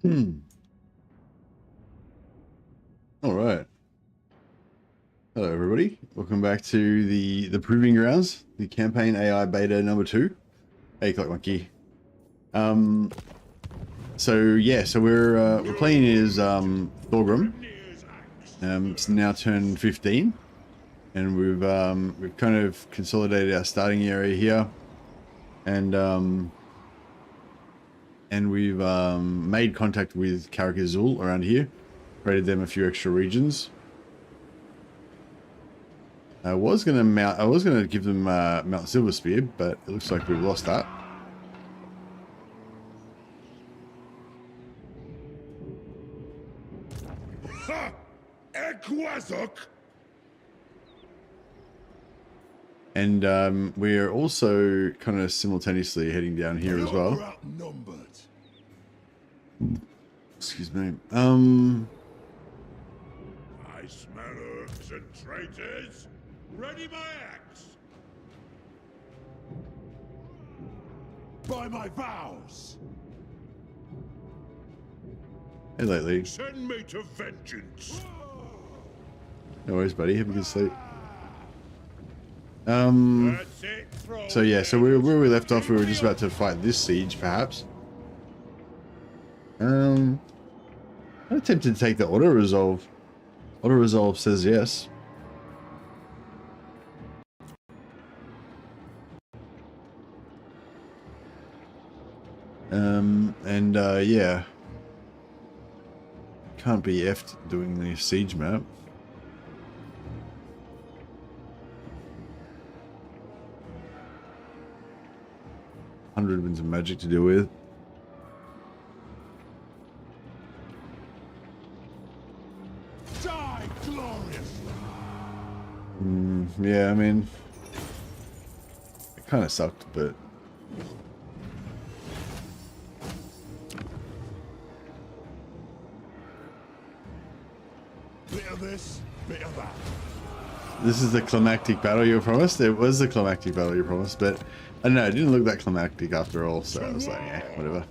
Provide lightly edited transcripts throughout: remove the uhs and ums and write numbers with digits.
All right. Hello, everybody. Welcome back to the Proving Grounds, the campaign AI beta number 2. Hey, Clock Monkey. So we're playing as Thorgrim. It's now turned 15, and we've kind of consolidated our starting area here, and we've made contact with Karak around here, created them a few extra regions. I was gonna give them Mount Silverspear, but it looks like we've lost that. And we are also kind of simultaneously heading down here as well. Excuse me. I smell herbs and traitors. Ready my axe. By my vows. Hey, lately. Send me to vengeance. No worries, buddy. Have a good sleep. So yeah, so where we left off, we were just about to fight this siege, perhaps. I'm tempted to take the auto resolve. Auto resolve says yes. Yeah. Can't be effed doing the siege map. $100 wins of magic to deal with. Die gloriously. Yeah, I mean, it kind of sucked, but Bit of this, bit of that. this is the climactic battle you promised. It was the climactic battle you promised, but I don't know, it didn't look that climactic after all, so I was like, yeah, whatever.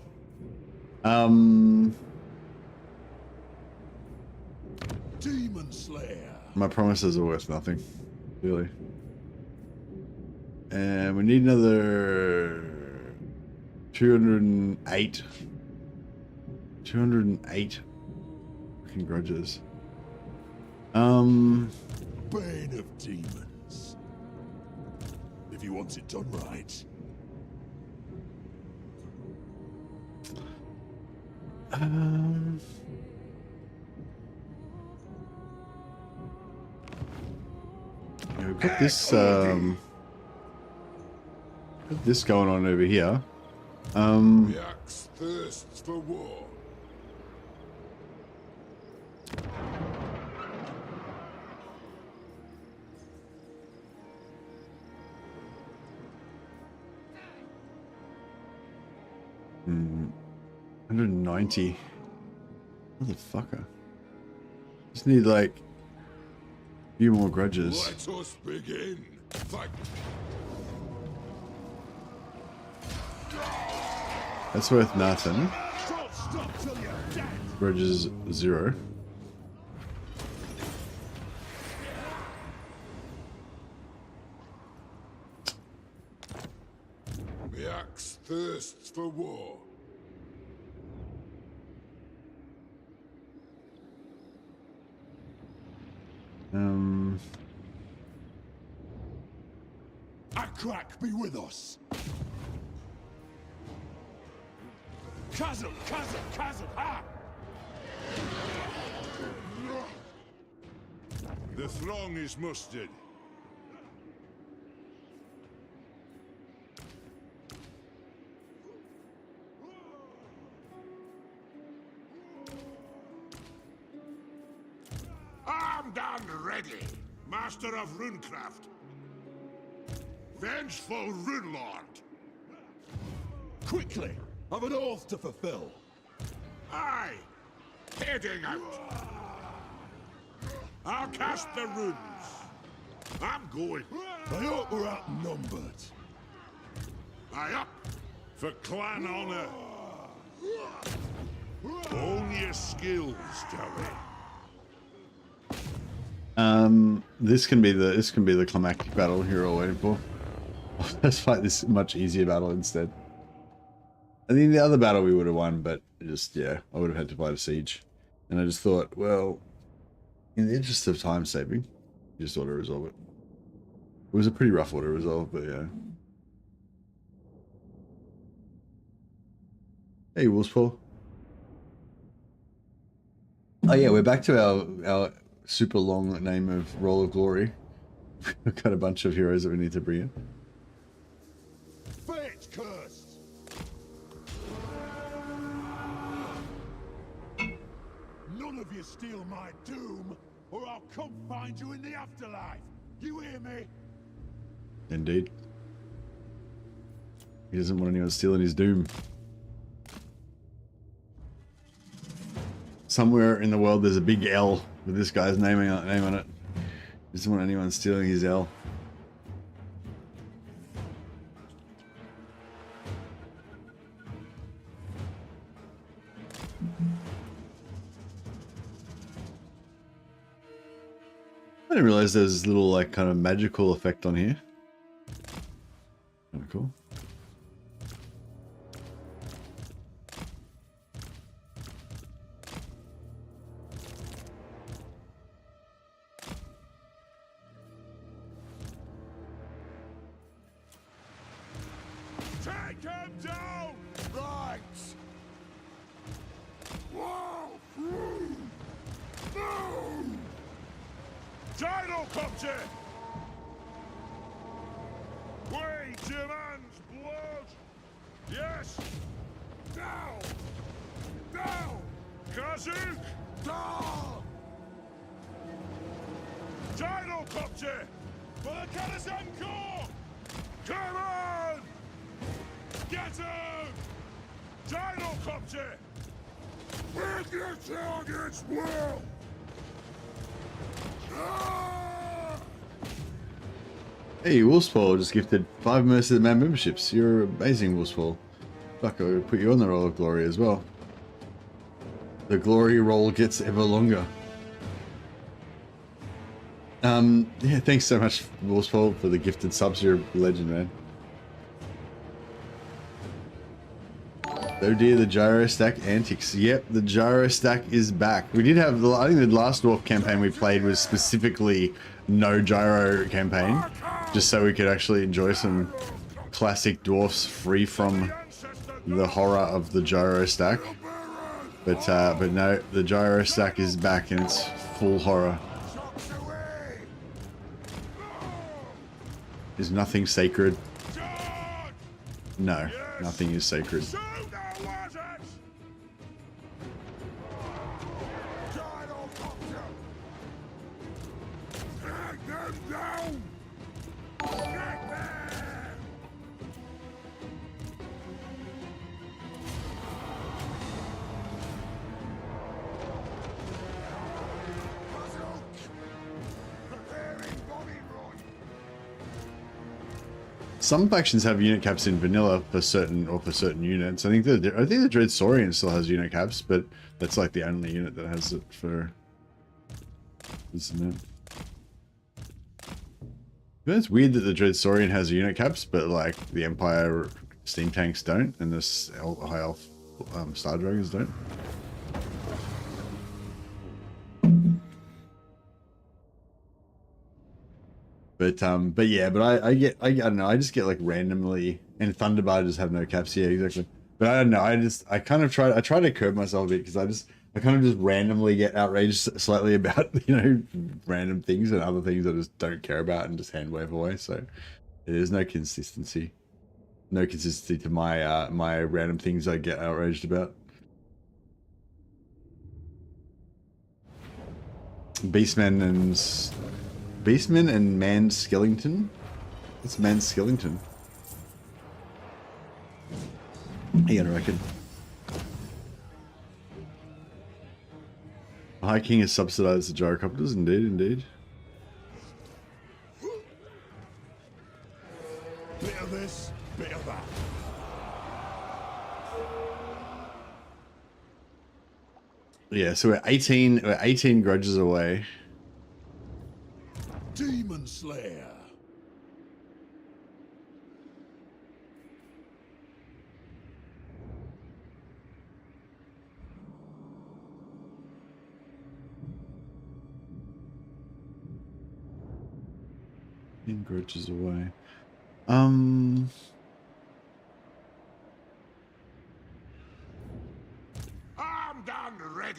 Demon Slayer. My promises are worth nothing, really. And we need another 208. 208 fucking grudges. Bane of demons. If you want it done right. Yeah, we've got this going on over here. The axe thirsts for war. Hmm. 190. Motherfucker. Just need like a few more grudges. Let us begin. Fight. That's worth nothing. Don't stop till you're dead. Grudges 0. The axe thirsts for war. Akrak be with us. Chasm, chasm, chasm, ha! The throng is mustered. Armed and ready, master of runecraft. Vengeful rune lord. Quickly, I've an oath to fulfill. Aye, heading out. I'll cast the runes. I'm going. I hope we're outnumbered. Aye up for clan honor. Own your skills, Terry. This can be the climactic battle you're all waiting for. Let's fight this much easier battle instead. I think the other battle we would have won, but just, yeah, I would have had to fight a siege. And I just thought, well, in the interest of time saving, just auto resolve it. It was a pretty rough auto resolve, but yeah. Hey, Wolfspaw. Oh yeah, we're back to our super long name of Roll of Glory. We've got a bunch of heroes that we need to bring in. Fate's cursed. None of you steal my doom, or I'll come find you in the afterlife. You hear me? Indeed. He doesn't want anyone stealing his doom. Somewhere in the world there's a big L with this guy's name on it. He doesn't want anyone stealing his L. I didn't realize there's this little like kind of magical effect on here. Kind of cool. Take him down! Right! Whoa! No! Gyrocopter! We demand blood! Yes! Now! Now! Kazuk! Down! Gyrocopter! For the Kanazan Corps! Come on! Get him! Gyrocopter! With your targets well! Hey, Wolfspaw just gifted 5 Mercy of the Man memberships. You're amazing, Wolfspaw. Fuck, I would put you on the Roll of Glory as well. The glory roll gets ever longer. Yeah, thanks so much, Wolfspaw, for the gifted subs. You're a legend, man. Oh dear, the gyro stack antics. Yep, the gyro stack is back. We did have, I think the last dwarf campaign we played was specifically no gyro campaign, just so we could actually enjoy some classic dwarfs free from the horror of the gyro stack. But no, the gyro stack is back and it's full horror. Is nothing sacred? No, nothing is sacred. Some factions have unit caps in vanilla for certain units. I think the Dread Saurian still has unit caps, but that's like the only unit that has it for, isn't it? But it's weird that the Dread Saurian has unit caps, but like the Empire steam tanks don't, and the High Elf Star Dragons don't. But yeah, but I don't know, I just get like randomly, and Thunderbar just have no caps. Yeah, exactly. But I don't know, I try to curb myself a bit, because I kind of just randomly get outraged slightly about, you know, random things, and other things I just don't care about and just hand wave away. So there's no consistency. No consistency to my my random things I get outraged about. Beastmen and Man Skellington? It's Man Skellington. Hang on, I reckon. High King has subsidized the gyrocopters, indeed, indeed. Bit of this, bit of that. Yeah, so we're 18 grudges away. Demon Slayer. Grudges away. I'm done ready.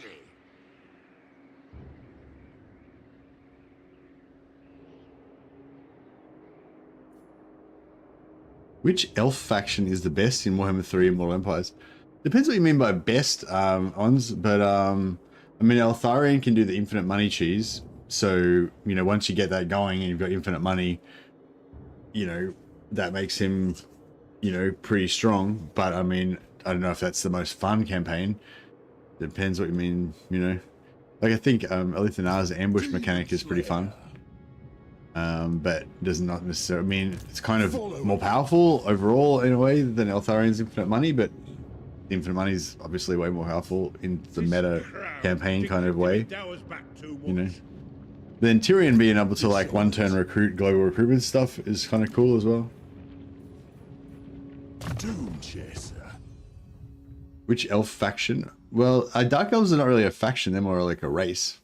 Which elf faction is the best in Warhammer 3 and Mortal Empires? Depends what you mean by best, Ons, but I mean, Eltharion can do the infinite money cheese. So, you know, once you get that going and you've got infinite money, you know, that makes him, you know, pretty strong. But I mean, I don't know if that's the most fun campaign. Depends what you mean, you know. Like, I think Elithanar's ambush mechanic is pretty fun. But does not necessarily mean it's kind of more powerful overall in a way than Eltharion's infinite money, but infinite money is obviously way more powerful in the meta campaign kind of way, you know. Then Tyrion being able to like one-turn recruit global recruitment stuff is kind of cool as well. Doom Chaser. Which elf faction? Well, Dark Elves are not really a faction, they're more like a race.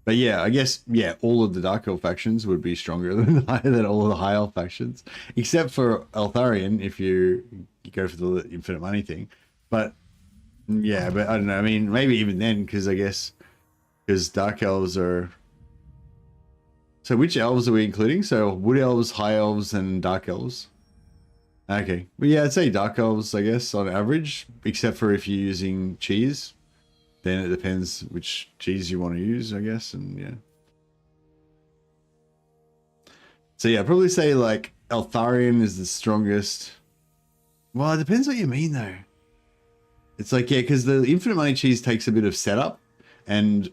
But yeah, I guess, yeah, all of the Dark Elf factions would be stronger than all of the High Elf factions. Except for Eltharion, if you go for the infinite money thing. But, yeah, but I don't know. I mean, maybe even then, because I guess, because Dark Elves are... So which elves are we including? So Wood Elves, High Elves, and Dark Elves. Okay. Well, yeah, I'd say Dark Elves, I guess, on average. Except for if you're using cheese. Then it depends which cheese you want to use, I guess, and yeah. So yeah, I'd probably say like Eltharion is the strongest. Well, it depends what you mean though. It's like, yeah, because the infinite money cheese takes a bit of setup, and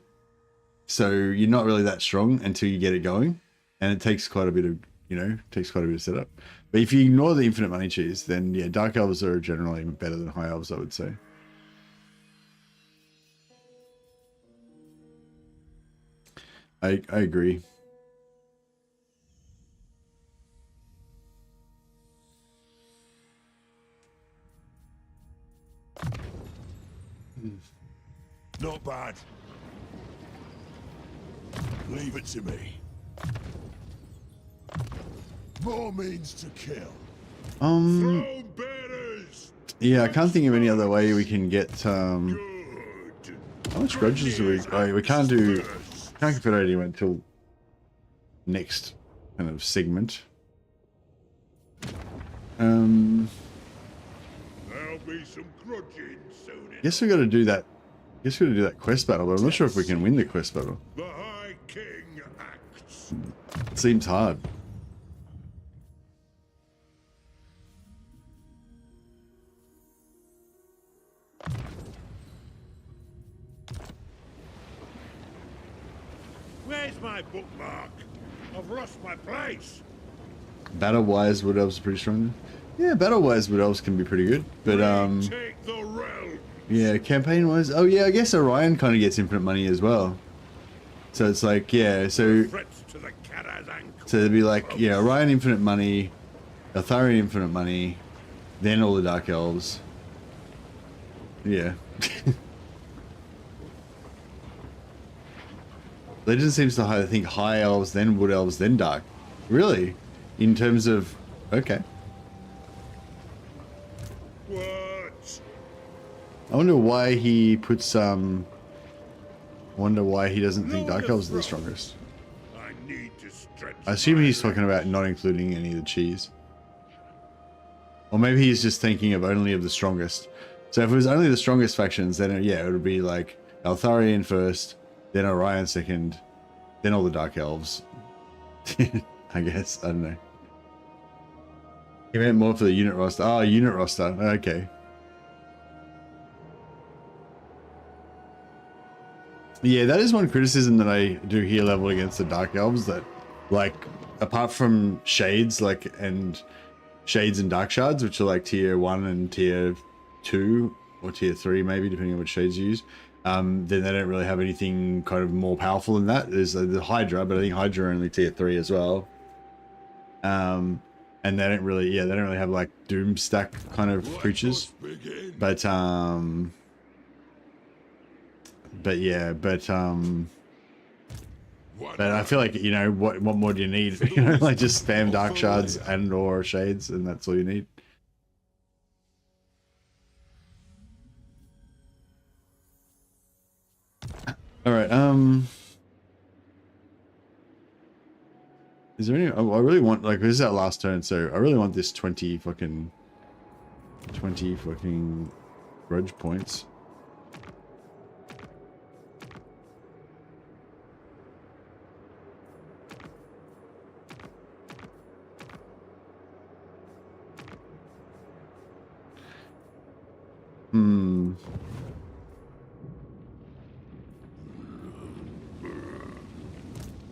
so you're not really that strong until you get it going, and it takes quite a bit of, you know, takes quite a bit of setup. But if you ignore the infinite money cheese, then yeah, Dark Elves are generally better than High Elves, I would say. I agree. Not bad. Leave it to me. More means to kill. Throne bearers. Yeah, I can't think of any other way we can get Good. how much grudges do we... Oh, we can't do... Can't Confederate until next kind of segment. There'll be some grudging soon. Guess we got to do that. Guess we got to do that quest battle, but I'm not sure if we can win the quest battle. The High King acts. It seems hard. Where's my bookmark? I've lost my place. Battle-wise, Wood Elves are pretty strong. Yeah, battle-wise, Wood Elves can be pretty good. But, Take the realm. yeah, campaign-wise... Oh, yeah, I guess Orion kind of gets infinite money as well. So it's like, yeah, so... So it'd be like, yeah, Orion infinite money, Eltharion infinite money, then all the Dark Elves. Yeah. Legend seems to think High Elves, then Wood Elves, then Dark. Really? In terms of... Okay. What? I wonder why he puts, I wonder why he doesn't think Dark Elves are the strongest. I need to stretch. I assume he's talking about not including any of the cheese. Or maybe he's just thinking of only of the strongest. So if it was only the strongest factions, then yeah, it would be like Eltharion first, then Orion second, then all the Dark Elves. I guess. I don't know. He meant more for the unit roster. Oh, unit roster. Okay. Yeah, that is one criticism that I do hear leveled against the Dark Elves, that, like, apart from Shades, like, and Shades and Dark Shards, which are like tier 1 and tier 2 or tier 3 maybe, depending on which shades you use. Then they don't really have anything kind of more powerful than that. There's the Hydra, but I think Hydra are only tier 3 as well. And they don't really, they don't really have like Doom stack kind of creatures. But I feel like, you know, what more do you need? You know, like just spam Dark Shards and or Shades, and that's all you need. All right. Is there any? I really want, like, this is our last turn, so I really want this 20 fucking grudge points.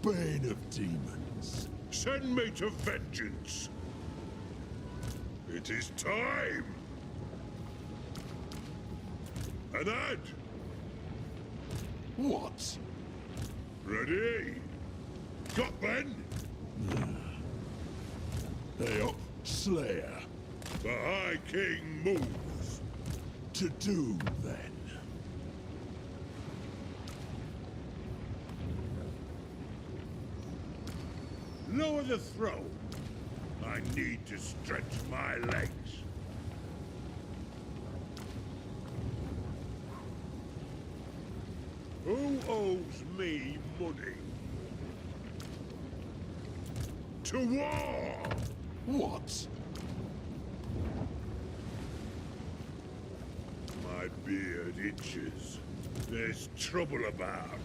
Bane of demons, send me to vengeance. It is time. An ad. What? Ready? Got Ben? Hey up, Slayer. The High King moves. To doom, then. Lower the throw. I need to stretch my legs. Who owes me money? To war! What? My beard itches. There's trouble about.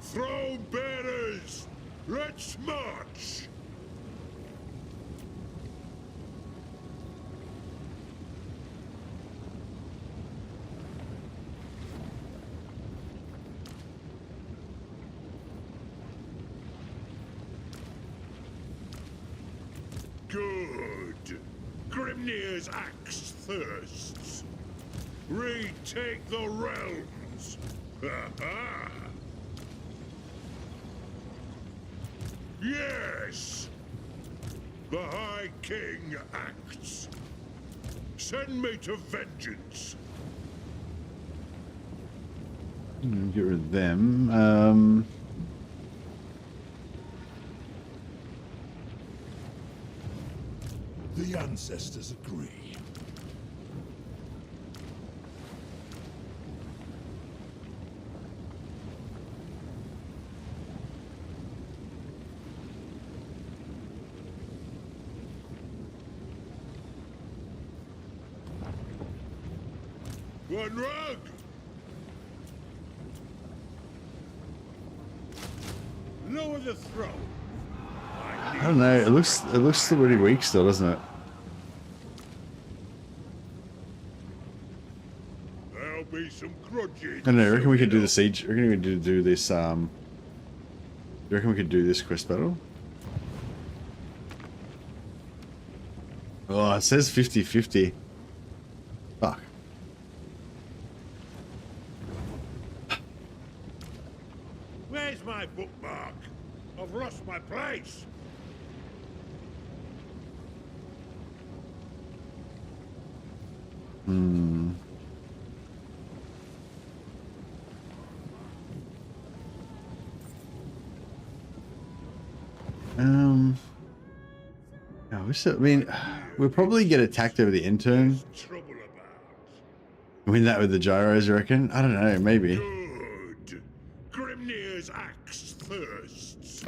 Throne bearers, let's march. Good. Grimnir's axe thirsts. Retake the realms. Ha ha. Yes! The High King acts. Send me to vengeance. Get rid of them. The ancestors agree. One rug. Lower the throw. I don't know. It looks still pretty weak still, doesn't it? There'll be some grudges. I don't know. I reckon we could do the siege. I reckon we could do this. You reckon we could do this quest battle? Oh, it says 50-50. Fuck. Where's my bookmark? I've lost my place. I mean, we'll probably get attacked over the intern. Trouble about. Win that with the gyros, you reckon? I don't know, maybe. Good. Grimnir's axe thirsts.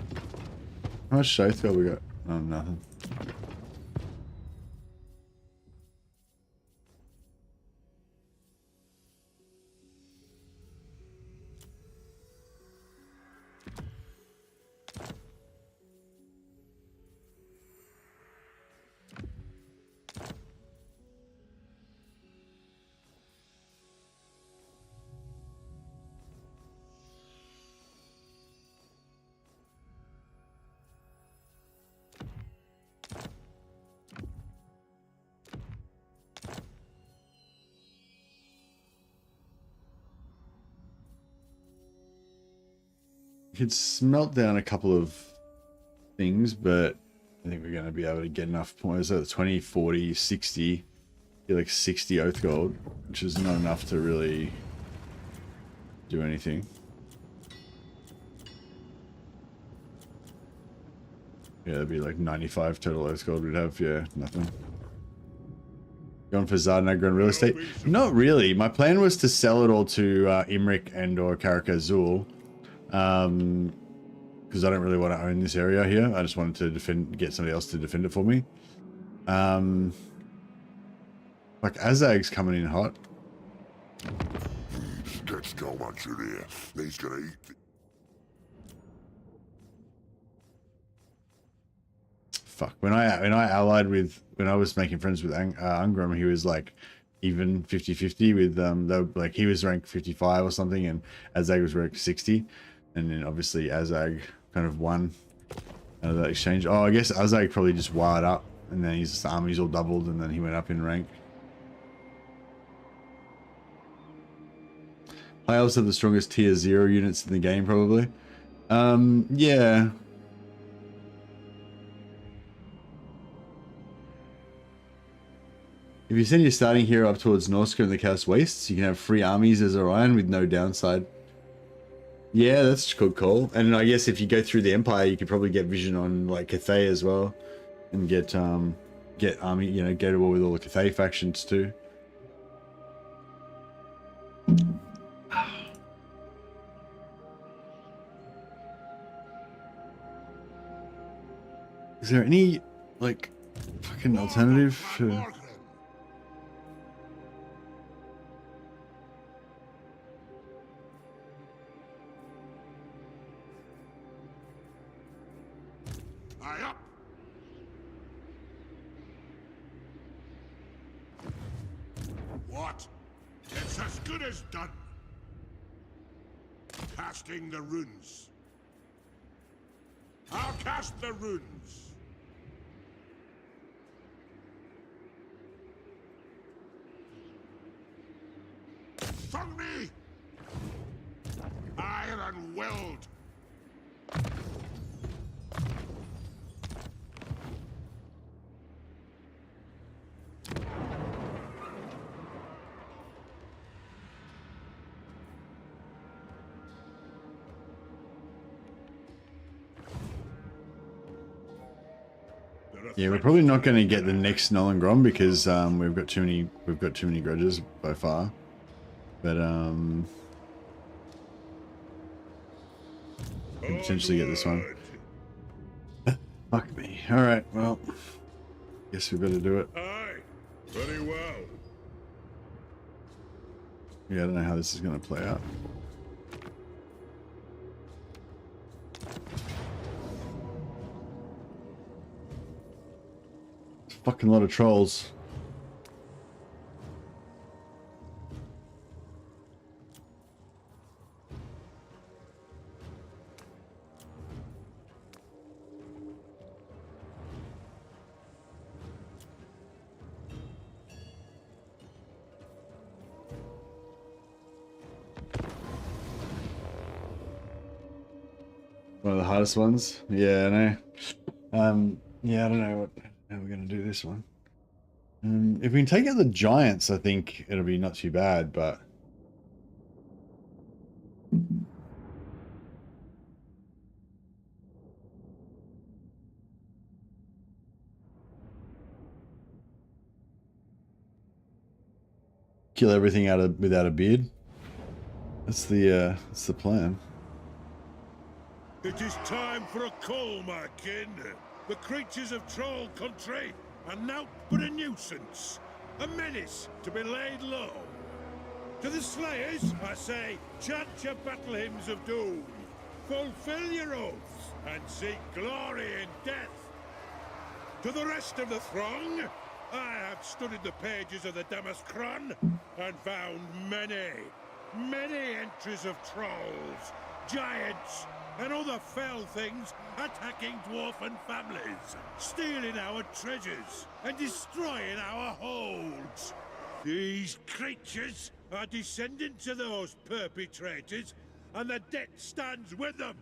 How much show skill we got? Oh, nothing. could smelt down a couple of things, but I think we're going to be able to get enough points. So 20, 40, 60, get like 60 oath gold, which is not enough to really do anything. Yeah, it'd be like 95 total oath gold we'd have. Yeah, nothing. Going for Zardanagran real estate? Not really. My plan was to sell it all to Imrik and or Karaka Azul. Because I don't really want to own this area here. I just wanted to get somebody else to defend it for me. Like Azag's coming in hot. That's no much here. He's gonna eat. Fuck. When I allied with, when I was making friends with Angrum, he was like even 50-50 with like he was ranked 55 or something, and Azag was ranked 60, and then obviously Azag kind of won out of that exchange. Oh, I guess Azag probably just wired up, and then his armies all doubled, and then he went up in rank. High elves have the strongest tier 0 units in the game, probably. Yeah. If you send your starting hero up towards Norska and the Chaos Wastes, you can have free armies as Orion with no downside. Yeah, that's a good call. And I guess if you go through the Empire, you could probably get vision on like Cathay as well, and get army, you know, go to war with all the Cathay factions too. Is there any like fucking alternative for? What? It's as good as done. Casting the runes. I'll cast the runes. From me! Iron weld. Yeah, we're probably not going to get the next Nolan because we've got too many grudges by far. But we can potentially get this one. Fuck me. All right, well, guess we better do it. Aye, very well. Yeah, I don't know how this is going to play out. Fucking lot of trolls. One of the hardest ones. Yeah, I know. Yeah, I don't know how we're gonna do this one. If we can take out the giants, I think it'll be not too bad, but kill everything without a beard. That's the plan. It is time for a call, my kin. The creatures of Troll Country are naught but a nuisance, a menace to be laid low. To the slayers, I say, chant your battle hymns of doom, fulfill your oaths, and seek glory in death. To the rest of the throng, I have studied the pages of the Damaskron and found many, many entries of trolls, giants, and other fell things attacking dwarfen families, stealing our treasures, and destroying our holds. These creatures are descendants of those perpetrators, and the debt stands with them.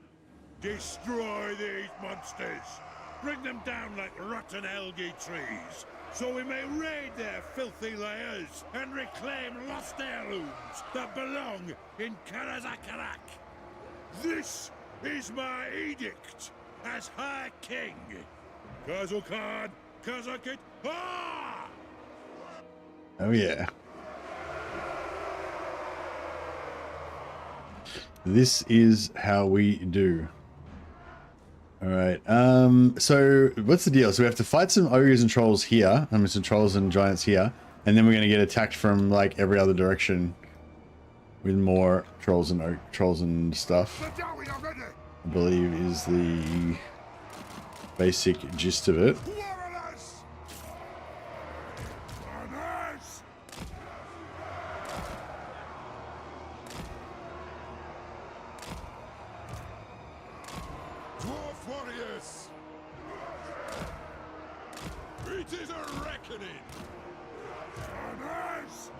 Destroy these monsters. Bring them down like rotten algae trees, so we may raid their filthy lairs and reclaim lost heirlooms that belong in Karazakarak. This is my edict as High King. Kazukhan, Kazakit, ah! Oh yeah. This is how we do. All right. So what's the deal? So we have to fight some ogres and trolls here. I mean, some trolls and giants here, and then we're gonna get attacked from like every other direction with more trolls and stuff. I believe is the basic gist of it. It is a reckoning! Honors!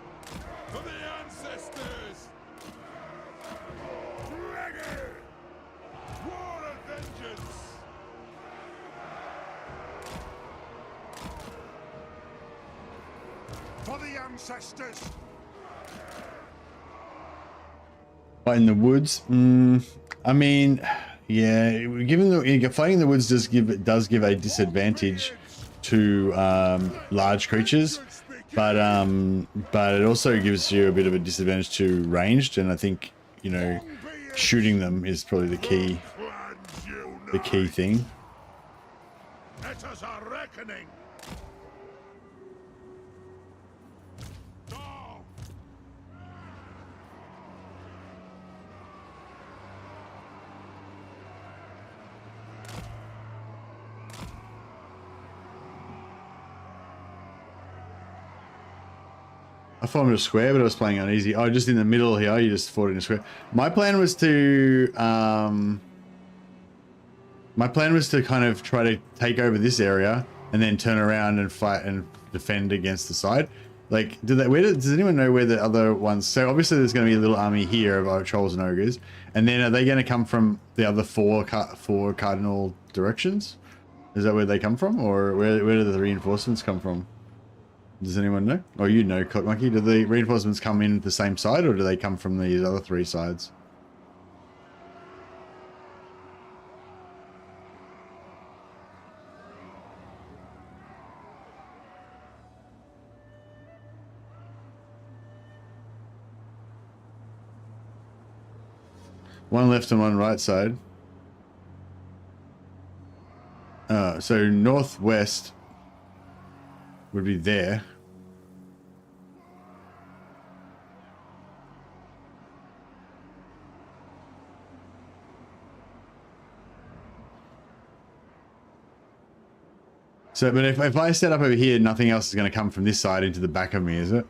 For the ancestors! Ready! War of vengeance! For the ancestors! Fight in the woods. I mean, yeah. Given the fighting in the woods does give a disadvantage to large creatures, but it also gives you a bit of a disadvantage to ranged, and I think, you know, shooting them is probably the key thing. Let us a reckoning. I fought in a square, but I was playing on easy. Oh, just in the middle here, you just fought in a square. My plan was to kind of try to take over this area and then turn around and fight and defend against the side. Like, does anyone know where the other ones? So obviously there's going to be a little army here of trolls and ogres, and then are they going to come from the other four cardinal directions? Is that where they come from, or where do the reinforcements come from? Does anyone know? Or you know, Cock Monkey, do the reinforcements come in the same side, or do they come from these other three sides? One left and one right side. So northwest would be there. So, but if I set up over here, nothing else is going to come from this side into the back of me, is it?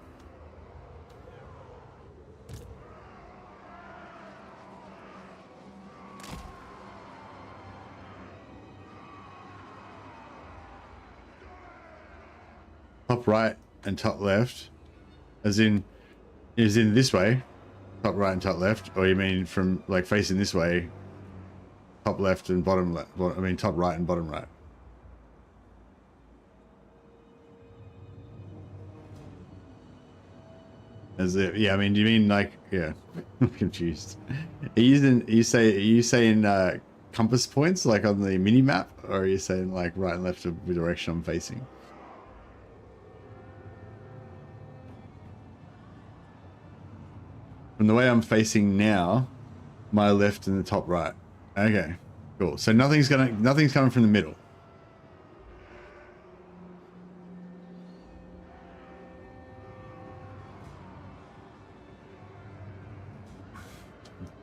Top right and top left, as in, is in this way, top right and top left, or you mean from like facing this way, top left and bottom left? I mean top right and bottom right. As it, yeah, I mean, do you mean like, yeah, I'm confused. Are you saying compass points like on the mini map, or are you saying like right and left of the direction I'm facing? From the way I'm facing now, my left and the top right. Okay, cool. So nothing's coming from the middle.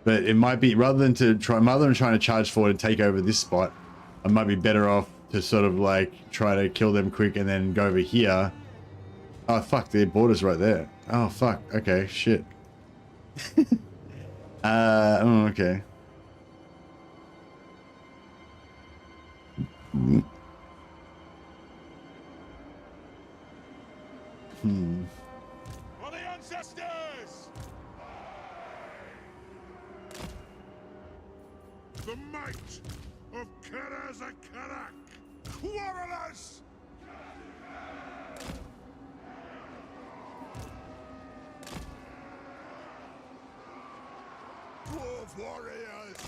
But it might be, rather than trying to charge forward and take over this spot, I might be better off to sort of like try to kill them quick and then go over here. Oh fuck, their border's right there. Oh fuck. Okay, shit. Oh, okay. For the ancestors! the might of Karazakarak. Quarrelers! Dwarf warriors!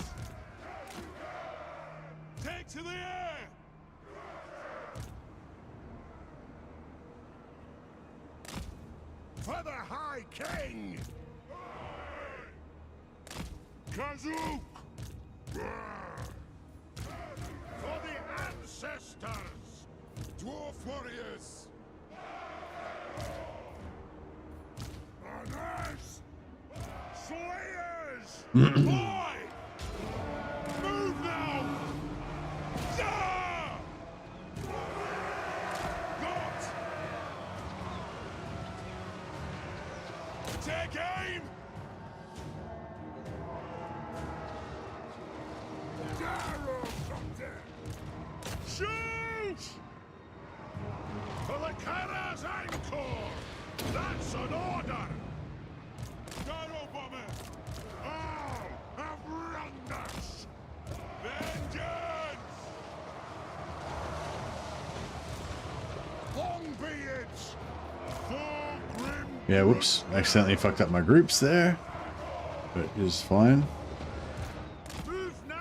Take to the air! For the High King! Kazook! For the ancestors! Dwarf warriors! Runners! Slayers! Boy! Move now! Yeah! Got! Take aim! Shoot! For the Kara's Anchor! That's an order! Gyro bomber! All have wronged us! Vengeance! Long be it! Thorgrim! Yeah, whoops. Accidentally fucked up my groups there. But it is fine. Move now!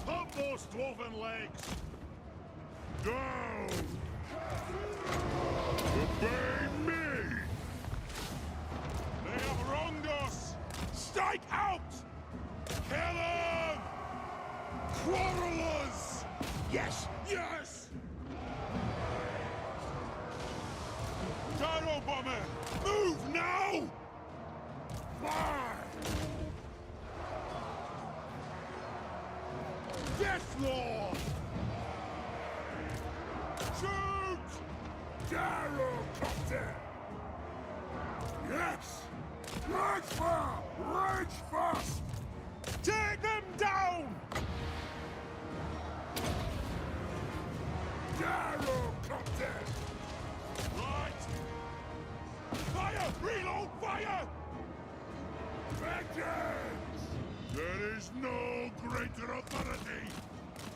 Pump those dwarven legs! Go! Obey me! They have wronged us! Strike out! Kill them! Quarrelers! Yes! Yes! Gyro bomber! Move now! Fire! Death Lord! Shoot! Gyrocopter! Yes! Rage fire! Rage fast! Take them down! Gyrocopter! Right! Fire! Reload fire! Vengeance! There is no greater authority!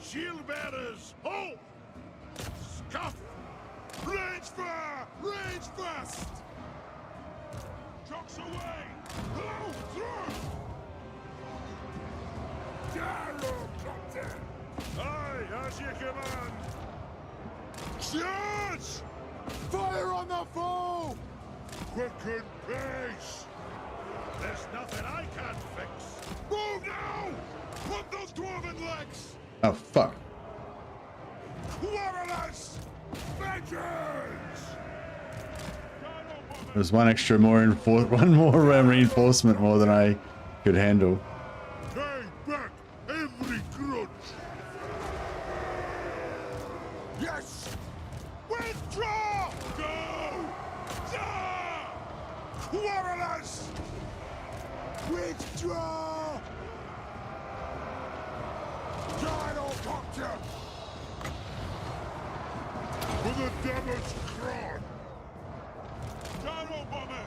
Shield bearers, halt! Scuff! Rage fire! Rage fast! Trucks away! Blow through! Gyrocopter! Aye, as you command! Charge! Fire on the foe! Quicken pace! There's nothing I can't fix! Move now! Put those dwarven legs! Oh, fuck. Quarrelers! Vengeance! There's one extra more one more reinforcement more than I could handle. Take back every grudge! Yes! Withdraw! Go! Yeah! Quarrelers! Withdraw! Gyrocopter! For the damaged crown! Gyro bomber!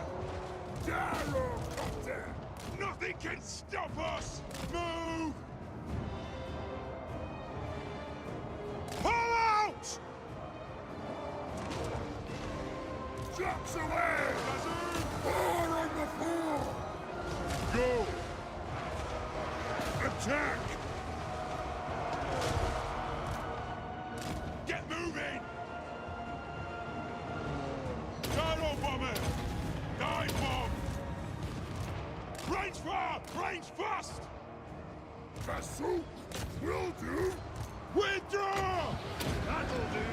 Gyrocopter! Nothing can stop us! Move! Pull out! Jumps away! Four on the floor! Go! Attack! Get moving! Gyro bomber! Dive bomb! Range fire! Range fast! Pursuit will do! Withdraw! That'll do!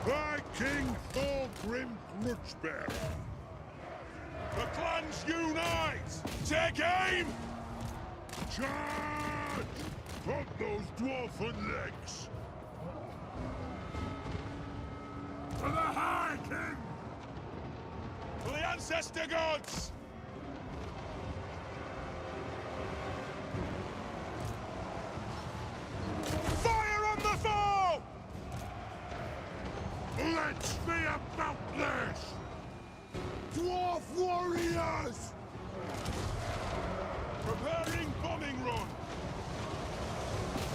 By King Thorgrim Grudgebearer! The clans unite! Take aim! Charge! Put those dwarfen legs! For the High King! For the ancestor gods! Fire on the foe! Let's be about this! Dwarf warriors! Preparing bombing run.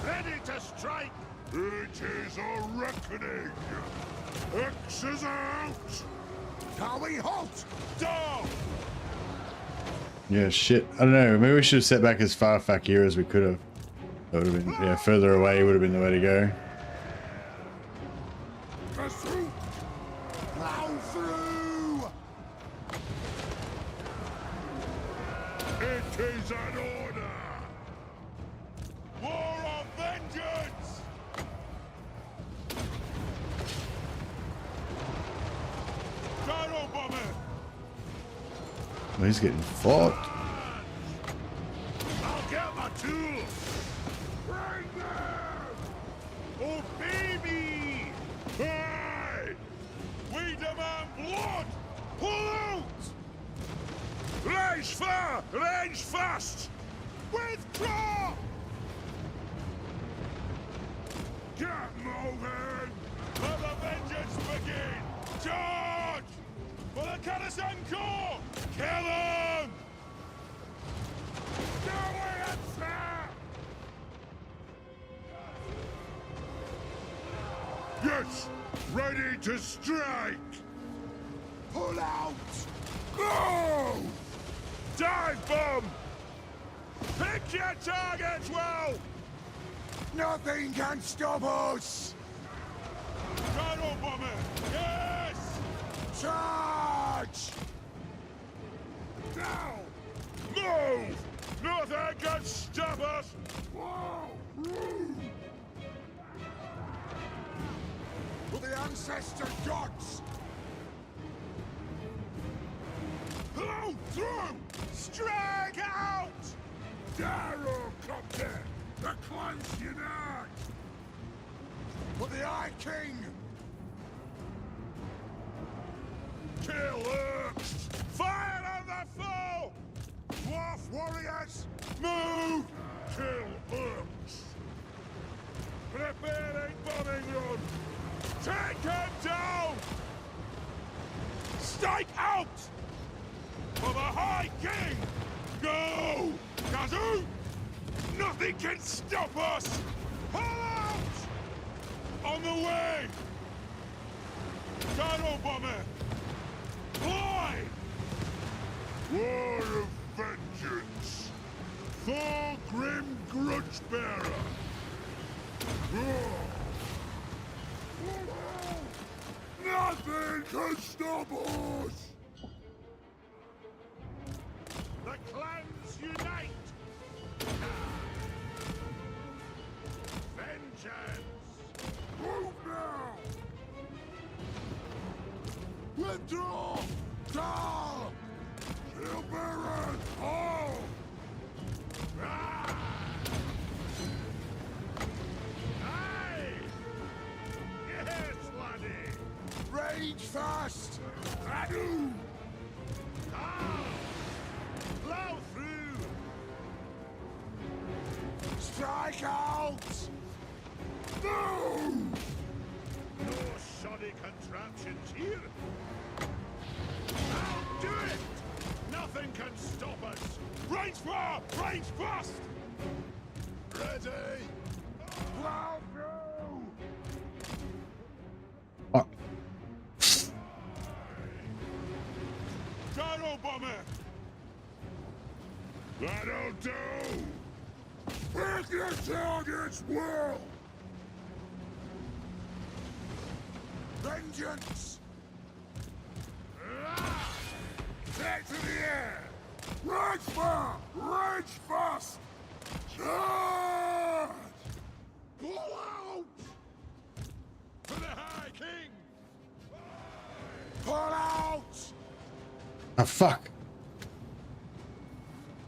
Ready to strike. It is a reckoning. X's out. Can we halt? Down. Yeah, shit. I don't know. Maybe we should have set back as far back here as we could have. That would have been, yeah, further away would have been the way to go. Pursuit. Plow through. It is an order. War of vengeance. Gyro bomber. Well, he's getting fucked. I'll get my tools. Right there. Oh baby. Hey. We demand blood. Pull out. Range far. Range fast. Withdraw. Get moving. Let the vengeance begin. Charge. For the Karasan Corps! Kill him! Yes! Ready to strike! Pull out! Go! Dive bomb! Pick your targets well! Nothing can stop us! Gyro bomber! Yes! Charge! Now! Move! Nothing can stop us! Whoa! For the ancestor gods! Blow through! Strike out! Darrow copter! The clans unite! For the Eye King! Kill Urks! Fire on the foe! Dwarf warriors, move! Kill Urks! Preparing bombing run! Take him down! Strike out! For the High King! Go! Kazoo! Nothing can stop us! Pull out! On the way! Gyro bomber! Fly! War of vengeance! Thorgrim grudge bearer! Nothing can stop us! The clans unite! Vengeance! Move now! Withdraw! Down! Shield bearer! All! Ah! Aye! Yes, laddie! Rage fast! Adu! Ah! Blow through! Strike out! No! No shoddy contraptions here! I'll do it! Nothing can stop us! Range far! Range fast! Ready! Plow through! Fuck. Gyro bomber! That'll do! Pick your targets well! Vengeance! Take to the air! Rage far! Rage fast! Charge! Blow out! For the High King! Pull out! Oh, fuck.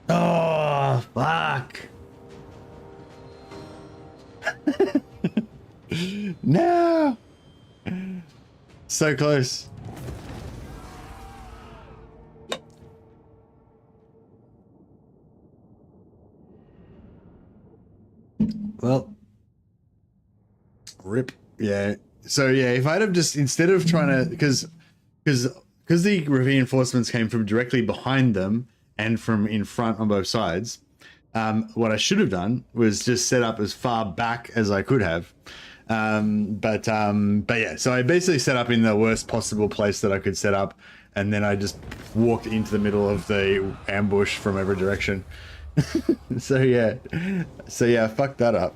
Oh, fuck. No. So close. Well, rip. Yeah. So yeah, if I'd have just, instead of trying to, because the reinforcements came from directly behind them and from in front on both sides, What I should have done was just set up as far back as I could have. But yeah, so I basically set up in the worst possible place that I could set up, and then I just walked into the middle of the ambush from every direction. So yeah, I fucked that up.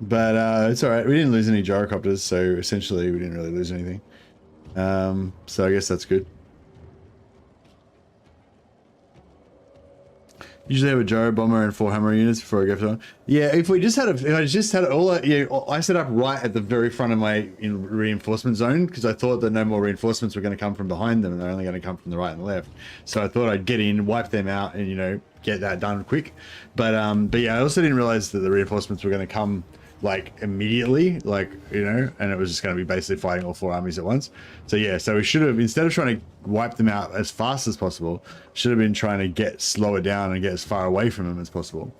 But it's all right. We didn't lose any gyrocopters, so essentially we didn't really lose anything. So I guess that's good. Usually have a gyro bomber and 4 hammer units before I go for them. Yeah, if I just had I set up right at the very front of my reinforcement zone because I thought that no more reinforcements were going to come from behind them and they're only going to come from the right and left. So I thought I'd get in, wipe them out, and get that done quick. But yeah, I also didn't realize that the reinforcements were going to come like immediately, and it was just going to be basically fighting all 4 armies at once. So yeah, so we should have, instead of trying to wipe them out as fast as possible, should have been trying to slow it down and get as far away from them as possible.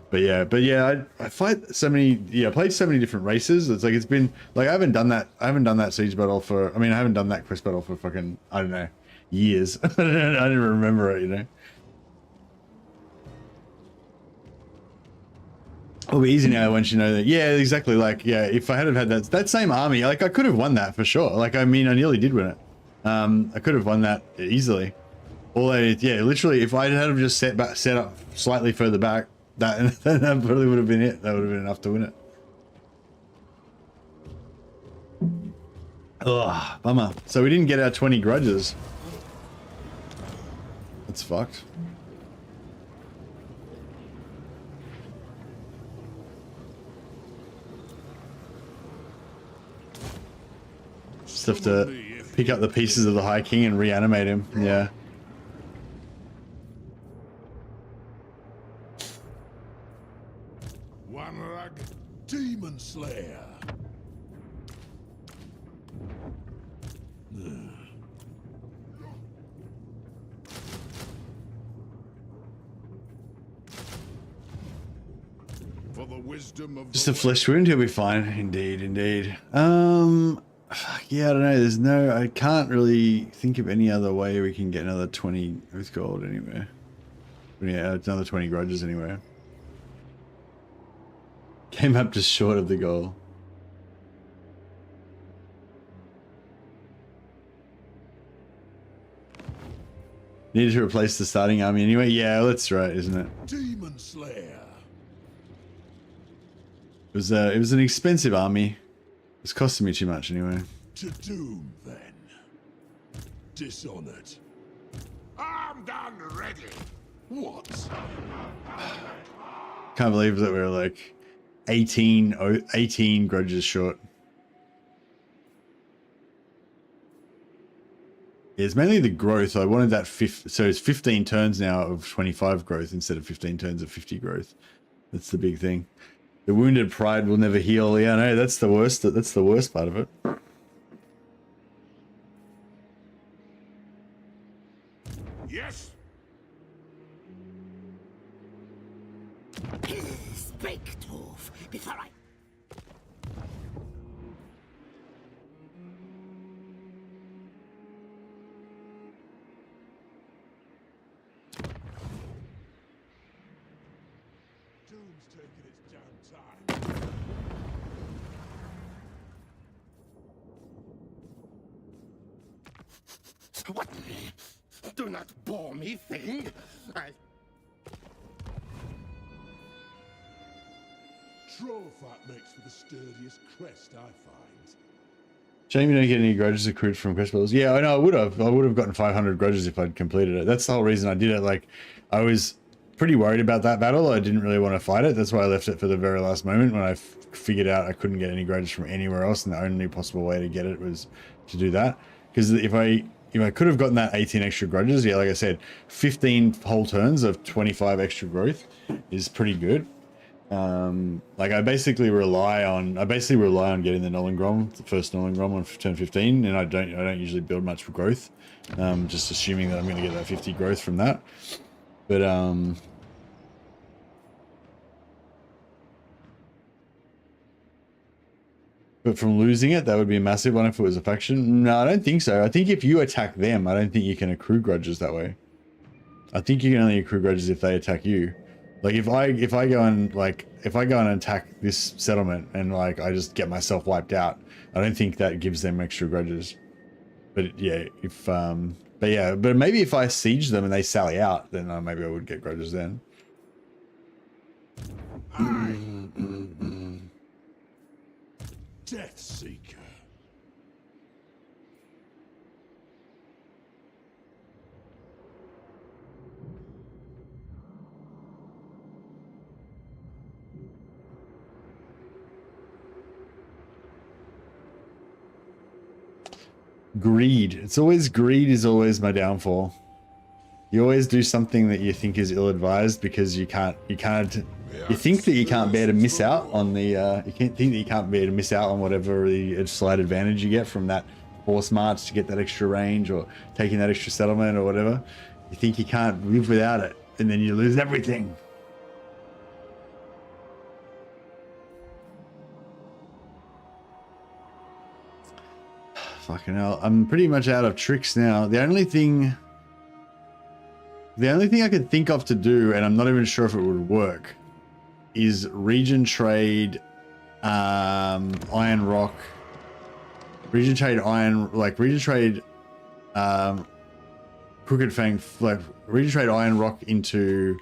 But yeah, I fight so many, I played so many different races. It's like, it's been like, I haven't done that siege battle for, I haven't done that quest battle for fucking, I don't know, years. I don't even remember it, It'll be easy now once you know that. Yeah, exactly. Like, yeah, if I had that same army, like I could have won that for sure. Like, I nearly did win it. I could have won that easily. Literally, if I had just set up slightly further back, that probably would have been it. That would have been enough to win it. Ugh, bummer. So we didn't get our 20 grudges. That's fucked. Just have to pick up the pieces of the High King and reanimate him. Yeah. One rag demon slayer. For the wisdom of just a flesh wound, he'll be fine. Indeed. Yeah, I don't know. I can't really think of any other way we can get another 20 with gold anywhere. Yeah, another 20 grudges anywhere. Came up just short of the goal. Needed to replace the starting army anyway. Yeah, that's right, isn't it? Demon Slayer. It was an expensive army. It's costing me too much anyway. To doom then. Dishonored. Armed and ready. What? Can't believe that we're like 18 grudges short. Yeah, it's mainly the growth. I wanted that so it's 15 turns now of 25 growth instead of 15 turns of 50 growth. That's the big thing. The wounded pride will never heal. Yeah, no, that's the worst. That's the worst part of it. Yes. Speak, dwarf, before I... Doom's taking its damn time. What? Do not bore me, thing. Troll fat makes for the sturdiest crest, I find. Shame you don't get any grudges accrued from quest battles. Yeah, I know. I would have gotten 500 grudges if I'd completed it. That's the whole reason I did it. Like, I was pretty worried about that battle. I didn't really want to fight it. That's why I left it for the very last moment when I figured out I couldn't get any grudges from anywhere else, and the only possible way to get it was to do that. Because if I could have gotten that 18 extra grudges, yeah, like I said, 15 whole turns of 25 extra growth is pretty good. Like I basically rely on getting the Nollengrom, the first Nollengrom on turn 15, and I don't usually build much for growth. Just assuming that I'm going to get that 50 growth from that. But But from losing it, that would be a massive one if it was a faction. No, I don't think so. I think if you attack them, I don't think you can accrue grudges that way. I think you can only accrue grudges if they attack you. Like if I go and attack this settlement and like I just get myself wiped out, I don't think that gives them extra grudges. But yeah, but maybe if I siege them and they sally out, then maybe I would get grudges then. Death Seeker. Greed. It's always greed is always my downfall. You always do something that you think is ill-advised because you think that you can't bear to miss out on the you can't think that you can't bear to miss out on whatever the slight advantage you get from that force march to get that extra range or taking that extra settlement or whatever. You think you can't live without it, and then you lose everything. Fucking hell, I'm pretty much out of tricks now. The only thing I could think of to do, and I'm not even sure if it would work, is region trade iron rock, region trade crooked fang, like region trade iron rock into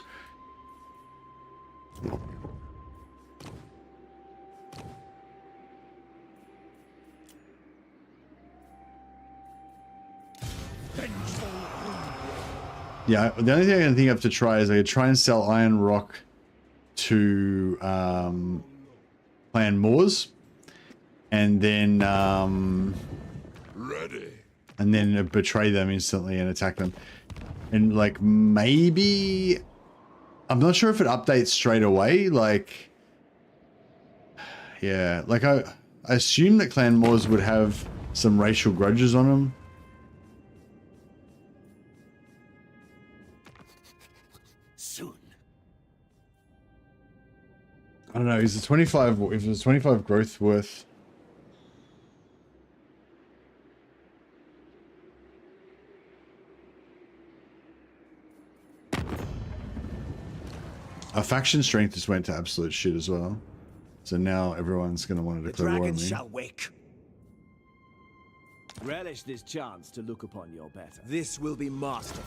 yeah, the only thing I can think of to try is I could try and sell iron rock to Clan Moors, and then Ready. and then betray them instantly and attack them, and like maybe I'm not sure if it updates straight away. Like, yeah, like I assume that Clan Moors would have some racial grudges on them. I don't know, is the 25, if it was 25 growth worth? Our faction strength just went to absolute shit as well. So now everyone's going to want to declare war on me. Shall wake. Relish this chance to look upon your better. This will be masterful.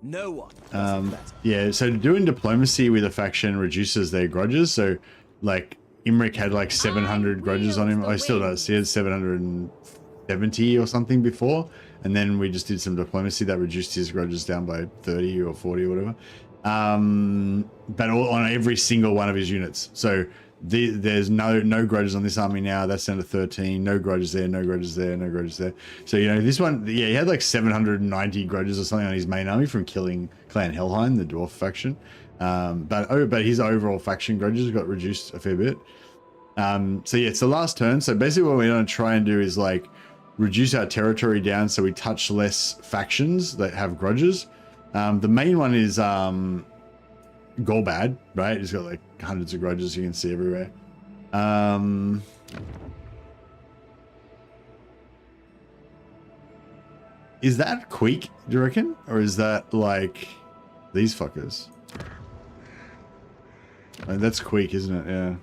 No one. Yeah, so doing diplomacy with a faction reduces their grudges. So, like, Imric had like 700 grudges on him. Oh, he still does. He had 770 or something before. And then we just did some diplomacy that reduced his grudges down by 30 or 40 or whatever. But on every single one of his units. So there's no grudges on this army now. That's down to 13. No grudges there, no grudges there, no grudges there. So, you know, this one, yeah, he had like 790 grudges or something on his main army from killing Clan Helheim, the dwarf faction. But his overall faction grudges got reduced a fair bit. So yeah, it's the last turn. So basically what we're going to try and do is like reduce our territory down so we touch less factions that have grudges. The main one is Golbad, right? He's got like hundreds of grudges you can see everywhere. Is that Queek, do you reckon? Or is that like these fuckers? That's Queek, isn't it? Yeah.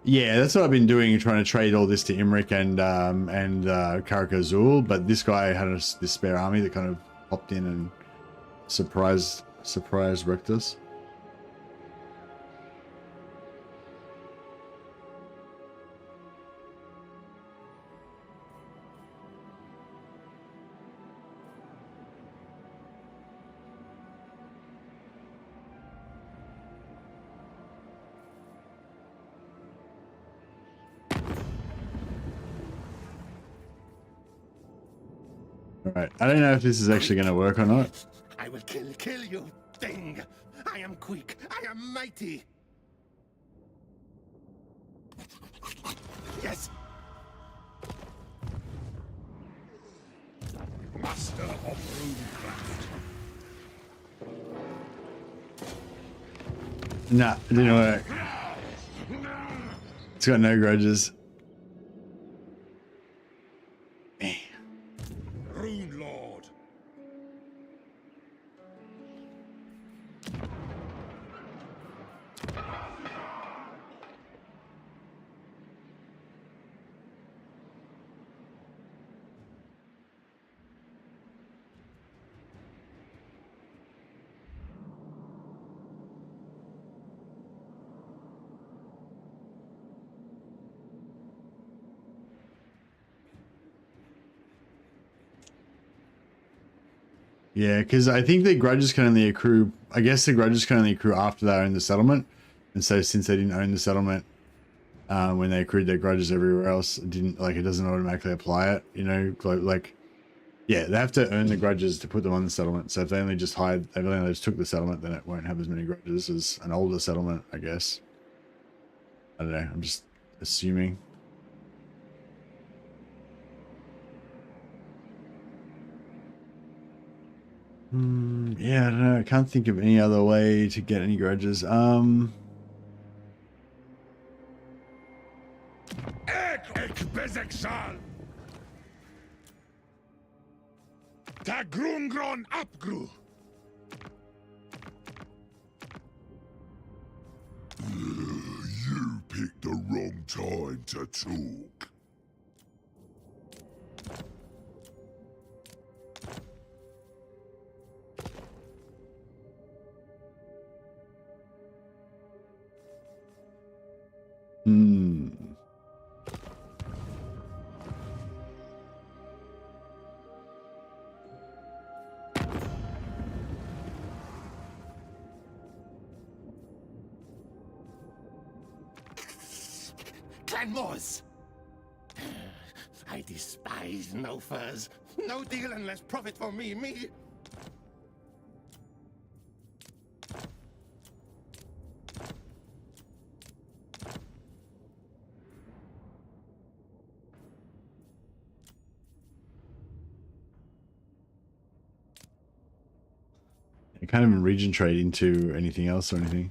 Yeah, that's what I've been doing, trying to trade all this to Imric and Karak Azul, but this guy had this spare army that kind of popped in and surprise wrecked us. Alright, I don't know if this is actually going to work or not. I will kill you, thing. I am quick. I am mighty. Yes. Master of runecraft. Nah, it didn't work. It's got no grudges. Rune Lord. Yeah, because I think the grudges can only accrue. I guess the grudges can only accrue after they own the settlement, and so since they didn't own the settlement, when they accrued their grudges everywhere else, it didn't like it doesn't automatically apply it. You know, like yeah, they have to earn the grudges to put them on the settlement. So if they only just hired, they only just took the settlement, then it won't have as many grudges as an older settlement, I guess. I don't know. I'm just assuming. Yeah, I don't know. I can't think of any other way to get any grudges. Ek bezexal. Ta grungron apgru. You picked the wrong time to talk. Clanmores! I despise no furs. No deal unless profit for me. I can't even region trade into anything else or anything.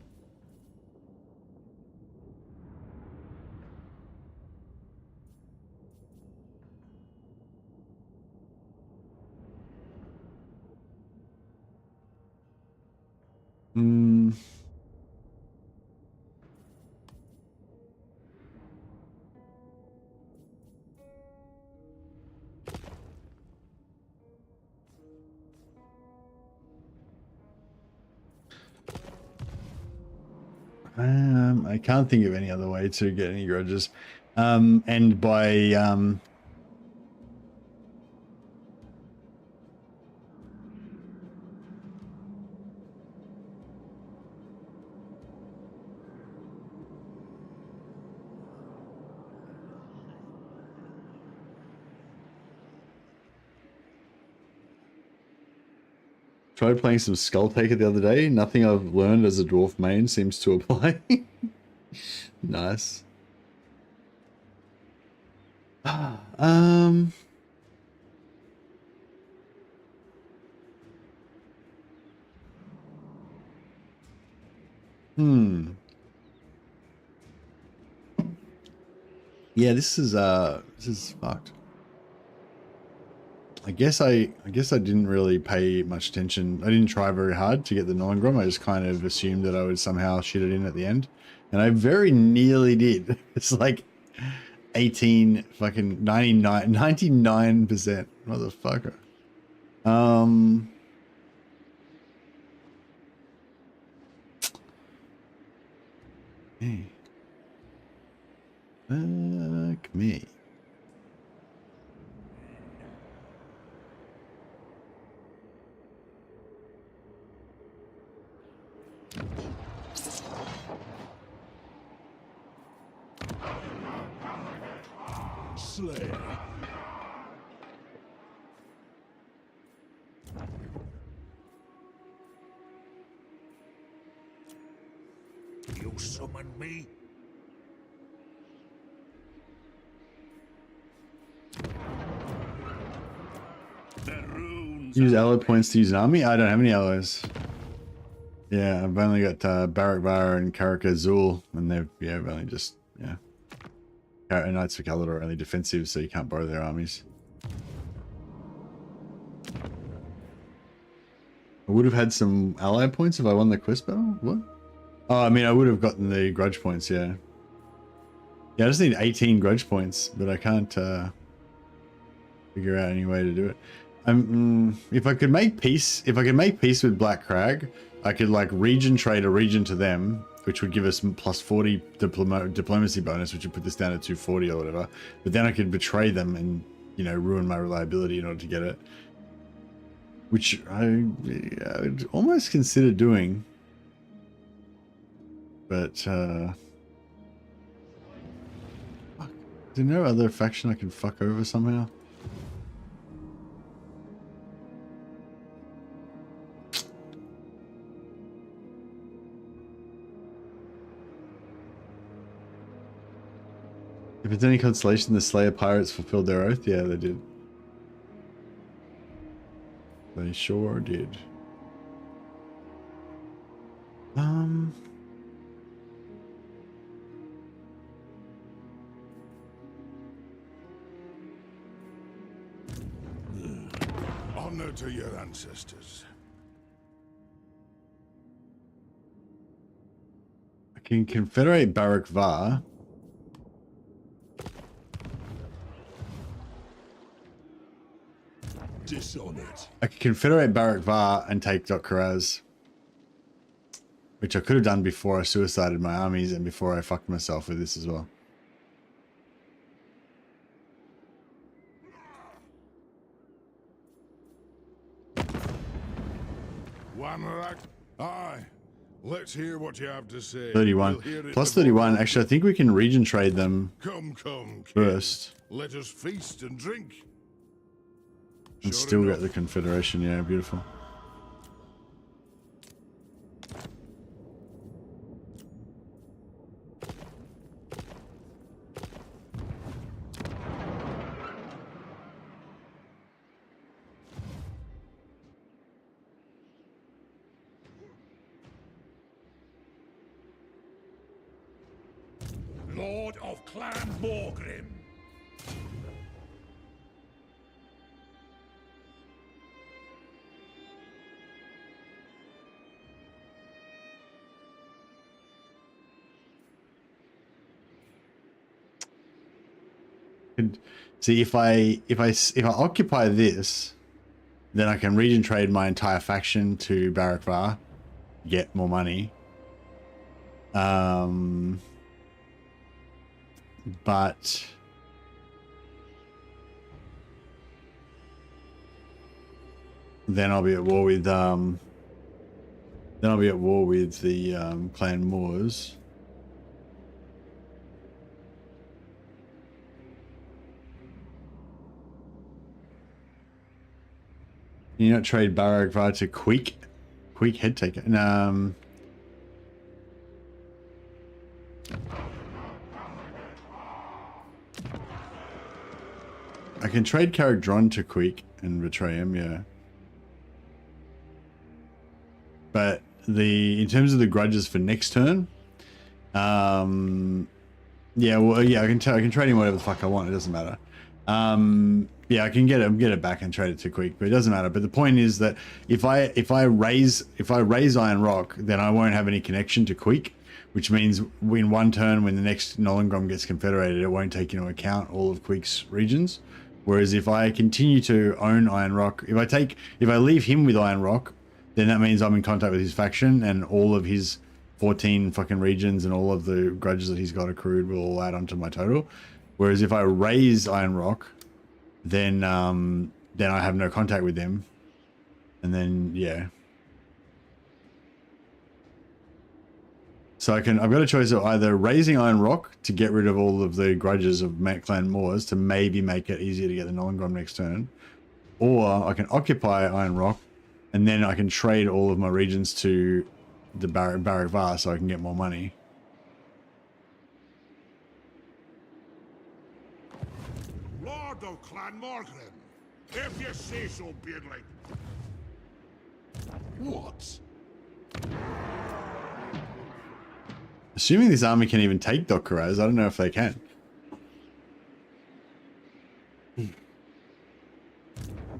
I can't think of any other way to get any grudges. And by tried playing some Skull Taker the other day. Nothing I've learned as a dwarf main seems to apply. Nice. Yeah, this is fucked. I guess I didn't really pay much attention. I didn't try very hard to get the Noengrom. I just kind of assumed that I would somehow shit it in at the end. And I very nearly did. It's like 18 fucking 99%. Motherfucker. Hey. Fuck me. Slay. You summoned me? Use alloy points to use an army? I don't have any alloys. Yeah, I've only got Barak Var and Karak Azul, and they've only just Knights for Kalador are only defensive, so you can't borrow their armies. I would have had some ally points if I won the quest battle. What? Oh, I mean, I would have gotten the grudge points. Yeah. Yeah, I just need 18 grudge points, but I can't figure out any way to do it. If I could make peace with Black Crag, I could like region trade a region to them, which would give us plus 40 diplomacy bonus, which would put this down to 240 or whatever. But then I could betray them and, you know, ruin my reliability in order to get it. Which I would almost consider doing. But, fuck. Is there no other faction I can fuck over somehow? If it's any consolation, the Slayer pirates fulfilled their oath. Yeah, they did. They sure did. Honor to your ancestors. I can confederate Barak Var. Dishonored. I could confederate Barak Var and take Dok Karaz, which I could have done before I suicided my armies and before I fucked myself with this as well. Wanrak. Aye. Let's hear what you have to say. 31. We'll Plus 31. Actually, I think we can region trade them Come, kid. first. Let us feast and drink. And Sure still enough. get the Confederation. Yeah, beautiful. Lord of Clan Thorgrim. See, if I occupy this, then I can region trade my entire faction to Barak Var, get more money. But then I'll be at war with the Clan Moors. Can you not trade Barak Var to Queek head taker? I can trade Carrick Dron to Queek and betray him, yeah. But in terms of the grudges for next turn, yeah, well, yeah, I can trade him whatever the fuck I want. It doesn't matter. Yeah, I can get it back and trade it to Queek, but it doesn't matter. But the point is that if I raise Iron Rock, then I won't have any connection to Queek, which means in one turn when the next Nollengrom gets confederated, it won't take into account all of Queek's regions. Whereas if I continue to own Iron Rock, if I leave him with Iron Rock, then that means I'm in contact with his faction and all of his 14 fucking regions and all of the grudges that he's got accrued will all add onto my total. Whereas if I raise Iron Rock, then I have no contact with them, and then yeah. So I've got a choice of either raising Iron Rock to get rid of all of the grudges of Clan Moors to maybe make it easier to get the Nollengrom next turn, or I can occupy Iron Rock, and then I can trade all of my regions to the Barak Var so I can get more money. Lord of Clan Morgrim. If you say so, beardling. What? Assuming this army can even take Dokkaraz, I don't know if they can.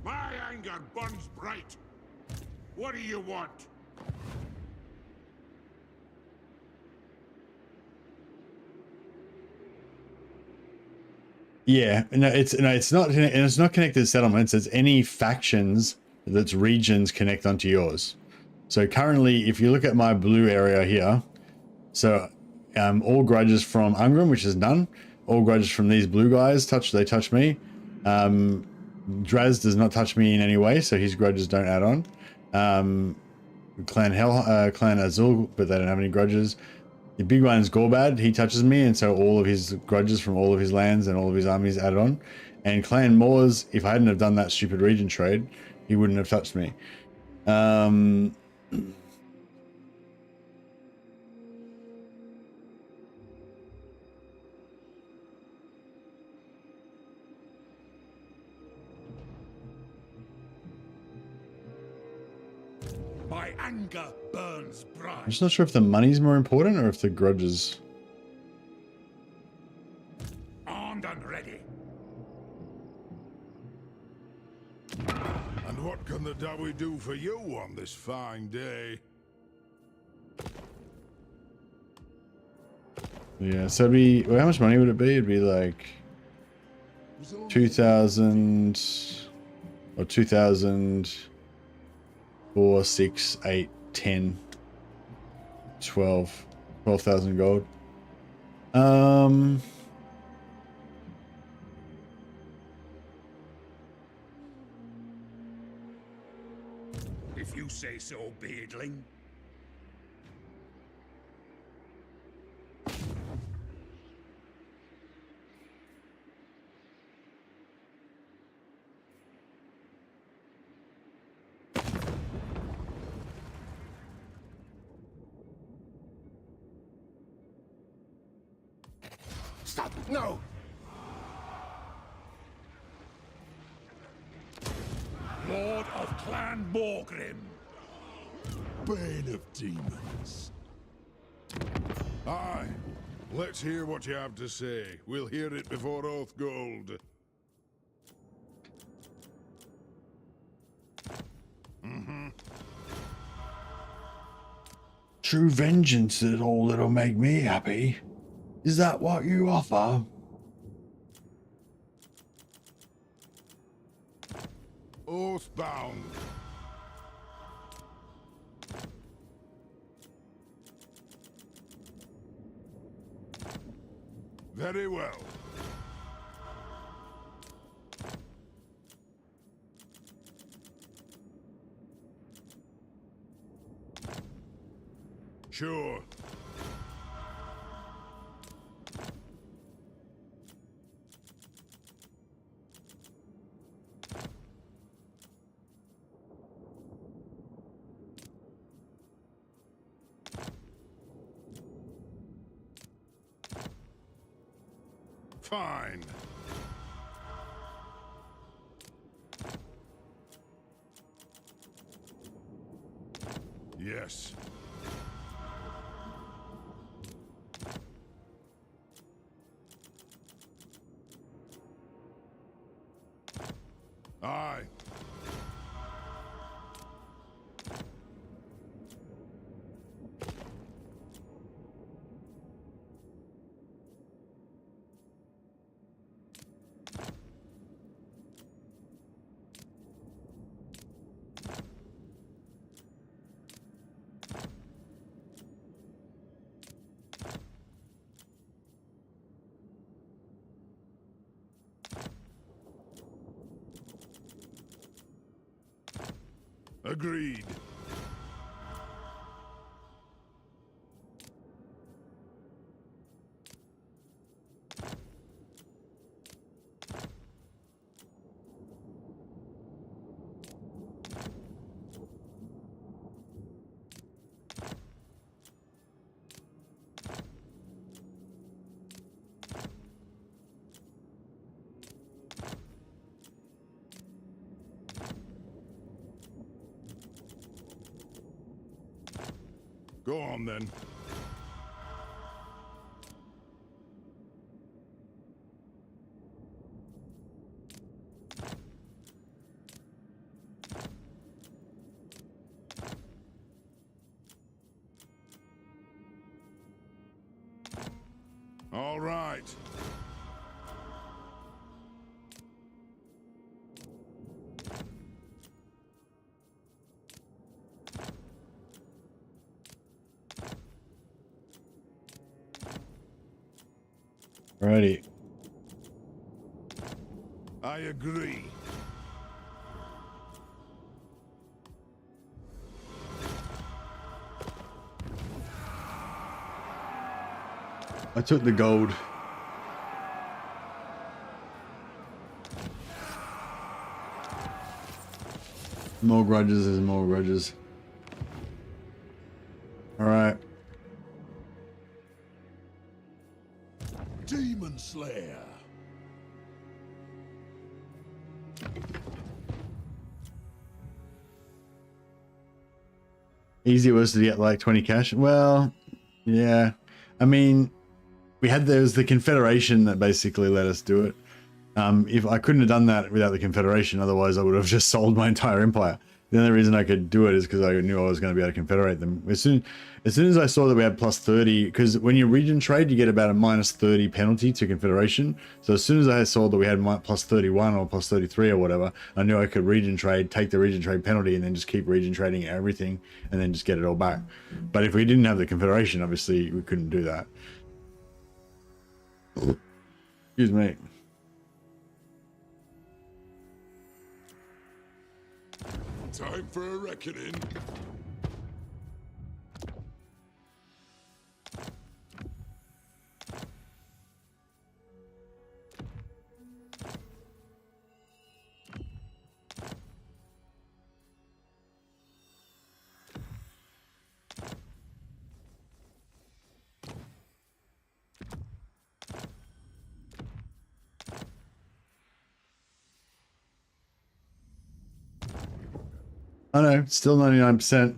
My anger burns bright. What do you want? Yeah, it's not connected to settlements. It's any factions that's regions connect onto yours. So currently, if you look at my blue area here, so all grudges from Ungrim, which is none. All grudges from these blue guys touch me. Draz does not touch me in any way, so his grudges don't add on. Clan Azul, but they don't have any grudges. The big one is Gorbad. He touches me, and so all of his grudges from all of his lands and all of his armies added on. And Clan Moors, if I hadn't have done that stupid region trade, he wouldn't have touched me. My anger burns bright. I'm just not sure if the money's more important or if the grudges. Armed and ready. And what can the Dawi do for you on this fine day? Yeah, so it'd be, well, how much money would it be? It'd be like 2,000 or 2,000, 4, 6, 8, 10, 12,000 gold. If you say so, beardling. Stop! No! Lord of Clan Thorgrim. Bane of demons. Aye. Let's hear what you have to say. We'll hear it before Oathgold. True vengeance is all that'll make me happy. Is that what you offer? Oathbound. Very well. Sure. Fine. Yes. Aye. Agreed. on then. All right. Alrighty. I agree. I took the gold. More grudges is more grudges. Alright. Demon Slayer. Easy was to get like 20 cash. Well, yeah. I mean, there was the Confederation that basically let us do it. If I couldn't have done that without the Confederation, otherwise I would have just sold my entire empire. The only reason I could do it is because I knew I was going to be able to confederate them. As soon as I saw that we had plus 30, because when you region trade, you get about a minus 30 penalty to Confederation. So as soon as I saw that we had plus 31 or plus 33 or whatever, I knew I could region trade, take the region trade penalty, and then just keep region trading everything, and then just get it all back. But if we didn't have the Confederation, obviously we couldn't do that. Excuse me. Time for a reckoning. I know, still 99%.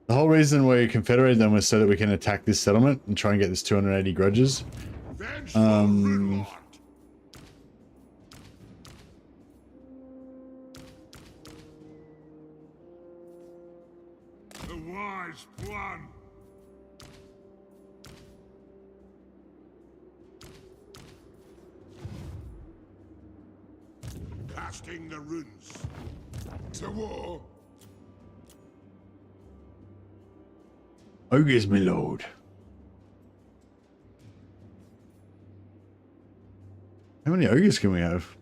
The whole reason we confederated them was so that we can attack this settlement and try and get this 280 grudges. Vengeful Ridlord. A wise plan. Casting the runes. To war. Ogres, my lord. How many ogres can we have?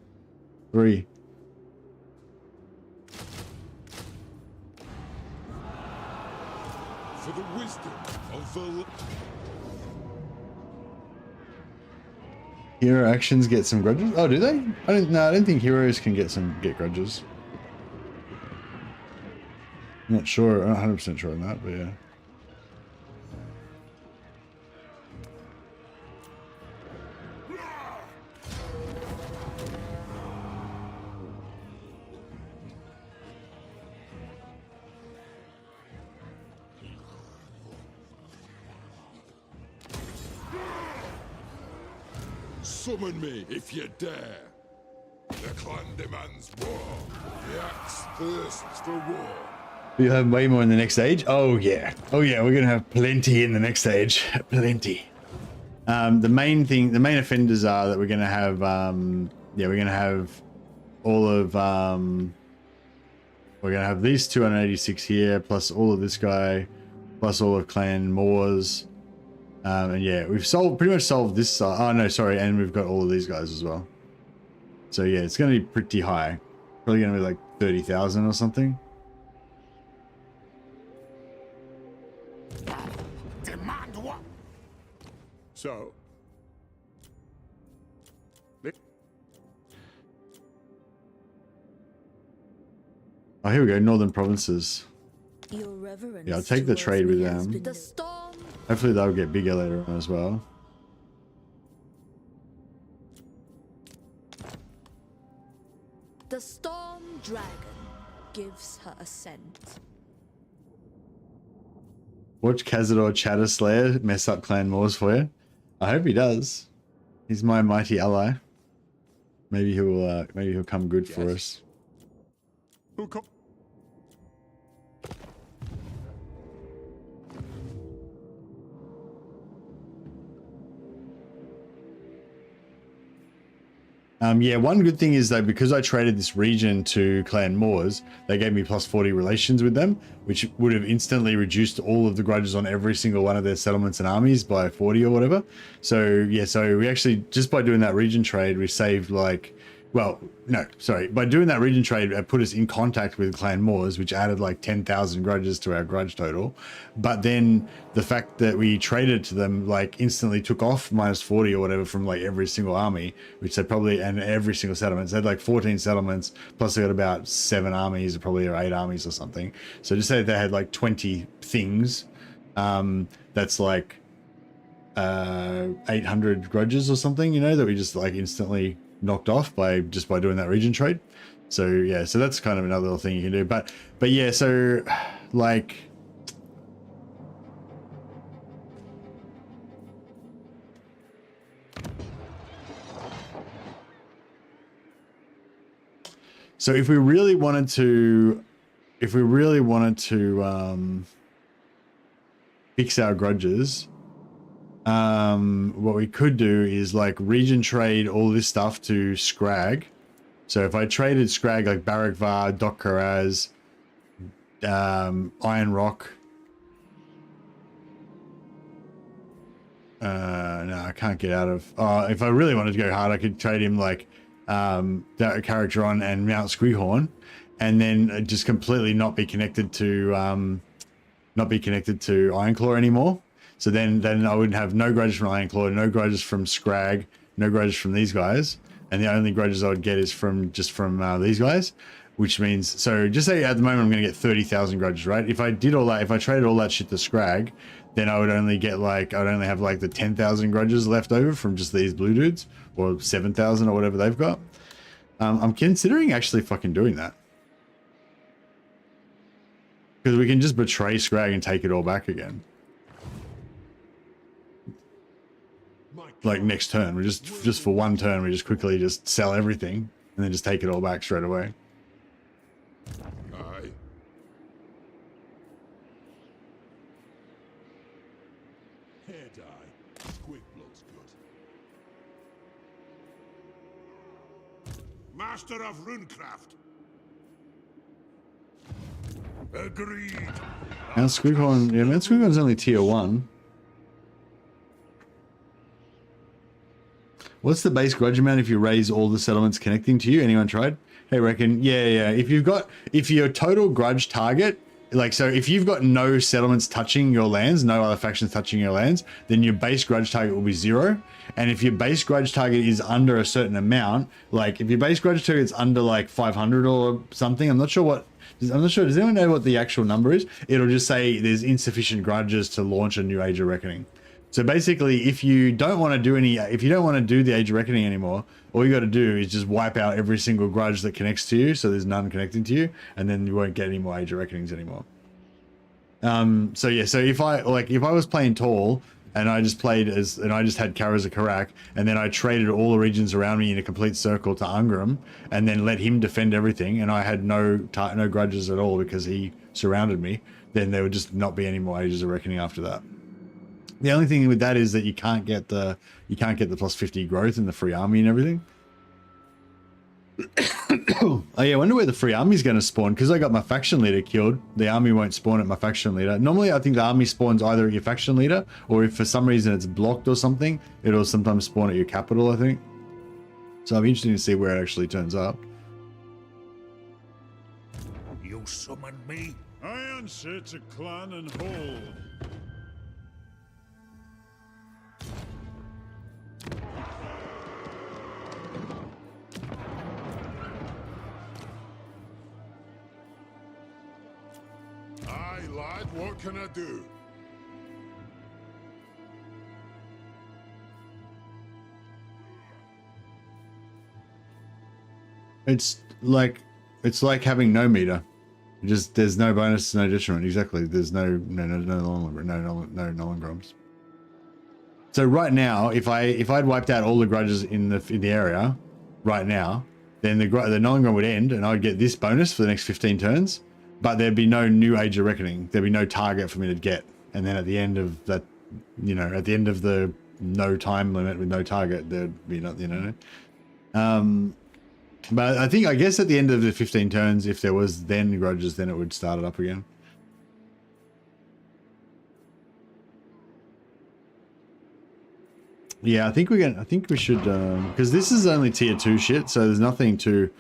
3. For the wisdom of the... Hero actions get some grudges. Oh, do they? I don't think heroes can get grudges. I'm not sure. I'm not 100% sure on that, but yeah. Summon me if you dare. The clan demands war. The axe thirsts for war. We'll have way more in the next stage. Oh yeah. Oh yeah, we're gonna have plenty in the next stage. Plenty. The main offenders are that we're gonna have we're gonna have all of we're gonna have these 286 here, plus all of this guy, plus all of Clan Moors. And yeah, we've pretty much solved this side. Oh no, sorry, and we've got all of these guys as well. So yeah, it's gonna be pretty high. Probably gonna be like 30,000 or something. Demand what? So, Oh, here we go, Northern Provinces. Your reverence. Yeah, I'll take the trade with them. The storm. Hopefully they'll get bigger later on as well. The storm dragon gives her assent. Watch Cazador Chatterslayer mess up Clan Moors for you. I hope he does. He's my mighty ally. Maybe he'll come good for us. Who co- Yeah, one good thing is though, because I traded this region to Clan Moors, they gave me plus 40 relations with them, which would have instantly reduced all of the grudges on every single one of their settlements and armies by 40 or whatever. So yeah, so we actually, just by doing that region trade, we saved like, well, no, sorry. By doing that region trade, it put us in contact with Clan Moors, which added like 10,000 grudges to our grudge total. But then the fact that we traded to them like instantly took off minus 40 or whatever from like every single army, which they probably, and every single settlement. They had like 14 settlements, plus they got about 7 armies, probably, or 8 armies or something. So just say they had like 20 things. That's like 800 grudges or something, you know, that we just like instantly knocked off by doing that region trade. So yeah, so that's kind of another little thing you can do. But yeah, so like so if we really wanted to fix our grudges, what we could do is like region trade all this stuff to Scrag. So if I traded Scrag like Barakvar, Dok Karaz, Iron Rock. No, I can't get out of. If I really wanted to go hard, I could trade him like that character on and Mount Squeehorn, and then just completely not be connected to Ironclaw anymore. So then I would have no grudges from Ironclaw, no grudges from Scrag, no grudges from these guys, and the only grudges I would get is from these guys, which means, so just say at the moment I'm going to get 30,000 grudges, right? If I did all that, if I traded all that shit to Scrag, then I would only get like, I'd only have like the 10,000 grudges left over from just these blue dudes, or 7,000 or whatever they've got. I'm considering actually fucking doing that, because we can just betray Scrag and take it all back again. Like next turn, we just for one turn, we just quickly just sell everything and then just take it all back straight away. Aye. Hair dye. Quick blood's good. Master of runecraft. Agreed. Mount Squeehorn, yeah, Mount Squeehorn's only tier 1. What's the base grudge amount if you raise all the settlements connecting to you? Anyone tried? Hey, reckon, yeah. If your total grudge target, like, so if you've got no settlements touching your lands, no other factions touching your lands, then your base grudge target will be 0. And if your base grudge target is under a certain amount, like if your base grudge target is under like 500 or something, I'm not sure. Does anyone know what the actual number is? It'll just say there's insufficient grudges to launch a new Age of Reckoning. So basically, if you don't want to do the Age of Reckoning anymore, all you got to do is just wipe out every single grudge that connects to you, so there's none connecting to you, and then you won't get any more Age of Reckonings anymore. So yeah, so if I was playing tall and I just had Karaz Karak, and then I traded all the regions around me in a complete circle to Ungram, and then let him defend everything, and I had no grudges at all because he surrounded me, then there would just not be any more Ages of Reckoning after that. The only thing with that is that you can't get the plus 50 growth in the free army and everything. Oh yeah, I wonder where the free army is going to spawn, because I got my faction leader killed. The army won't spawn at my faction leader. Normally I think the army spawns either at your faction leader, or if for some reason it's blocked or something, it'll sometimes spawn at your capital, I think. So I'll be interested to see where it actually turns up. You summoned me? I answer to clan and hold. Aye, lad, what can I do? It's like having no meter. Just there's no bonus, no detriment. Exactly. There's no Nolangroms. So right now, if I'd wiped out all the grudges in the area, right now, then the Nolangrom would end, and I'd get this bonus for the next 15 turns. But there'd be no new Age of Reckoning. There'd be no target for me to get. And then at the end of that, you know, at the end of the no time limit with no target, there'd be not, you know. But I guess at the end of the 15 turns, if there was then grudges, then it would start it up again. Yeah, I think we should, because this is only tier 2 shit, so there's nothing to,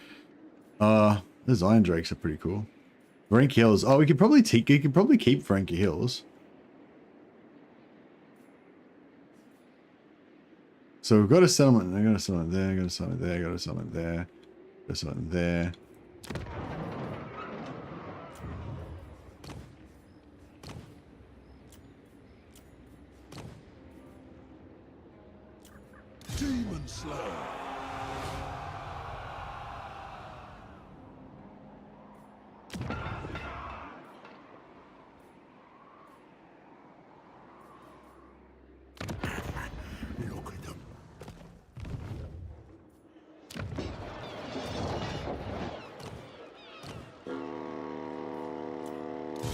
those Iron Drakes are pretty cool. Frankie Hills. Oh, we could probably keep Frankie Hills. So we've got a settlement. I got a settlement there. Got a settlement there. Got a settlement there. Got a settlement there. Demon Slayer. Look at them.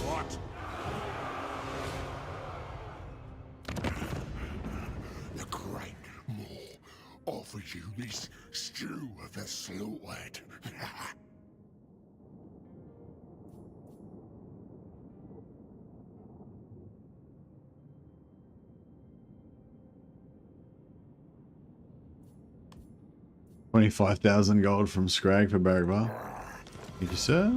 What? The Great Maw offers you this stew of the slaughtered. $25,000 from Scrag for Barrack Bar. Thank you, sir.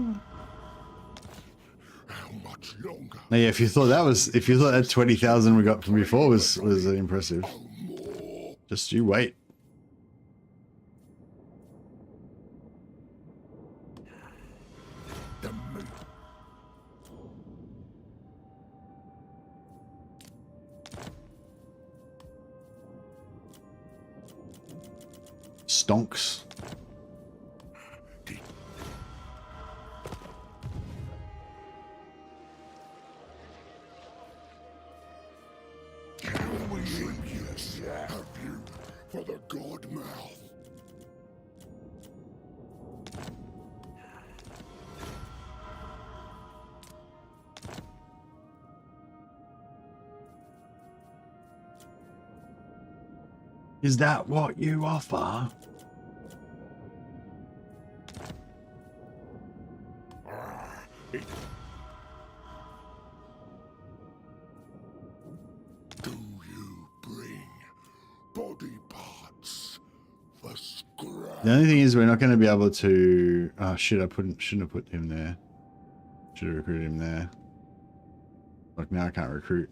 How much longer? Now, yeah, if you thought that 20,000 we got from before was impressive, More. just you wait. The meat. Stonks. Can we eat this? Have you for the god mouth? Is that what you offer? Do you bring body parts for scrap? The only thing is we're not going to be able to. Oh shit! Shouldn't have put him there. Should have recruited him there. Like now I can't recruit.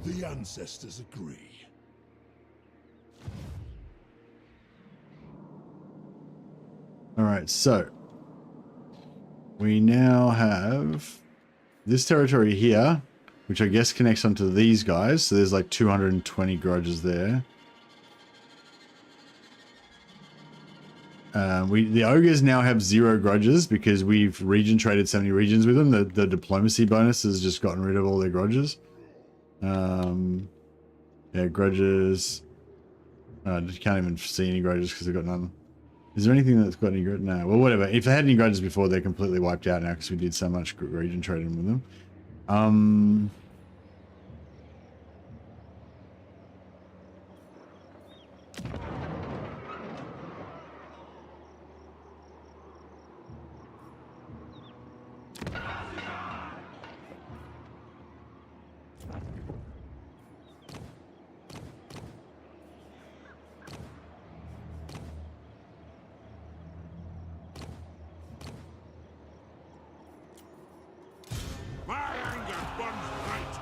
The ancestors agree. All right, so we now have this territory here, which I guess connects onto these guys. So there's like 220 grudges there. The ogres now have 0 grudges because we've region traded so many regions with them. The diplomacy bonus has just gotten rid of all their grudges. Yeah, grudges. I just can't even see any grudges because they've got none. Is there anything that's got any grudges? No. Well, whatever. If they had any grudges before, they're completely wiped out now because we did so much region trading with them. one's right.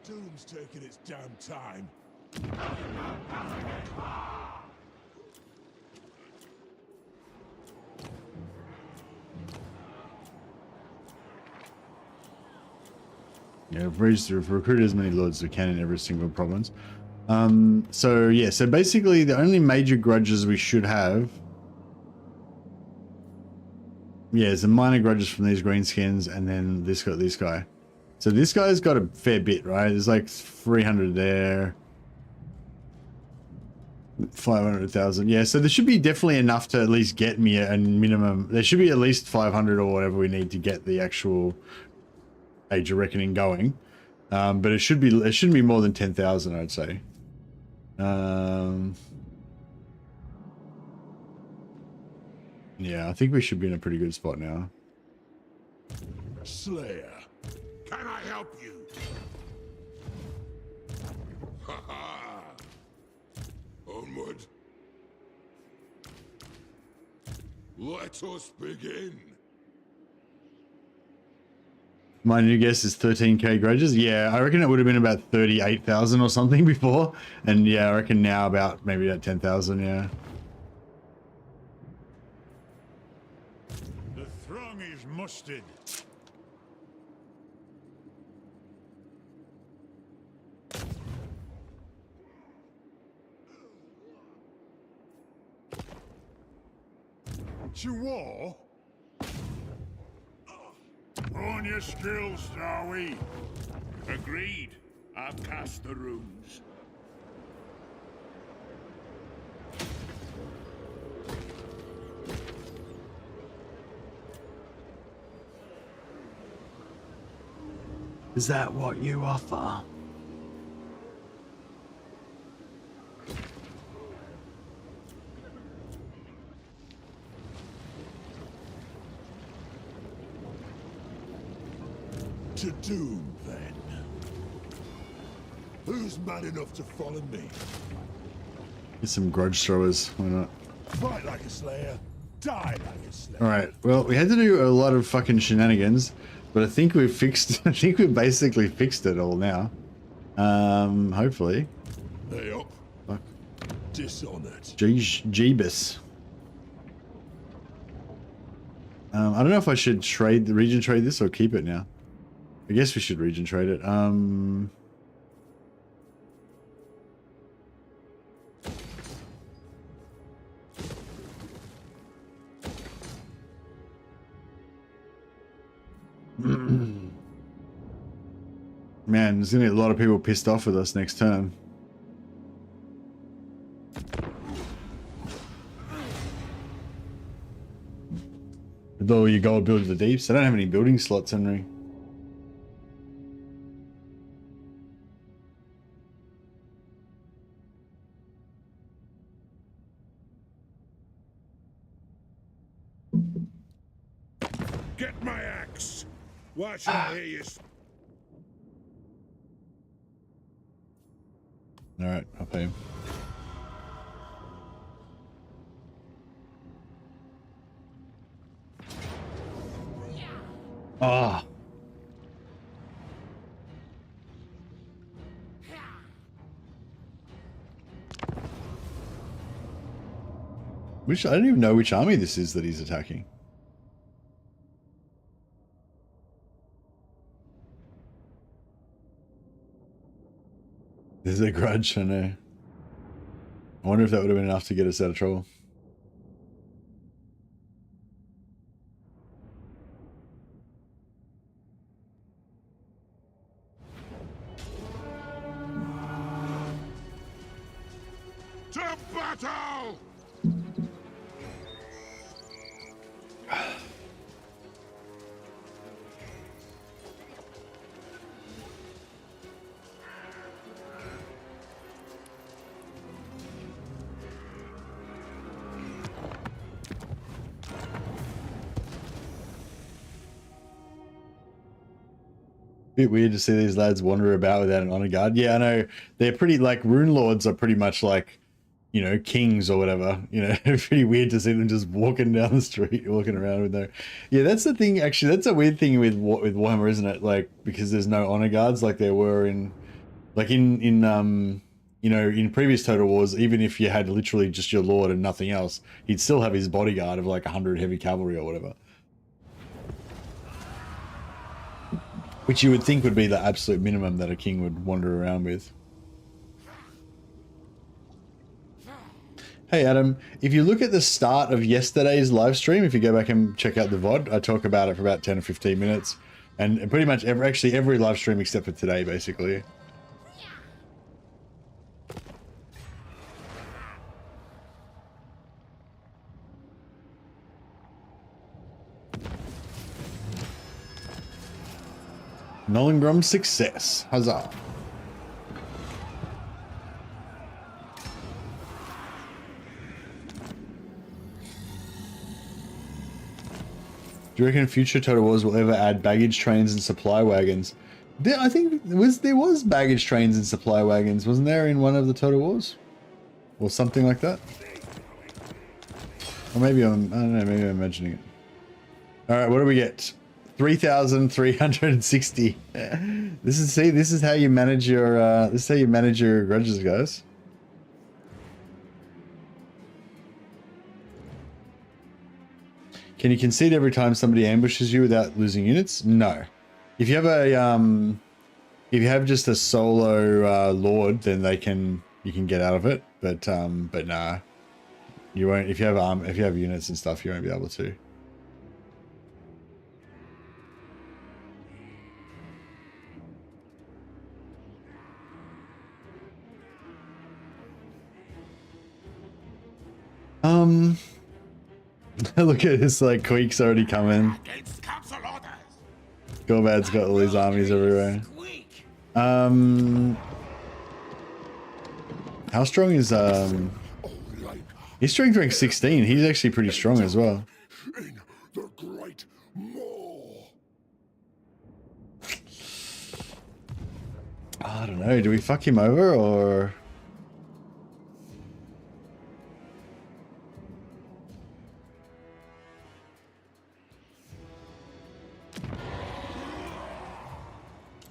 Doom's taking its damn time. Yeah, we've recruited as many lords as we can in every single province. So yeah, so basically the only major grudges we should have, yeah, is the minor grudges from these greenskins, and then this guy. So this guy's got a fair bit, right? There's like 300 there, 500,000. Yeah, so there should be definitely enough to at least get me a minimum. There should be at least 500 or whatever we need to get the actual Age of Reckoning going. But it shouldn't be more than 10,000, I'd say. Yeah, I think we should be in a pretty good spot now. Slayer. Can I help you? Ha ha! Onward. Let us begin. My new guess is 13k grudges. Yeah, I reckon it would have been about 38,000 or something before. And yeah, I reckon now about maybe about 10,000, yeah. The throng is mustered. To war? On your skills, are we? Agreed. I'll cast the runes. Is that what you offer? To doom, then. Who's man enough to follow me? Get some grudge throwers, why not? Fight like a slayer, die like a slayer. Alright, well, we had to do a lot of fucking shenanigans, but I think we've fixed, I think we've basically fixed it all now. Hopefully. Hey up. Fuck. Dishonored. Jeebus. I don't know if I should region trade this or keep it now. I guess we should region trade it. Man, there's gonna be a lot of people pissed off with us next turn. Though you go build the deeps, I don't have any building slots, Henry. Get my axe. Watch I hear you. All right, I'll pay him. Ah. Which I don't even know which army this is that he's attacking. There's a grudge, I know. I wonder if that would have been enough to get us out of trouble. To battle! Bit weird to see these lads wander about without an honor guard. Yeah, I know. They're pretty, like, rune lords are pretty much like you know, kings or whatever. You know, it's pretty weird to see them just walking down the street, walking around with no. Yeah, that's the thing. Actually, that's a weird thing with Warhammer, isn't it? Like, because there's no honor guards like there were in, like in you know, in previous Total Wars. Even if you had literally just your lord and nothing else, he'd still have his bodyguard of like 100 heavy cavalry or whatever. Which you would think would be the absolute minimum that a king would wander around with. Hey Adam, if you look at the start of yesterday's live stream, if you go back and check out the VOD, I talk about it for about 10 or 15 minutes. And pretty much every live stream except for today, basically. Nollingrum success. Huzzah. Do you reckon future Total Wars will ever add baggage trains and supply wagons? I think there was baggage trains and supply wagons, wasn't there, in one of the Total Wars? Or something like that? Or maybe I don't know, maybe I'm imagining it. Alright, what do we get? 3,360. This is how you manage your grudges, guys. Can you concede every time somebody ambushes you without losing units? No. If you have a if you have just a solo lord, then you can get out of it. But nah, you won't. If you have units and stuff, you won't be able to. Look at this, like, Queek's already coming. Gorbad's got all these armies everywhere. How strong is he's strength rank 16. He's actually pretty strong as well. In the Great Maw. I don't know, do we fuck him over or?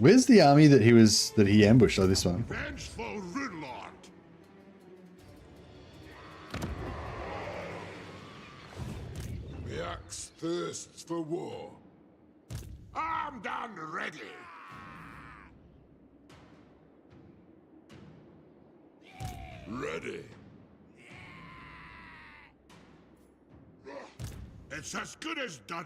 Where's the army that he ambushed? Oh, this one. Vengeful Runelord. The axe thirsts for war. Armed and ready. Ready. It's as good as done.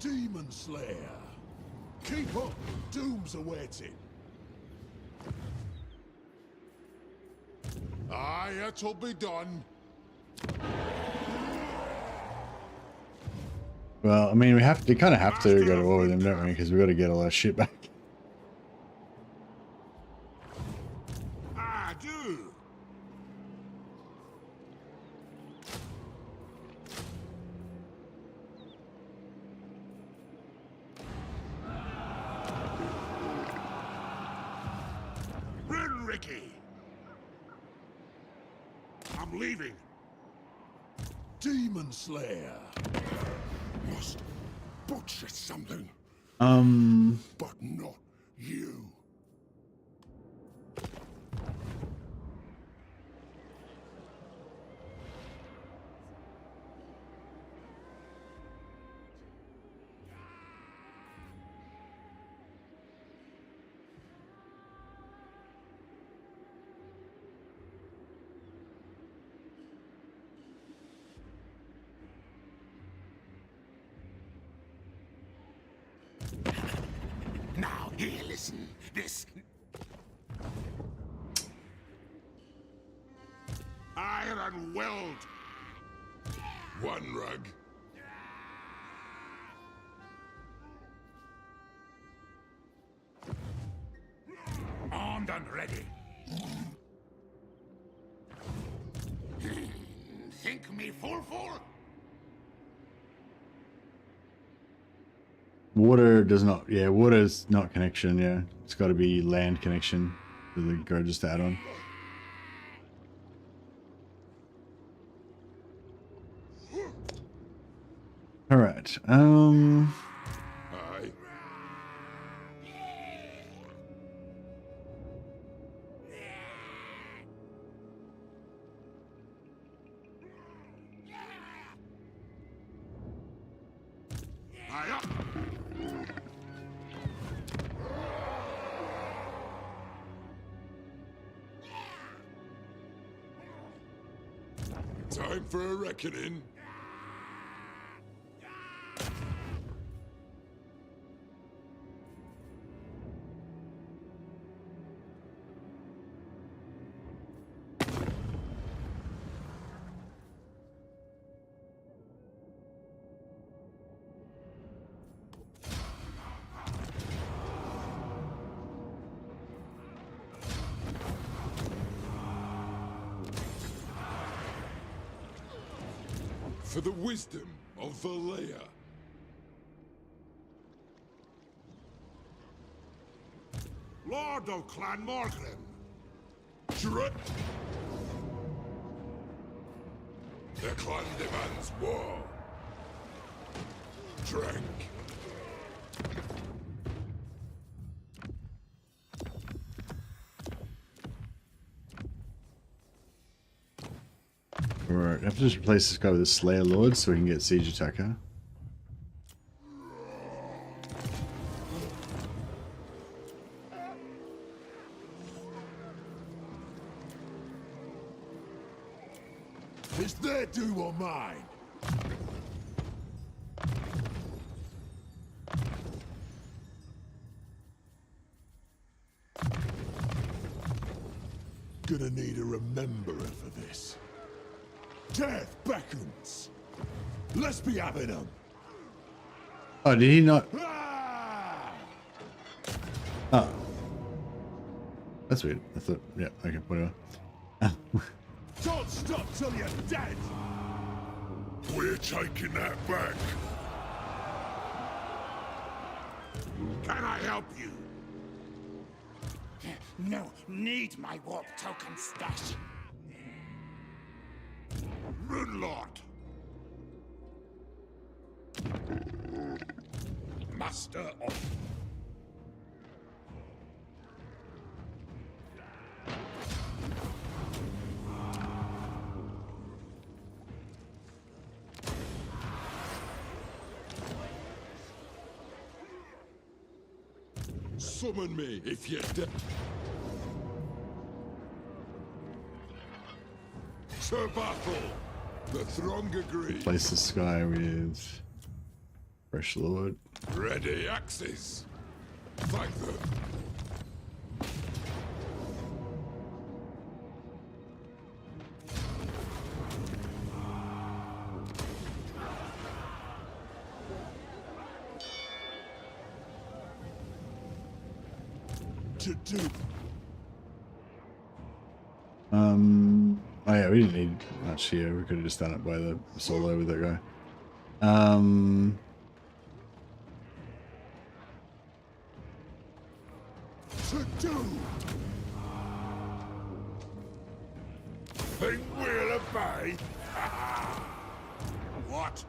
Demon Slayer. Keep up. Doom's awaiting. Aye, it'll be done. Well, I mean, we kind of have to go to war with him, don't we? Because we got to get all our shit back. I do. Ricky. I'm leaving. Demon Slayer. Must butcher something. But not you. Now, here, listen. This... Iron weld. One rug. Armed and ready. think me full? Water does not. Yeah, water's not connection. Yeah, it's got to be land connection for the grudges to add on. All right. Aye. Aye up. Time for a reckoning. For the wisdom of Valea. Lord of Clan Morgrim. Drut! The clan demands war. Drink. Alright, I have to just replace this guy with a Slayer Lord so we can get Siege Attacker. Is their due or mine? Gonna need a rememberer for this. Death beckons. Let's be having them. Oh, did he not? Ah! Oh. That's weird. I thought, yeah, okay, whatever. Don't stop till you're dead. We're taking that back. Can I help you? No, need my warp token stash. Rune Lord. Master of... Summon me if you're dead. To battle! The throng agree. Replace this guy with Fresh Lord. Ready axes. Thank them. To do. Oh yeah, we didn't need much here. We could have just done it by the solo with that guy. To do. They will obey. What?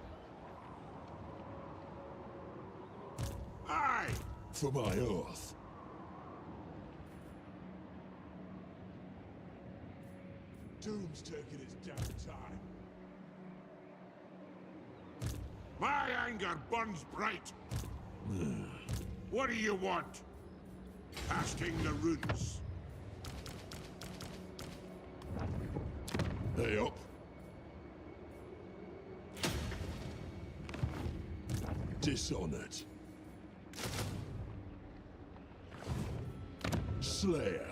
Aye. For my oath. Doom's taking its damn time. My anger burns bright. What do you want? Casting the runes. They up. Dishonored. Slayer.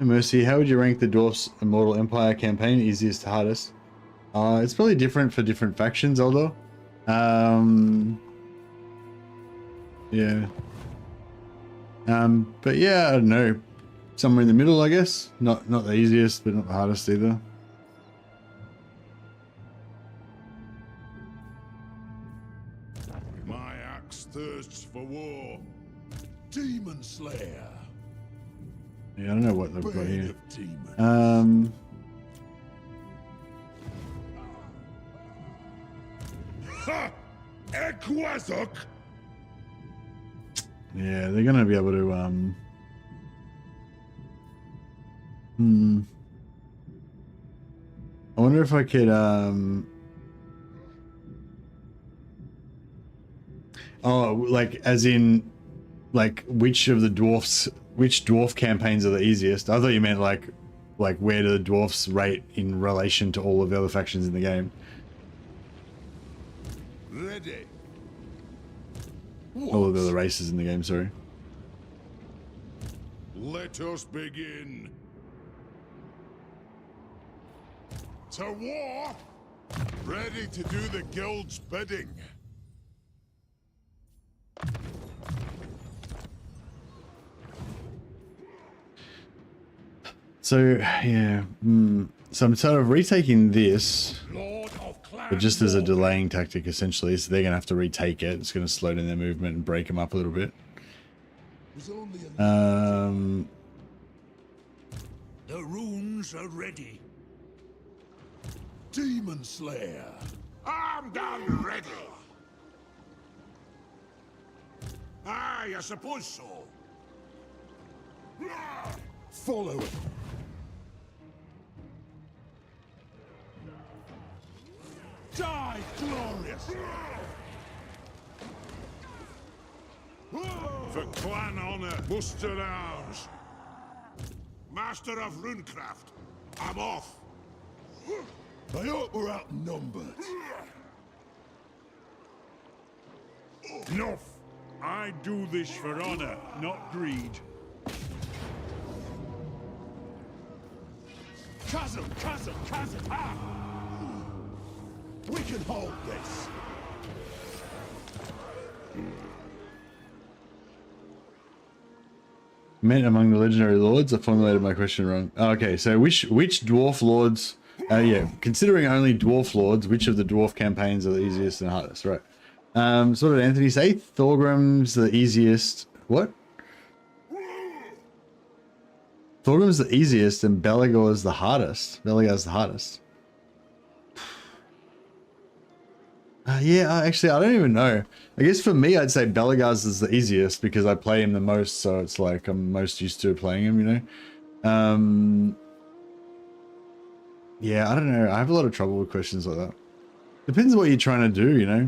Mercy, how would you rank the Dwarfs Immortal Empire campaign, easiest to hardest? It's probably different for different factions, although. Yeah. But yeah, I don't know. somewhere in the middle, I guess. Not the easiest, but not the hardest either. My axe thirsts for war. Demon Slayer. Yeah, I don't know what they've got Bane here. of demons. Ha! Equazok! Yeah, they're gonna be able to I wonder if I could oh, like as in like which dwarf campaigns are the easiest? I thought you meant like where do the dwarfs rate in relation to all of the other factions in the game? Ready. All of the other races in the game, sorry. Let us begin. To war! Ready to do the guild's bidding. So yeah, so I'm sort of retaking this, Lord of Clan but just as a War. delaying tactic essentially. So they're gonna have to retake it. It's gonna slow down their movement and break them up a little bit. There's only a The runes are ready. Demon Slayer. I'm done ready. Aye, I suppose so. Follow it. Die glorious. For clan honor, muster arms. Master of runecraft, I'm off. I hope we're outnumbered. Enough. I do this for honor, not greed. Chasm! Ah! We can hold this. Meant among the legendary lords. I formulated my question wrong. Oh, okay, so which dwarf lords? Yeah, considering only dwarf lords, which of the dwarf campaigns are the easiest and hardest? Right. So what did Anthony say? Thorgrim's the easiest. What? Thorgrim's the easiest and Beligor's the hardest. Beligar's the hardest. Yeah, actually, I don't even know. I guess for me, I'd say Beligar's is the easiest because I play him the most, so it's like I'm most used to playing him, you know? Yeah, I don't know. I have a lot of trouble with questions like that. Depends what you're trying to do, you know?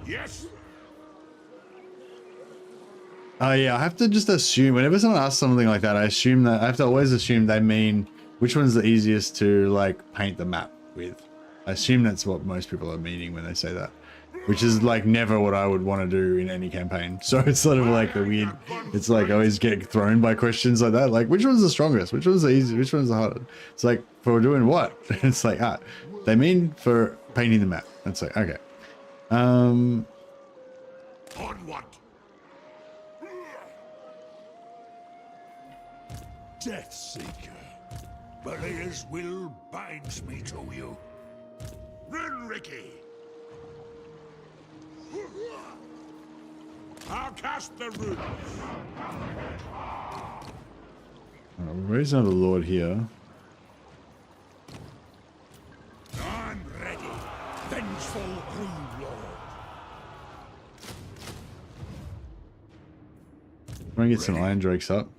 Yes. Yeah, I have to just assume, whenever someone asks something like that, I have to always assume they mean which one's the easiest to, like, paint the map with. I assume that's what most people are meaning when they say that. Which is like never what I would want to do in any campaign. So it's sort of like a weird, it's like I always get thrown by questions like that. Like, which one's the strongest? Which one's the easiest? Which one's the hardest? It's like, for doing what? It's like, they mean for painting the map. It's like, okay. Onward. Death Seeker. Belial's will binds me to you. Run, Ricky. I'll cast the runes. Where's another lord here? I'm ready. Vengeful Rune Lord. Try and get some Iron Drakes up.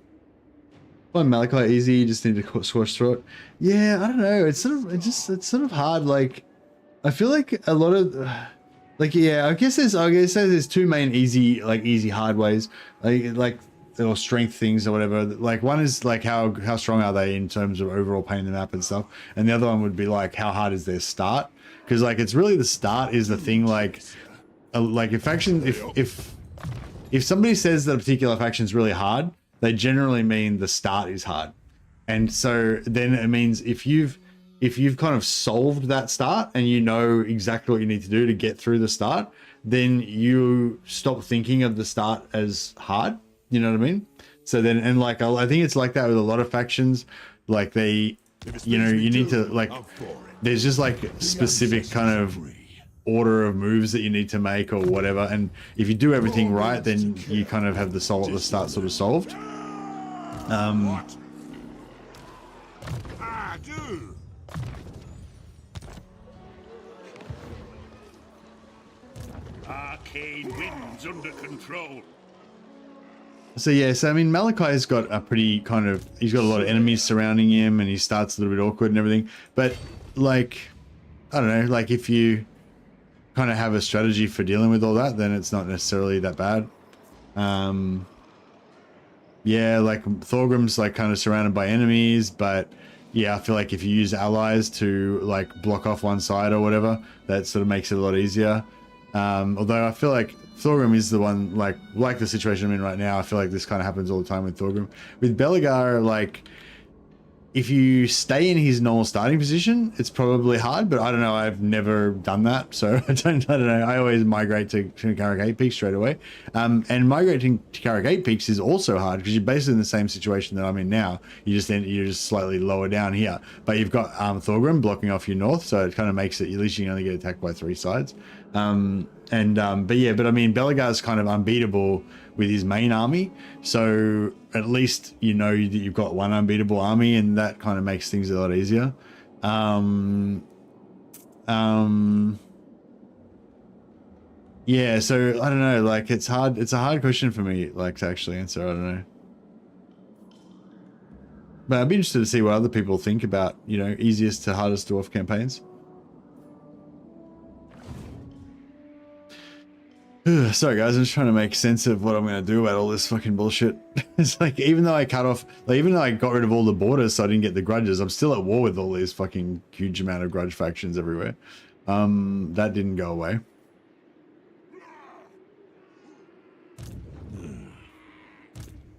Find Malachite easy, you just need to squash through it. Yeah, I don't know. It's sort of hard. Like, I feel like a lot of, like, yeah, I guess there's two main easy hard ways, like or strength things or whatever. Like one is like how strong are they in terms of overall painting the map and stuff, and the other one would be like how hard is their start, because like it's really the start is the thing. Like if faction if somebody says that a particular faction is really hard, they generally mean the start is hard. And so then it means if you've kind of solved that start and you know exactly what you need to do to get through the start, then you stop thinking of the start as hard. You know what I mean? So then, and like I think it's like that with a lot of factions. Like they, you know, you need to like. There's just like specific kind of order of moves that you need to make or whatever, and if you do everything right, then you kind of have the soul at the start sort of solved. What? I do. Arcane winds under control. So yeah, so I mean Malachi's got a pretty kind of, he's got a lot of enemies surrounding him and he starts a little bit awkward and everything, but like I don't know, like if you kind of have a strategy for dealing with all that, then it's not necessarily that bad. Yeah, like Thorgrim's like kind of surrounded by enemies, but yeah, I feel like if you use allies to like block off one side or whatever, that sort of makes it a lot easier. Although I feel like Thorgrim is the one, like the situation I'm in right now, I feel like this kind of happens all the time with Thorgrim. With Belegar, like if you stay in his normal starting position, it's probably hard, but I don't know, I've never done that, so I don't know. I always migrate to Carrick 8 Peaks straight away. And migrating to Carrick 8 Peaks is also hard because you're basically in the same situation that I'm in now. You're just slightly lower down here, but you've got Thorgrim blocking off your north, so it kind of makes it, at least you can only get attacked by 3 sides. But I mean, Belegar's kind of unbeatable with his main army, so at least you know that you've got one unbeatable army, and that kind of makes things a lot easier. Yeah, so I don't know, like it's hard, it's a hard question for me like to actually answer. I don't know, but I'd be interested to see what other people think about, you know, easiest to hardest dwarf campaigns. Sorry guys, I'm just trying to make sense of what I'm going to do about all this fucking bullshit. It's like, even though I cut off, like even though I got rid of all the borders so I didn't get the grudges, I'm still at war with all these fucking huge amount of grudge factions everywhere. That didn't go away.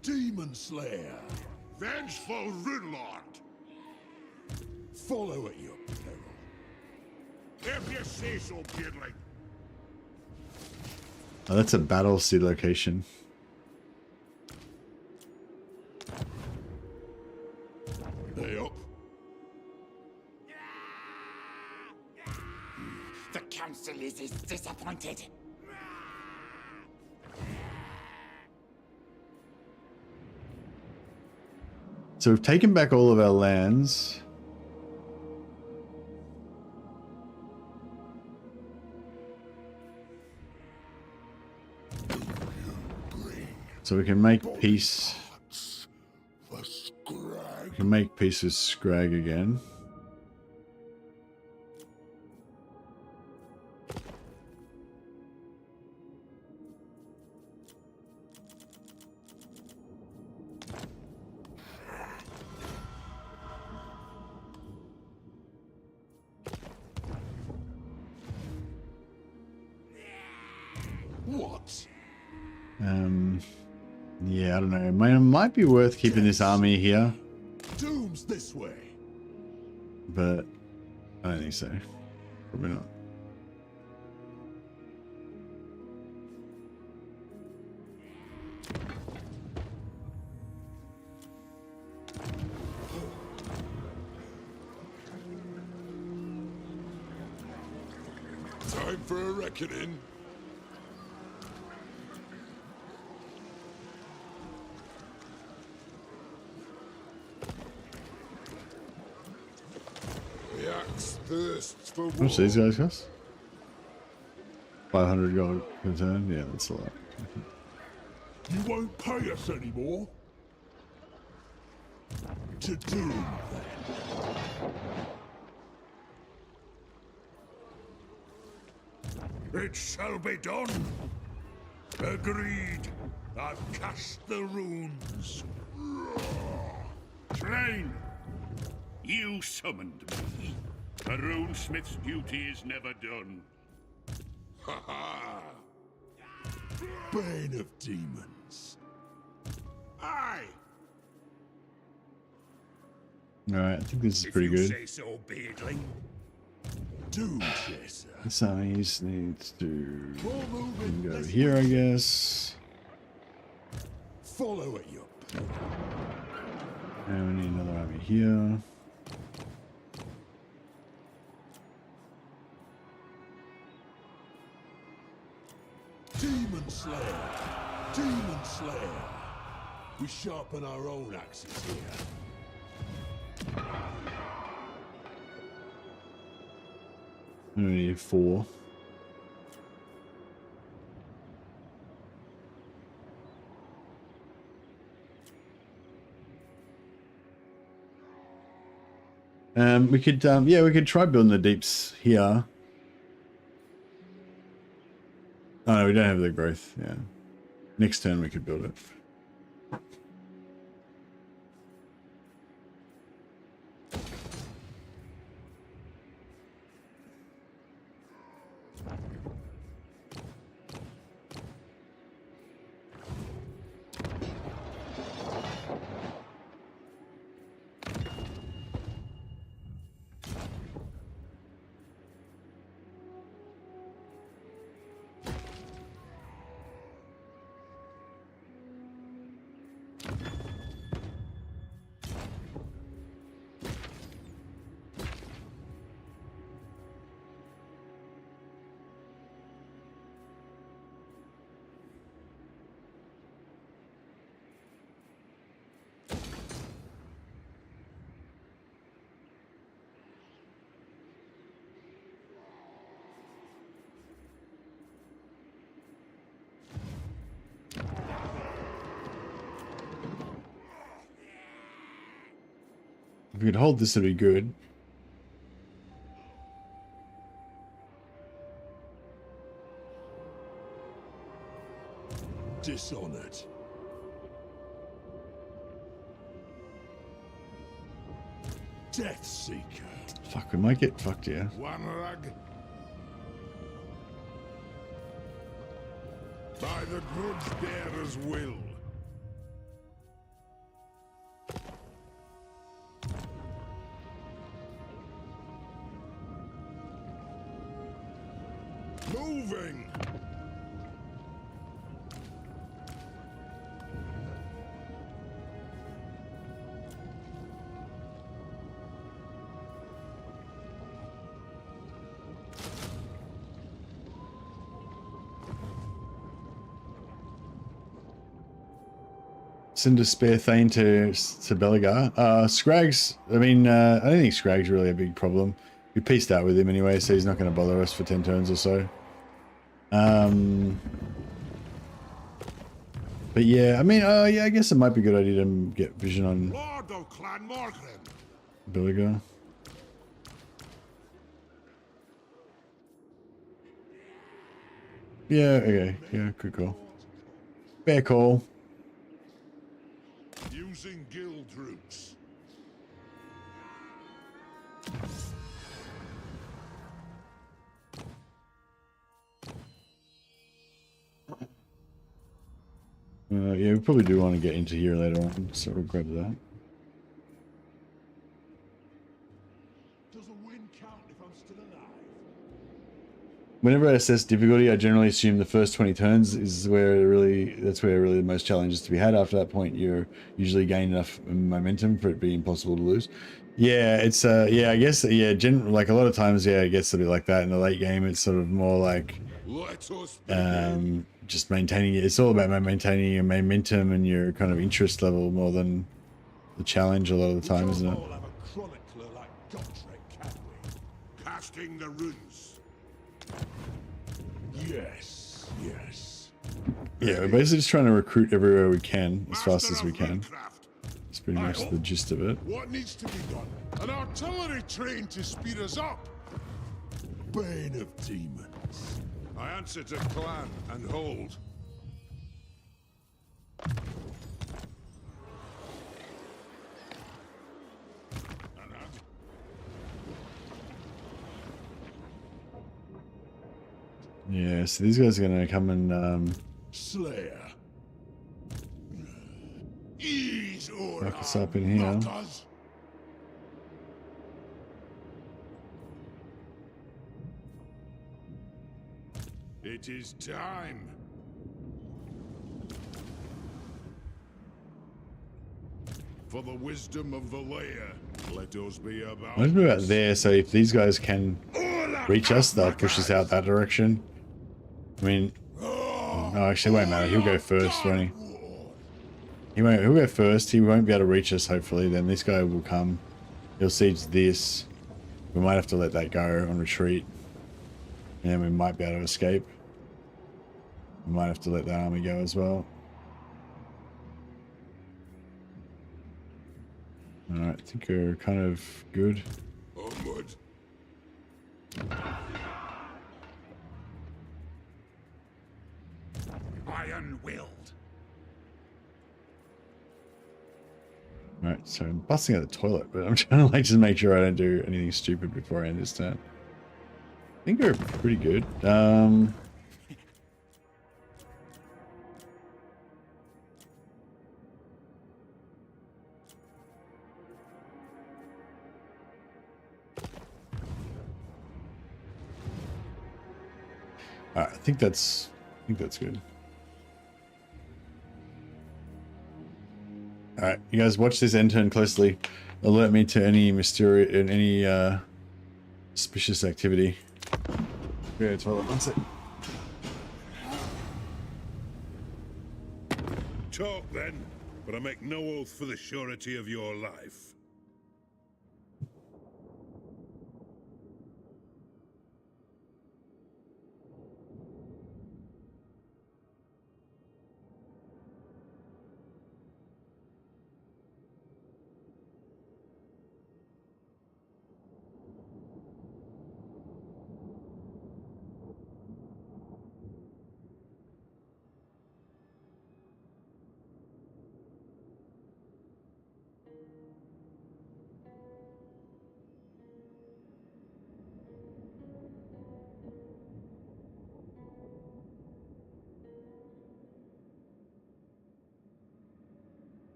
Demon Slayer. Vengeful Rune Lord. Follow at your peril. If you say so, Beardling. Oh, that's a battle seed location. They up. The council is disappointed. So we've taken back all of our lands. So we can make peace. We can make peace with Scrag again. What? Yeah, I don't know. It might be worth keeping this army here, Doom's this way. but I don't think so. Probably not. Time for a reckoning. The axe thirsts for How much war. these guys cost? 500 gold per turn? Yeah, that's a lot. You won't pay us anymore. To Doom, then. It shall be done. Agreed. I've cast the runes. Train! You summoned me. A runesmith's duty is never done. Ha ha! Bane of demons. Aye! Alright, I think this is pretty If you good. say so, Beardling. Doom Chaser. This army needs to More movement, go less here, I guess. Follow at your And we need another army here. Demon Slayer! Demon Slayer! We sharpen our own axes here. We need 4. We could, yeah, we could try building the deeps here. Oh, no, we don't have the growth, yeah. Next turn we could build it. If we could hold this, it'd be good. Dishonored. Death Seeker. Fuck, we might get fucked here. One rug. By the grudge bearer's will. Moving. Send a spare Thane to Belagar. Scrag's, I mean, I don't think Scrag's really a big problem. We pieced out with him anyway, so he's not going to bother us for 10 turns or so. But yeah, I mean, yeah, I guess it might be a good idea to get vision on Lord of Clan Morgrim. Belagar. Yeah, okay. Yeah, good call. Fair call. Using guild routes. Yeah, we probably do want to get into here later on, so we'll grab that. Does a win count if I'm still alive? Whenever I assess difficulty, I generally assume the first 20 turns is where that's where really the most challenge is to be had. After that point, you're usually gain enough momentum for it being impossible to lose. Yeah, it's yeah, I guess yeah, like a lot of times, yeah, it gets a bit like that in the late game. It's sort of more like Let us begin. just maintaining it. It's all about maintaining your momentum and your kind of interest level more than the challenge a lot of the time, isn't it? All have a chronicler like Gotrek, can we? Casting the runes. Yes, yes. Yeah, we're basically just trying to recruit everywhere we can as fast Master as we of can. Windcraft. That's pretty much the gist of it. What needs to be done? An artillery train to speed us up. Bane of demons. I answer to clan and hold. Yeah, so these guys are gonna come and Slayer. Ease or lock us up in here. It is time. For the wisdom of the layer, let us be about. Let's move out there, so if these guys can reach us, they'll push us out that direction. I mean, oh, actually, it won't matter. He'll go first, won't he? He'll go first. He won't be able to reach us, hopefully. Then this guy will come. He'll siege this. We might have to let that go on retreat. And then we might be able to escape. We might have to let that army go as well. Alright, I think we're kind of good. Onward. Iron-willed. Alright, so I'm busting out the toilet, but I'm trying to like just make sure I don't do anything stupid before I end this turn. I think we're pretty good. I think that's good. All right, you guys watch this end turn closely. Alert me to any mysterious and any suspicious activity. Yeah, toilet. One sec. Talk then, but I make no oath for the surety of your life.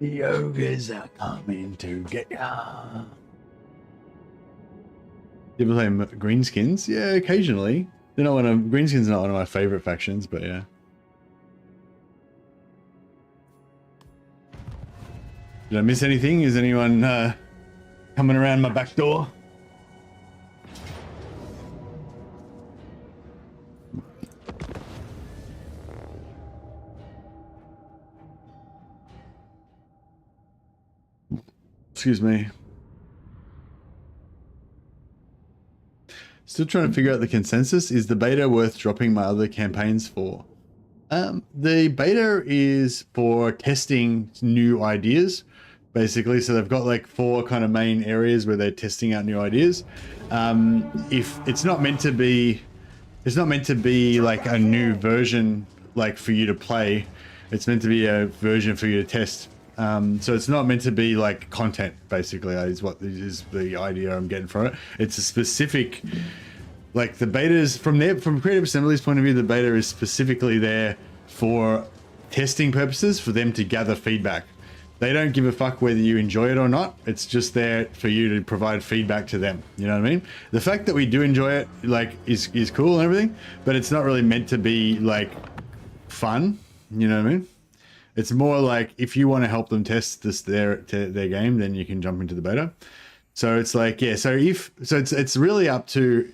The ogres are coming to get ya. You ever play Greenskins? Yeah, occasionally. They're not Greenskins are not one of my favorite factions, but yeah. Did I miss anything? Is anyone coming around my back door? Excuse me. Still trying to figure out the consensus. Is the beta worth dropping my other campaigns for? The beta is for testing new ideas, basically. So they've got like 4 kind of main areas where they're testing out new ideas. If it's not meant to be, like a new version like for you to play. It's meant to be a version for you to test. So it's not meant to be like content, basically, is what is the idea I'm getting from it. It's a specific, like the beta is from Creative Assembly's point of view, the beta is specifically there for testing purposes, for them to gather feedback. They don't give a fuck whether you enjoy it or not. It's just there for you to provide feedback to them. You know what I mean? The fact that we do enjoy it, like, is cool and everything, but it's not really meant to be like fun. You know what I mean? It's more like if you want to help them test their game, then you can jump into the beta. So it's like, yeah. So it's really up to,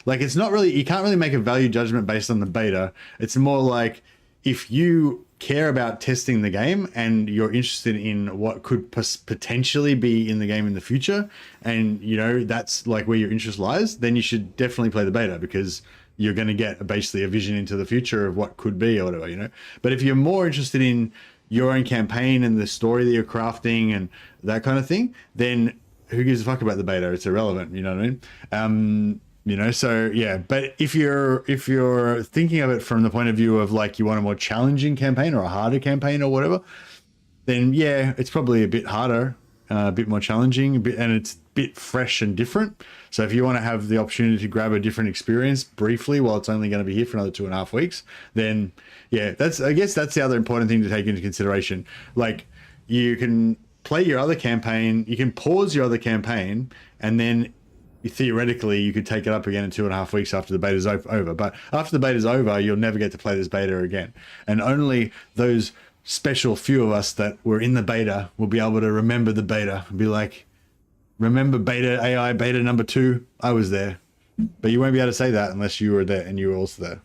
like, it's not really, you can't really make a value judgment based on the beta. It's more like if you care about testing the game and you're interested in what could potentially be in the game in the future, and you know that's like where your interest lies, then you should definitely play the beta, because you're going to get basically a vision into the future of what could be or whatever, you know. But if you're more interested in your own campaign and the story that you're crafting and that kind of thing, then who gives a fuck about the beta? It's irrelevant, you know what I mean? You know, so yeah. But if you're thinking of it from the point of view of like you want a more challenging campaign or a harder campaign or whatever, then yeah, it's probably a bit harder, a bit more challenging, and it's a bit fresh and different. So if you want to have the opportunity to grab a different experience briefly while it's only going to be here for another 2.5 weeks, then yeah, I guess that's the other important thing to take into consideration. Like, you can play your other campaign, you can pause your other campaign, and then theoretically you could take it up again in 2.5 weeks after the beta's over. But after the beta's over, you'll never get to play this beta again. And only those special few of us that were in the beta will be able to remember the beta and be like, remember beta AI, beta number 2? I was there. But you won't be able to say that unless you were there and you were also there.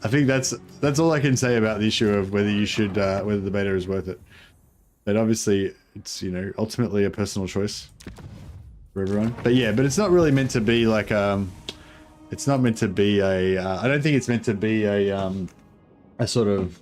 I think that's all I can say about the issue of whether you should, whether the beta is worth it. But obviously it's, you know, ultimately a personal choice for everyone. But yeah, but it's not really meant to be like, it's not meant to be a, I don't think it's meant to be a sort of,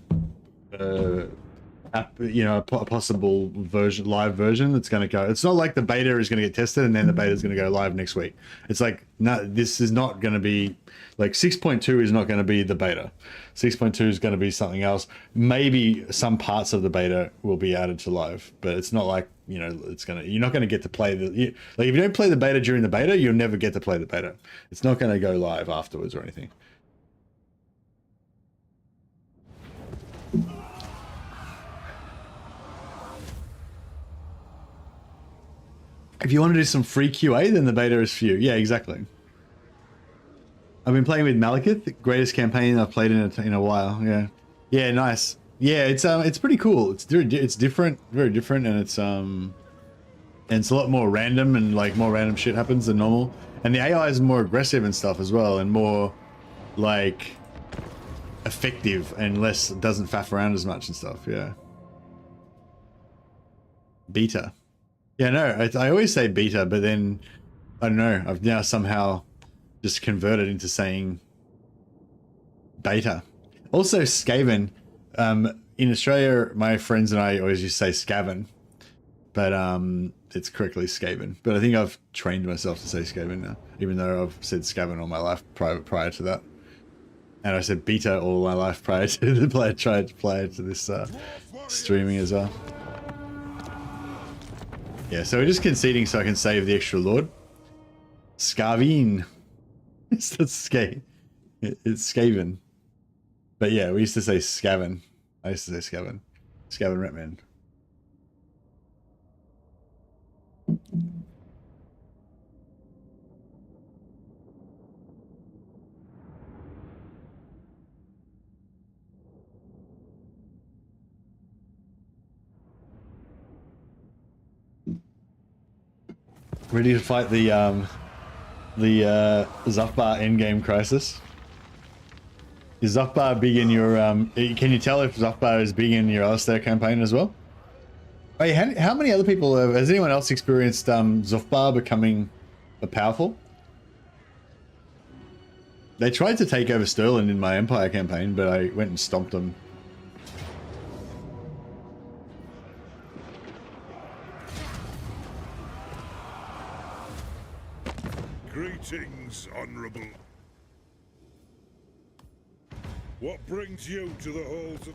you know, a possible version, live version that's going to go. It's not like the beta is going to get tested and then the beta is going to go live next week. It's like, no, this is not going to be like 6.2 is not going to be the beta. 6.2 is going to be something else. Maybe some parts of the beta will be added to live, but it's not like, you know, it's going to, you're not going to get to play the, like if you don't play the beta during the beta, you'll never get to play the beta. It's not going to go live afterwards or anything. If you want to do some free QA, then the beta is for you. Yeah, exactly. I've been playing with Malekith, the greatest campaign I've played in a while. Yeah, yeah, nice. Yeah, it's pretty cool. It's different, very different, and it's a lot more random, and like more random shit happens than normal. And the AI is more aggressive and stuff as well, and more like effective and less, doesn't faff around as much and stuff. Yeah. Beta. Yeah, no, I always say beta, but then I don't know. I've now somehow just converted into saying beta. Also, Skaven. In Australia, my friends and I always used to say Skaven, but it's correctly Skaven. But I think I've trained myself to say Skaven now, even though I've said Skaven all my life prior to that. And I said beta all my life prior to this streaming as well. Yeah, so we're just conceding so I can save the extra lord. Scarveen. It's not Skaven. It's Skaven. But yeah, we used to say Skaven. I used to say Skaven. Skaven Retman. Ready to fight the Zufbar endgame crisis? Is Zufbar big in your can you tell if Zufbar is big in your Alistair campaign as well? Hey, how many other people has anyone else experienced Zufbar becoming powerful? They tried to take over Stirland in my Empire campaign, but I went and stomped them. Greetings, Honourable. What brings you to the halls of...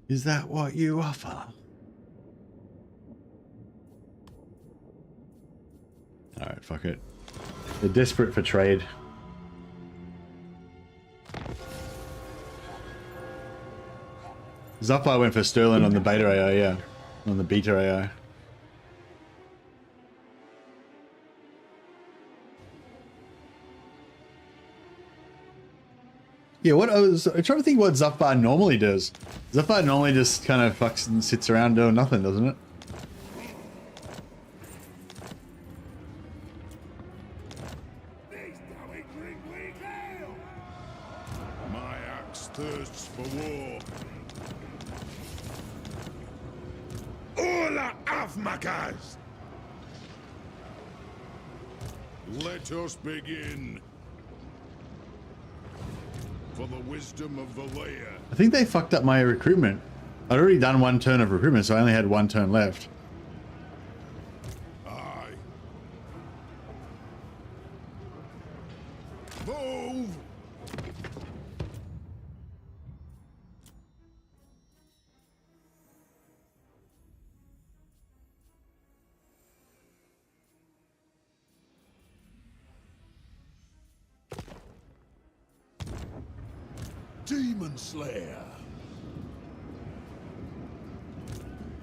Is that what you offer? Alright, fuck it. They're desperate for trade. Zafar went for Sterling on the beta AI, yeah. On the beta AI. Yeah, I'm trying to think what Zafar normally does. Zafar normally just kind of fucks and sits around doing nothing, doesn't it? My axe thirsts for war. Hola, Avmakas! Let us begin. For the wisdom of the layer. I think they fucked up my recruitment. I'd already done one turn of recruitment, so I only had one turn left. Aye. Move! Demon Slayer.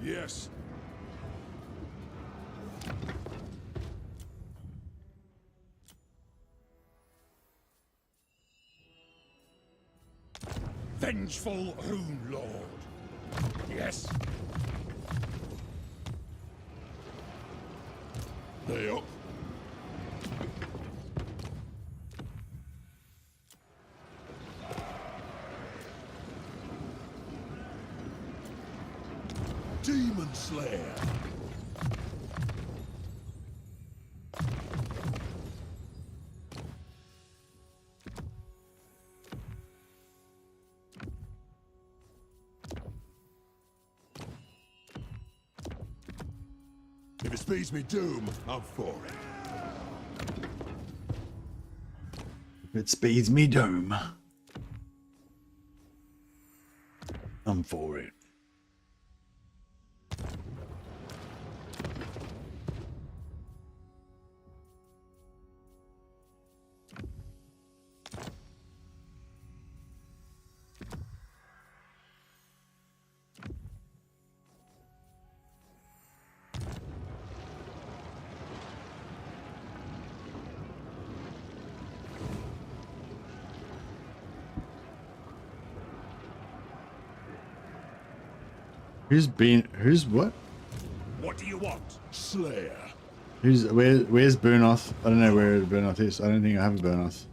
Yes. Vengeful Rune Lord. Yes. They up. Demon Slayer. If it speeds me doom, I'm for it. If it speeds me doom, I'm for it. Who's what? What do you want? Slayer. Where's Burnoth? I don't know where Burnoth is. I don't think I have a Burnoth.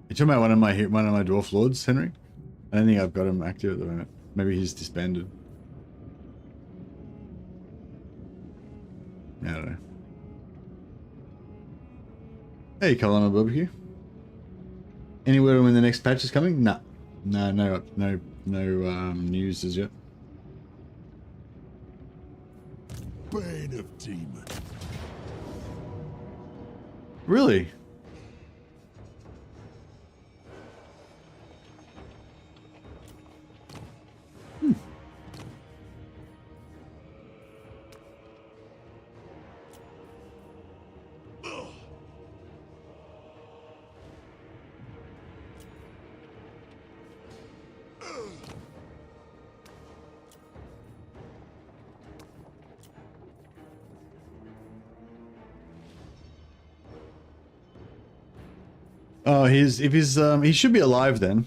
You talking about one of my dwarf lords, Henry? I don't think I've got him active at the moment. Maybe he's disbanded. I don't know. Hey, Colonel Barbecue. Any word on when the next patch is coming? Nah. No news as yet. Bane of Demon. Really? Oh, he should be alive then.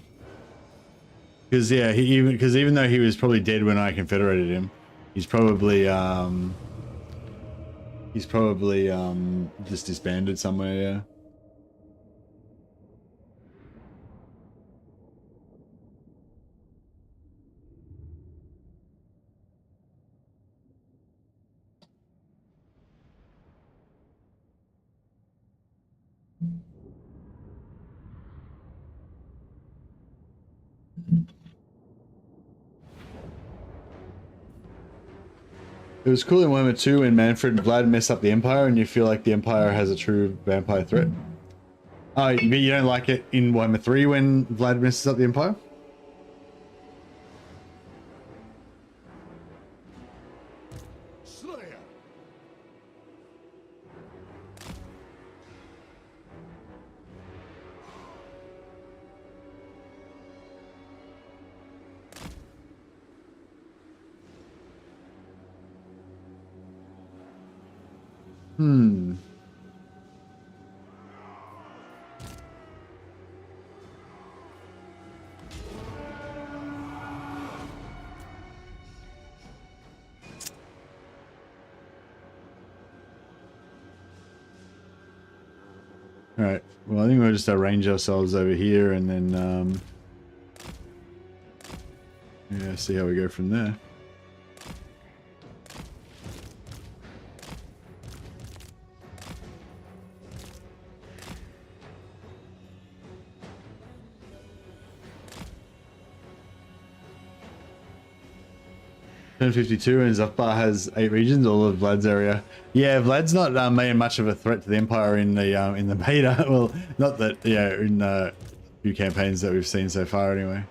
Because yeah, even though he was probably dead when I confederated him, he's probably just disbanded somewhere. Yeah. It was cool in Warhammer 2 when Manfred and Vlad mess up the Empire and you feel like the Empire has a true vampire threat. Oh, but you don't like it in Warhammer 3 when Vlad messes up the Empire? Slayer. Hmm. All right. Well, I think we'll just arrange ourselves over here and then, yeah, see how we go from there. Turn 52 and Zufbar has 8 regions, all of Vlad's area. Yeah, Vlad's not made much of a threat to the Empire in the beta. Well, not that, yeah, in a few campaigns that we've seen so far anyway.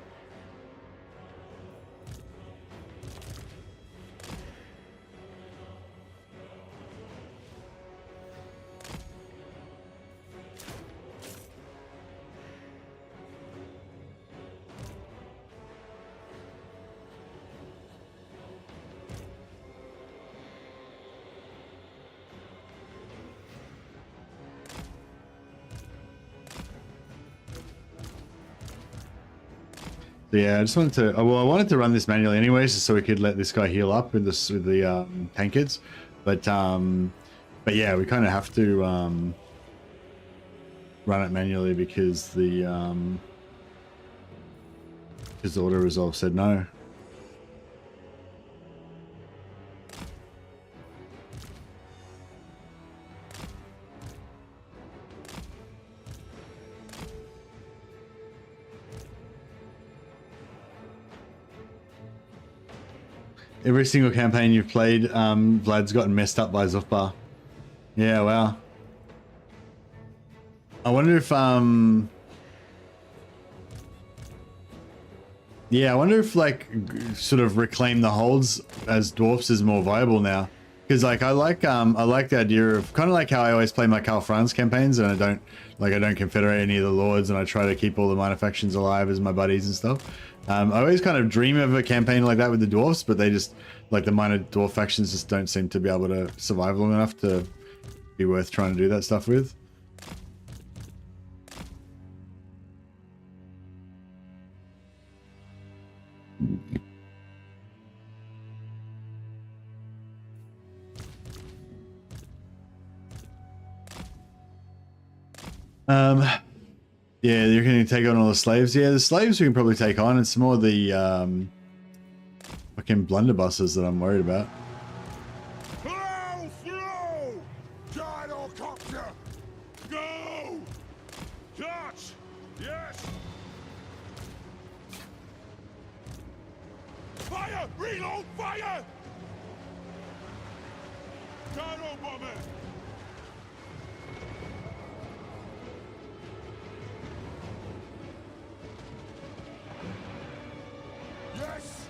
Yeah, I just wanted to. Well, I wanted to run this manually anyways, just so we could let this guy heal up with this with the tankards. But yeah, we kind of have to run it manually because the auto resolve said no. Every single campaign you've played, Vlad's gotten messed up by Zufbar. Yeah, wow. I wonder if, yeah, I wonder if, like, sort of reclaim the holds as dwarfs is more viable now. Because, like, I like the idea of, kind of like how I always play my Karl Franz campaigns, and I don't confederate any of the lords, and I try to keep all the minor factions alive as my buddies and stuff. I always kind of dream of a campaign like that with the dwarfs, but they just, like, the minor dwarf factions just don't seem to be able to survive long enough to be worth trying to do that stuff with. Yeah, you're going to take on all the slaves. Yeah, the slaves we can probably take on. It's more the fucking blunderbusses that I'm worried about. Flow, flow! Gyrocopter! Go! Touch! Yes! Fire! Reload! Fire! Gyro bomber! Yes!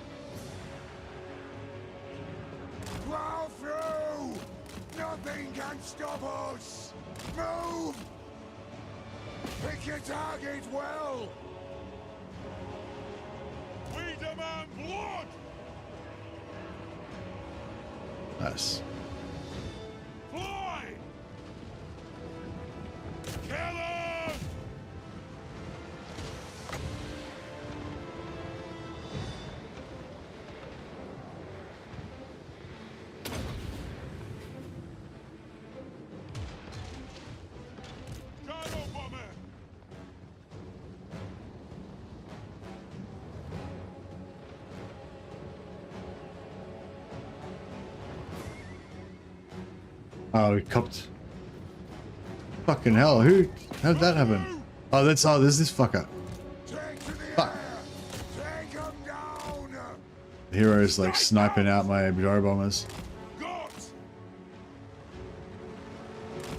Plow through! Nothing can stop us! Move! Pick your target well! We demand blood! Nice. Fly! Kill him! Gyro bomber! Oh, we copped. Fucking hell, how'd that happen? Oh, there's this fucker. Take to the Fuck. air! Take him down! The hero's like sniping out my gyro bombers. Got!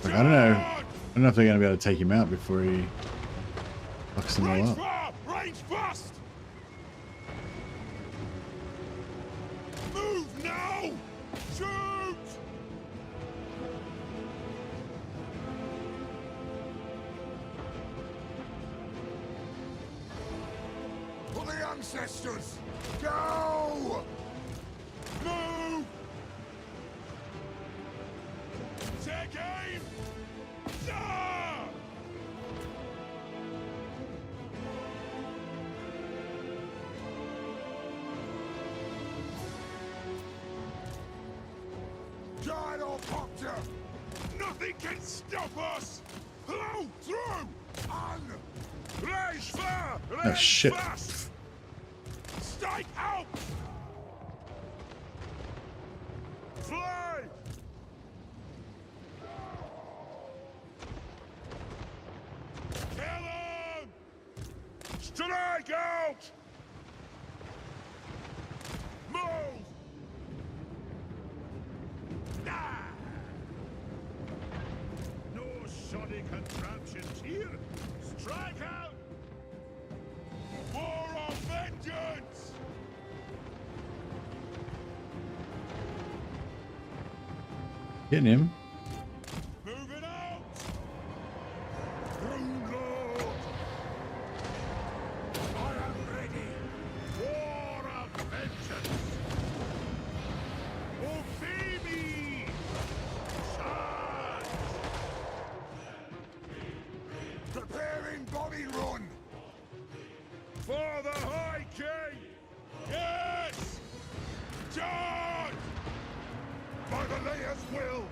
Like, I don't know if they're gonna be able to take him out before he fucks them all Range up. far! Range fast! Move now! Shoot! For the ancestors! Go! Move! Take game! Ah! Gyrocopter! Nothing can stop us! Hello, through! On! Raise fire! Oh shit. Fast! Strike out! Fly! Kill him! Strike out! Move! Ah! No shoddy contraptions here! Strike out! War of vengeance! Getting him. Moving out! Rune Lord! I am ready! War of vengeance! Obey me! Charge! Preparing Bobby Run! For the High King! Yes! Charge! By the Layer's will!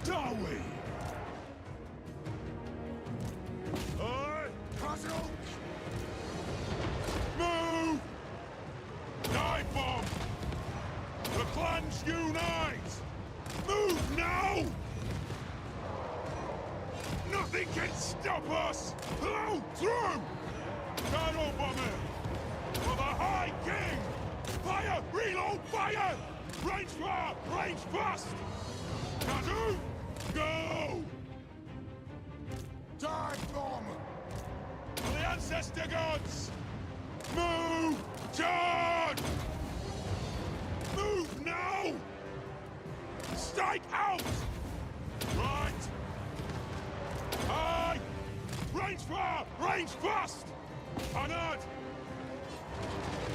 Dowie! Aye! Castle! Move! Dive bomb! The clans unite! Move now! Nothing can stop us! Hello, through! Shadow bomber! For the High King! Fire! Reload! Fire! Range fire! Range fast! Kazoo! Go! Dive bomb! For the ancestor gods! Move! Charge! Move now! Strike out! Right! Aye! Range fire! Range fast! Honored!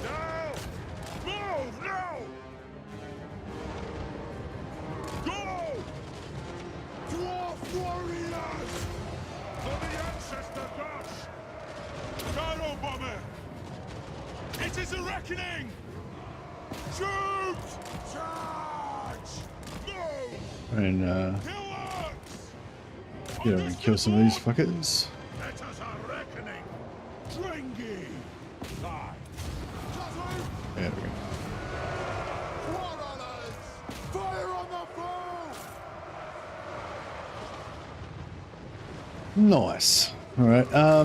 Now! Move now! Go! Dwarf warriors! For the ancestor gods! Gyro bomber! It is a reckoning! Shoot! Charge! Move! And Killers! yeah, we can kill some of these fuckers. Let us a reckoning! Dringy! Aye! There we go. Fire on the foe! Nice. All right. Go!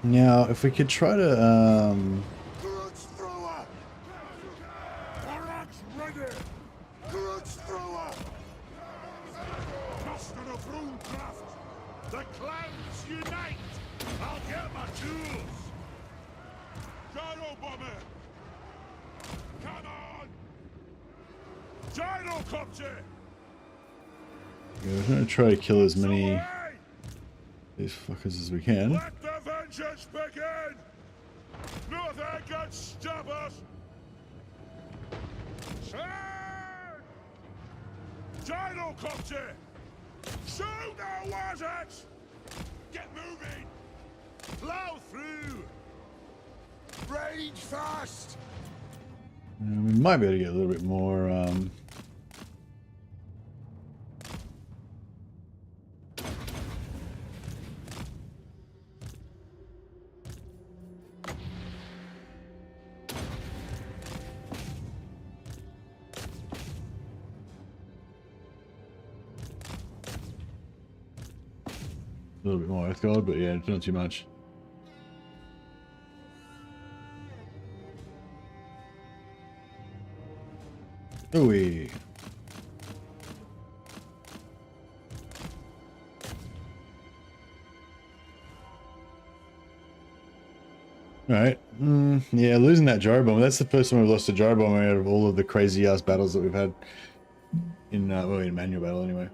Now if we could try to Grudge thrower! Barracks ready! Grudge thrower! Master of runecraft! The clans unite! I'll get my tools! Gyro bomber! Come on! Gyrocopter! yeah, we're gonna try to kill as many Away! these fuckers as we can. Let the vengeance begin! Nothing can stop us! Turn! Gyrocopter! Shoot the wizards! Get moving! Plow through! Rage fast! We might be able to get a little bit more Earth Gold, but yeah, it's not too much. Ooh. Alright. Yeah, losing that gyro bomber. That's the first time we've lost a gyro bomber out of all of the crazy ass battles that we've had in well, in manual battle anyway.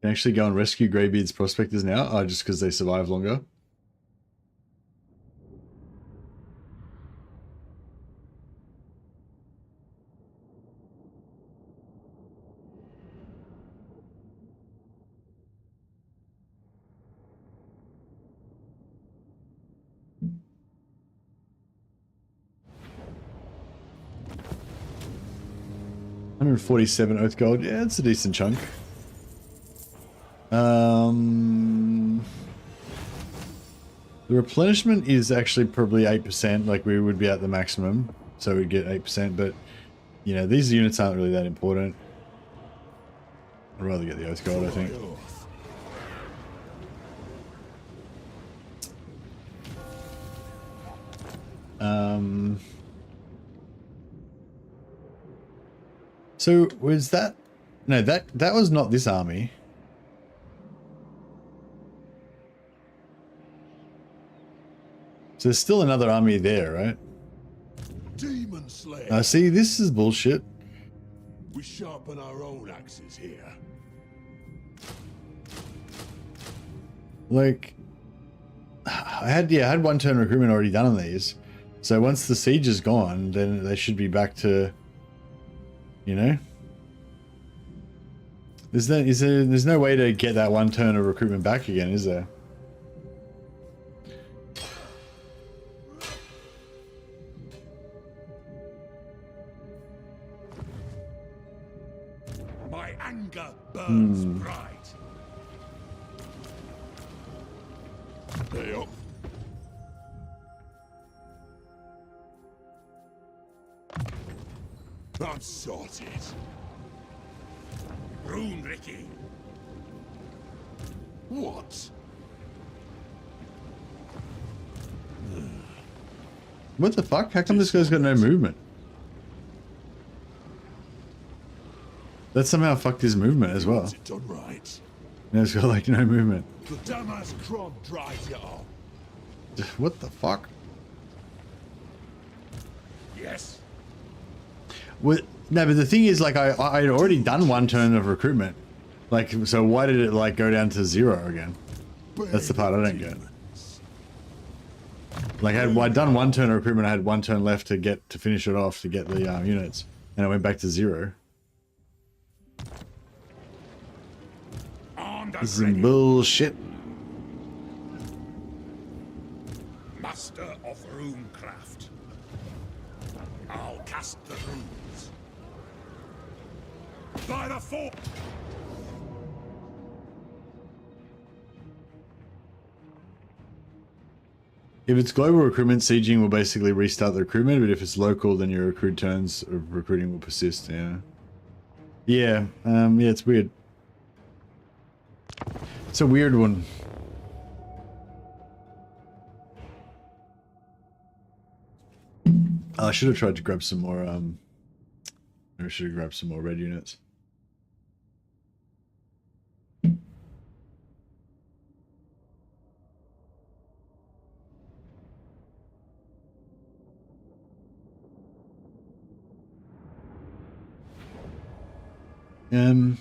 can actually go and rescue Greybeard's prospectors now. Oh, just because they survive longer. $147 oath gold. Yeah, it's a decent chunk. The replenishment is actually probably 8%, like we would be at the maximum, so we'd get 8%, but you know, these units aren't really that important. I'd rather get the oath gold, I think. So was that, no, that was not this army. So there's still another army there, right? Demon Slayer. See, this is bullshit. We sharpen our own axes here. Like, I had one turn recruitment already done on these. So once the siege is gone, then they should be back to, you know. There's no way to get that one turn of recruitment back again, is there? My anger burns bright. Hey up. I'm sorted. Rune, Ricky. What? What the fuck? How come this guy's got no movement? That somehow fucked his movement as well. Is it done right? Now he's got like no movement. The Damas Kron dries you up. What the fuck? Yes. What? No, but the thing is, like, I had already done one turn of recruitment. Like, so why did it, like, go down to 0 again? That's the part I don't get. Like, I'd done one turn of recruitment, I had one turn left to finish it off, to get the units. And I went back to 0. This is some bullshit. Master of runecraft. I'll cast the runes. By the fort. If it's global recruitment, sieging will basically restart the recruitment, but if it's local, then your recruit turns of recruiting will persist, yeah. Yeah, yeah, it's weird. It's a weird one. I should have tried to grab some more, I should have grabbed some more red units.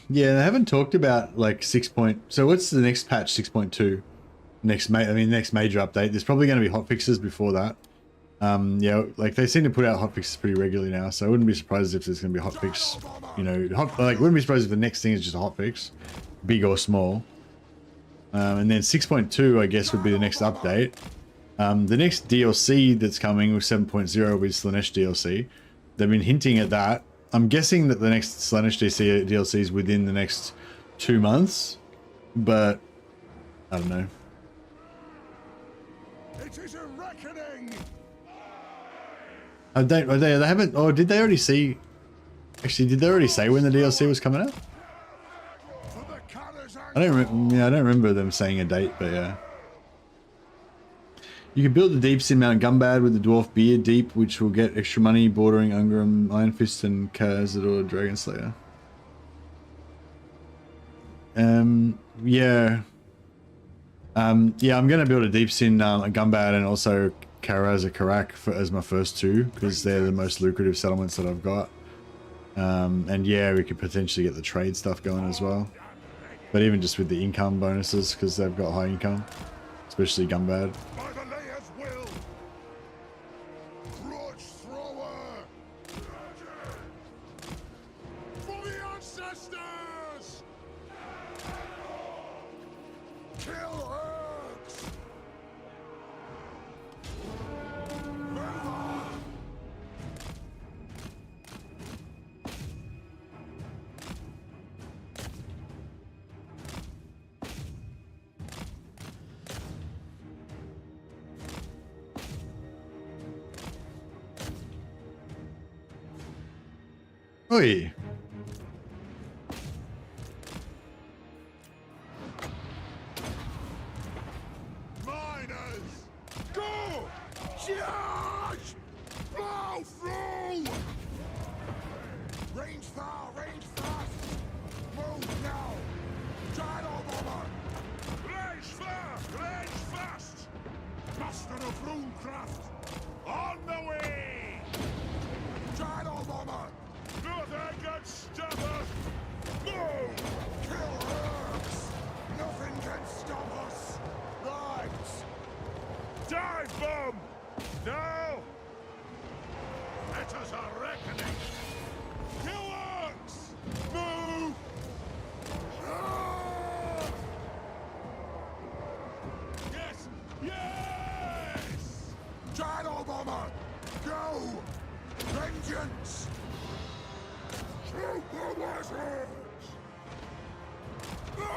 Yeah, they haven't talked about like 6. So what's the next patch? 6.2. Next major update. There's probably going to be hotfixes before that. Yeah, like they seem to put out hotfixes pretty regularly now, so I wouldn't be surprised if there's going to be a hotfix. You know, wouldn't be surprised if the next thing is just a hotfix, big or small. And then 6.2, I guess, would be the next update. The next DLC that's coming with 7.0 will be Slaanesh DLC. They've been hinting at that. I'm guessing that the next Slaanesh DLC is within the next 2 months, but I don't know. It is a reckoning. They haven't. Oh, did they already see? Actually, did they already say when the DLC was coming out? I don't remember. Yeah, I don't remember them saying a date, but yeah. You can build the deeps in Mount Gumbad with the Dwarf Beard Deep, which will get extra money bordering Ungram, Iron Fist, and Khazad Dragon Slayer. Yeah. Yeah, I'm going to build a deeps in Gumbad and also Karaz Karak as my first two, because they're the most lucrative settlements that I've got. And yeah, we could potentially get the trade stuff going as well. But even just with the income bonuses, because they've got high income, especially Gunbad. By the layer's will. Grudge thrower. For the ancestors. Kill Urks. Oi! Miners. Go. Charge. Blow through. Range far, range fast. Move now. Gyro bomber. Range fast. Master of runecraft. On the way. Gyro bomber. Nothing can stop us. Move. Kill Urks. Nothing can stop us. Right. Dive bomb. Now. Let us a reckoning. Kill Urks. Move. Ah! Yes. Yes. Gyro bomber. Go. Vengeance. Super wizards. No.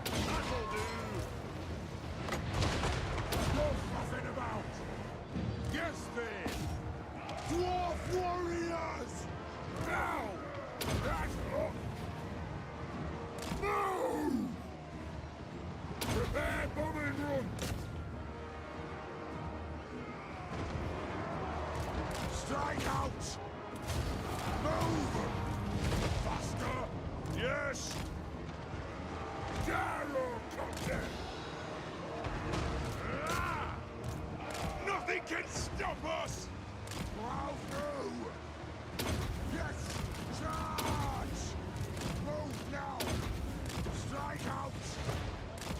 That'll do. No fussing about. Yes, then. Dwarf warriors. Now. That's up. Move. Prepare bombing run. Strike out. Move. Faster. Yes. Gyro Captain. Ah! Nothing can stop us. Plow through. Yes. Charge. Move now. Strike out.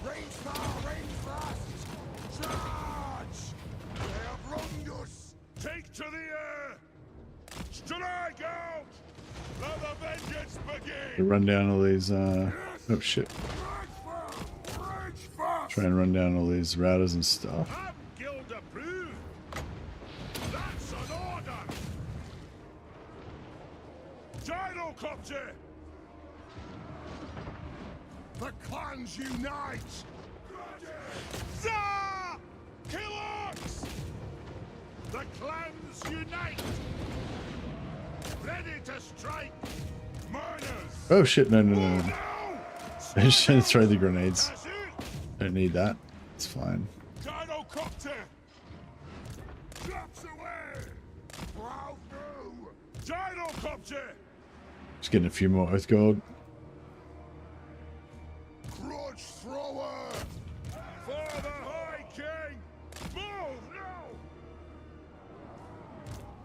Range far, range fast. Charge. They have wronged us. Take to the air. Strike out. Let the vengeance begin. Run down all these, oh shit. Try and run down all these routers and stuff. I'm guild approved. That's an order. Gyrocopter. The clans unite. Zah! Kill Orcs. The clans unite. Ready to strike. Miners. Oh shit, no. No! I just trying to throw the grenades. That's it. Don't need that. It's fine. Gyrocopter. Drops away. Plow through. Gyrocopter. Just getting a few more Oath Gold. Grudge thrower. For the High King. Move now.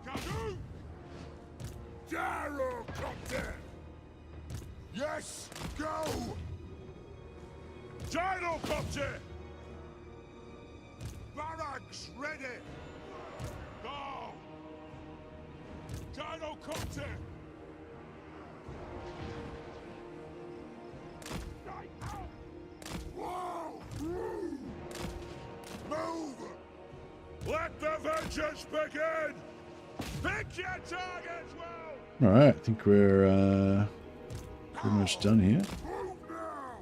Kadu. Gyrocopter. Yes, go. Gyrocopter. Barracks ready. Go. Gyrocopter. Whoa! Move! Let the vengeance begin! Pick your targets well! Alright, I think we're pretty much done here. Move now!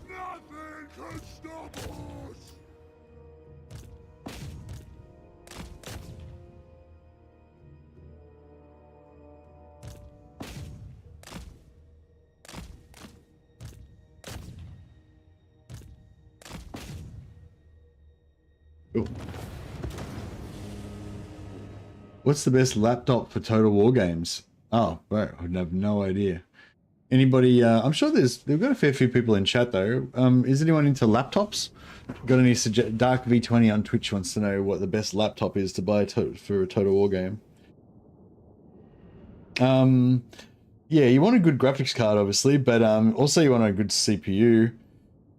Nothing can stop us! Cool. What's the best laptop for Total War games? Oh, right, I have no idea. Anybody? I'm sure we've got a fair few people in chat though. Is anyone into laptops? Got any Dark V20 on Twitch wants to know what the best laptop is to buy for a Total War game. Yeah, you want a good graphics card, obviously, but also you want a good CPU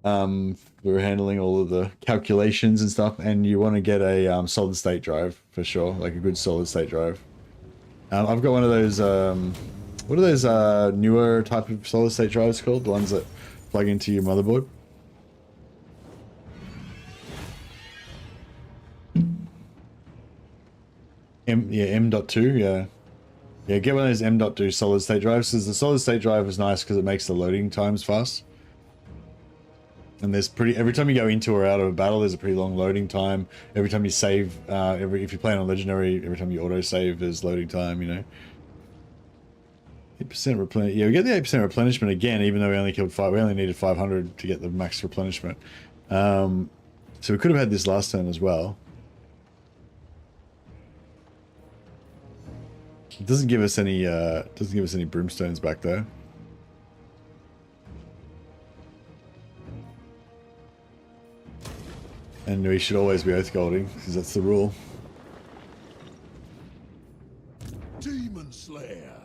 for handling all of the calculations and stuff, and you want to get a solid state drive for sure, like a good solid state drive. I've got one of those, what are those newer type of solid state drives called? The ones that plug into your motherboard? M.2, yeah. Yeah, get one of those M.2 solid state drives, because the solid state drive is nice because it makes the loading times fast. And there's every time you go into or out of a battle, there's a pretty long loading time. Every time you save, if you're playing on legendary, every time you auto save, there's loading time, you know. 8% replenish. Yeah, we get the 8% replenishment again, even though we only killed 5. We only needed 500 to get the max replenishment. So we could have had this last turn as well. It doesn't give us any brimstones back there. And we should always be oath golding, because that's the rule. Demon Slayer.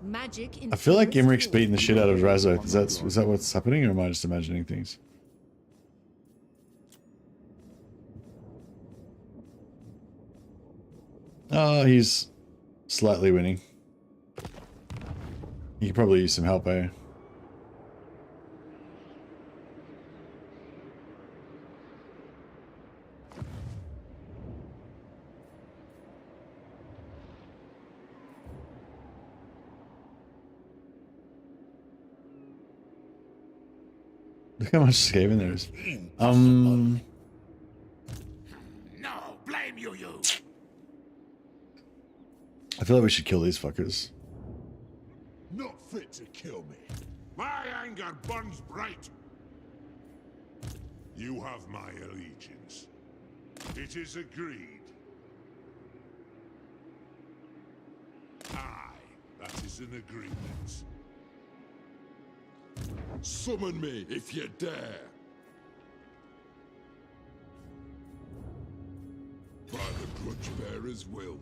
Magic. I feel like Imric's beating the shit out of Razoth. Is that what's happening, or am I just imagining things? Oh, he's slightly winning. He could probably use some help, eh? Look how much scaven there is. No, blame you. I feel like we should kill these fuckers. Not fit to kill me. My anger burns bright. You have my allegiance. It is agreed. Aye, that is an agreement. Summon me if you dare. By the grudge bearer's will.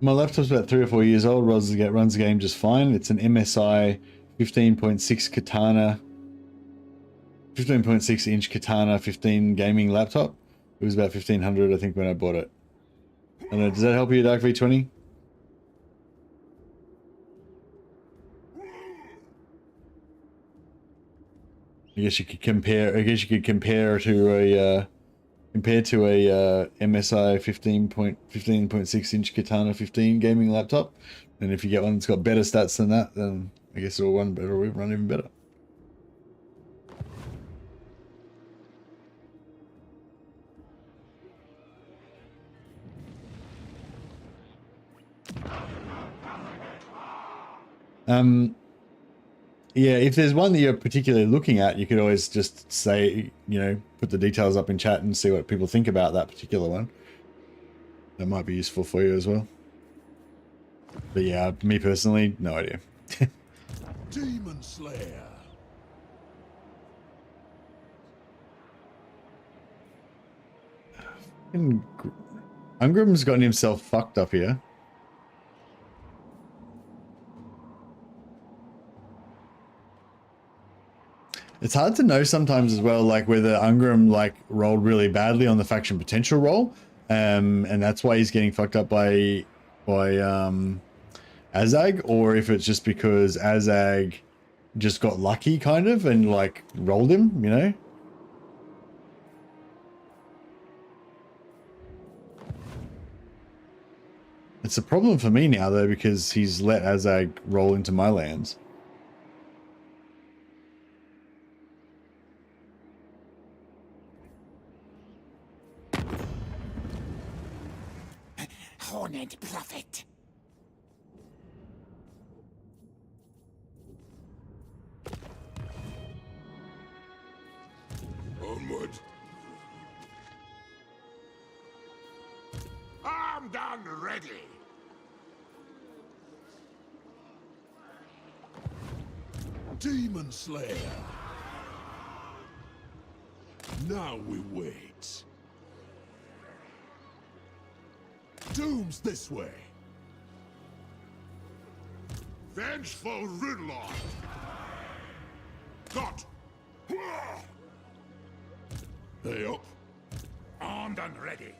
My laptop's about 3 or 4 years old. Runs the game just fine. It's an MSI 15.6 Katana, 15.6 inch Katana 15 gaming laptop. It was about 1500, I think, when I bought it. I don't know, does that help you, Dark V20? I guess you could compare. I guess you could compare to a MSI 15.6 inch Katana 15 gaming laptop, and if you get one that's got better stats than that, then I guess it'll run even better. Yeah, if there's one that you're particularly looking at, you could always just say, you know, put the details up in chat and see what people think about that particular one. That might be useful for you as well. But yeah, me personally, no idea. Demon Slayer. Ungrim's gotten himself fucked up here. It's hard to know sometimes as well, like whether Ungrim like rolled really badly on the faction potential roll, and that's why he's getting fucked up by Azag, or if it's just because Azag just got lucky kind of and like rolled him, you know? It's a problem for me now though, because he's let Azag roll into my lands. Horned prophet. Onward. Armed and ready. Demon Slayer. Now we wait. Rooms this way. Vengeful Runelord. Got. Hey up. Armed and ready.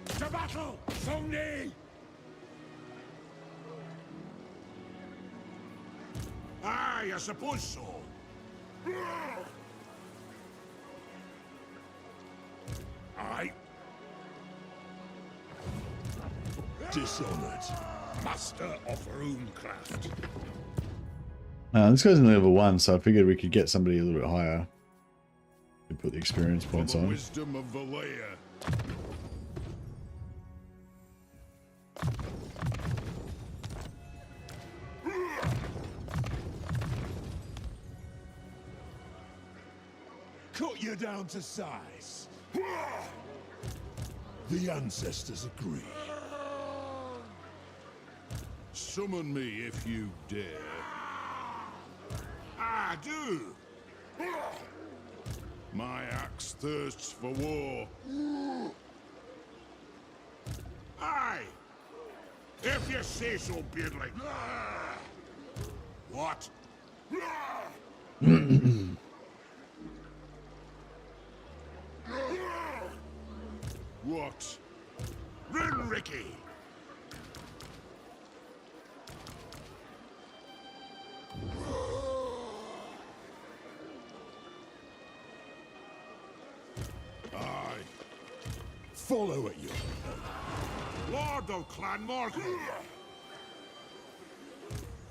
To battle! Songni! Aye, I suppose so. I, Dishonored. master of runecraft. This guy's only level 1, so I figured we could get somebody a little bit higher. Could put the experience For points the on. wisdom of Valea. Cut you down to size. The ancestors agree. Summon me if you dare. I do. My axe thirsts for war. Aye. If you say so, Beardling. What? What? Rinricky! Aye. Follow at your Lord of Clan Morgan.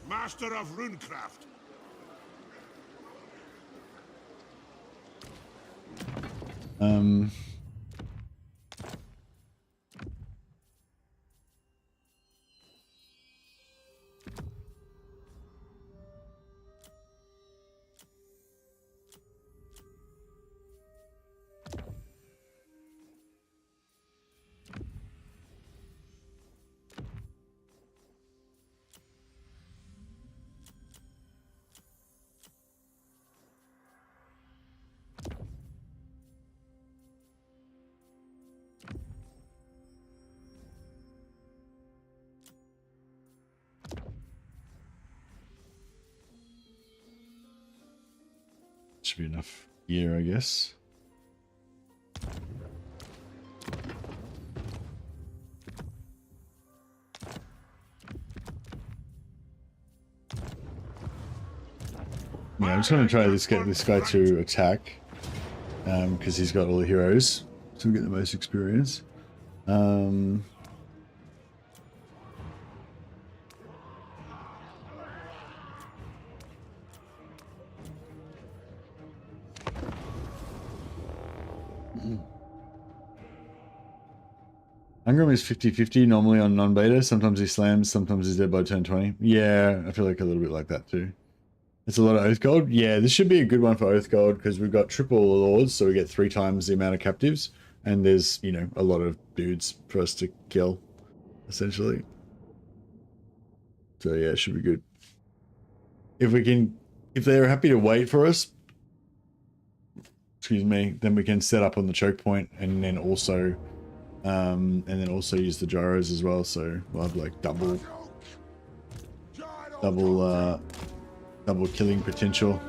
Master of Runecraft. Should be enough gear, I guess. Yeah, I'm just gonna try to get this guy to attack, because he's got all the heroes, so we get the most experience. Thorgrim is 50-50 normally on non-beta. Sometimes he slams, sometimes he's dead by turn 20. Yeah, I feel like a little bit like that too. It's a lot of Oath Gold. Yeah, this should be a good one for Oath Gold because we've got triple lords, so we get 3 times the amount of captives. And there's, you know, a lot of dudes for us to kill, essentially. So yeah, it should be good. If they're happy to wait for us, excuse me, then we can set up on the choke point and then also use the gyros as well. So we'll have like double killing potential.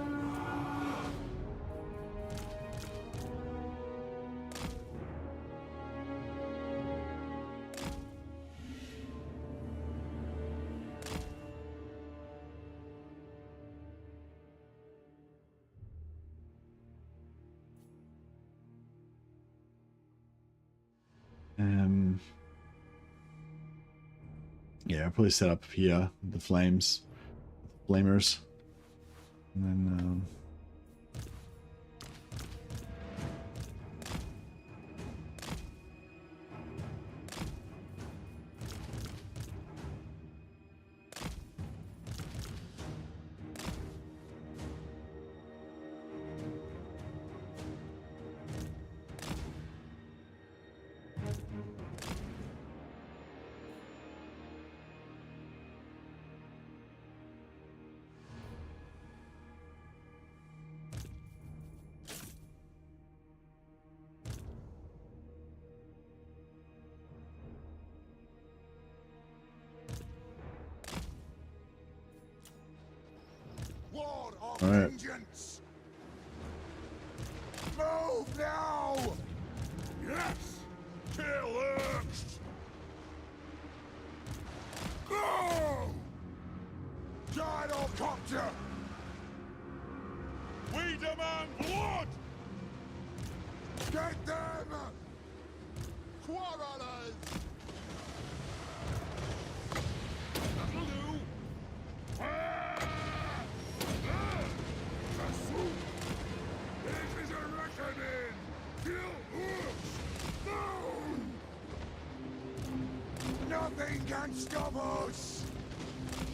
Yeah, I'll probably set up here the flamers, and then All right. Vengeance! Move now! Yes! Kill Urks! Go! Gyrocopter! We demand blood! Get them! Quarrelers! That'll do! This is a reckoning! Kill Urks! No! Nothing can stop us!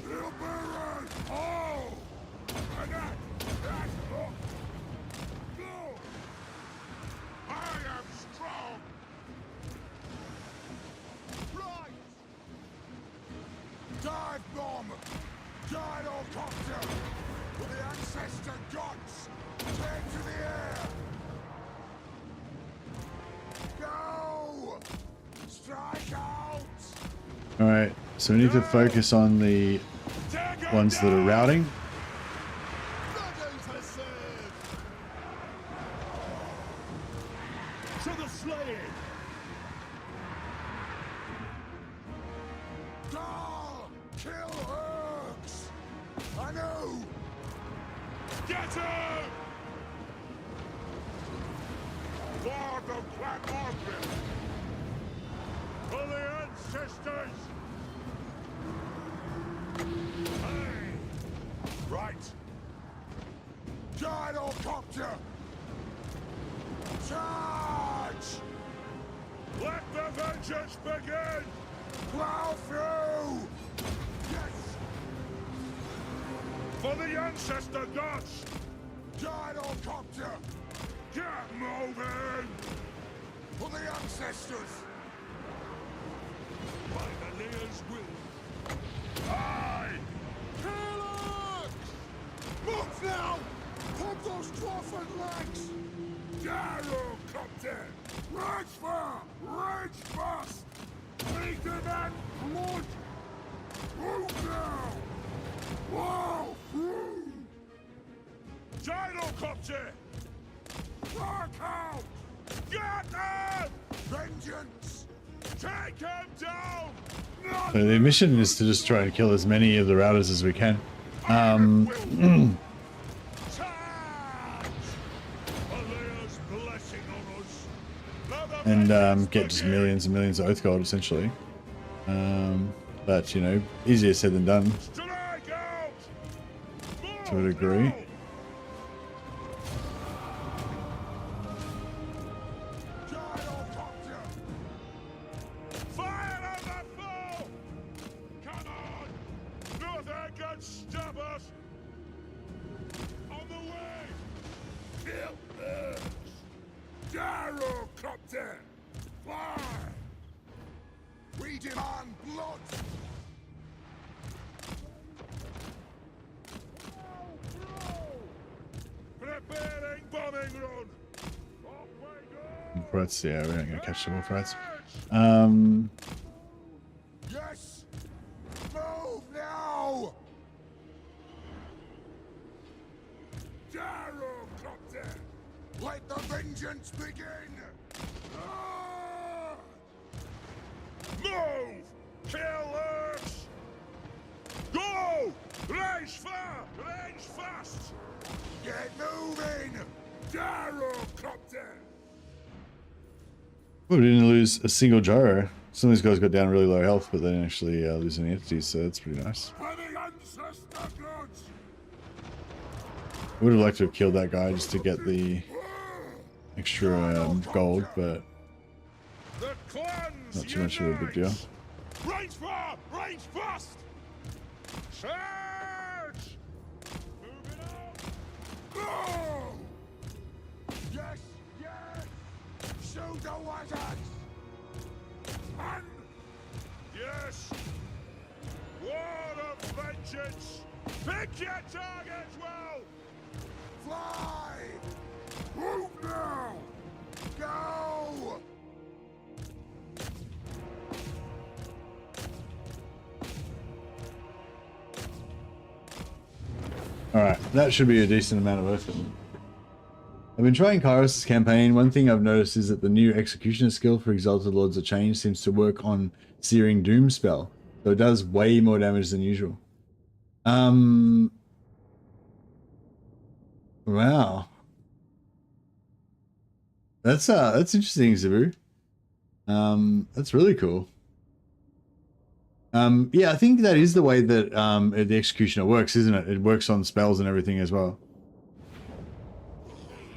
Kill Baron! Oh! And that! Oh! No! I am strong! Right! Dive bomb! Gyrocopter! For the ancestor gods! Take to the air! Go! Strike out! All right. So we need to focus on the ones that are routing. To the slaying! Dahl! Kill Urks! I know! Get him! For the Clan Thorgrim! For the ancestors! Hey! Right! Gyrocopter! Charge! Let the vengeance begin! Plow through! Yes! For the ancestor gods! Gyrocopter! Get moving! For the ancestors! By the Lear's will! Aye! Kill us! Move now! Pump those dwarfen legs! Gyrocopter! Rage fire! Rage fast! Make them at blood! Move now! Wow! Through! Gyrocopter! Fuck out! Get them! Vengeance! Take him down! So the mission is to just try to kill as many of the routers as we can. And get just millions and millions of oath gold essentially. But you know, easier said than done to a degree. Gyrocopter! Fly! We demand blood! Preparing bombing run! Frats, yeah, we're not gonna catch them all frats. Yes! Move now! Gyrocopter! Let the vengeance begin! Ah! Move! Kill us! Go! Range far! Range fast! Get moving! Gyrocopter! Well, we didn't lose a single gyro. Some of these guys got down really low health, but they didn't actually lose any entities, so that's pretty nice. For the ancestor gods! I would have liked to have killed that guy just to get the extra gold, but The clans not too much of a big deal. Range far! Range fast! Charge! Moving out! Go! Yes! Yes! Shoot the wizards! And yes! War of vengeance! Pick your targets well! Fly! Move now! Go! Alright, that should be a decent amount of effort. I've been trying Kairos' campaign. One thing I've noticed is that the new executioner skill for Exalted Lords of Change seems to work on Searing Doom spell. So it does way more damage than usual. Wow. That's interesting, Zabu. That's really cool. Yeah, I think that is the way that the executioner works, isn't it? It works on spells and everything as well.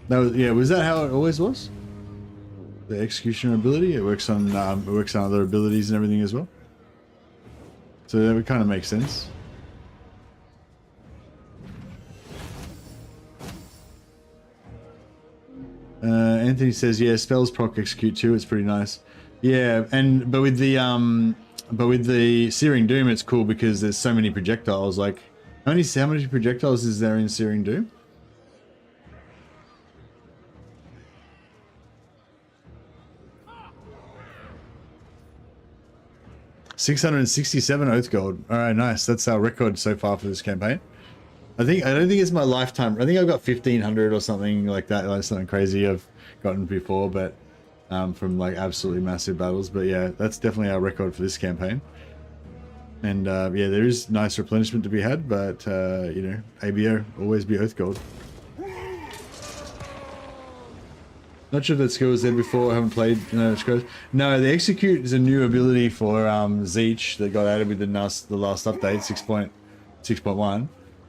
That was, yeah, was that how it always was? The executioner ability, it works on other abilities and everything as well. So that would kind of make sense. Anthony says, yeah, spells proc execute too. It's pretty nice. Yeah, but with the Searing Doom, it's cool because there's so many projectiles. Like, how many projectiles is there in Searing Doom? $667 Oath Gold. All right, nice. That's our record so far for this campaign. I don't think it's my lifetime. I think I've got 1,500 or something like that. Like something crazy I've gotten before, but from like absolutely massive battles. But yeah, that's definitely our record for this campaign. And yeah, there is nice replenishment to be had, but you know, ABO always be Oath Gold. Not sure if that skill was there before. I haven't played. No, the Execute is a new ability for Zeech that got added with the last update,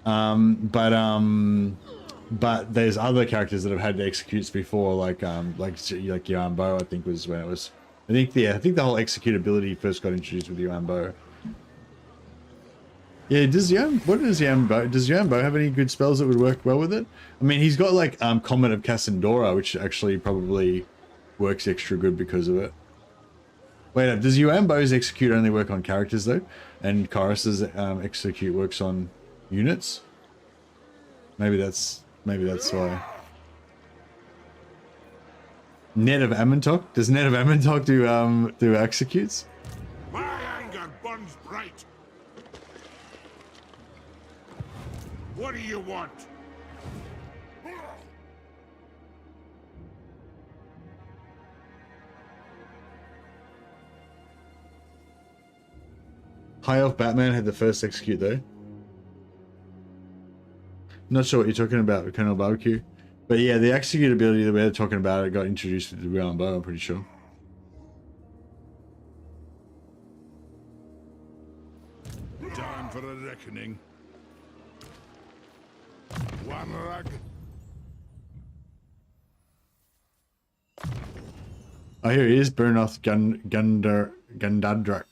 6.1. But there's other characters that have had executes before, like Yuan Bo, I think was when it was. I think the whole execute ability first got introduced with Yuan Bo. Yeah, does Yuan Bo have any good spells that would work well with it? I mean, he's got like Comet of Cassandora, which actually probably works extra good because of it. Wait up, does Yuan Bo's execute only work on characters though? And Kairos's execute works on units? Maybe that's why. Net of Amentok? Does Net of Amentok do executes? My anger burns bright. What do you want? High Elf Batman had the first execute though. Not sure what you're talking about with Colonel Barbecue. But yeah, the execute ability that we're talking about, it got introduced with the Yuan Bo, I'm pretty sure. Time for a reckoning. One rag. Oh, here he is, Burnoth Gundadrak.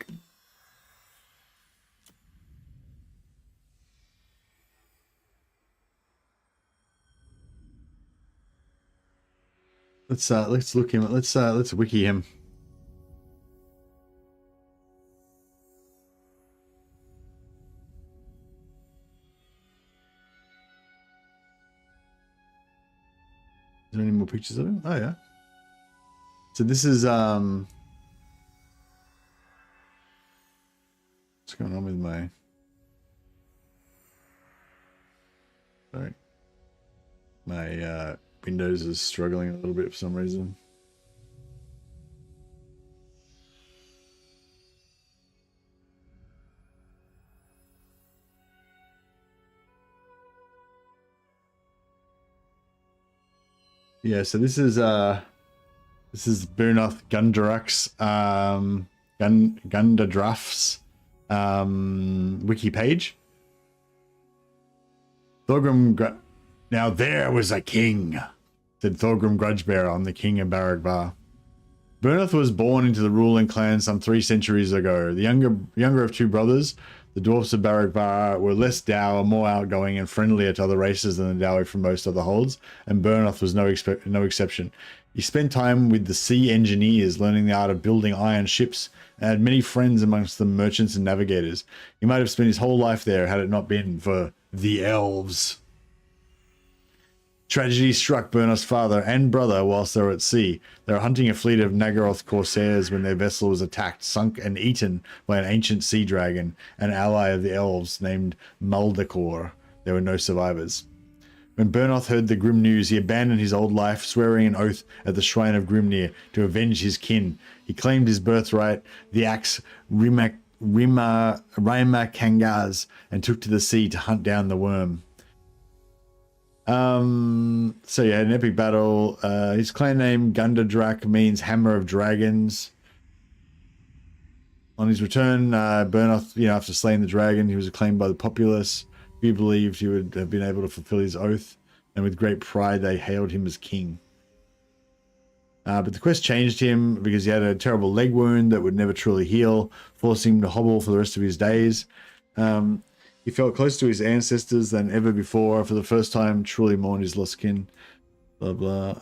Let's look him. Let's wiki him. Is there any more pictures of him? Oh yeah. So this is what's going on with my Windows is struggling a little bit for some reason. Yeah, so this is Burnoth Gundarak's Gundadraf's wiki page. Thorgrim now there was a king, said Thorgrim Grudgebearer on the king of Baragbar. Burnoth was born into the ruling clan some 3 centuries ago. The younger of 2 brothers, the dwarfs of Baragbar, were less dour, more outgoing and friendlier to other races than the Dowie from most other holds, and Burnoth was no exception. He spent time with the sea engineers, learning the art of building iron ships, and had many friends amongst the merchants and navigators. He might have spent his whole life there had it not been for the elves. Tragedy struck Burnoth's father and brother whilst they were at sea. They were hunting a fleet of Nagaroth corsairs when their vessel was attacked, sunk and eaten by an ancient sea dragon, an ally of the elves named Maldekor. there were no survivors. When Bernoth heard the grim news, he abandoned his old life, swearing an oath at the shrine of Grimnir to avenge his kin. He claimed his birthright, the axe Rima Kangaz, and took to the sea to hunt down the worm. So yeah, an epic battle. His clan name Gundadrak means Hammer of Dragons. On his return, Bernoth, after slaying the dragon, he was acclaimed by the populace, who believed he would have been able to fulfill his oath, and with great pride they hailed him as king. But the quest changed him because he had a terrible leg wound that would never truly heal, forcing him to hobble for the rest of his days. He felt closer to his ancestors than ever before. For the first time, truly mourned his lost kin. Blah, blah.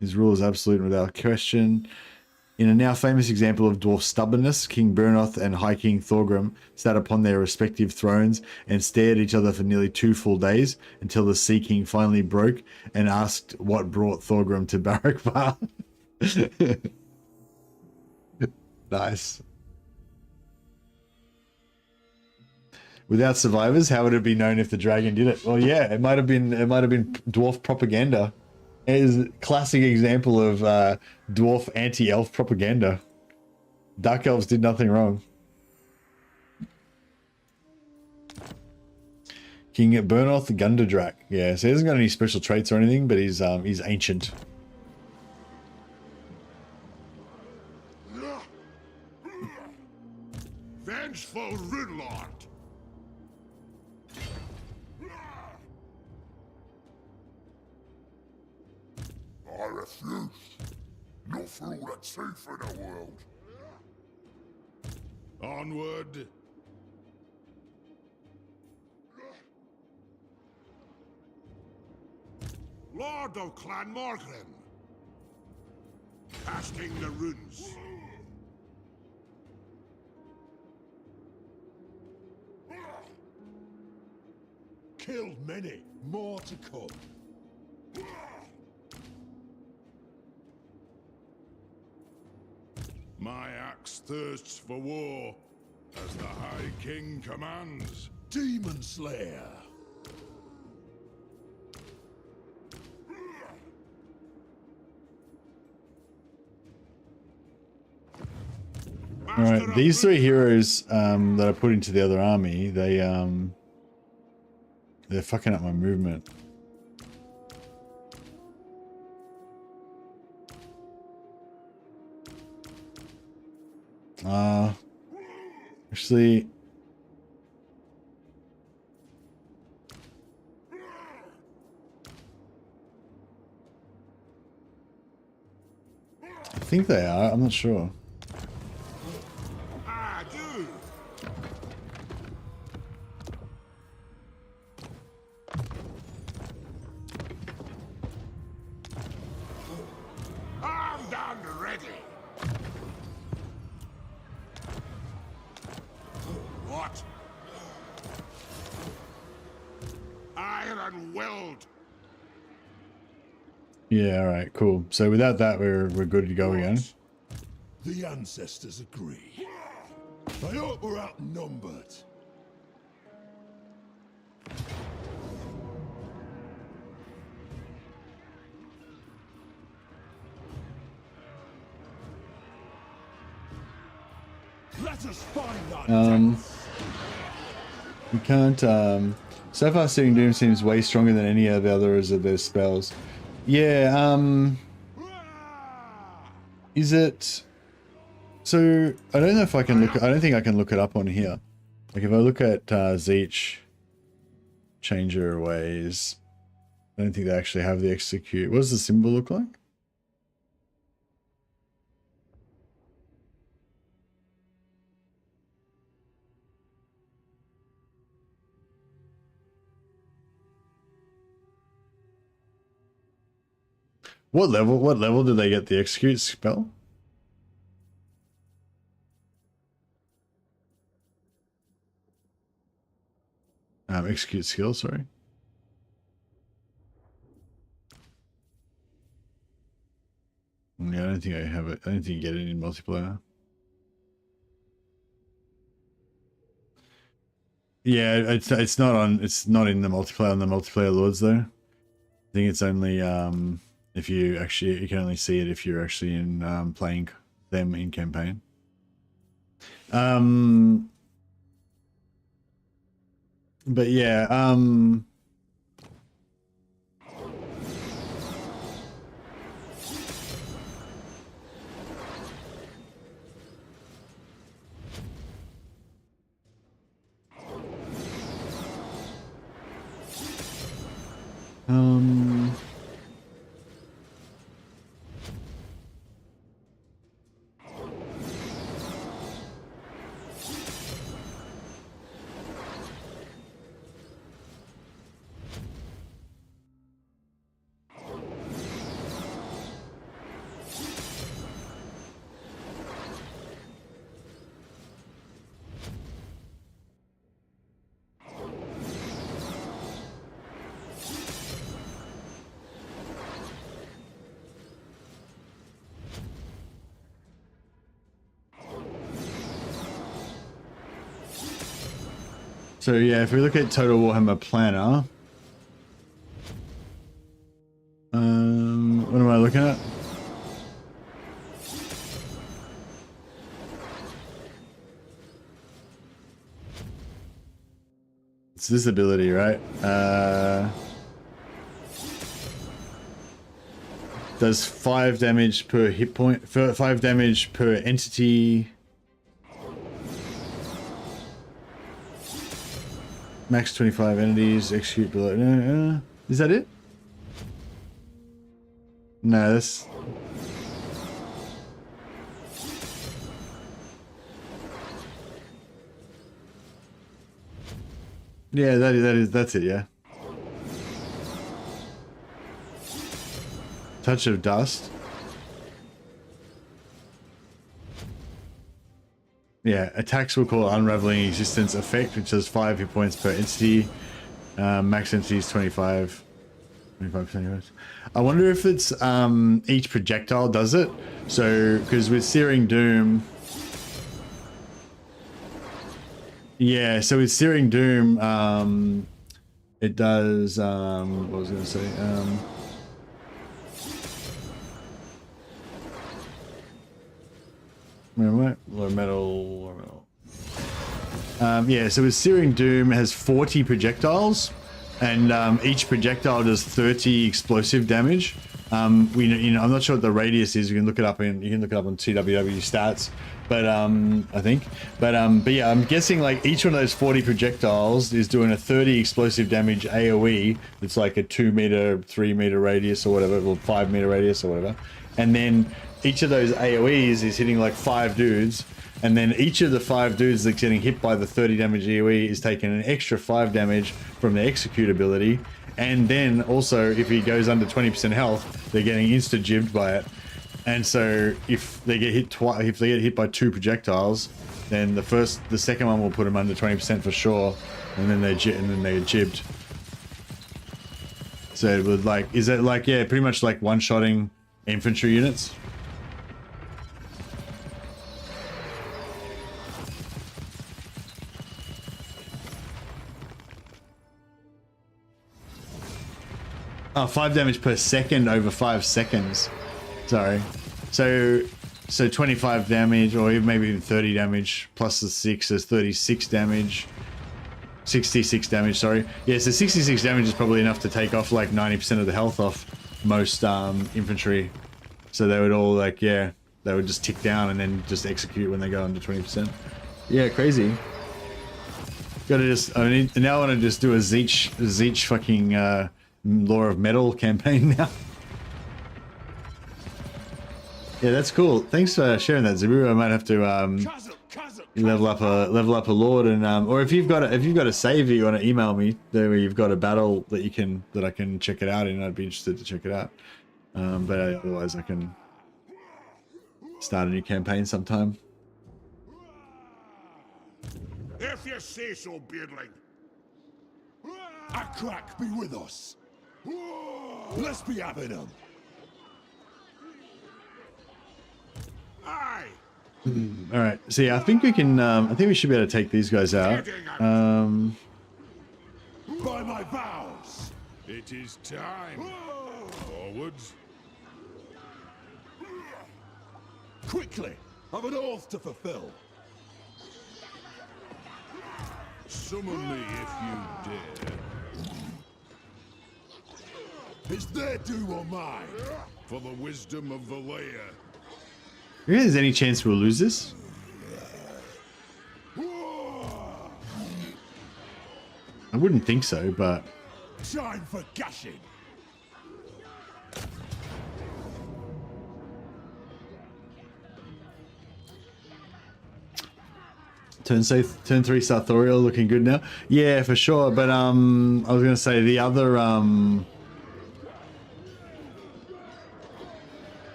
His rule is absolute and without question. In a now famous example of dwarf stubbornness, King Bernoth and High King Thorgrim sat upon their respective thrones and stared at each other for nearly 2 full days until the Sea King finally broke and asked what brought Thorgrim to Barakbar. Nice. Without survivors, how would it be known if the dragon did it? Well, yeah, it might have been dwarf propaganda. It is a classic example of dwarf anti-elf propaganda. Dark elves did nothing wrong. King Bernoth Gundadrak. Yeah, so he hasn't got any special traits or anything, but he's ancient. Vengeful Rune Lord. I refuse. Not for all that's safe in the world. Onward. Lord of Clan Morgrim. Casting the runes. Killed many, more to come. My axe thirsts for war, as the High King commands. Demon Slayer. All right, these 3 heroes that I put into the other army, they're fucking up my movement. Actually, I think they are. I'm not sure. I do. I'm done ready. What? Iron willed. Yeah, all right, cool. So without that, we're good to go again. The ancestors agree. I hope we're outnumbered. Let us find our We can't. So far, Seeing Doom seems way stronger than any of the others of their spells. Yeah. Is it? So I don't know if I can look. I don't think I can look it up on here. Like if I look at Zeech Changer Ways, I don't think they actually have the execute. What does the symbol look like? What level? What level did they get the execute spell? Execute skill. Sorry. Yeah, I don't think I have it. I don't think you get it in multiplayer. Yeah, it's not in the multiplayer on the multiplayer lords though. I think it's only if you can only see it if you're actually in playing them in campaign. But yeah, so yeah, if we look at Total Warhammer Planner, what am I looking at? It's this ability, right? Does 5 damage per hit point, 5 damage per entity. Max 25 entities, execute below. Is that it? No, that's... Yeah, that's it, yeah. Touch of Dust. Yeah, attacks will call Unraveling Existence effect, which does 5 hit points per entity. Max entity is 25. 25%. I wonder if it's each projectile does it. So, because with Searing Doom... Yeah, so with Searing Doom, it does... what was I going to say? Low metal. Yeah, so with Searing Doom, it has 40 projectiles, and each projectile does 30 explosive damage. I'm not sure what the radius is. You can look it up on TWW stats, but I think. But yeah, I'm guessing like each one of those 40 projectiles is doing a 30 explosive damage AOE. It's like a 2 meter, 3 meter radius or whatever, or 5 meter radius or whatever, and then each of those AoEs is hitting like 5 dudes, and then each of the 5 dudes that's getting hit by the 30 damage AoE is taking an extra 5 damage from the execute ability, and then also if he goes under 20% health, they're getting insta-jibbed by it. And so if they get hit if they get hit by 2 projectiles, then the second one will put them under 20% for sure, and then they get jibbed. So it would yeah, pretty much like one-shotting infantry units. Oh, 5 damage per second over 5 seconds. Sorry. So 25 damage, or even maybe even 30 damage, plus the 6 is 36 damage. 66 damage, sorry. Yeah, so 66 damage is probably enough to take off like 90% of the health off most infantry. So they would all they would just tick down and then just execute when they go under 20%. Yeah, crazy. Now I want to just do a Zeech fucking Law of Metal campaign now. Yeah, that's cool. Thanks for sharing that, Zabu. I might have to level up a lord, and or if you've got a save you want to email me there where you've got a battle that I can check it out in. I'd be interested to check it out. But otherwise I can start a new campaign sometime. If you say so, Beardling. A crack be with us. Let's be having them. Aye. All right. So yeah, I think we can. I think we should be able to take these guys out. By my vows! It is time. Forwards. Quickly! I've an oath to fulfill. Summon me if you dare. It's their due or mine. For the wisdom of the layer. You think there's any chance we'll lose this? I wouldn't think so, but Time for gushing. turn 3 Sartorial looking good now. Yeah, for sure. But I was gonna say the other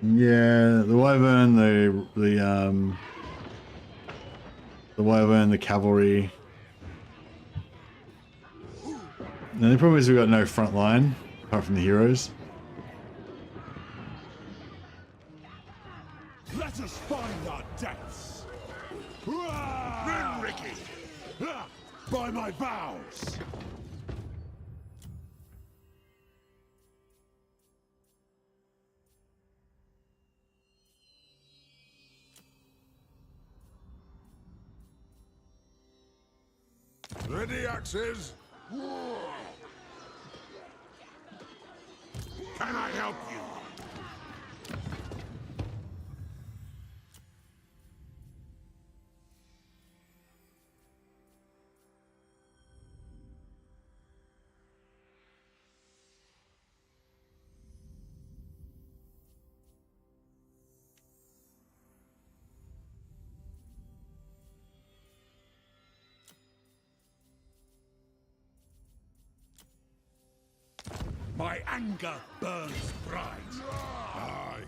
yeah, the wyvern, the wyvern, the cavalry. And the problem is we've got no front line apart from the heroes. Let us find our deaths. Men, Ricky! By my vows. Ready, axes? Can I help you? My anger burns bright. Aye.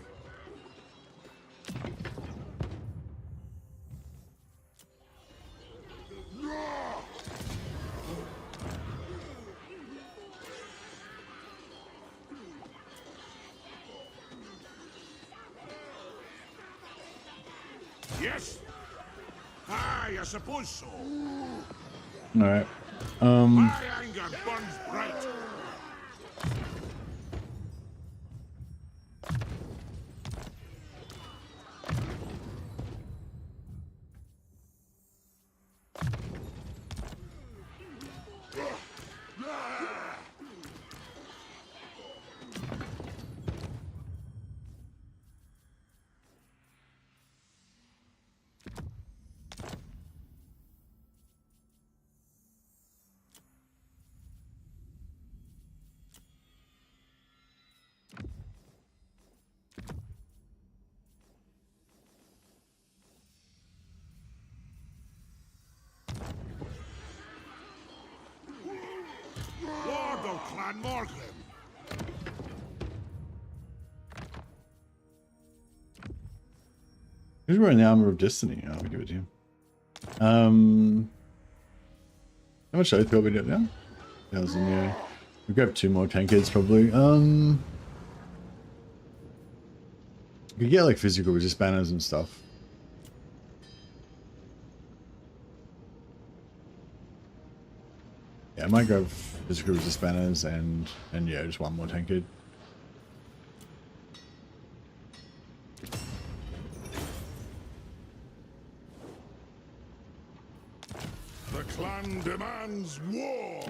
Yes? Aye, I suppose so. All right. My anger burns bright. Lord of Clan Morgrim. Who's wearing the armor of destiny? I'll give it to him. How much oath got we got now? 1,000, yeah. We grab 2 more tankards probably. We could get like physical with just banners and stuff. Yeah, I might grab physical resist banners and yeah, just 1 more tankard. The clan demands war.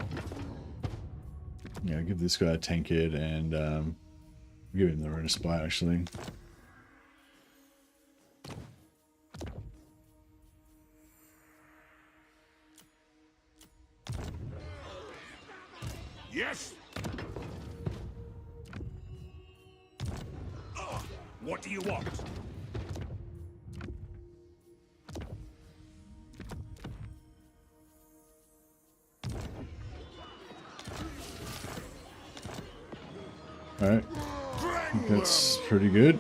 Yeah, I'll give this guy a tankard and give him the Rune of Spite actually. Yes? What do you want? Alright. That's pretty good.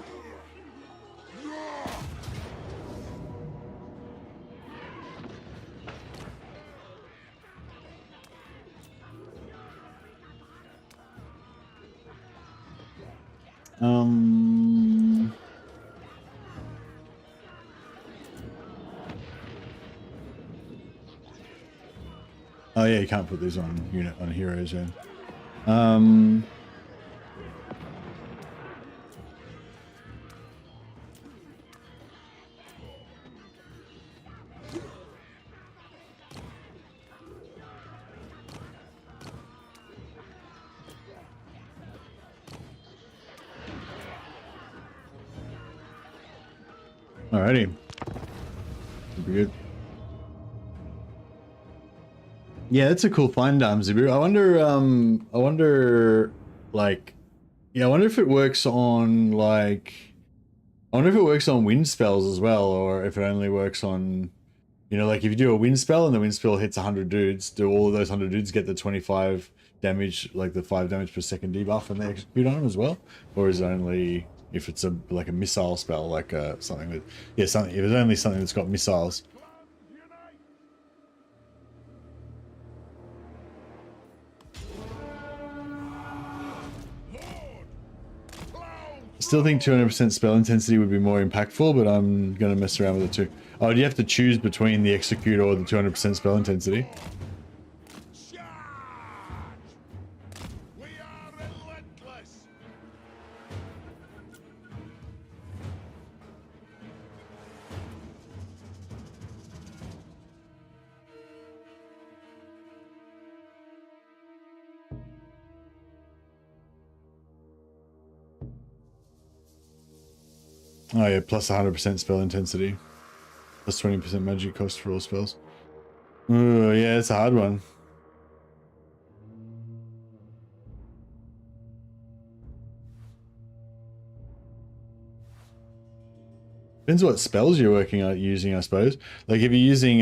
Oh yeah, you can't put these on unit on heroes. Yeah. Alrighty. Should be good. Yeah, that's a cool find, Zabu. I wonder, like, yeah, I wonder if it works on, like, I wonder if it works on wind spells as well, or if it only works on, you know, like if you do a wind spell and the wind spell hits 100 dudes, do all of those 100 dudes get the 25 damage, like the 5 damage per second debuff when they execute on them as well? Or is it only if it's like a missile spell, like something with, yeah, something, if it's only something that's got missiles? Still think 200% spell intensity would be more impactful, but I'm going to mess around with it too. Oh, do you have to choose between the execute or the 200% spell intensity? Charge! We are relentless. Oh yeah, plus 100% spell intensity. Plus 20% magic cost for all spells. Oh yeah, it's a hard one. Depends what spells you're working on using, I suppose. Like if you're using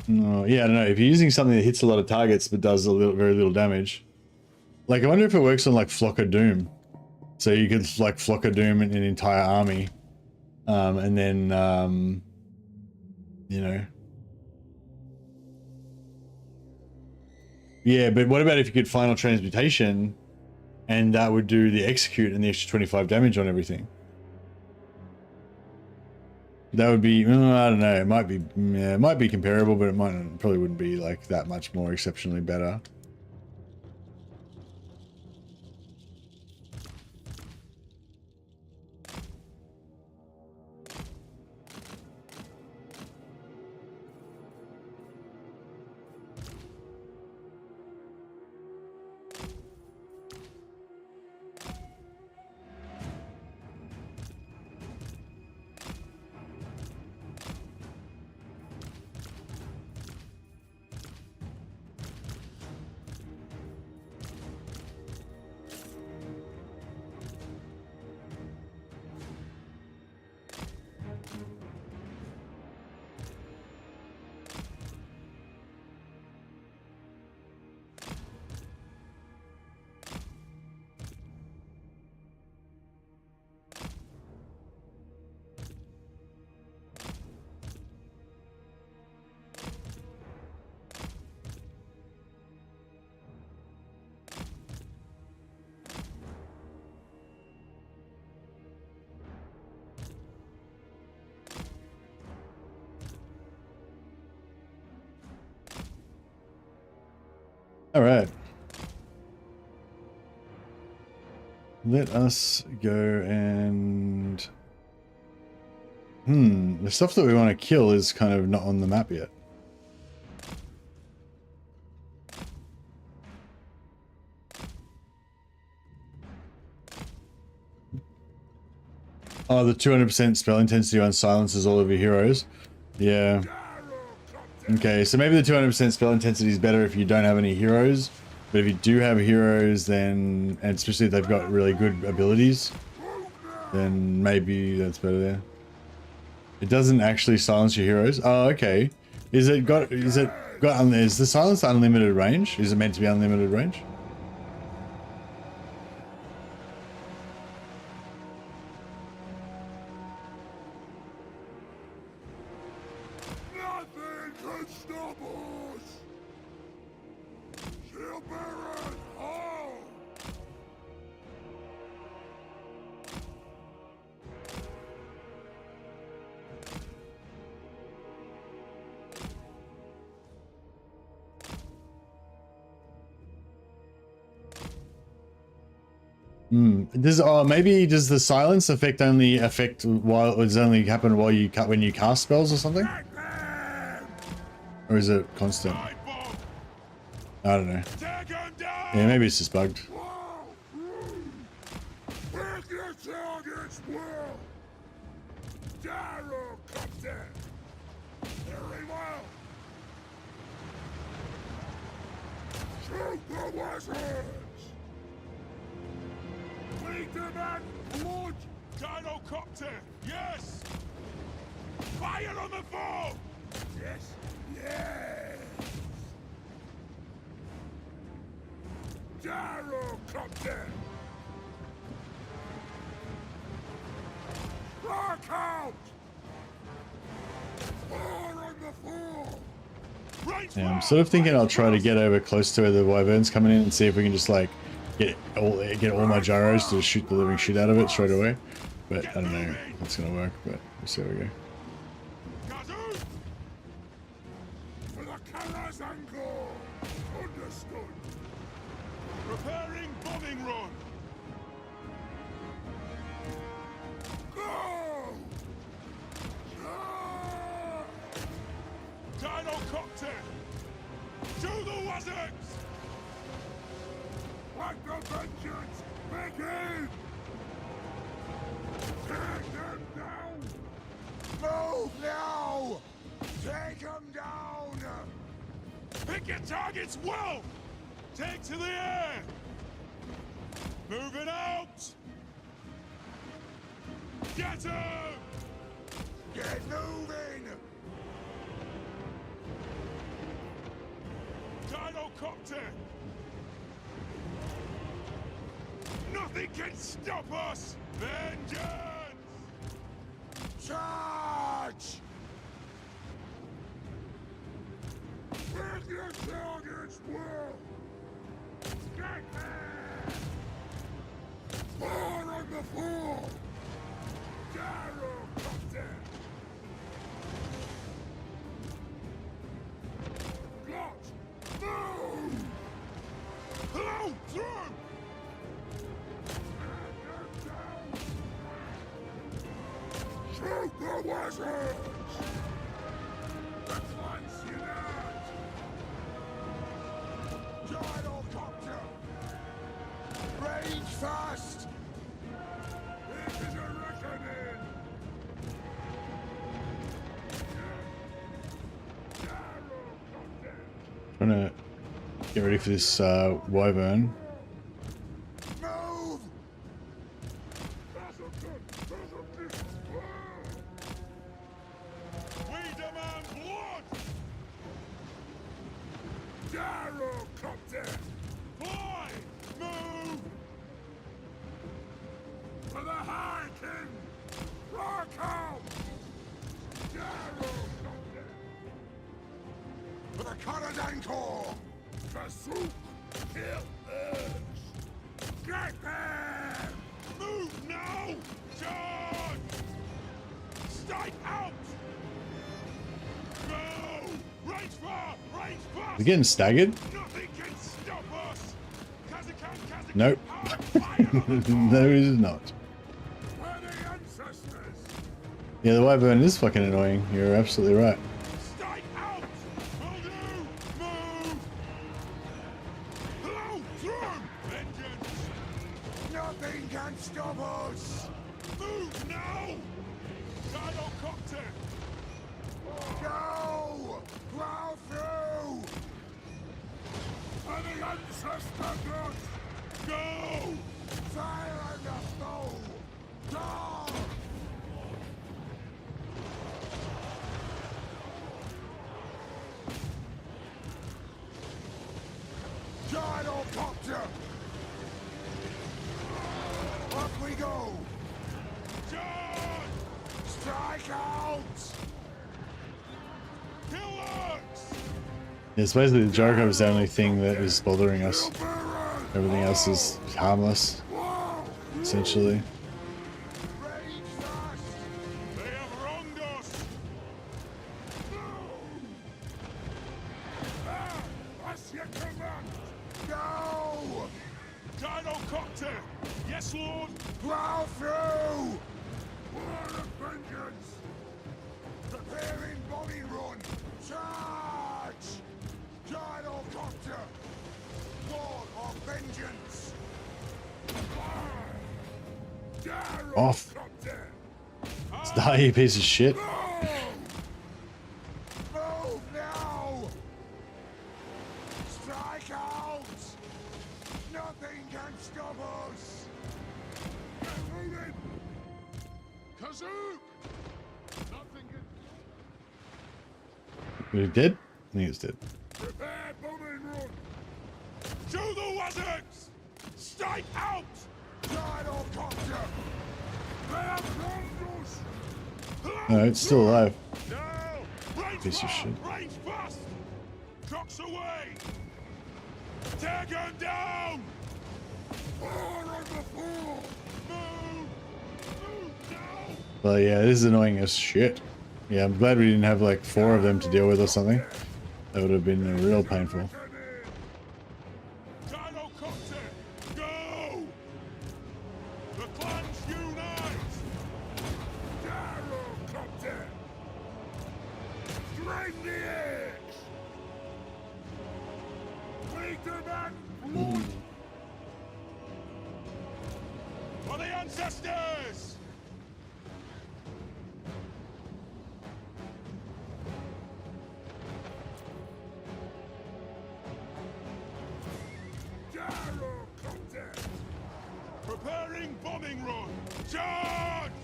no, yeah, I don't know. If you're using something that hits a lot of targets but does very little damage. Like I wonder if it works on like Flock of Doom. So you could like Flock of Doom in an entire army. And then you know. Yeah, but what about if you could Final Transmutation and that would do the execute and the extra 25 damage on everything? That would be, I don't know, it might be, yeah, it might be comparable, but probably wouldn't be like that much more exceptionally better. All right. Let us go and... the stuff that we want to kill is kind of not on the map yet. Oh, the 200% spell intensity on silences all of your heroes. Yeah. Okay, so maybe the 200% spell intensity is better if you don't have any heroes. But if you do have heroes, then, and especially if they've got really good abilities, then maybe that's better there. It doesn't actually silence your heroes. Oh, okay. Is the silence unlimited range? Is it meant to be unlimited range? Nothing can stop us. Shield bearers, home. Does the silence effect only affect while it's only happen while you cut when you cast spells or something? Or is it constant? I don't know. Yeah, maybe it's just bugged. We demand blood! Gyrocopter! Yes! Fire on the foe! Yes! Yes! Gyrocopter! Rock out! Fire on the foe! Right. Yeah, I'm sort of thinking I'll try to get over close to where the wyverns coming in and see if we can just like get all my gyros to shoot the living shit out of it straight away. But I don't know if it's gonna work, but we'll see how we go. For the colors angle! Understood! Preparing bombing run! Go! Gyrocopter! To the wizards! Let the vengeance begin! Take them down! Move now! Take them down! Pick your targets well! Take to the air! Moving out! Get him! Get moving! Gyrocopter! Nothing can stop us! Vengeance! Charge! Pick your targets well! Get there! Fire on the floor! Gyrocopter! Got! Move! Hello! Through! Shoot the wizards! That's once you not! Gyrocopter! Rage fast! This is a reckoning! Trying to get ready for this wyvern. Move! We demand blood! Gyrocopter! Fly! Move! For the High King! Rock out! Gyrocopter! For the Consolidating! Kasuk! Kill urge! Get them! Move now! Charge! Strike out! Go! Range far! Range fast! We're getting staggered? Nothing can stop us! Kazakan! Nope. No, it is not. We're the ancestors! Yeah, the wyvern is fucking annoying. You're absolutely right. Strike out! Will do! Move! Hello! Through! Vengeance! Nothing can stop us! Move now! Gyrocopter! Go! Plow through! For the ancestor gods! Go! Fire on the foe! Go! Gyrocopter! Up we go! Charge! Strike out! Killers! Yeah, it's basically the Jericho is the only thing that is bothering us. Everything else is harmless, essentially. Rage fast! They have wronged us! As you command! Go! Gyrocopter! Yes, off. Die, you piece of shit. Move now! Strike out! Nothing can stop us! Moving! Kazoo! Nothing can... Are you dead? I think it's dead. Prepare bombing run! To the wizards! Strike out! Dino copter! They have bombed us! No, it's still alive. Now! Range Piece of fast! shit. Range fast! Cocks away! Take him down! Four on the floor! Move! Move now! Well, yeah, this is annoying as shit. Yeah, I'm glad we didn't have like 4 of them to deal with or something. That would have been real painful. Dino copter! Go! The clans unite! Dino copter! Strain the eggs! Make them and blood! For the ancestors! Gyrocopter! Preparing bombing run! Charge!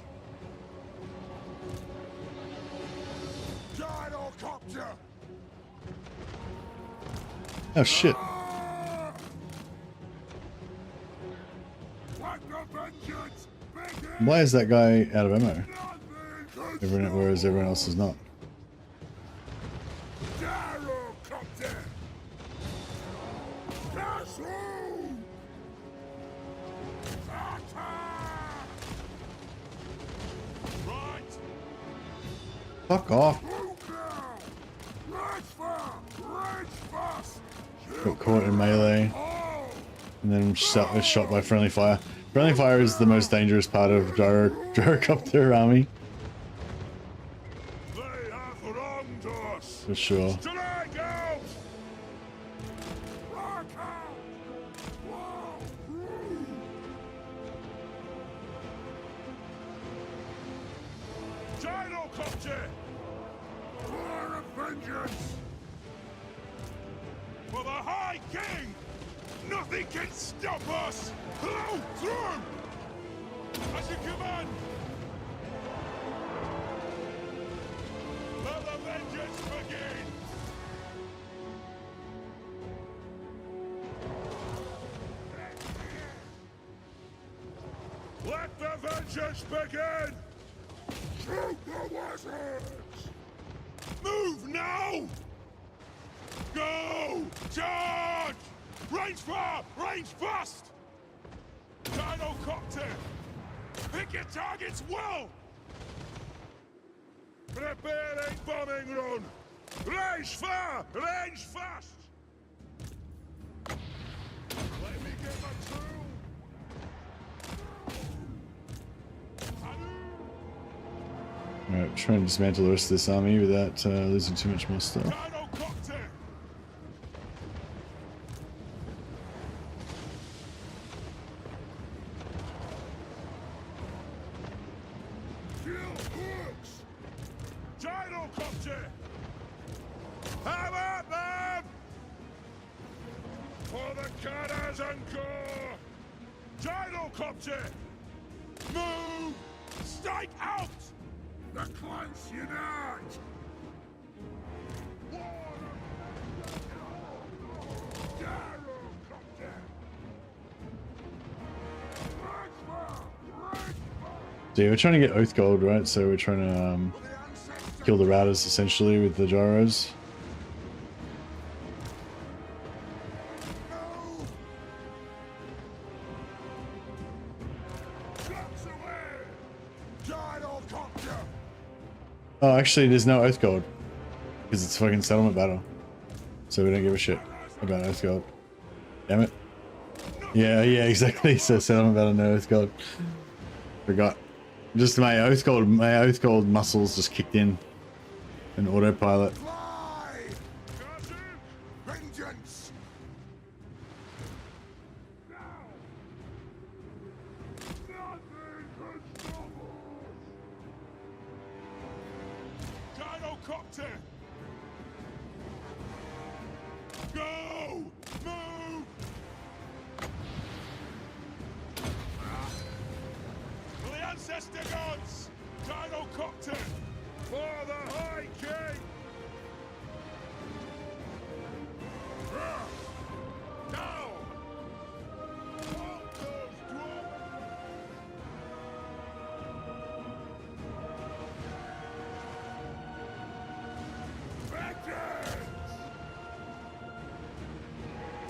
Gyrocopter! Oh shit. What the vengeance! Why is that guy out of ammo? Whereas everyone else is not. Gyrocopter! Castle! Attack! Right! Fuck off. Move now! Rage fire! Rage fast! Got caught in melee and then shot by friendly fire. Friendly fire is the most dangerous part of gyrocopter army. They have wronged us! For sure. Strike out! Rock out! Whoa! Gyrocopter! War of vengeance! For the High King! Nothing can stop us! Blow through! As you command! Let the vengeance begin! Let the vengeance begin! Shoot the wizards! Move now! Go! Charge! Range far! Range fast! Gyrocopter! Pick your targets well! Preparing bombing run! Range far! Range fast! Let me get my tool! Alright, trying to dismantle the rest of this army without losing too much more stuff. Gyrocopter! Shield works! Gyrocopter! How about them? For the cannons and gore! Gyrocopter! Move! Strike out! The clans unite! Gyrocopter! So yeah, we're trying to get Oath Gold, right? So we're trying to kill the routers essentially with the gyros. Oh, actually, there's no Oath Gold because it's fucking settlement battle, so we don't give a shit about Oath Gold. Damn it. Yeah, exactly. So settlement battle, no Oath Gold. Forgot. Just my Oath Gold muscles just kicked in. An autopilot. Vengeance! Gyrocopter! Go! Move! For the ancestor gods! Gyrocopter! For the High King! Down! Halt those dwarfs! Vengeance!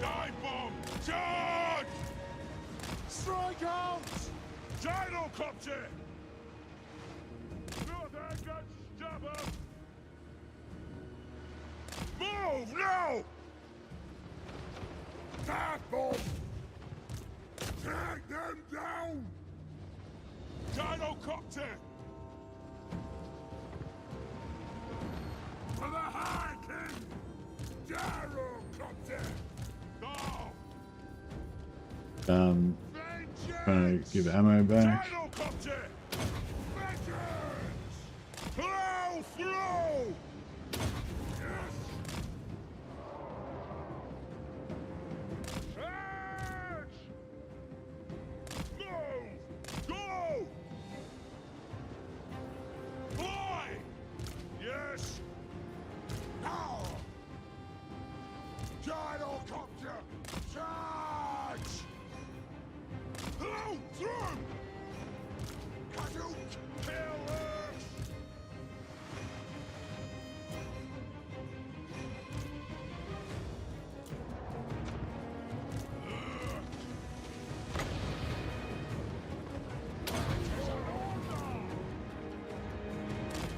Dive bomb! Charge! Strike out! Gyrocopter! North anchor, stop up! Move now! Dive bomb! Take them down! Gyrocopter! For the High King! Gyrocopter! Now! Trying to give ammo back. Gyrocopter! Vengeance! Plow through! Yes! Charge! Move! Go! Fly! Yes! Now! Gyrocopter! Charge! Hello, through! Hadouken! Killers!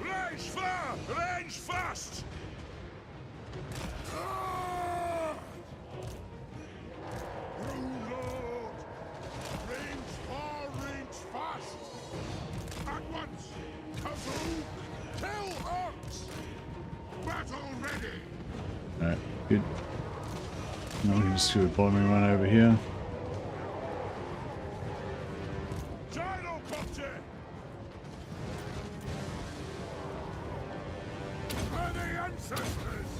Range far! Range fast! Lord! Range far, range fast! At once! Kazoo! Kill orcs! Battle ready! Alright, good. Now we can just do a bombing run over here. Gyrocopter! For the ancestors!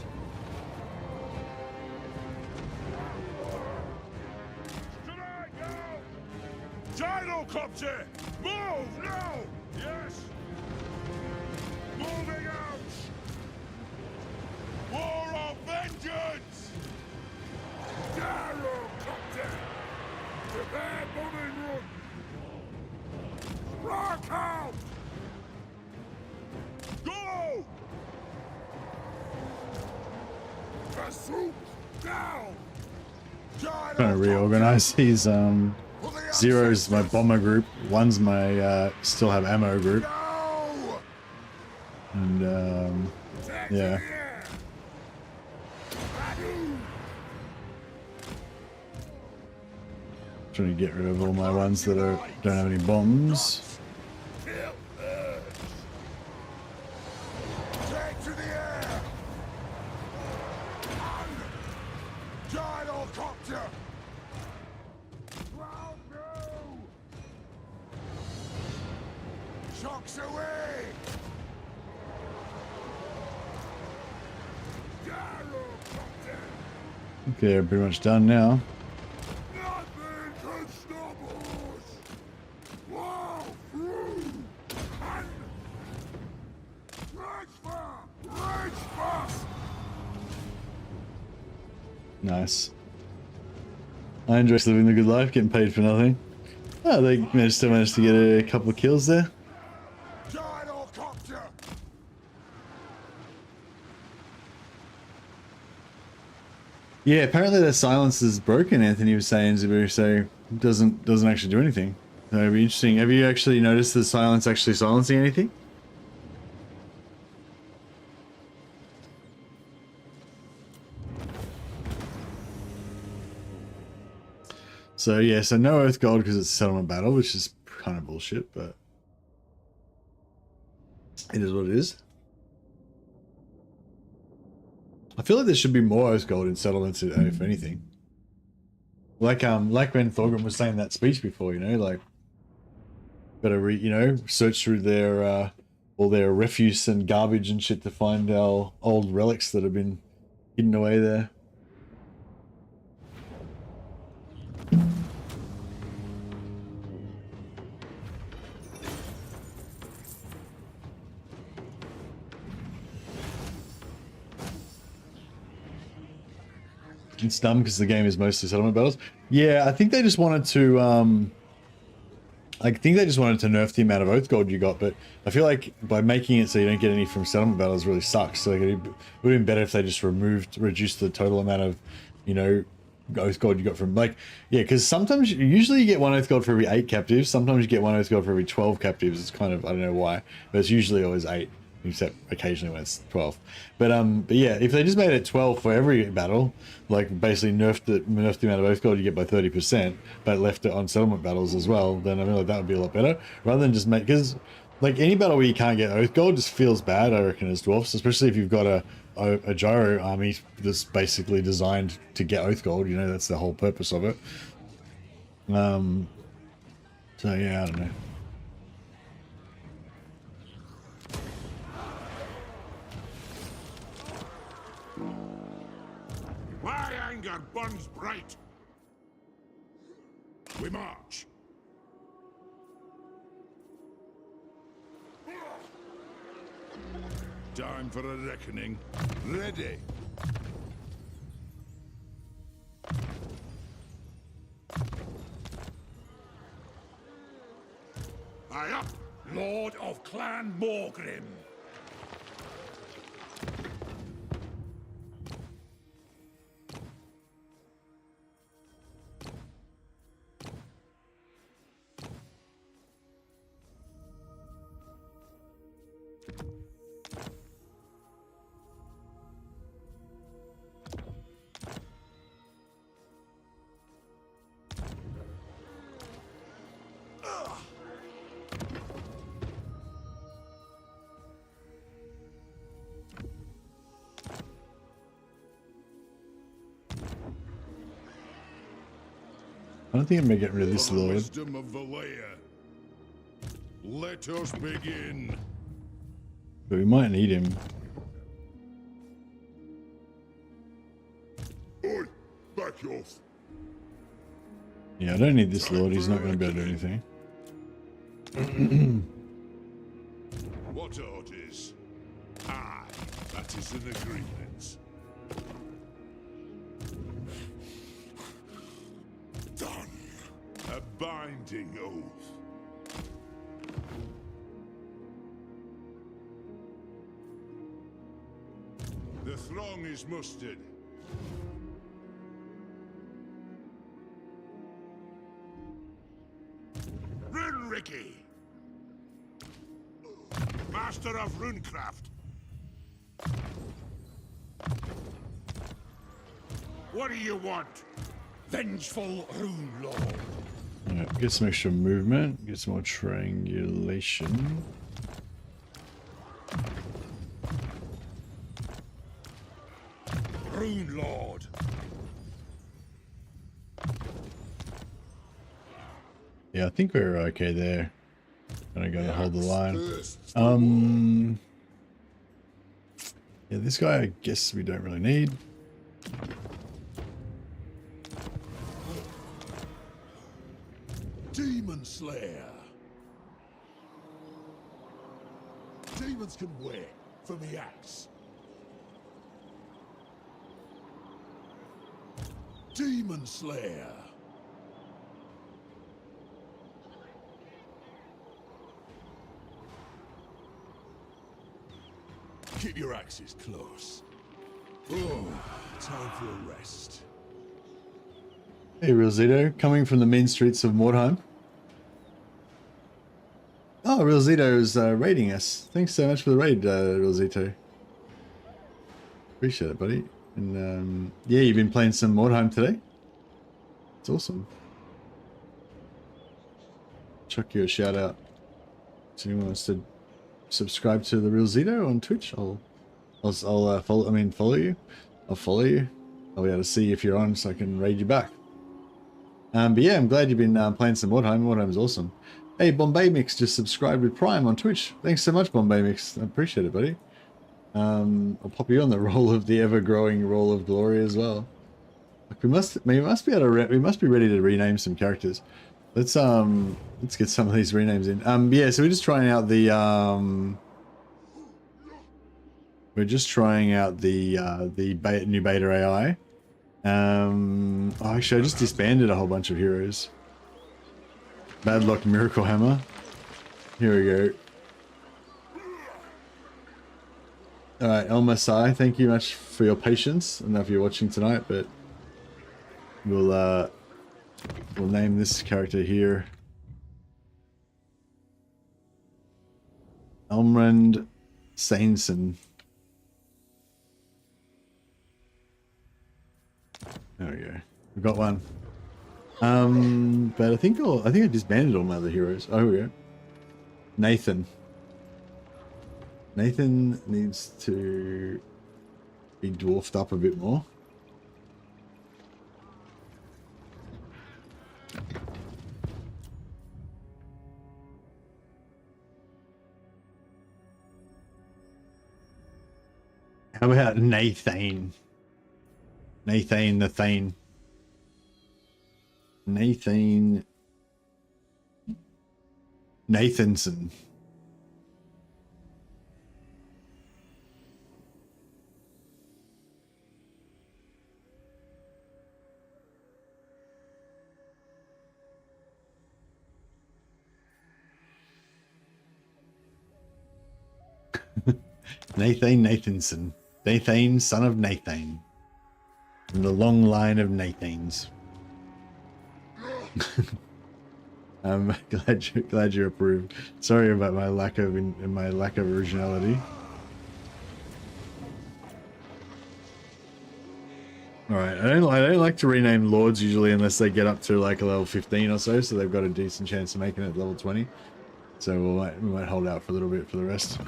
Strike out! Gyrocopter! Move now! Yes! Moving out! War of vengeance! Gyrocopter! Prepare bombing run! Rock out! Go! Pursuit down! Trying to reorganize these. Zero's my bomber group. One's my still have ammo group. Go! And yeah. Trying to get rid of all my ones that don't have any bombs. Take to the air! Gyrocopter! Ground through! Shocks away! Gyrocopter! Okay, I'm pretty much done now. Nothing can stop us! Wow, through! And... Rage fire! Rage fast! Nice. I enjoy living the good life, getting paid for nothing. Oh, they still managed to get a couple of kills there. Gyrocopter! Yeah, apparently their silence is broken. Anthony was saying, so doesn't actually do anything. That'd be interesting. Have you actually noticed the silence actually silencing anything? So yeah, so no Earth Gold because it's a settlement battle, which is kind of bullshit, but it is what it is. I feel like there should be more Earth Gold in settlements, if anything. Like when Thorgrim was saying that speech before, you know, like better search through their all their refuse and garbage and shit to find our old relics that have been hidden away there. It's dumb because the game is mostly settlement battles. Yeah, I think they just wanted to nerf the amount of oath gold you got, but I feel like by making it so you don't get any from settlement battles really sucks. So like, it would have been better if they just reduced the total amount of, you know, oath gold you got from, like, yeah, because sometimes usually you get 1 oath gold for every 8 captives. Sometimes you get 1 oath gold for every 12 captives. It's kind of, I don't know why, but it's usually always 8, except occasionally when it's 12. But yeah, if they just made it 12 for every battle, like basically nerfed the amount of oath gold you get by 30%, but left it on settlement battles as well, then I feel like that would be a lot better, rather than just make, because like any battle where you can't get oath gold just feels bad, I reckon, as dwarfs, especially if you've got a gyro army that's basically designed to get oath gold, you know, that's the whole purpose of it. So yeah, I don't know. My anger burns bright. We march. Time for a reckoning. Ready. Aye up, Lord of Clan Thorgrim. I don't think I'm gonna get rid of this lord. Wisdom of Valea. Let us begin. But we might need him. Oi, back off. Yeah, I don't need this lord, he's not gonna be able to do anything. What orders? Aye, that is an agreement. Done. A binding oath. The throng is mustered. Ricky, master of runecraft. What do you want? Vengeful rune lord. Alright, get some extra movement, get some more triangulation. Rune lord. Yeah, I think we're okay there. Gonna go to hold the line. Yeah, this guy I guess we don't really need. Demon Slayer. Demons can wait for me axe. Demon Slayer. Keep your axes close. Oh, time for a rest. Hey, Rilzito, coming from the mean streets of Mordheim. Oh, Rilzito is raiding us. Thanks so much for the raid, Rilzito. Appreciate it, buddy. And yeah, you've been playing some Mordheim today? It's awesome. Chuck you a shout out. So anyone wants to subscribe to the Rilzito on Twitch, I'll follow you. I'll follow you. I'll be able to see if you're on so I can raid you back. But yeah, I'm glad you've been playing some Mordheim. Mordheim is awesome. Hey, Bombay Mix just subscribed with Prime on Twitch. Thanks so much, Bombay Mix. I appreciate it, buddy. I'll pop you on the role of the ever-growing role of glory as well. Like we must be able to we must be ready to rename some characters. Let's get some of these renames in. Yeah, so we're just trying out the new beta AI. Oh, actually, I just disbanded a whole bunch of heroes. Bad Luck Miracle Hammer. Here we go. Alright, El Masai, thank you much for your patience. I don't know if you're watching tonight, but we'll name this character here Elmrand Sainson. There we go. We've got one. But I think I disbanded all my other heroes. Oh, here we go. Nathan. Nathan needs to be dwarfed up a bit more. How about Nathan? Nathan. Nathanson. Nathanson. Nathan, son of Nathan. From the long line of Nathans. I'm glad you approved. Sorry about my lack of originality. Alright, I don't like to rename lords usually unless they get up to like a level 15 or so they've got a decent chance of making it level 20. So we might hold out for a little bit for the rest.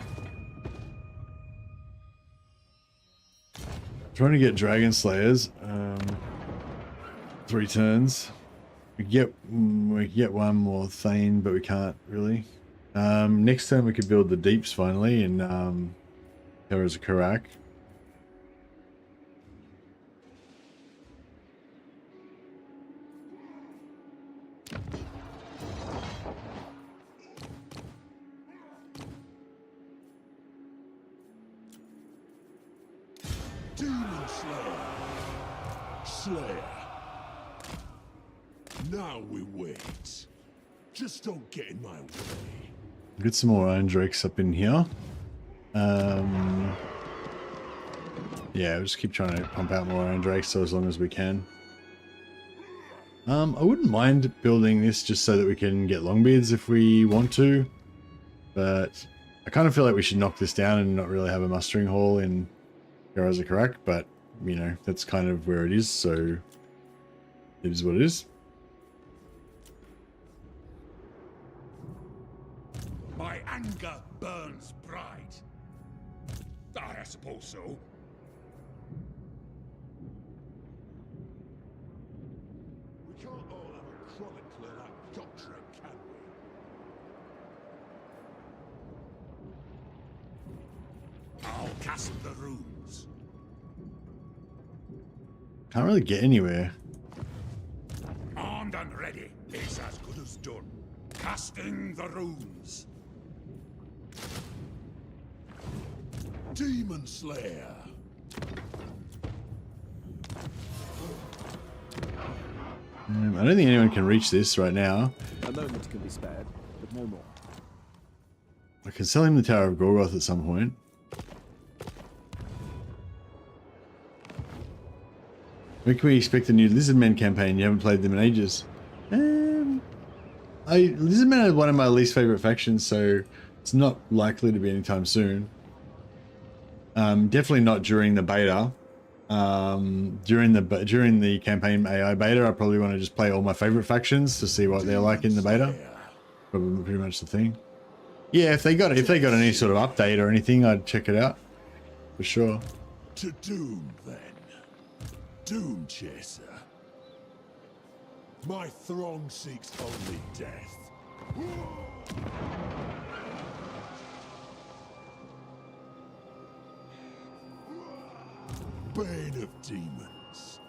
Trying to get Dragon Slayers. 3 turns. We get one more Thane, but we can't really. Next turn we could build the Deeps finally in Terra's Karak. Demon Slayer. Now we wait. Just don't get in my way. Get some more Iron Drakes up in here. Yeah, we'll just keep trying to pump out more Iron Drakes so as long as we can. I wouldn't mind building this just so that we can get Longbeards if we want to. But I kind of feel like we should knock this down and not really have a mustering hall in Karak, but you know, that's kind of where it is, so it is what it is. My anger burns pride. I suppose so. We can't all have a chronicler like Doctrine, can we? I'll cast the runes. Can't really get anywhere. Armed and ready is as good as done. Casting the runes. Demon Slayer. I don't think anyone can reach this right now. A moment can be spared, but no more. I can sell him the Tower of Gorgoth at some point. When can we expect a new Lizardmen campaign? You haven't played them in ages. Lizardmen are one of my least favorite factions, so it's not likely to be anytime soon. Definitely not during the beta. During the campaign AI beta, I probably want to just play all my favorite factions to see what they're like in the beta. Probably pretty much the thing. Yeah, if they got any sort of update or anything, I'd check it out for sure. To Doom, then. Doom Chaser. My throng seeks only death. Bane of demons.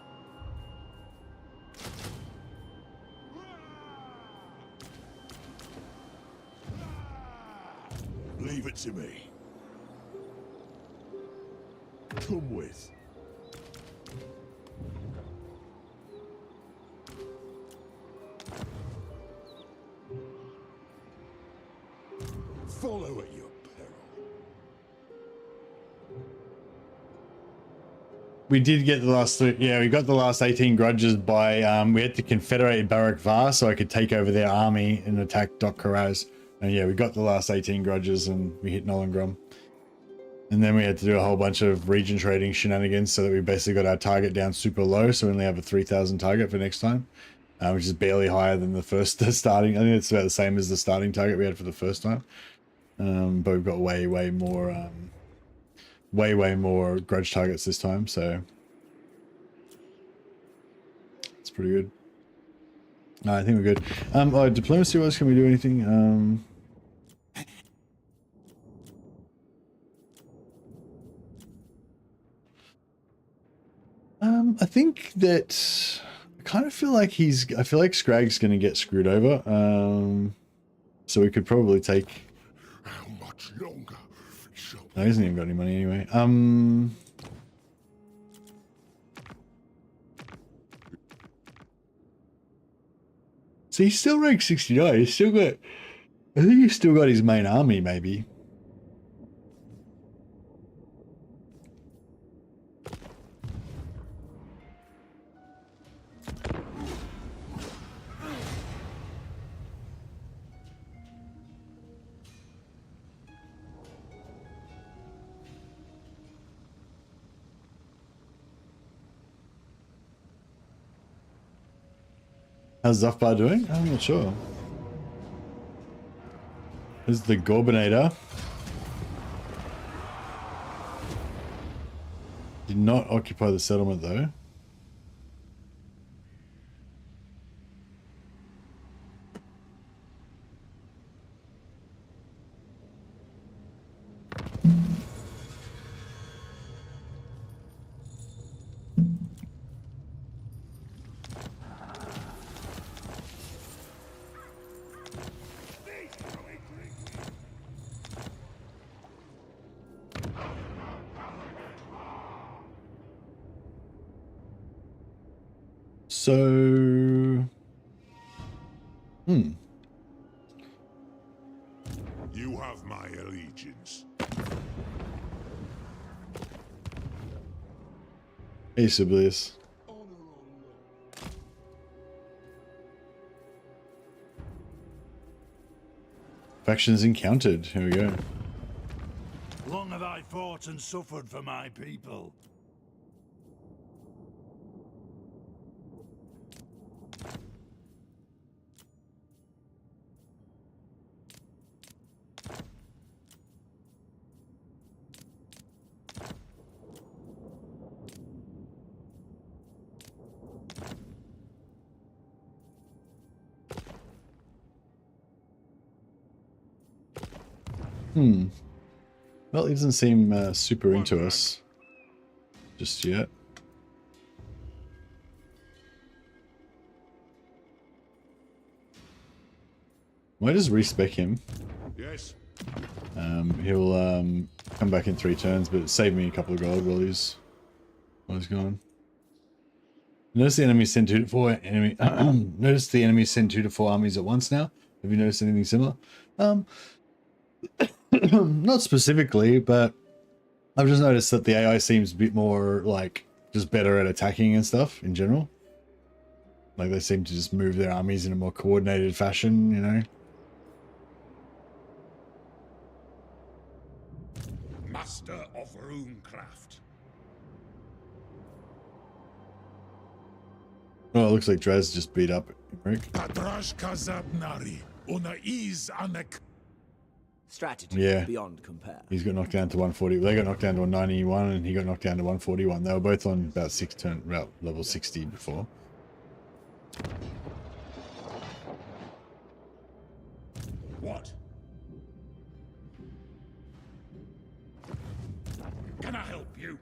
Leave it to me. Come with. Follow at your peril. We did get the last three. Yeah, we got the last 18 grudges by we had to confederate Barak Var so I could take over their army and attack Doc Karaz. And yeah, we got the last 18 grudges and we hit Nolan. And then we had to do a whole bunch of region trading shenanigans so that we basically got our target down super low, so we only have a 3,000 target for next time, which is barely higher than the starting. I think it's about the same as the starting target we had for the first time. But we've got way more grudge targets this time, so it's pretty good. I think we're good. Diplomacy wise, can we do anything? I think that I kind of feel like I feel like Scragg's gonna get screwed over. So we could probably take. How much longer? No, he hasn't even got any money anyway. So he's still ranked 69. He's still got. I think he's still got his main army, maybe. How's Zafbar doing? I'm not sure. This is the Gorbinator. Did not occupy the settlement though. So, You have my allegiance. hey Siblius. Factions encountered. Here we go. Long have I fought and suffered for my people. Well, he doesn't seem super into us just yet. Might just respec him. Yes. He'll come back in 3 turns, but save me a couple of gold while he's gone. Notice the enemy send 2 to 4 enemy. Notice the enemy send 2 to 4 armies at once now. Have you noticed anything similar? Not specifically, but I've just noticed that the AI seems a bit more like just better at attacking and stuff in general. Like they seem to just move their armies in a more coordinated fashion, you know. Master of runecraft. Oh, it looks like Draz just beat up Rick. Patrashka Zabnari. Una is anek. Strategy Yeah. beyond compare. He's got knocked down to 140. They got knocked down to 191 and he got knocked down to 141. They were both on about level 60 before. What? Can I help you?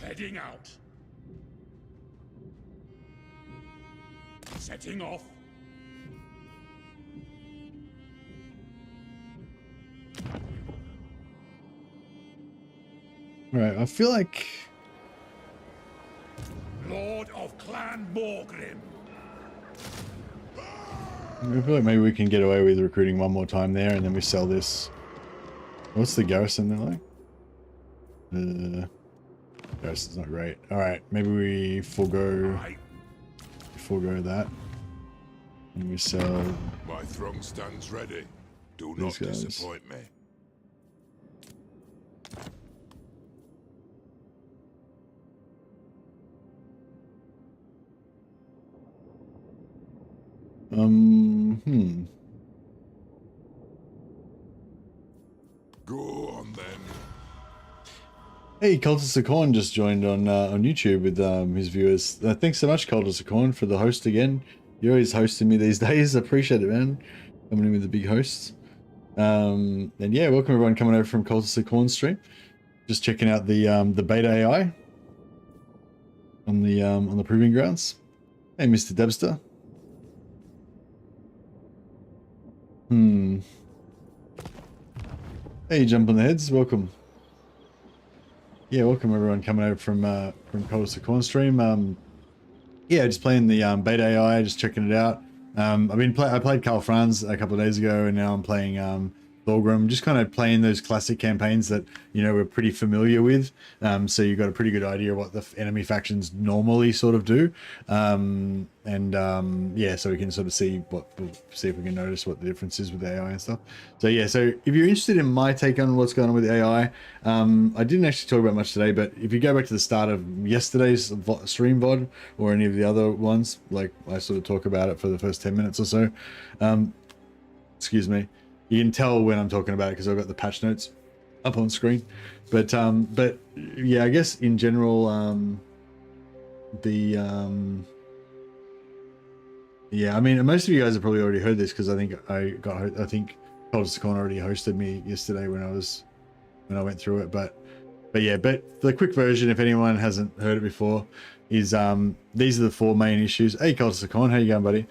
Heading out. Setting off. Right, I feel like Lord of Clan Morgrim. maybe we can get away with recruiting one more time there, and then we sell this. What's the garrison they're like? Garrison's not great. All right, maybe we forego that, and we sell My throne stands ready. Do these not guys. disappoint me. Hmm. Go on then. Hey, Cultist of Corn just joined on YouTube with his viewers. Thanks so much, Cultist of Corn, for the host again. You're always hosting me these days. I appreciate it, man. Coming in with the big hosts. And yeah, welcome everyone coming over from Cultist of Corn stream. Just checking out the beta AI on the proving grounds. Hey, Mr. Debster. Hey, jump on the heads. Welcome. Yeah, welcome everyone coming over from Cultist of Corn stream. Yeah, just playing the beta AI, just checking it out. I played Karl Franz a couple of days ago, and now I'm playing Thorgrim, just kind of playing those classic campaigns that, you know, we're pretty familiar with. So you've got a pretty good idea of what the enemy factions normally sort of do. Yeah, so we can sort of see if we can notice what the difference is with the AI and stuff. So yeah, so if you're interested in my take on what's going on with the AI, I didn't actually talk about much today, but if you go back to the start of yesterday's stream VOD or any of the other ones, like I sort of talk about it for the first 10 minutes or so. Excuse me. You can tell when I'm talking about it because I've got the patch notes up on screen. But yeah, I guess in general, yeah, I mean, most of you guys have probably already heard this because I think Cultist of Corn already hosted me yesterday when I went through it. But the quick version, if anyone hasn't heard it before, is these are the 4 main issues. Hey, Cultist of Corn, how you going, buddy?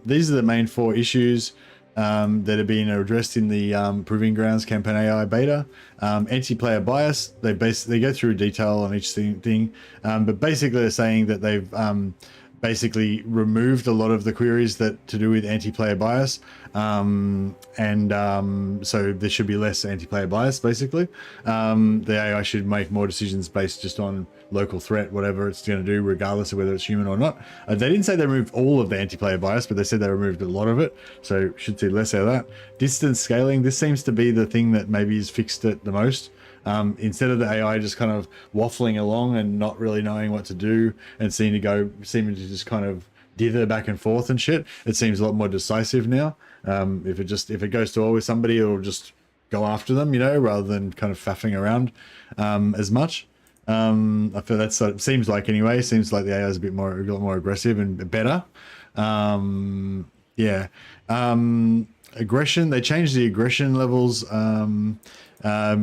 These are the main 4 issues that are being addressed in the Proving Grounds Campaign AI beta. Anti-player bias, they go through detail on each thing, but basically they're saying that they've basically removed a lot of the queries that to do with anti-player bias, so there should be less anti-player bias. Basically, the AI should make more decisions based just on local threat, whatever it's going to do, regardless of whether it's human or not. They didn't say they removed all of the anti-player bias, but they said they removed a lot of it, so should see less out of that. Distance scaling, this seems to be the thing that maybe has fixed it the most. Instead of the AI just kind of waffling along and not really knowing what to do and seeming to just kind of dither back and forth and shit, it seems a lot more decisive now. If it goes to war with somebody, it'll just go after them, you know, rather than kind of faffing around as much. I feel that's what it seems like anyway. Seems like the AI is a lot more aggressive and better. Yeah. Aggression, they changed the aggression levels. No, I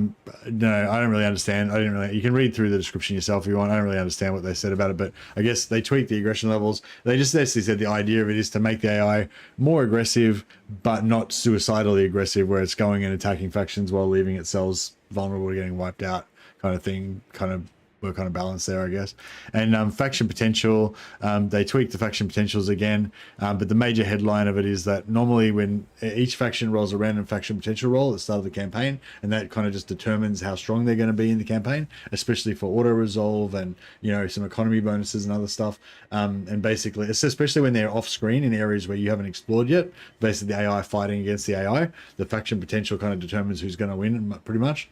don't really understand. You can read through the description yourself if you want. I don't really understand what they said about it, but I guess they tweaked the aggression levels. They just basically said the idea of it is to make the AI more aggressive, but not suicidally aggressive, where it's going and attacking factions while leaving its cells vulnerable to getting wiped out, kind of thing. Work on a balance there, I guess. And faction potential, they tweaked the faction potentials again, but the major headline of it is that normally when each faction rolls a random faction potential roll at the start of the campaign, and that kind of just determines how strong they're going to be in the campaign, especially for auto resolve and, you know, some economy bonuses and other stuff. And basically, especially when they're off screen in areas where you haven't explored yet, basically the AI fighting against the AI, the faction potential kind of determines who's going to win pretty much.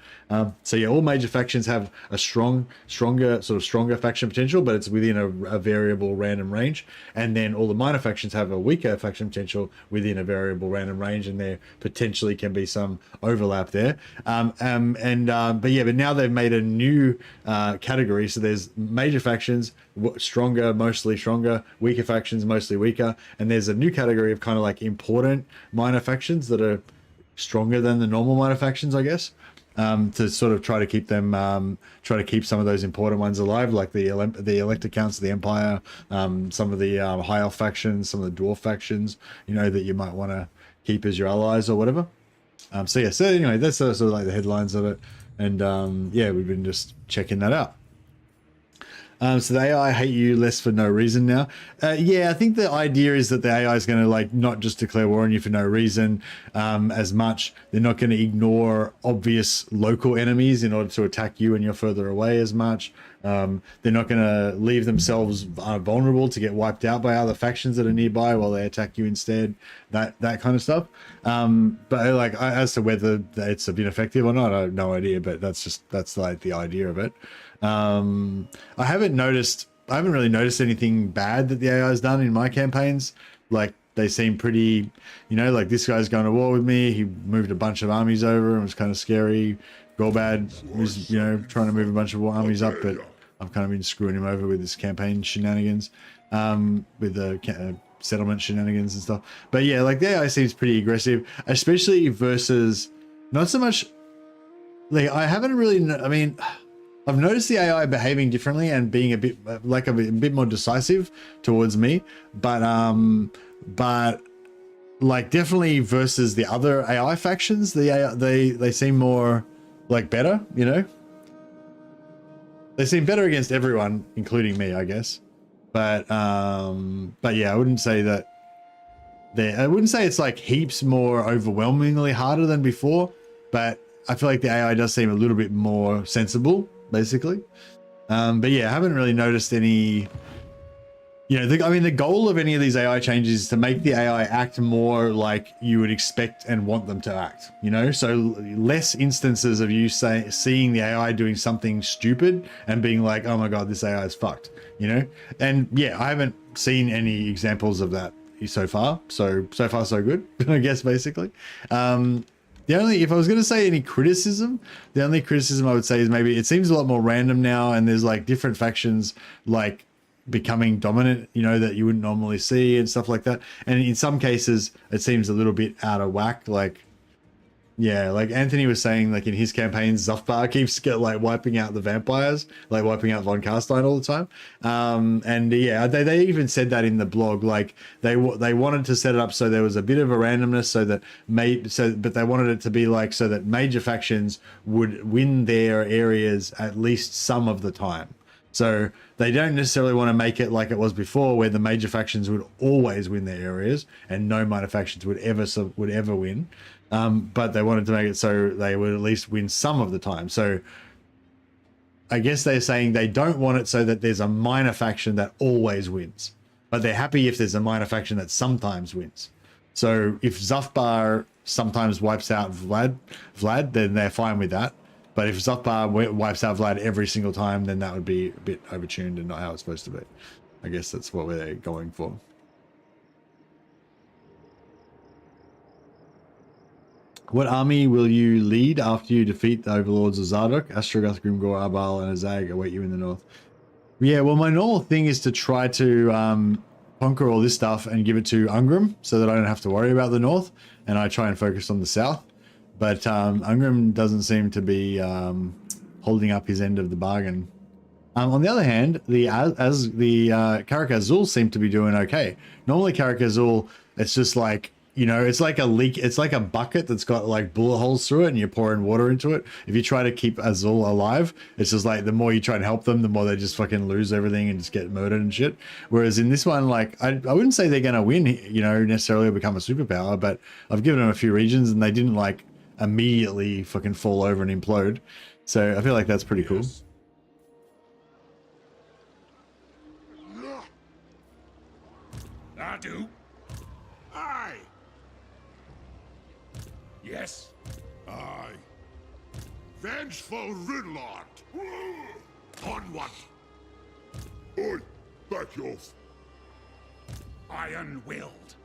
So yeah, all major factions have a strong stronger faction potential, but it's within a variable random range. And then all the minor factions have a weaker faction potential within a variable random range, and there potentially can be some overlap there. But now they've made a new category. So there's major factions, stronger, mostly stronger, weaker factions, mostly weaker, and there's a new category of kind of like important minor factions that are stronger than the normal minor factions, I guess. To sort of try to keep them, try to keep some of those important ones alive, like the Elector Counts of the Empire, some of the High Elf factions, some of the Dwarf factions, that you might want to keep as your allies or whatever. So anyway, that's sort of like the headlines of it, and we've been just checking that out. So the AI hate you less for no reason now. I think the idea is that the AI is going to like not just declare war on you for no reason as much. They're not going to ignore obvious local enemies in order to attack you when you're further away as much. They're not going to leave themselves vulnerable to get wiped out by other factions that are nearby while they attack you instead. That kind of stuff. But like as to whether it's been effective or not, I have no idea. But that's like the idea of it. I haven't really noticed anything bad that the AI has done in my campaigns. Like they seem pretty, like this guy's going to war with me. He moved a bunch of armies over and was kind of scary. Gorbad was, trying to move a bunch of armies up, but I've kind of been screwing him over with his campaign shenanigans, with the settlement shenanigans and stuff. But yeah, like the AI seems pretty aggressive, especially versus not so much. Like I haven't really, I've noticed the AI behaving differently and being a bit more decisive towards me, but like definitely versus the other AI factions, the AI, they seem more like better, They seem better against everyone, including me, I guess. But yeah, I wouldn't say it's like heaps more overwhelmingly harder than before, but I feel like the AI does seem a little bit more sensible, basically. But yeah, I haven't really noticed any, the goal of any of these AI changes is to make the AI act more like you would expect and want them to act, so less instances of you seeing the AI doing something stupid and being like, oh my God, this AI is fucked, and yeah, I haven't seen any examples of that so far. So far so good, I guess, basically. If I was going to say any criticism, the only criticism I would say is maybe it seems a lot more random now, and there's like different factions like becoming dominant, that you wouldn't normally see and stuff like that. And in some cases, it seems a little bit out of whack. Like Anthony was saying, like in his campaigns, Zuthbar keeps wiping out the vampires, like wiping out Von Carstein all the time. And yeah, they even said that in the blog, like they wanted to set it up so there was a bit of a randomness, but they wanted it to be like so that major factions would win their areas at least some of the time. So they don't necessarily want to make it like it was before, where the major factions would always win their areas and no minor factions would ever win. But they wanted to make it so they would at least win some of the time. So I guess they're saying they don't want it so that there's a minor faction that always wins, but they're happy if there's a minor faction that sometimes wins. So if Zuthbar sometimes wipes out Vlad, then they're fine with that. But if Zuthbar wipes out Vlad every single time, then that would be a bit overtuned and not how it's supposed to be. I guess that's what they're going for. What army will you lead after you defeat the overlords of Zardoz? Astragoth, Grimgor, Arbal, and Azag await you in the north. Yeah, well, my normal thing is to try to conquer all this stuff and give it to Ungrim so that I don't have to worry about the north, and I try and focus on the south. But Ungrim doesn't seem to be holding up his end of the bargain. On the other hand, the Karak Azul seem to be doing okay. Normally, Karak Azul, it's just like, it's like a leak. It's like a bucket that's got like bullet holes through it, and you're pouring water into it. If you try to keep Azul alive, it's just like the more you try and help them, the more they just fucking lose everything and just get murdered and shit. Whereas in this one, like I wouldn't say they're gonna win, necessarily become a superpower, but I've given them a few regions and they didn't like immediately fucking fall over and implode. So I feel like that's pretty cool. I do. Aye. Yes. Aye. Vengeful Runelord. Onward! Oi! Back off! Iron-willed.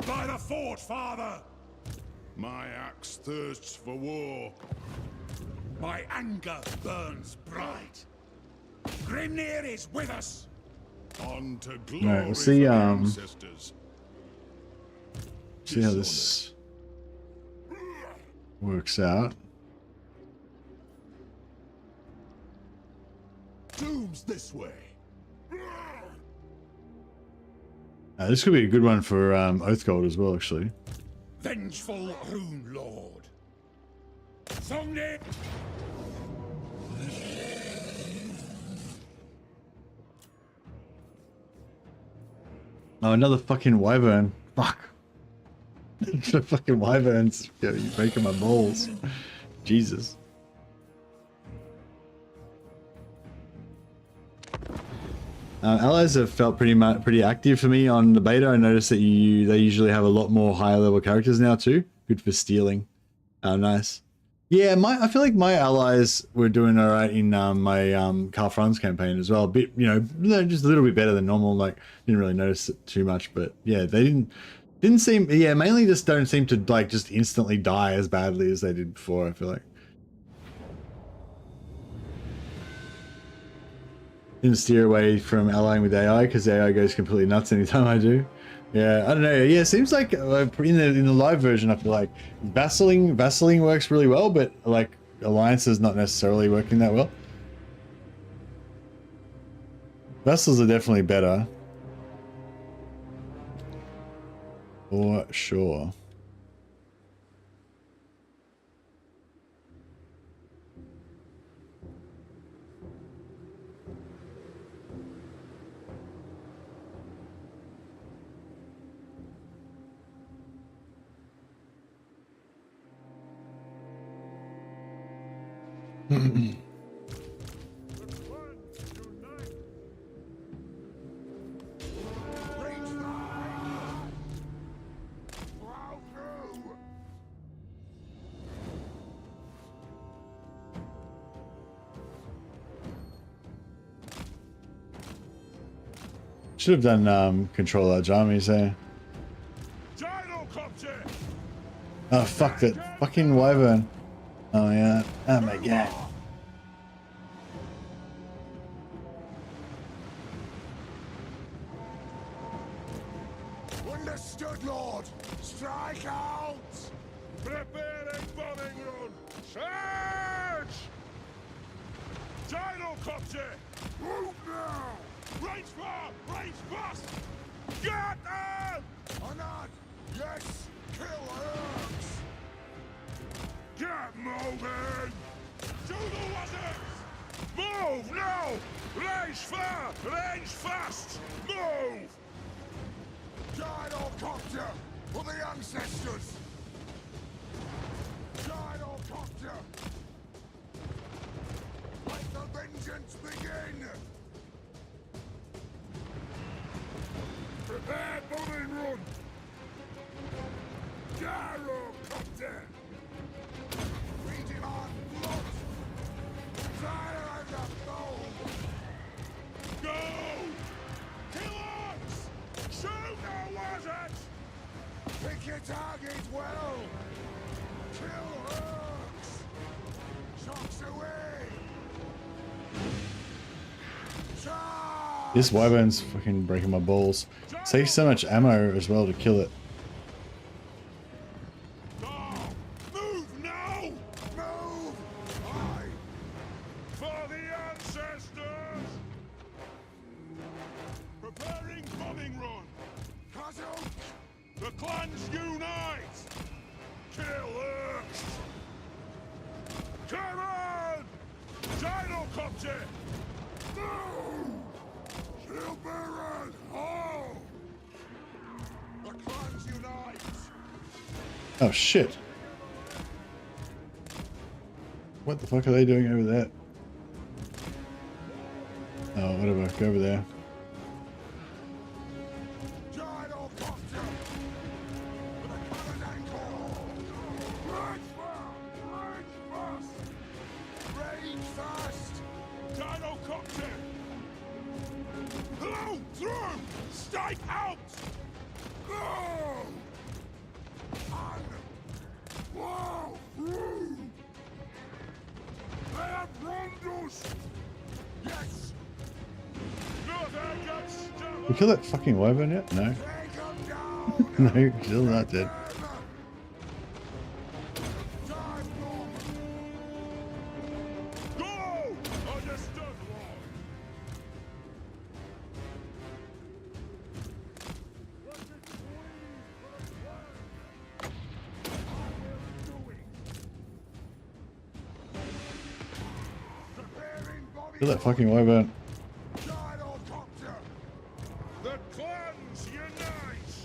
By the fort, father! My axe thirsts for war. My anger burns bright. Grimnir is with us. On to glory Alright, we'll for see, the ancestors. See how this works out. Doom's this way. This could be a good one for Oathgold as well, actually. Vengeful Rune Lord. Someday. Oh, another fucking wyvern. Fuck. The fucking wyverns. You're breaking my balls. Jesus. Allies have felt pretty active for me on the beta. I noticed that they usually have a lot more higher level characters now too. Good for stealing. Oh, nice. Yeah, I feel like my allies were doing all right in my Carl Franz campaign as well. A bit, just a little bit better than normal. Like, didn't really notice it too much, but yeah, they didn't seem. Yeah, mainly just don't seem to like just instantly die as badly as they did before. I feel like. Didn't steer away from allying with AI because AI goes completely nuts anytime I do. Yeah, I don't know. Yeah, it seems like in the live version, I feel like vassaling works really well, but like alliance is not necessarily working that well. Vassals are definitely better, for sure. Should have done control large armies there. Oh fuck that fucking wyvern. Oh yeah. Oh my god. Understood, Lord. Strike out. Preparing bombing run. Charge! Gyrocopter! Move now! Range far! Range fast! Get them! Or not! Yes! Kill Urks! Get moving! Do the wizards! Move now! Range far! Range fast! Move! Gyrocopter! For the ancestors! Gyrocopter! Let the vengeance begin! Prepare bombing run! Gyrocopter! Read him on blood! Fire and the gold! Go! Kill us! Shoot the wizards! Pick your target well! Kill Urks! Shocks away! Charge! This wyvern's fucking breaking my balls. Saves so much ammo as well to kill it. Move now! Move! Aye! For the ancestors! Preparing bombing run! Castle! The clans unite! Kill Urks! Come on! Gyrocopter! Move! Kill Baron! Ho! The clans unite! Oh shit. What the fuck are they doing over there? Oh, whatever. Go over there. Gyrocopter! With a covered ankle! Right fast! Right fast! Gyrocopter! Hello, through! Strike out! Go! Wow, through! They have wronged us! Yes! Nothing gets stubborn! We kill that fucking wyvern yet? No. Take 'em down! No, still not dead. Go! Understood, Lord! Kill that fucking wyvern. Gyrocopter! The clans unite!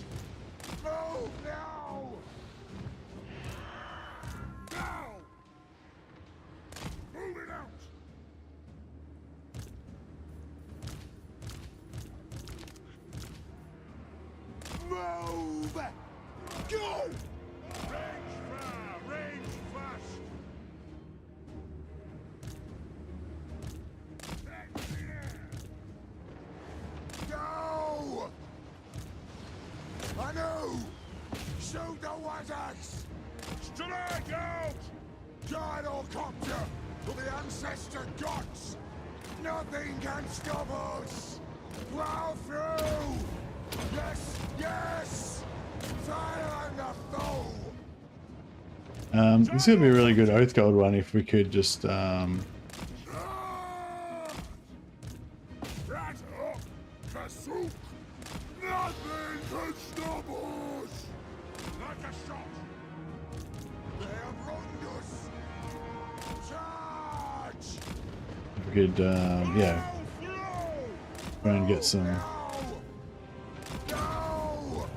Move now! Now! Move it out! Move! Go! Range far! Range fast! Go! I know! Shoot the wyverns! Strike out! Gyrocopter to the ancestor gods! Nothing can stop us! Plow through! Yes! Yes! Fire on the foe! This would be a really good Oath Gold one if we could just Ah! Rat up! Kasuk! Nothing can stop us! Like a shot! They have wronged us! Charge! if we could yeah, try and get some. Go!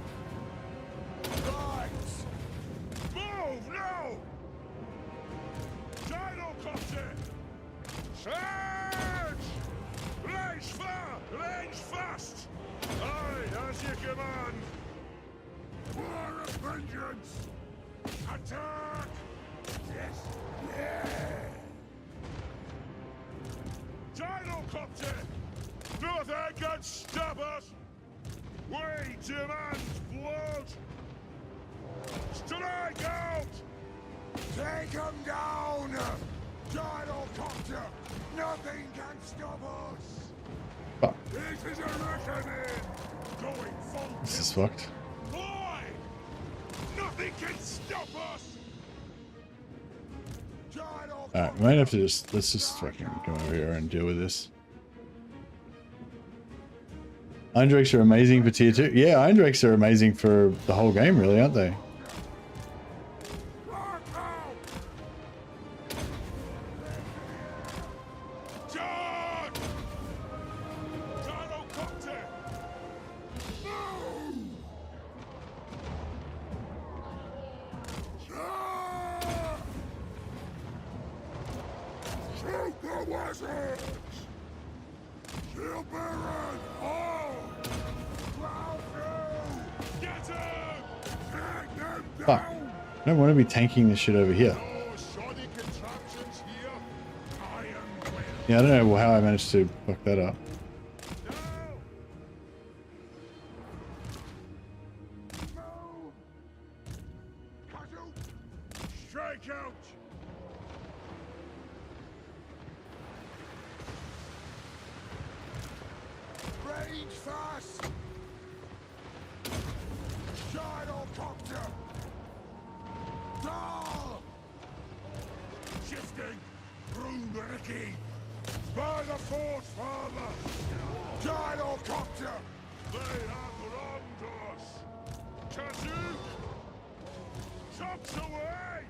Right! Move now! Gyrocopter! Charge! Range far! Range fast! Aye, as you command! War of vengeance! Attack! Yes! Yeah! Gyrocopter! Nothing can stop us! We demand blood! Strike out! Take 'em down! Gyrocopter! Nothing can stop us! Fuck, This is a reckoning! Going full this is fucked. boy! Nothing can stop us! Alright, we might have to let's just fucking come over here and deal with this. Iron Drakes are amazing for tier 2. Yeah, Iron Drakes are amazing for the whole game, really, aren't they? Rock out! Charge! Gyrocopter! Move! Charge! Shoot the wizards! Shield Baron! All! Plow through! Get him! Take them down! Fuck. I don't want to be tanking this shit over here. No shoddy contraptions here. Iron will. Yeah, I don't know how I managed to fuck that up. Now! Move! Kazoo! Strike out! Range fast! Gyrocopter! Dahl! Shifting! Rune Ricky! By the fort, father! Gyrocopter! They have wronged us! Kazoo! Chops away!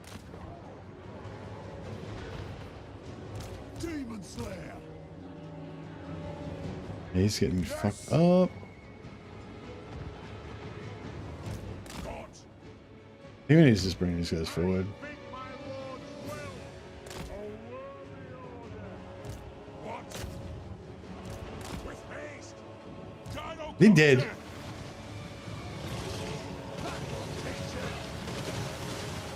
Demon Slayer! He's getting fucked up. God! He needs to just bring these guys forward. Think my lord will! A worthy order! What? With haste! Gyrocopter! He did.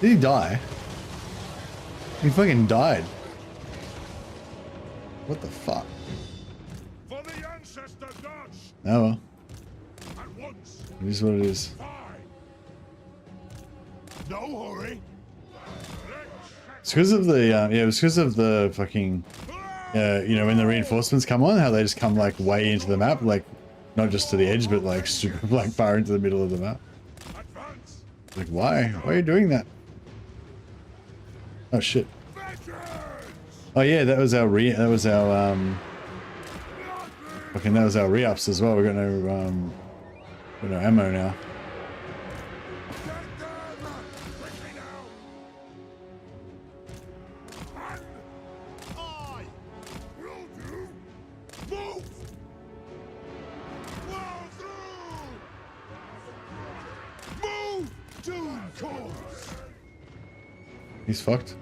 Did he die? He fucking died. What the fuck? For the ancestor gods! Oh well. At once! It is what it is. Fine! No hurry! It's because of the yeah, it was because of the fucking you know, when the reinforcements come on, how they just come like way into the map, like not just to the edge, but like super like far into the middle of the map. Advance! Like why? Why are you doing that? Oh shit. Oh yeah, that was our that was our re-ups as well. We got no ammo now. He's fucked.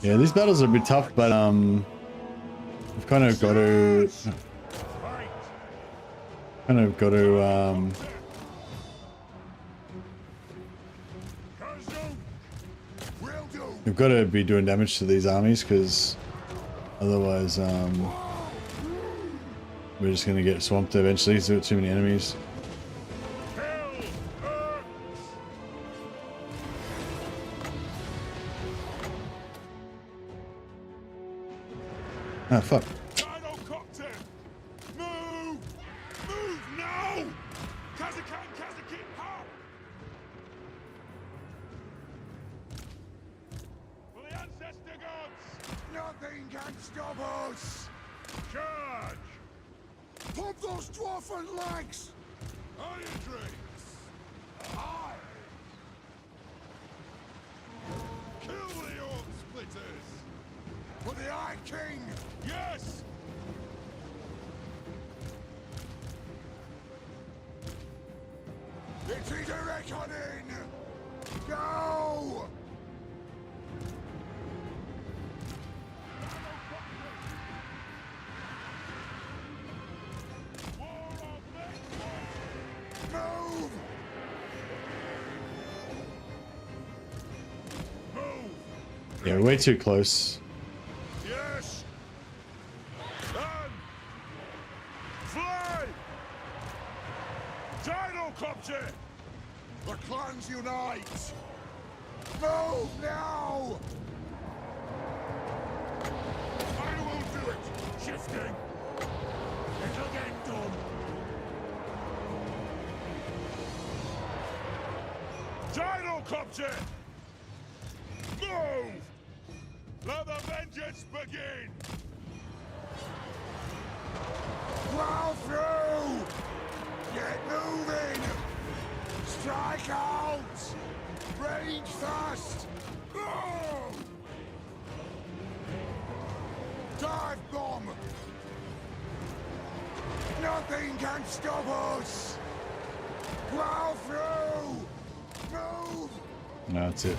Yeah, these battles are a bit tough, but we've kind of got to we've got to be doing damage to these armies, because otherwise we're just going to get swamped eventually. There's too many enemies. Ah, fuck. Move! Move now! Kazakan, Kazakin, hop! For the ancestor gods! Nothing can stop us! Charge! Pump those dwarfen legs! Iron drinks! Aye! Kill the orc splitters! For the Eye King! Yes! It's a reckoning! Go! Move! Move! Yeah, we're way too close. Yes! And fly! Gyrocopter! The clans unite! Move now! I will do it! Shifting! It'll get done! Gyrocopter! Move! Let the vengeance begin! Plow through! Get moving! Strike out! Range fast! Go! Dive bomb! Nothing can stop us! Plow through! Move! No, that's it.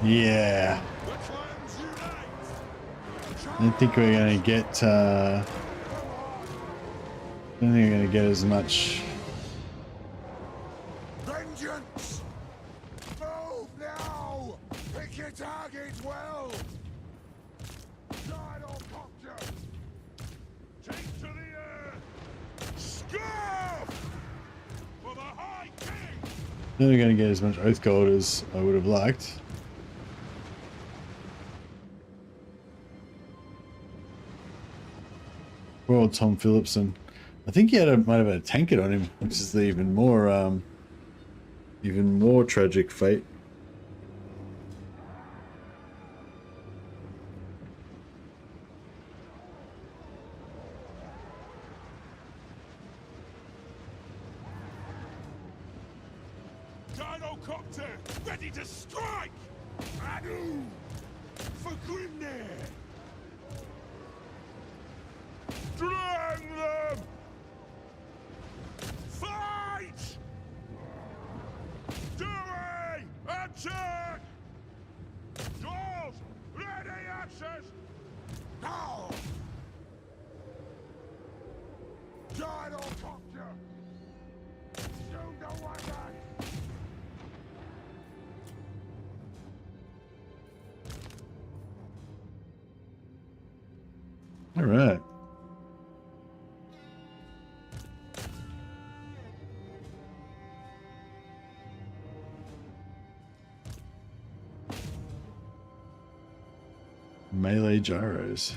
Yeah. The clans unite! I don't think we're gonna get I don't think we're gonna get as much. Vengeance! Move now! Pick your target well! Gyrocopter! Take to the air! Scarf! For the High King! I don't think we're gonna get as much oath gold as I would have liked. Poor old Tom Phillipson. I think he might have had a tankard on him, which is the even more tragic fate. Gyrocopter, ready to strike! Adu! For Grimnir! Drag them! Fight! Dewey! Attack! Dwarves! Ready access! Now! Side or capture! Shoot the wyvern! All right. Melee gyros.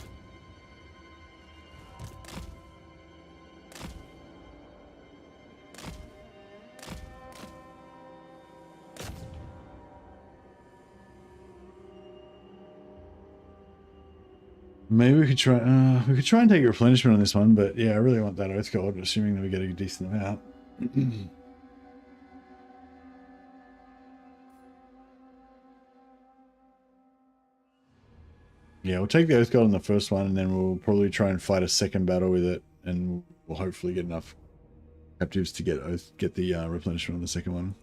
Maybe we could try and take a replenishment on this one, but yeah, I really want that Oath Gold, assuming that we get a decent amount. Yeah, we'll take the Oath Gold on the first one, and then we'll probably try and fight a second battle with it, and we'll hopefully get enough captives to get the replenishment on the second one.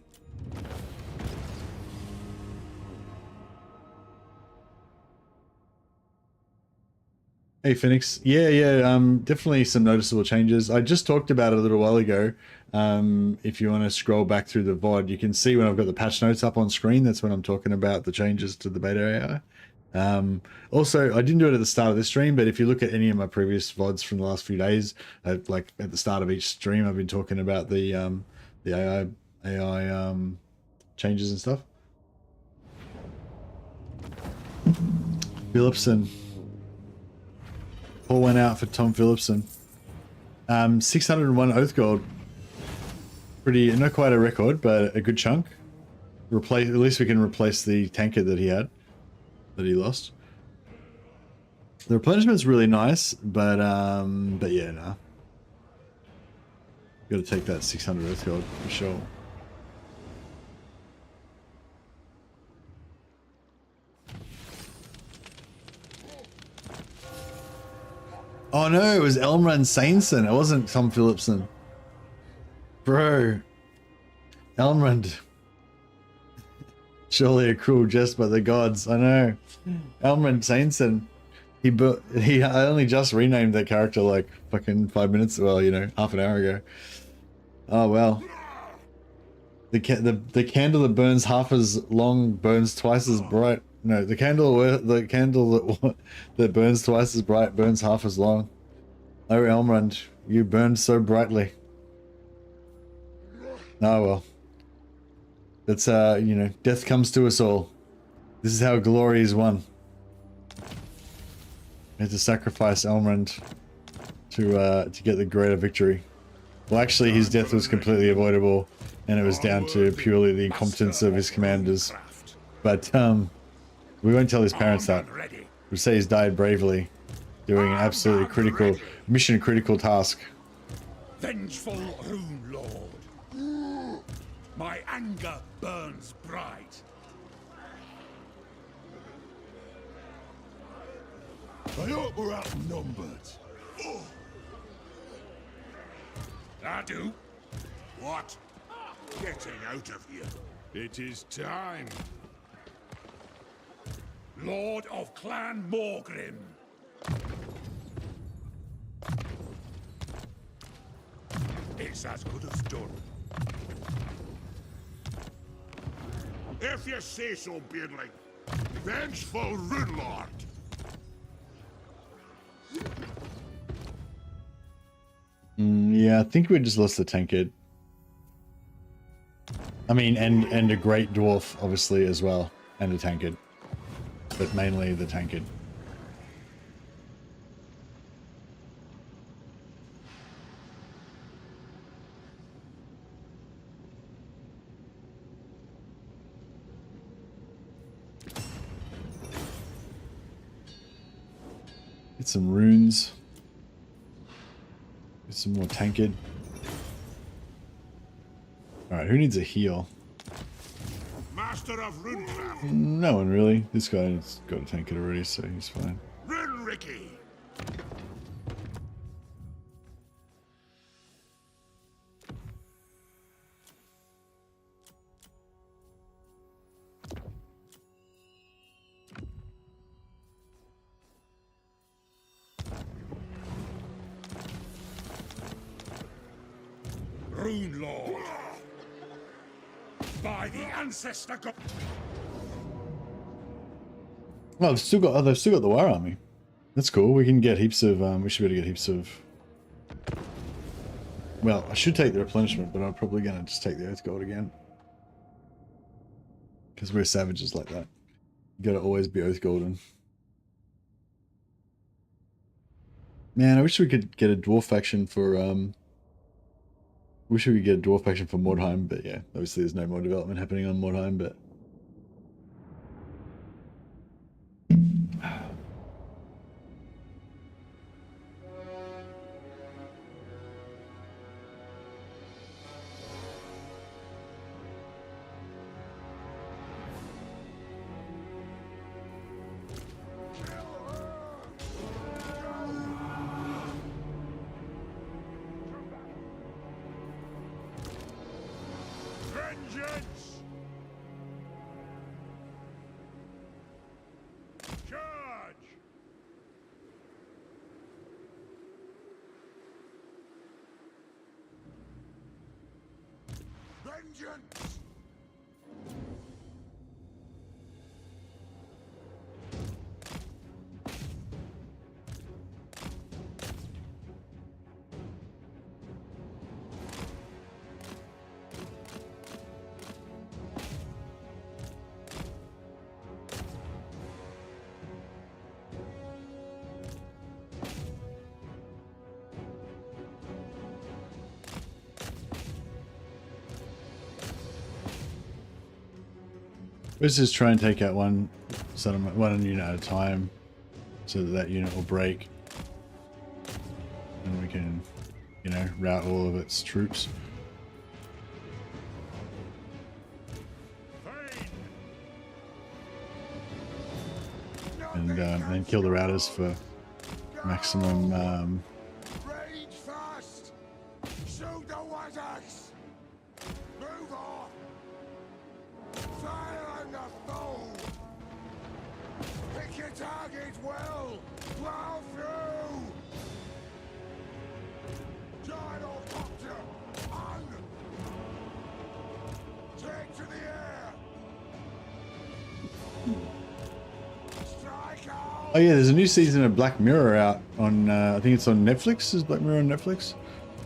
Hey Phoenix, yeah, definitely some noticeable changes. I just talked about it a little while ago. If you want to scroll back through the VOD, you can see when I've got the patch notes up on screen. That's when I'm talking about the changes to the beta AI. Also, I didn't do it at the start of this stream, but if you look at any of my previous VODs from the last few days, like at the start of each stream, I've been talking about the AI changes and stuff. Phillipson. All went out for Tom Phillipson. 601 Oath Gold. Pretty, not quite a record, but a good chunk. At least we can replace the tanker that he had, that he lost. The replenishment's really nice, but yeah, no. Got to take that 600 Oath Gold for sure. Oh no, it was Elmrand Sainson. It wasn't Tom Phillipson. Bro. Elmrand. Surely a cruel jest by the gods. I know. Elmrand Sainson. I only just renamed that character like fucking 5 minutes, well, you know, half an hour ago. Oh well. The candle that burns half as long burns twice as bright. No, the candle that burns twice as bright burns half as long. Oh, Elmrand, you burned so brightly. Oh well. That's you know, death comes to us all. This is how glory is won. We had to sacrifice Elmrand to get the greater victory. Well, actually, his death was completely avoidable, and it was down to purely the incompetence of his commanders. But we won't tell his parents that. We'll say he's died bravely, doing an absolutely mission critical task. Vengeful Rune Lord. My anger burns bright. I hope we're outnumbered. I do. What? Getting out of here. It is time. Lord of Clan Morgrim. It's as good as done. If you say so, Beardling. Vengeful Rune Lord. Yeah, I think we just lost the tankard. I mean, and a great dwarf, obviously, as well, and a tankard. But mainly the tankard. Get some runes. Get some more tankard. Alright, who needs a heal? Master of Runecraft. No one really. This guy's got a tankard already, so he's fine. Rune Ricky. Rune Lord. By the ancestor god. Oh, they've still got the War Army. That's cool. We can get heaps of we should be able to get heaps of. Well, I should take the replenishment, but I'm probably gonna just take the Earth Gold again. Because we're savages like that. You gotta always be Oath Golden. Man, I wish we could get a dwarf faction for wish we could get a dwarf faction for Mordheim, but yeah, obviously there's no more development happening on Mordheim, but Vengeance! Charge! Vengeance! let's just try and take out one settlement, one unit at a time, so that that unit will break, and we can, you know, rout all of its troops. And then kill the routers for maximum. Rage fast! Shoot the wizards! Move on! Fire on the foe! Pick your target well! Plow through! Gyrocopter! On! Take to the air! Strike out! Oh yeah, there's a new season of Black Mirror out on. I think it's on Netflix. Is Black Mirror on Netflix?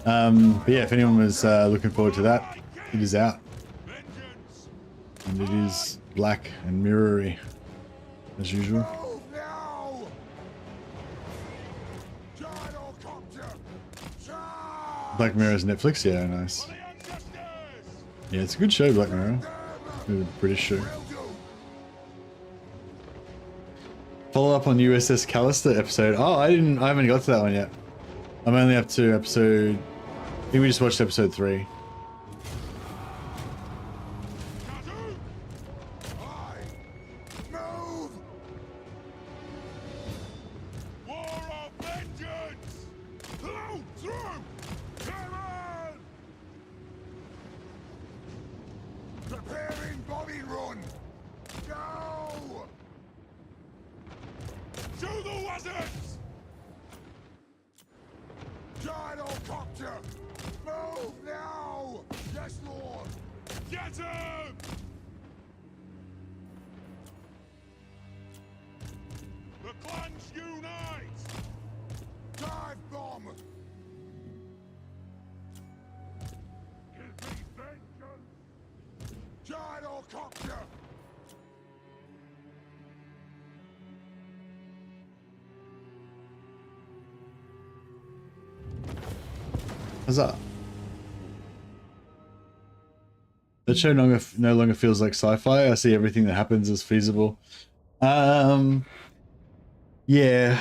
But yeah, if anyone was looking forward to that, it is out. And it is black and mirrory, as usual. Move now! Gyrocopter! Charge! Black Mirror's Netflix, yeah, nice. Yeah, it's a good show, Black Mirror. It's a British show. Follow up on USS Callister episode. Oh, I haven't got to that one yet. I'm only up to episode. I think we just watched episode 3. Move! War of vengeance! Blow through! Come on! Preparing bombing run! Go! To the wizards! Gyrocopter! Move now! Yes, Lord! Get him! The clans unite! Dive bomb! Give me vengeance! Gyrocopter! Huzzah. That show no longer feels like sci-fi. I see everything that happens as feasible. Yeah. Yeah,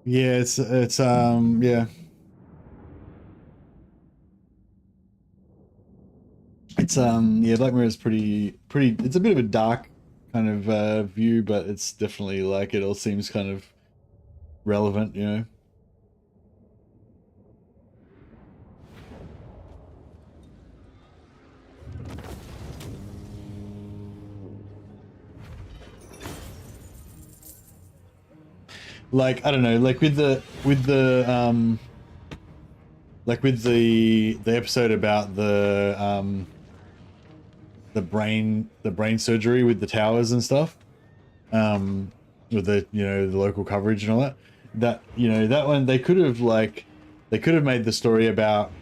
it's yeah. It's yeah, Black Mirror is pretty it's a bit of a dark kind of view, but it's definitely like it all seems kind of relevant, you know. Like, I don't know, like with the like with the episode about the brain surgery with the towers and stuff, with the, you know, the local coverage and all that. That, you know, that one they could have made the story about,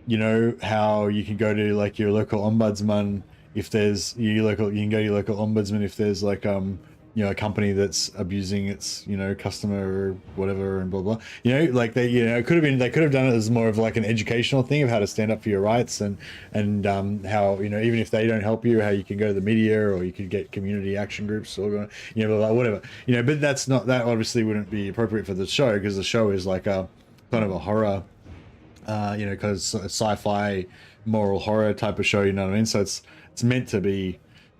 you know, how you can go to like your local ombudsman if there's you can go to your local ombudsman if there's like you know, a company that's abusing its, you know, customer or whatever and blah blah. You know, like they, you know, they could have done it as more of like an educational thing of how to stand up for your rights and how, you know, even if they don't help you, how you can go to the media or you could get community action groups or, you know, blah, blah, whatever. You know, but that obviously wouldn't be appropriate for the show because the show is like a kind of a horror, you know, because sci-fi moral horror type of show. You know what I mean? So it's meant to be,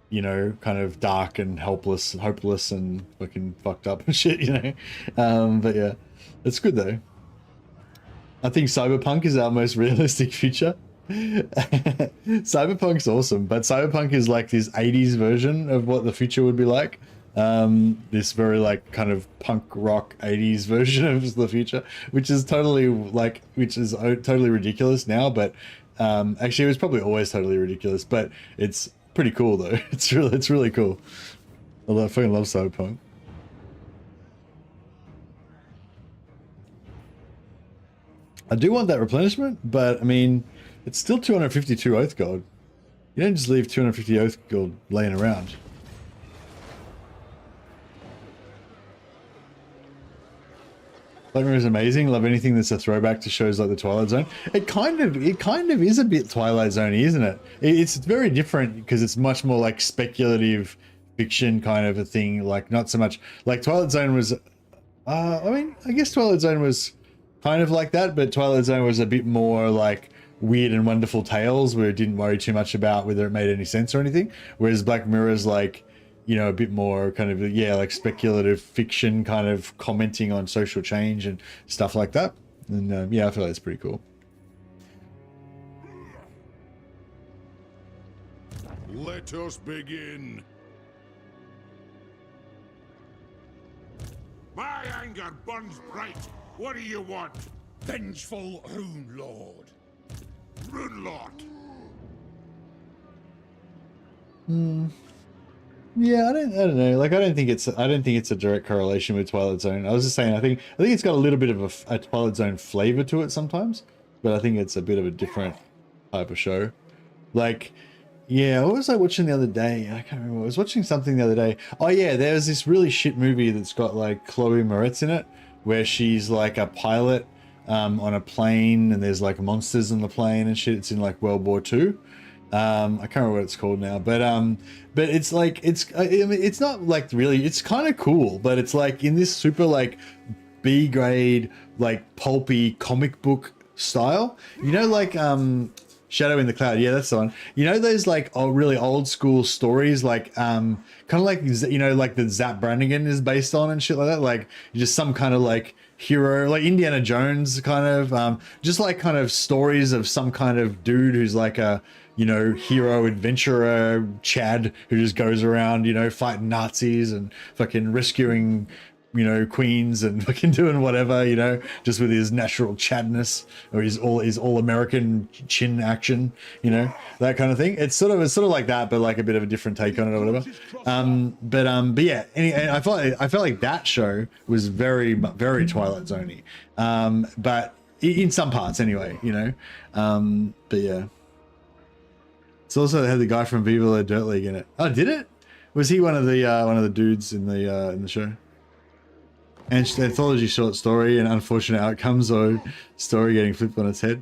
you know, kind of dark and hopeless and fucking fucked up and shit, you know. But yeah, it's good though. I think cyberpunk is our most realistic future. Cyberpunk's awesome, but cyberpunk is like this 80s version of what the future would be like. This very like kind of punk rock 80s version of the future, which is totally ridiculous now, but actually it was probably always totally ridiculous, but it's pretty cool though. It's really cool. I fucking love cyberpunk. I do want that replenishment, but I mean, it's still 252 oath gold. You don't just leave 250 oath gold laying around. Black Mirror is amazing. Love anything that's a throwback to shows like the Twilight Zone. It kind of is a bit Twilight Zone-y, isn't it? It's very different because it's much more like speculative fiction kind of a thing. Like not so much like Twilight Zone was. I mean, I guess Twilight Zone was kind of like that, but Twilight Zone was a bit more like weird and wonderful tales where it didn't worry too much about whether it made any sense or anything. Whereas Black Mirror is like, you know, a bit more kind of, yeah, like speculative fiction, kind of commenting on social change and stuff like that. And yeah, I feel like it's pretty cool. Let us begin. My anger burns bright. What do you want? Vengeful Rune Lord. Rune Lord. Yeah, I don't know. Like, I don't think it's a direct correlation with Twilight Zone. I was just saying, I think it's got a little bit of a Twilight Zone flavor to it sometimes, but I think it's a bit of a different type of show. Like, yeah, what was I watching the other day? I can't remember. I was watching something the other day. Oh yeah, there's this really shit movie that's got like Chloe Moretz in it, where she's like a pilot on a plane, and there's like monsters on the plane and shit. It's in like World War II. I can't remember what it's called now, but it's like I mean, it's not like really, it's kind of cool, but it's like in this super like B grade like pulpy comic book style, you know, like Shadow in the Cloud. Yeah, that's the one. You know, those like really old school stories, like kind of like, you know, like that Zap Brannigan is based on and shit like that. Like just some kind of like hero, like Indiana Jones kind of, just like kind of stories of some kind of dude who's like a, you know, hero adventurer Chad who just goes around, you know, fighting Nazis and fucking rescuing, you know, queens and fucking doing whatever, you know, just with his natural Chadness or his all American chin action, you know, that kind of thing. It's sort of like that, but like a bit of a different take on it or whatever. But yeah, I felt like that show was very Twilight Zoney, but in some parts anyway, you know. But yeah. It's also had the guy from Viva La Dirt League in it. Oh, did it? Was he one of the dudes in the show? Anthology short story and unfortunate outcomes, or story getting flipped on its head.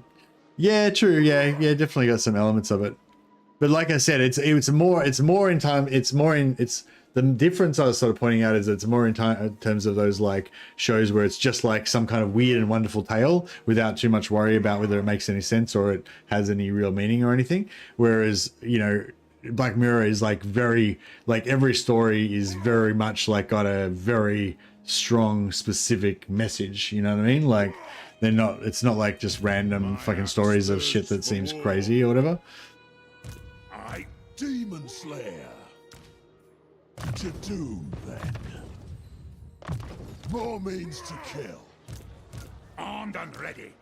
Yeah, true. Yeah, definitely got some elements of it. But like I said, it's more in time. It's the difference I was sort of pointing out is it's more in terms of those like shows where it's just like some kind of weird and wonderful tale without too much worry about whether it makes any sense or it has any real meaning or anything. Whereas, you know, Black Mirror is like very, like every story is very much like got a very strong specific message, you know what I mean? Like it's not like just random fucking stories of shit that seems crazy or whatever. I Demon Slayer. To doom, then. More means to kill. Armed and ready.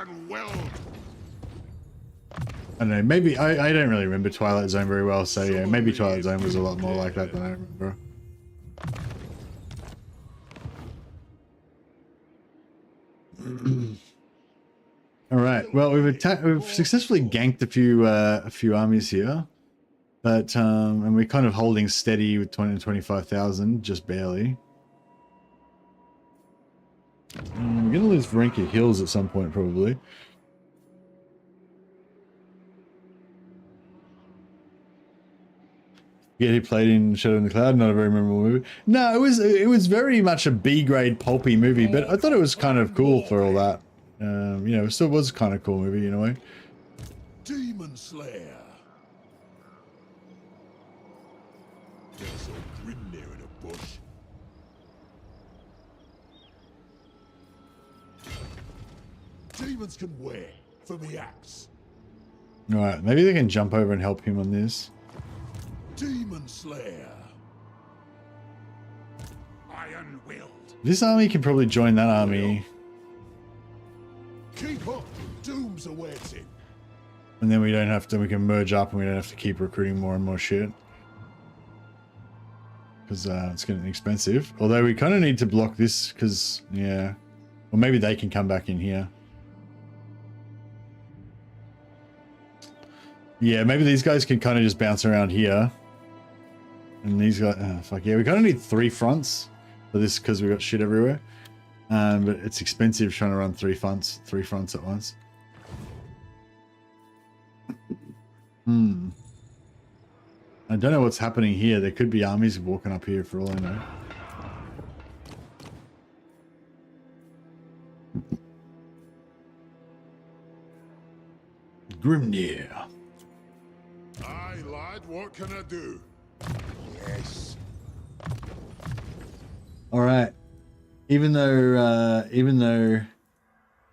and weld. I don't know, maybe I don't really remember Twilight Zone very well, so yeah, maybe Twilight Zone was a lot more like that than I remember. All right, well, we've successfully ganked a few armies here, but and we're kind of holding steady with 20 to 25,000, just barely. We're gonna lose Varenka Hills at some point, probably. Yeah, he played in Shadow in the Cloud, not a very memorable movie. No, it was very much a B-grade pulpy movie, but I thought it was kind of cool for all that. You know, it still was kind of cool movie in a way. Demon Slayer. There's a grim there in a bush. Demons can wait for the axe. All right, maybe they can jump over and help him on this. Demon Slayer. Iron-willed. This army can probably join that army, Keep up. Doom's awaiting. and then we don't have to. We can merge up, and we don't have to keep recruiting more and more shit because it's getting expensive. Although we kind of need to block this because yeah, or maybe they can come back in here. Yeah, maybe these guys can kind of just bounce around here. And these guys, fuck yeah, we kind of need 3 fronts for this because we got shit everywhere. But it's expensive trying to run 3 fronts at once. I don't know what's happening here. There could be armies walking up here for all I know. Grimnir. Aye, lad, what can I do? Yes. All right. Even though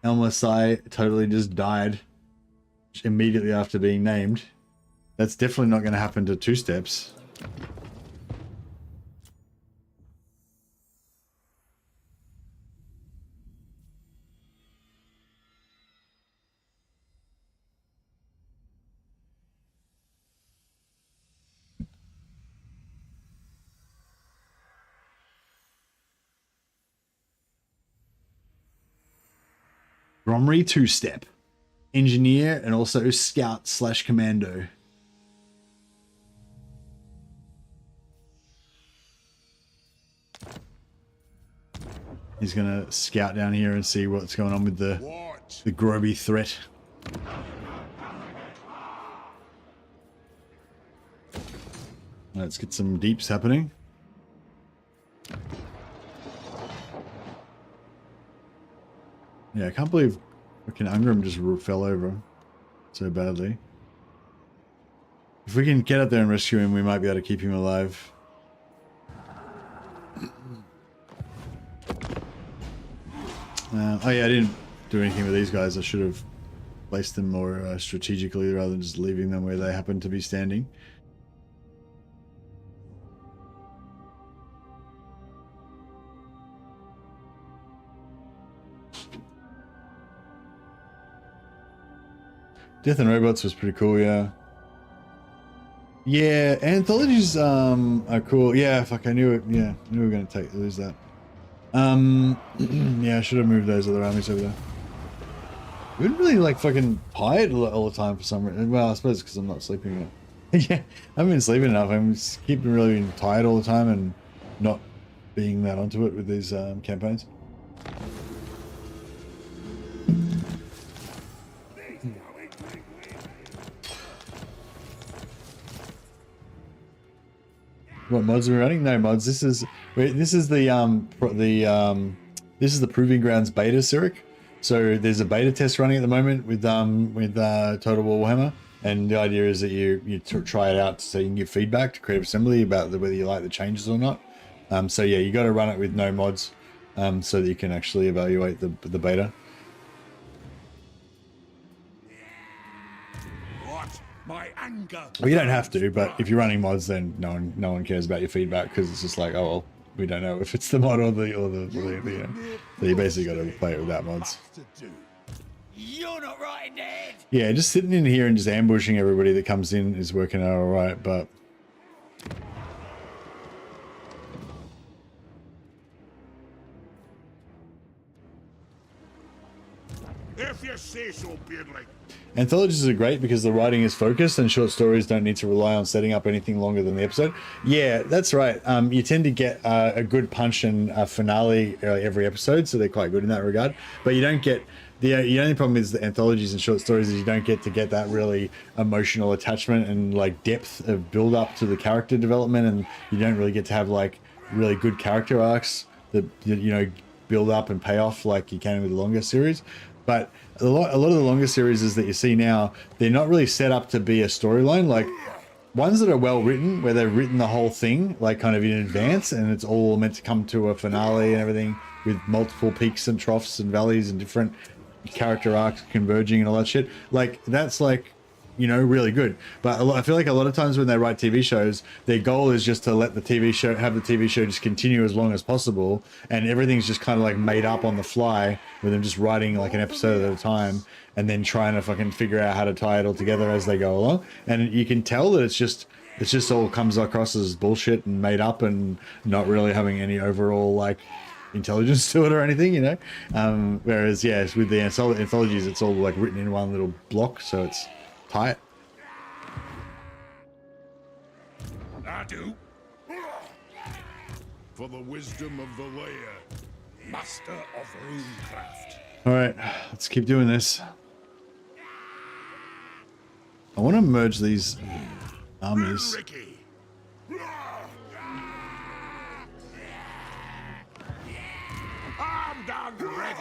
Elmasai totally just died immediately after being named, that's definitely not going to happen to 2 steps. Bromry 2-step, engineer, and also scout / commando. He's gonna scout down here and see what's going on with the Groby threat. Let's get some deeps happening. Yeah, I can't believe fucking Ungrim just fell over so badly. If we can get up there and rescue him, we might be able to keep him alive. Oh yeah, I didn't do anything with these guys. I should have placed them more strategically rather than just leaving them where they happen to be standing. Death and Robots was pretty cool, yeah. Yeah, anthologies are cool. Yeah, fuck, I knew it. Yeah, I knew we were going to lose that. Yeah, I should have moved those other armies over there. We've been really like fucking tired all the time for some reason. Well, I suppose because I'm not sleeping enough. Yeah, I haven't been sleeping enough. I'm just keeping really tired all the time and not being that onto it with these campaigns. What mods are we running? No mods. This is the Proving Grounds beta, Cyric. So there's a beta test running at the moment with Total War Warhammer, and the idea is that you try it out so you can give feedback to Creative Assembly about whether you like the changes or not. So yeah, you got to run it with no mods, so that you can actually evaluate the beta. My anger. Well, you don't have to, but if you're running mods, then no one cares about your feedback because it's just like, oh well, we don't know if it's the mod or the so you basically got to play it without mods. You're not right in the head. Yeah, just sitting in here and just ambushing everybody that comes in is working out all right, but If you say so, Beardling. anthologies are great because the writing is focused and short stories don't need to rely on setting up anything longer than the episode. Yeah, that's right. You tend to get a good punch and a finale every episode, so they're quite good in that regard. But you don't get the only problem is the anthologies and short stories is you don't get to get that really emotional attachment and like depth of build up to the character development, and you don't really get to have like really good character arcs that build up and pay off like you can with the longer series. But a lot of the longer series that you see now, they're not really set up to be a storyline. Like ones that are well written, where they've written the whole thing like kind of in advance, and it's all meant to come to a finale and everything with multiple peaks and troughs and valleys and different character arcs converging and all that shit. Like that's like really good. But I feel like a lot of times when they write TV shows, their goal is just to let the TV show just continue as long as possible, and everything's just kind of like made up on the fly with them just writing like an episode at a time and then trying to fucking figure out how to tie it all together as they go along. And you can tell that it's just all comes across as bullshit and made up and not really having any overall like intelligence to it or anything, whereas yes, with the anthologies it's all like written in one little block, so it's tight. I do. For the wisdom of the layer, master of runecraft. All right, let's keep doing this. I want to merge these armies. Ricky. I'm done ready.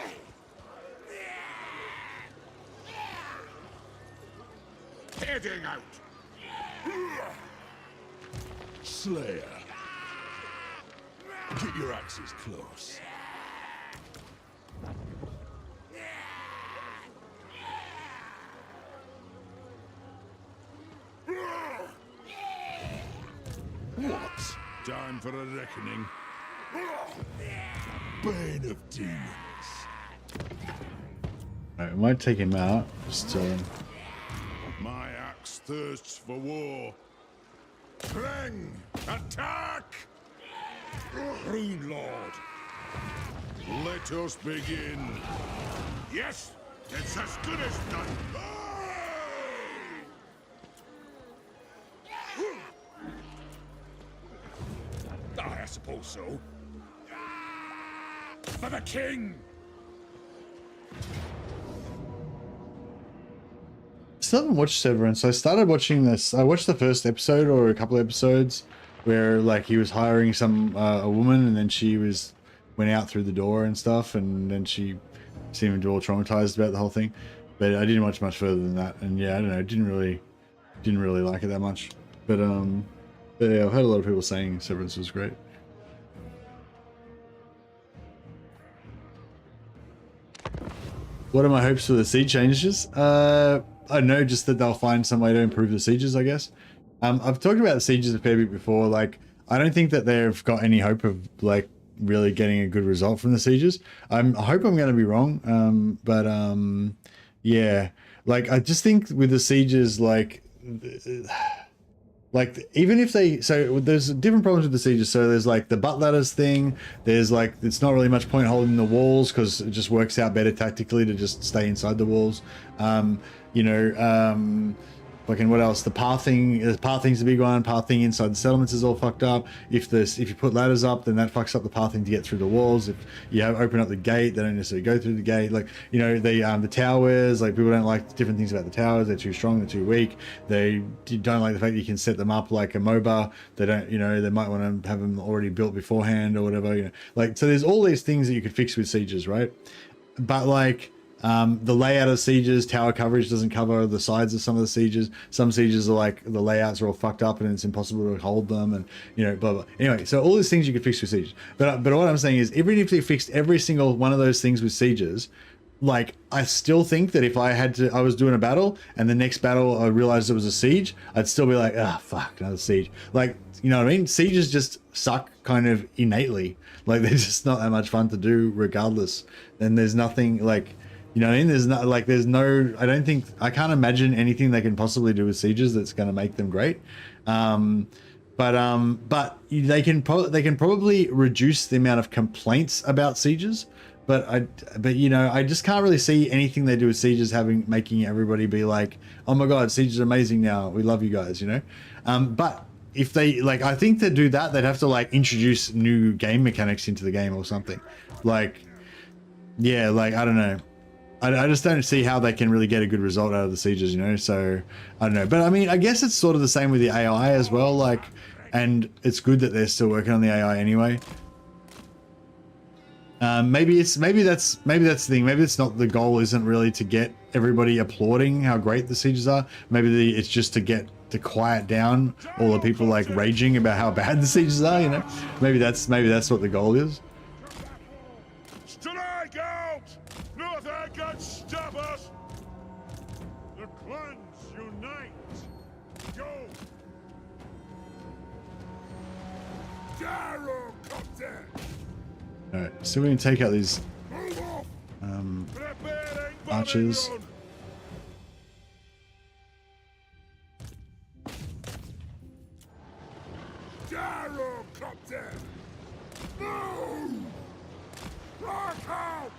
Heading out. Slayer. Get your axes close. What? Time for a reckoning. Bane of demons. Right, we might take him out. Just My axe thirsts for war. Krang, attack! Rune Lord, let us begin. Yes, it's as good as done. I suppose so. For the king! still haven't watched Severance. I started watching this. I watched the first episode or a couple of episodes where like he was hiring some a woman, and then she went out through the door and stuff, and then she seemed all traumatized about the whole thing. But I didn't watch much further than that, and yeah, I don't know. Didn't really like it that much. But yeah, I've heard a lot of people saying Severance was great. What are my hopes for the siege changes? I don't know, just that they'll find some way to improve the sieges, I guess. I've talked about the sieges a fair bit before. Like, I don't think that they've got any hope of like really getting a good result from the sieges. I hope I'm going to be wrong. Yeah, like I just think with the sieges, like even if there's different problems with the sieges. So there's like the butt ladders thing. There's like, it's not really much point holding the walls because it just works out better tactically to just stay inside the walls. Fucking what else? The pathing's the big one. Pathing inside the settlements is all fucked up. If you put ladders up, then that fucks up the pathing to get through the walls. If you open up the gate, they don't necessarily go through the gate. Like, the towers, like people don't like different things about the towers. They're too strong, they're too weak. They don't like the fact that you can set them up like a MOBA. They don't, they might want to have them already built beforehand or whatever, so there's all these things that you could fix with sieges, right? But like, the layout of sieges, tower coverage doesn't cover the sides of some of the sieges. Some sieges are like, the layouts are all fucked up and it's impossible to hold them, and blah blah. Anyway, so all these things you could fix with sieges. But what I'm saying is, even if they fixed every single one of those things with sieges, like, I still think that if I was doing a battle and the next battle I realized it was a siege, I'd still be like, fuck, another siege. Like, you know what I mean? Sieges just suck kind of innately. Like, they're just not that much fun to do regardless. And there's nothing like, You know what I mean? There's no like, there's no. I don't think I can't imagine anything they can possibly do with sieges that's going to make them great. But they can probably reduce the amount of complaints about sieges. But you know, I just can't really see anything they do with sieges making everybody be like, oh my god, siege is amazing now, we love you guys, you know. But if they like, I think to do that, they'd have to like introduce new game mechanics into the game or something. Like, yeah, like I don't know. I just don't see how they can really get a good result out of the sieges, you know. So I don't know, but I mean, I guess it's sort of the same with the AI as well. Like, and it's good that they're still working on the AI anyway. Maybe that's the thing. Maybe it's not, the goal isn't really to get everybody applauding how great the sieges are. Maybe it's just to quiet down all the people like raging about how bad the sieges are. You know, maybe that's what the goal is. Strike out! Nothing can stop us! The clans unite! Go! Darrow Copter! Alright, so we can take out these Move off! Preparing archers. Babylon! Darrow Copter! Move! Rock out!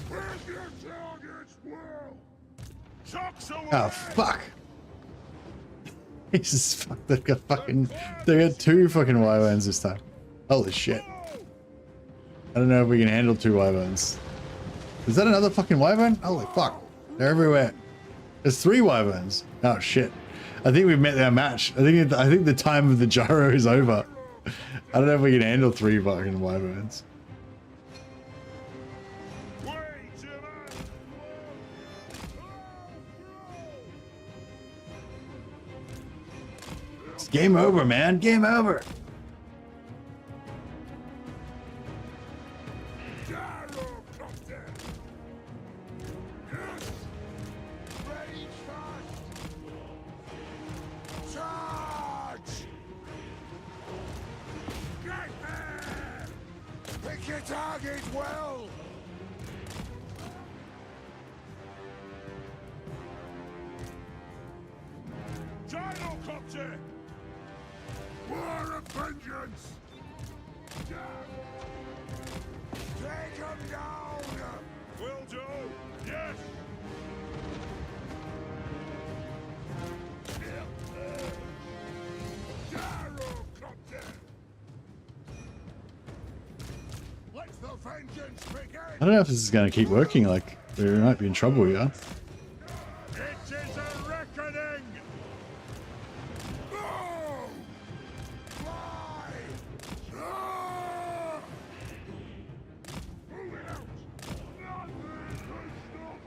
Where's your target's world? Shocks away! Oh fuck! Jesus fuck! They got two fucking wyverns this time. Holy shit! I don't know if we can handle two wyverns. Is that another fucking wyvern? Holy fuck! They're everywhere. There's 3 wyverns. Oh shit! I think we've met our match. I think the time of the gyro is over. I don't know if we can handle 3 fucking wyverns. It's game over, man. Game over. Target well! Gyrocopter! War of vengeance! Take him down! Will do! Yes! Gyrocopter! I don't know if this is going to keep working. Like, we might be in trouble here. It is a reckoning! No! Fly! Ah! Move it out! Nothing can stop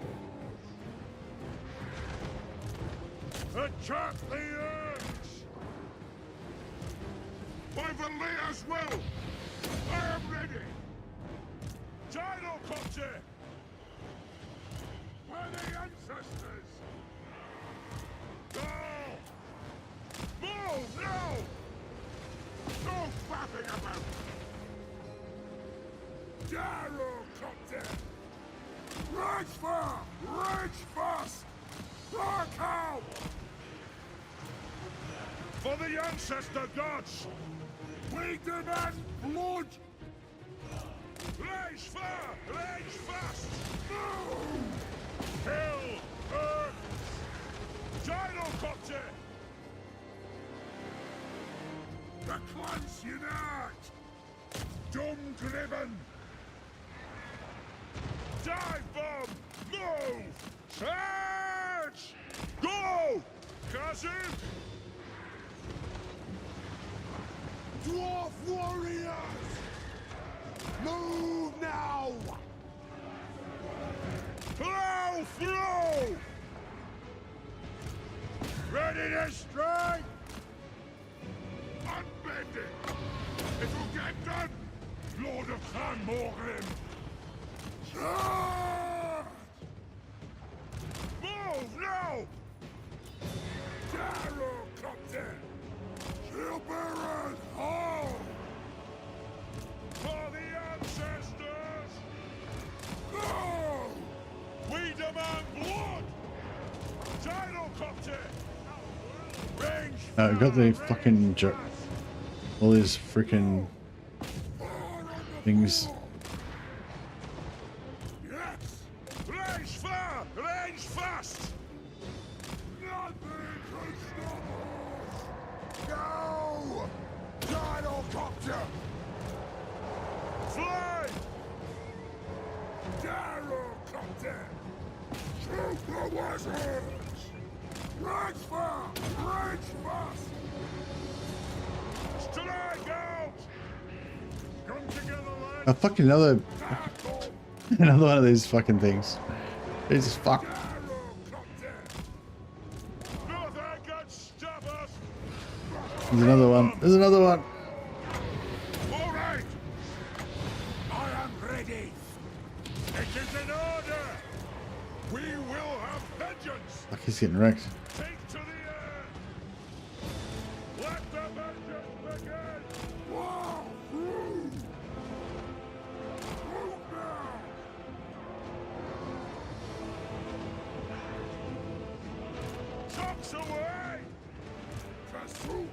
us! Attack the urge! Wyvern as well! I am ready! Gyrocopter! For the ancestors! Go! Move now! No faffing about! Gyrocopter! Rage fire! Rage fast! Rock out! For the ancestor gods! We demand blood! Rage fire! Rage fast! Move! Kill! Earth! Gyrocopter! The clans unite! Doom-driven! Dive bomb! Move! Charge! Go! Kazim! Dwarf warriors! Move now! Plow through! Ready to strike! Unbending! It will get done! Lord of Clan Morgrim! Charge! Move now! Gyrocopter! Shield-bearers, hold! For the ancestors! No! We Got the fucking all these freaking things. Yes! Range far! Range fast! Nothing can stop us! Go! Gyrocopter! Fly! Gyrocopter! Shoot the wyverns! Range far! Range fast! Strike out! Come together, lads! A fucking another one of these fucking things. Jesus fuck. There's another one. There's another one. All right. I am ready. It is in order. We will have vengeance. Fuck, he's getting wrecked. Take to the air. Let the vengeance begin. Wow. Move now. Trucks away. Pursuit.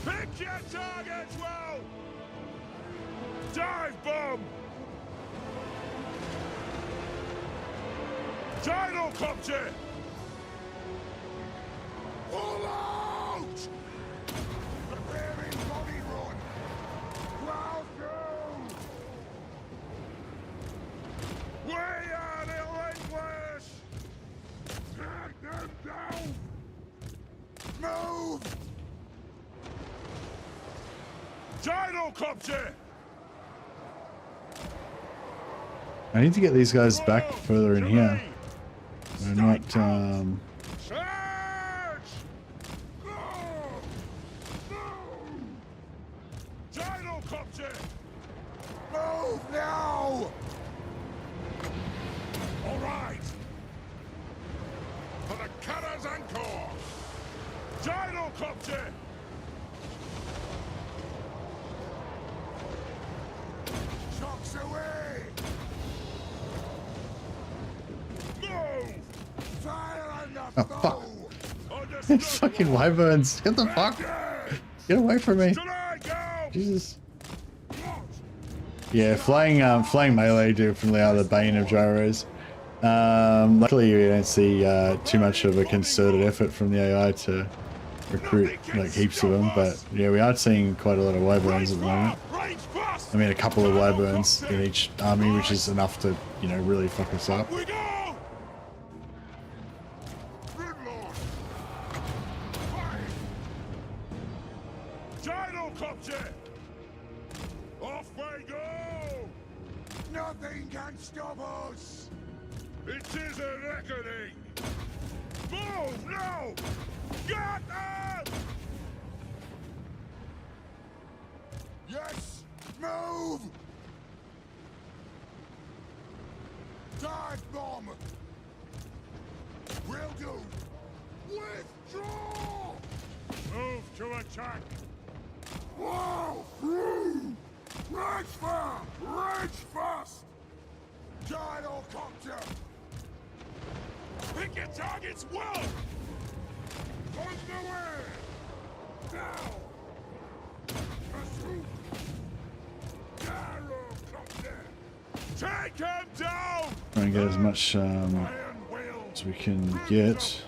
Pick your targets well! Dive bomb! Gyrocopter! Pull out! Preparing body run! Plow through! We are relentless! Take them down! Move! Gyrocopter! I need to get these guys back further in here. They're not, Charge! No! No! Gyrocopter! Move now! All right! For the Cutters Encore! Gyrocopter! Shocks away! Move! Fire on the oh fuck. It's fucking wyverns. Get the fuck. Get away from me. Jesus. Yeah, flying melee definitely are the bane of gyros. Luckily we don't see too much of a concerted effort from the AI to recruit like heaps of them, but yeah, we are seeing quite a lot of wyverns at the moment. I mean, a couple of wyverns in each army, which is enough to, you know, really fuck us up. We go! Good lord! Fire! Gyrocopter! Off we go! Nothing can stop us! It is a reckoning! Move now! Get up! Yes! Move! Dive bomb! Will do! Withdraw! Move to attack! Whoa! Rage fire! Rage fast! Gyrocopter! Pick your targets well! On the way! Now! Pursuit! Take him down! Try and get as much as we can get.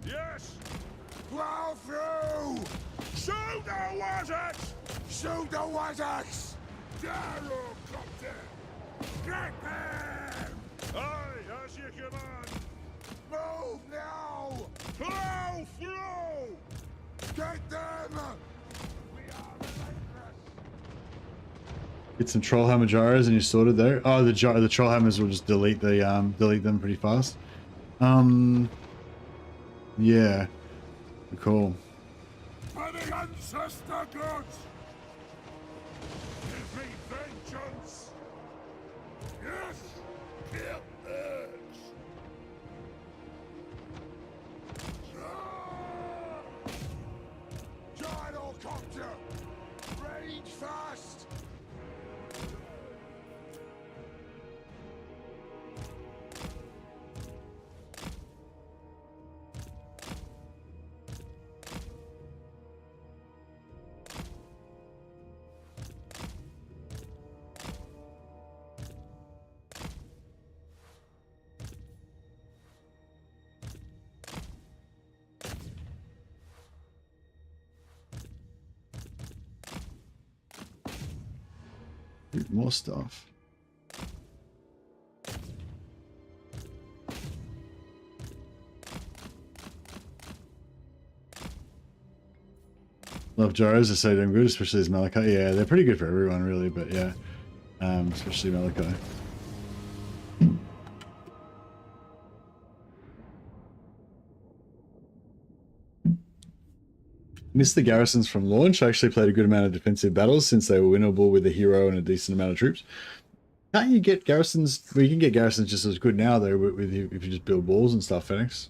Yes! Plow through! Shoot the wizards! Shoot the wizards! Gyrocopter! Get them! Aye, as you command! Move now! Plow through! Get them! We are relentless! Get some trollhammer gyros and you're sorted there. Oh, the trollhammers will just delete them pretty fast. Yeah, cool. For the ancestor gods! Give me vengeance! Yes! Kill urge! Gyrocopter! Rage fast! More stuff. Love Joros, they're so damn good, especially as Malachi. Yeah, they're pretty good for everyone, really, but yeah, especially Malachi. Missed the garrisons from launch. I actually played a good amount of defensive battles since they were winnable with a hero and a decent amount of troops. Can't you get garrisons? Well, you can get garrisons just as good now, though, if you just build walls and stuff, Phoenix.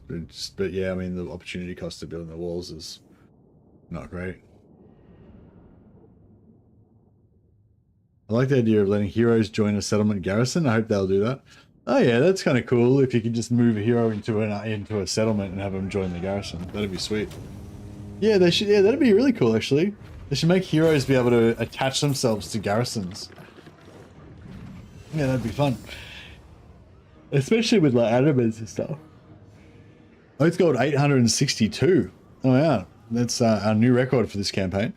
But yeah, I mean, the opportunity cost of building the walls is not great. I like the idea of letting heroes join a settlement garrison. I hope they'll do that. Oh yeah, that's kind of cool. If you could just move a hero into a settlement and have them join the garrison, that'd be sweet. Yeah, they should. Yeah, that'd be really cool. Actually, they should make heroes be able to attach themselves to garrisons. Yeah, that'd be fun, especially with like animals and stuff. Oh, it's got 862. Oh yeah, that's our new record for this campaign.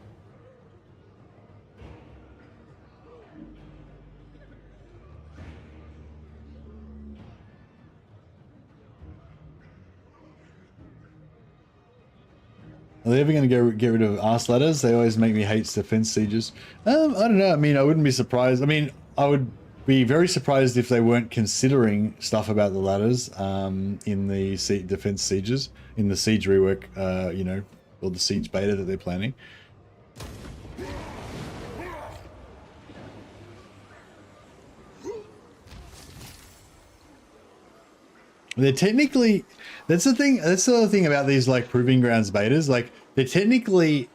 Are they ever going to get rid of arse ladders? They always make me hate defense sieges. I don't know. I mean, I wouldn't be surprised. I mean, I would be very surprised if they weren't considering stuff about the ladders in the defense sieges, in the siege rework, you know, or the siege beta that they're planning. They're technically, that's the thing, that's the other thing about these like proving grounds betas, like they're technically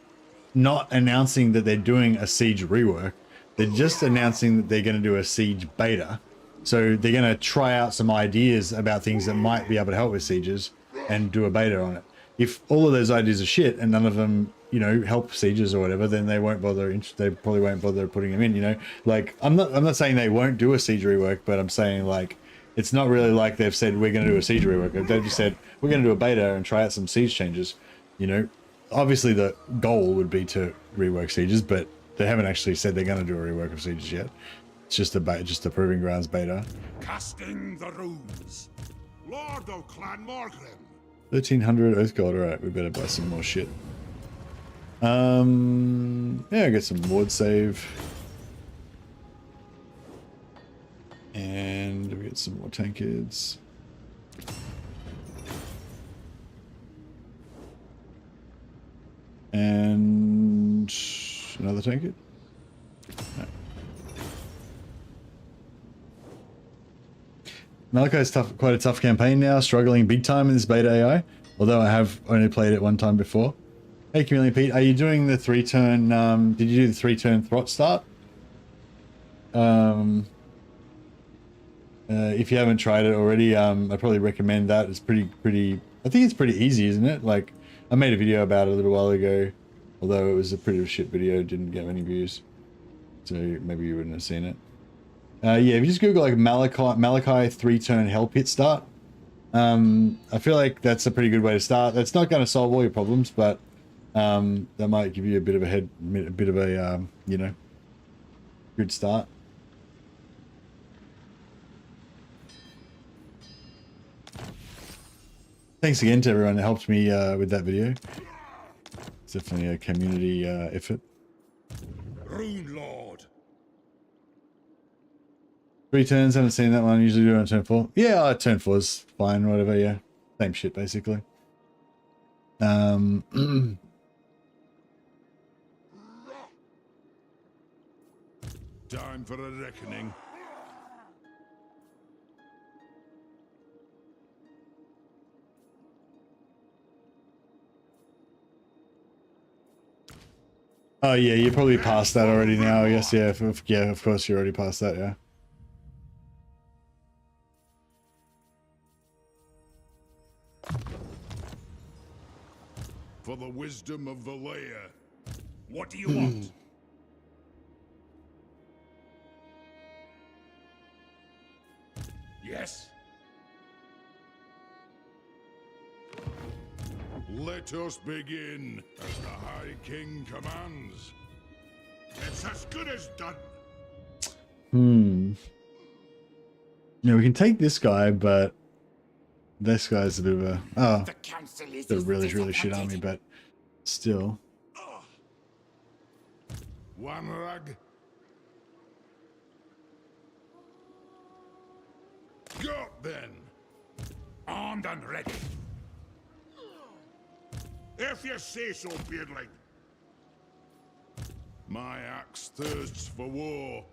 not announcing that they're doing a siege rework. They're just announcing that they're going to do a siege beta. So they're going to try out some ideas about things that might be able to help with sieges and do a beta on it. If all of those ideas are shit and none of them, you know, help sieges or whatever, then they won't bother, they probably won't bother putting them in, you know, like I'm not saying they won't do a siege rework, but I'm saying like, it's not really like they've said we're going to do a siege rework. They've just said we're going to do a beta and try out some siege changes. You know, obviously the goal would be to rework sieges, but they haven't actually said they're going to do a rework of sieges yet. It's just a proving grounds beta. Casting the runes. Lord of Clan Morgrim. 1300 Oath Gold. All right, we better buy some more shit. Yeah, get some ward save. And we get some more tankards. And another tankard. No. Malachi's quite a tough campaign now, struggling big time in this beta AI, although I have only played it one time before. Hey Chameleon Pete, are you doing the 3-turn, did you do the 3-turn throt start? If you haven't tried it already, I'd probably recommend that. It's pretty, I think it's pretty easy, isn't it? Like, I made a video about it a little while ago, although it was a pretty shit video, didn't get many views. So maybe you wouldn't have seen it. Yeah, if you just Google like Malachi 3-turn hell pit start, I feel like that's a pretty good way to start. That's not going to solve all your problems, but that might give you a bit of a you know, good start. Thanks again to everyone that helped me with that video. It's definitely a community effort. Rune Lord. 3 turns, haven't seen that one. Usually do it on turn 4. Yeah, turn 4 is fine, whatever, yeah. Same shit, basically. Time for a reckoning. Oh yeah, you're probably past that already now, I guess. Yeah, of course you're already past that, yeah. For the wisdom of the layer. What do you want? Yes? Let us begin, as the High King commands. It's as good as done. Hmm. Yeah, we can take this guy, but this guy's a bit of a The council is a really shit army, disappointed. but still. One rug. Got then. Armed and ready. If you say so, Beardling. My axe thirsts for war.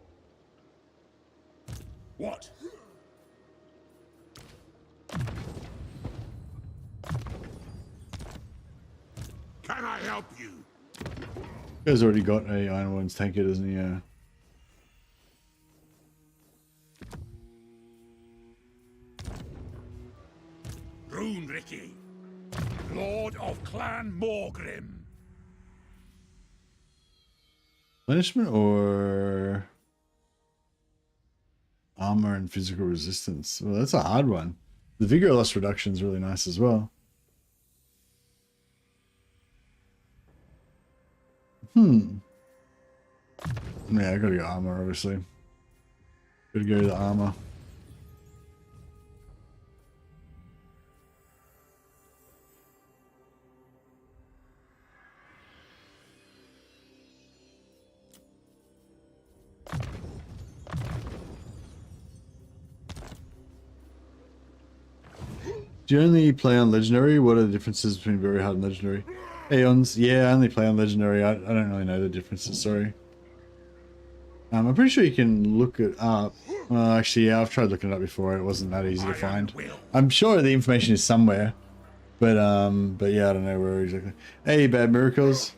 What? Can I help you? He guy's already got a Iron Wounds tanker, doesn't he? Rune Ricky, Lord of Clan Morgrim. Punishment or armor and physical resistance? Well, that's a hard one. The vigor loss reduction is really nice as well. Yeah, I gotta go armor, obviously. Gotta go to the armor. Do you only play on Legendary? What are the differences between Very Hard and Legendary? Aeons? Yeah, I only play on Legendary. I don't really know the differences, sorry. I'm pretty sure you can look it up. Actually, yeah, I've tried looking it up before. It wasn't that easy to find. I'm sure the information is somewhere. But yeah, I don't know where exactly. Hey, Bad Miracles.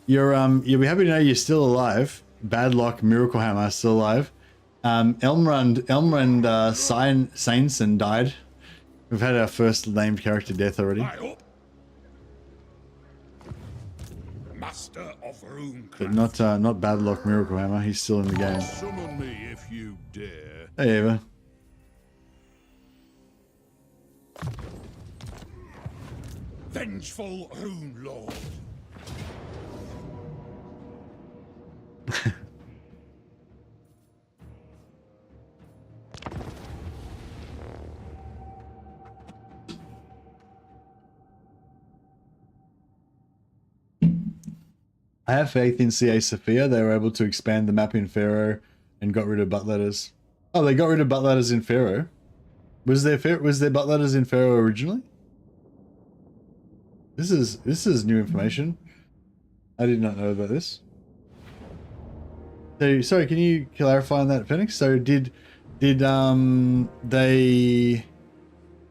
You'll be happy to know you're still alive. Bad Luck, Miracle Hammer, still alive. Elmrand Sainson died. We've had our first named character death already. Master of Rune But not Bad Luck Miracle Hammer. He's still in the game. Summon me if you dare. Hey, Eva. Vengeful Rune Lord. I have faith in CA Sophia. They were able to expand the map in Pharaoh and got rid of butt letters. Oh, they got rid of butt letters in Pharaoh. Was there butt letters in Pharaoh originally? This is new information. I did not know about this. So, sorry, can you clarify on that, Phoenix? So did they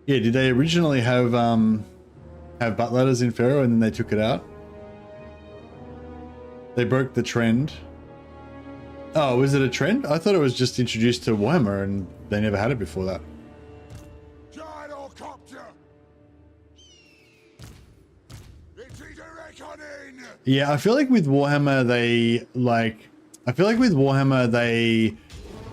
originally have butt letters in Pharaoh and then they took it out? They broke the trend. Oh, was it a trend? I thought it was just introduced to Warhammer and they never had it before that. Yeah, I feel like with Warhammer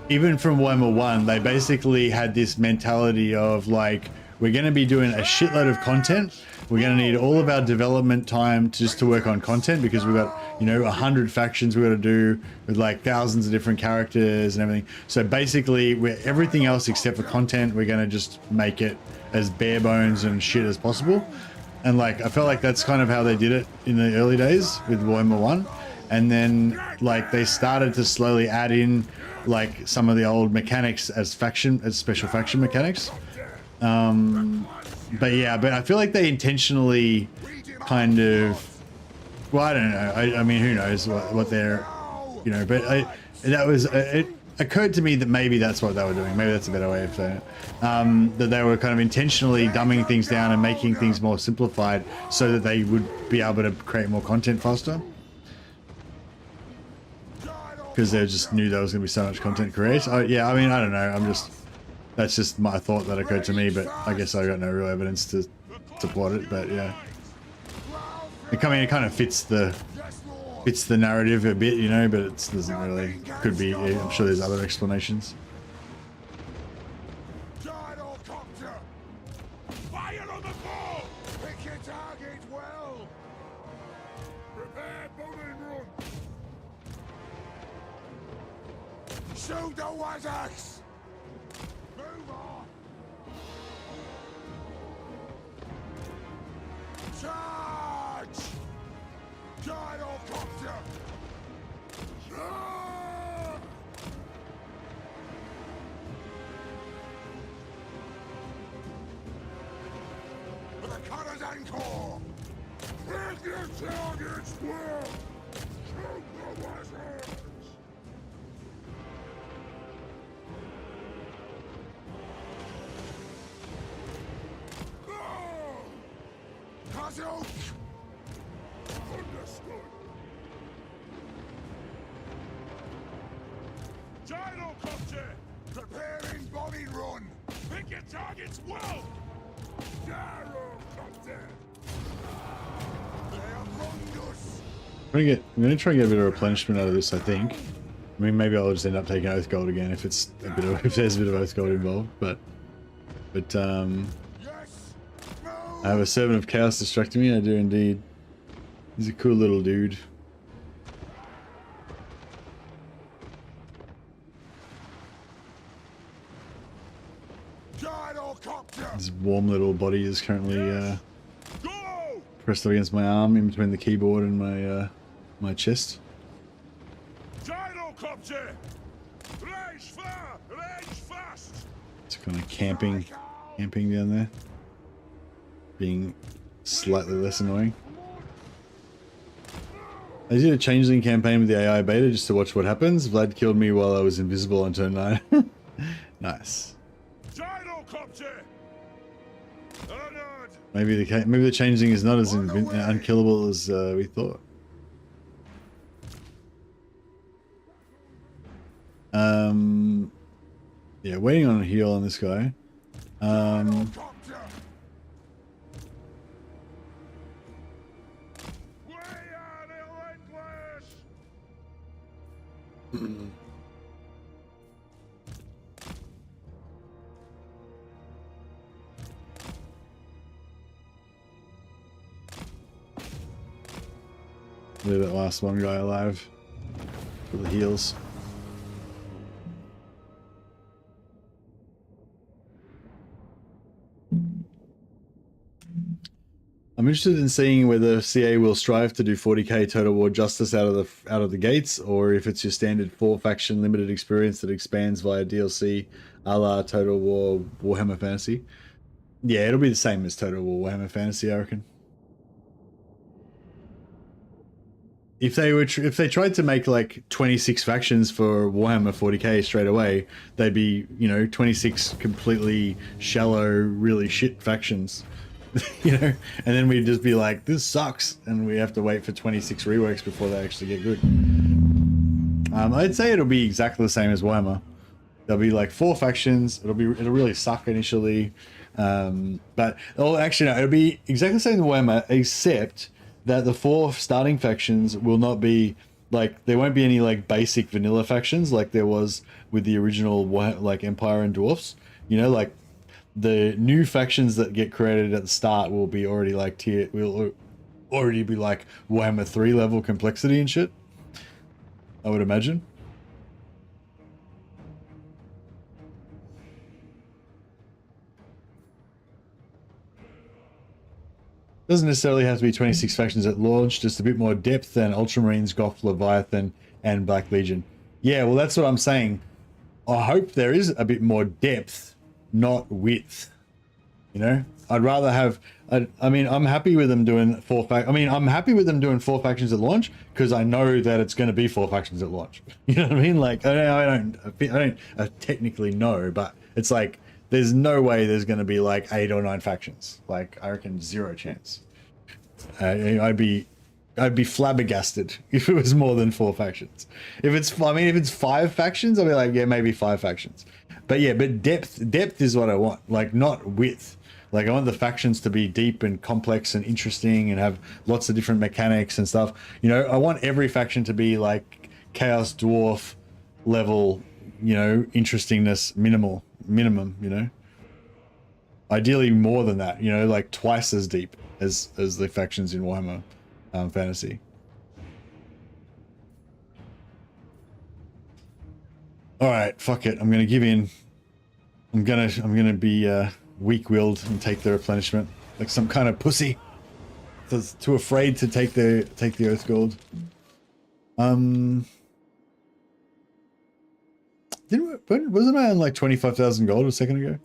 even from Warhammer 1, they basically had this mentality of like, we're going to be doing a shitload of content. We're going to need all of our development time just to work on content because we've got, 100 factions we've got to do with like thousands of different characters and everything. So basically, everything else except for content, we're going to just make it as bare bones and shit as possible. And like, I felt like that's kind of how they did it in the early days with Warhammer 1. And then like they started to slowly add in like some of the old mechanics as special faction mechanics. But I feel like they intentionally kind of, well, I don't know. I mean, who knows what they're, but it occurred to me that maybe that's what they were doing. Maybe that's a better way of saying it. That they were kind of intentionally dumbing things down and making things more simplified so that they would be able to create more content faster. Because they just knew there was going to be so much content to create. Yeah, I mean, I don't know. That's just my thought that occurred to me, but I guess I got no real evidence to support it. But yeah, it kind of fits the narrative a bit, but it doesn't really. Could be. I'm sure there's other explanations. Fire on the ball! Pick your target well! Prepare bombing run! Shoot the wizards! Move on! Charge! Gyrocopter! Ah! For the Corazon Corps! Pick your targets well! Shoot the wizards! Kazuk! Understood. Gyrocopter! Preparing body run! Pick your targets well! Gyrocopter! They have wronged us! I'm gonna try and get a bit of replenishment out of this, I think. I mean, maybe I'll just end up taking Oath Gold again if it's a bit of, if there's a bit of Oath Gold involved, but Yes! I have a Servant of Chaos distracting me, I do indeed. He's a cool little dude. His warm little body is currently pressed up against my arm, in between the keyboard and my my chest. Gyrocopter! Raise far! Raise fast! It's kind of camping down there, being slightly less annoying. I did a changeling campaign with the AI beta just to watch what happens. Vlad killed me while I was invisible on turn 9. Nice. Gyrocopter! Honored! Maybe the changeling is not as unkillable as we thought. Yeah, waiting on a heal on this guy. Gyrocopter! We are relentless! Leave that last one guy alive for the heals. I'm interested in seeing whether CA will strive to do 40k Total War justice out of the gates, or if it's your standard 4-faction limited experience that expands via DLC, a la Total War Warhammer Fantasy. Yeah, it'll be the same as Total War Warhammer Fantasy, I reckon. If they tried to make like 26 factions for Warhammer 40k straight away, they'd be, you know, 26 completely shallow, really shit factions. You know, and then we'd just be like, this sucks, and we have to wait for 26 reworks before they actually get good. I'd say it'll be exactly the same as Warhammer. There'll be like 4 factions. It'll really suck initially, but actually no, it'll be exactly the same as Warhammer, except that the 4 starting factions will not be like, there won't be any like basic vanilla factions like there was with the original like Empire and Dwarfs. You know, like the new factions that get created at the start will be already like will already be like Warhammer 3 level complexity and shit, I would imagine. Doesn't necessarily have to be 26 factions at launch, just a bit more depth than Ultramarines, Goth, Leviathan, and Black Legion. Yeah, well, that's what I'm saying. I hope there is a bit more depth, not width. You know, I'd rather have. I mean, I'm happy with them doing 4 I'm happy with them doing 4 factions at launch because I know that it's going to be 4 factions at launch. You know what I mean? Like, I don't technically know, but it's like there's no way there's going to be like 8 or 9 factions. Like, I reckon 0 chance. I'd be flabbergasted if it was more than 4 factions. If it's 5 factions, I'll be like, yeah, maybe 5 factions. But yeah, but depth is what I want. Like, not width. Like, I want the factions to be deep and complex and interesting and have lots of different mechanics and stuff. You know, I want every faction to be like Chaos Dwarf level, you know, interestingness minimum, you know. Ideally more than that, you know, like twice as deep as the factions in Warhammer Fantasy. All right, fuck it. I'm gonna give in. I'm gonna be weak-willed and take the replenishment like some kind of pussy. That's too afraid to take the Oath Gold. Wasn't I on like 25,000 gold a second ago?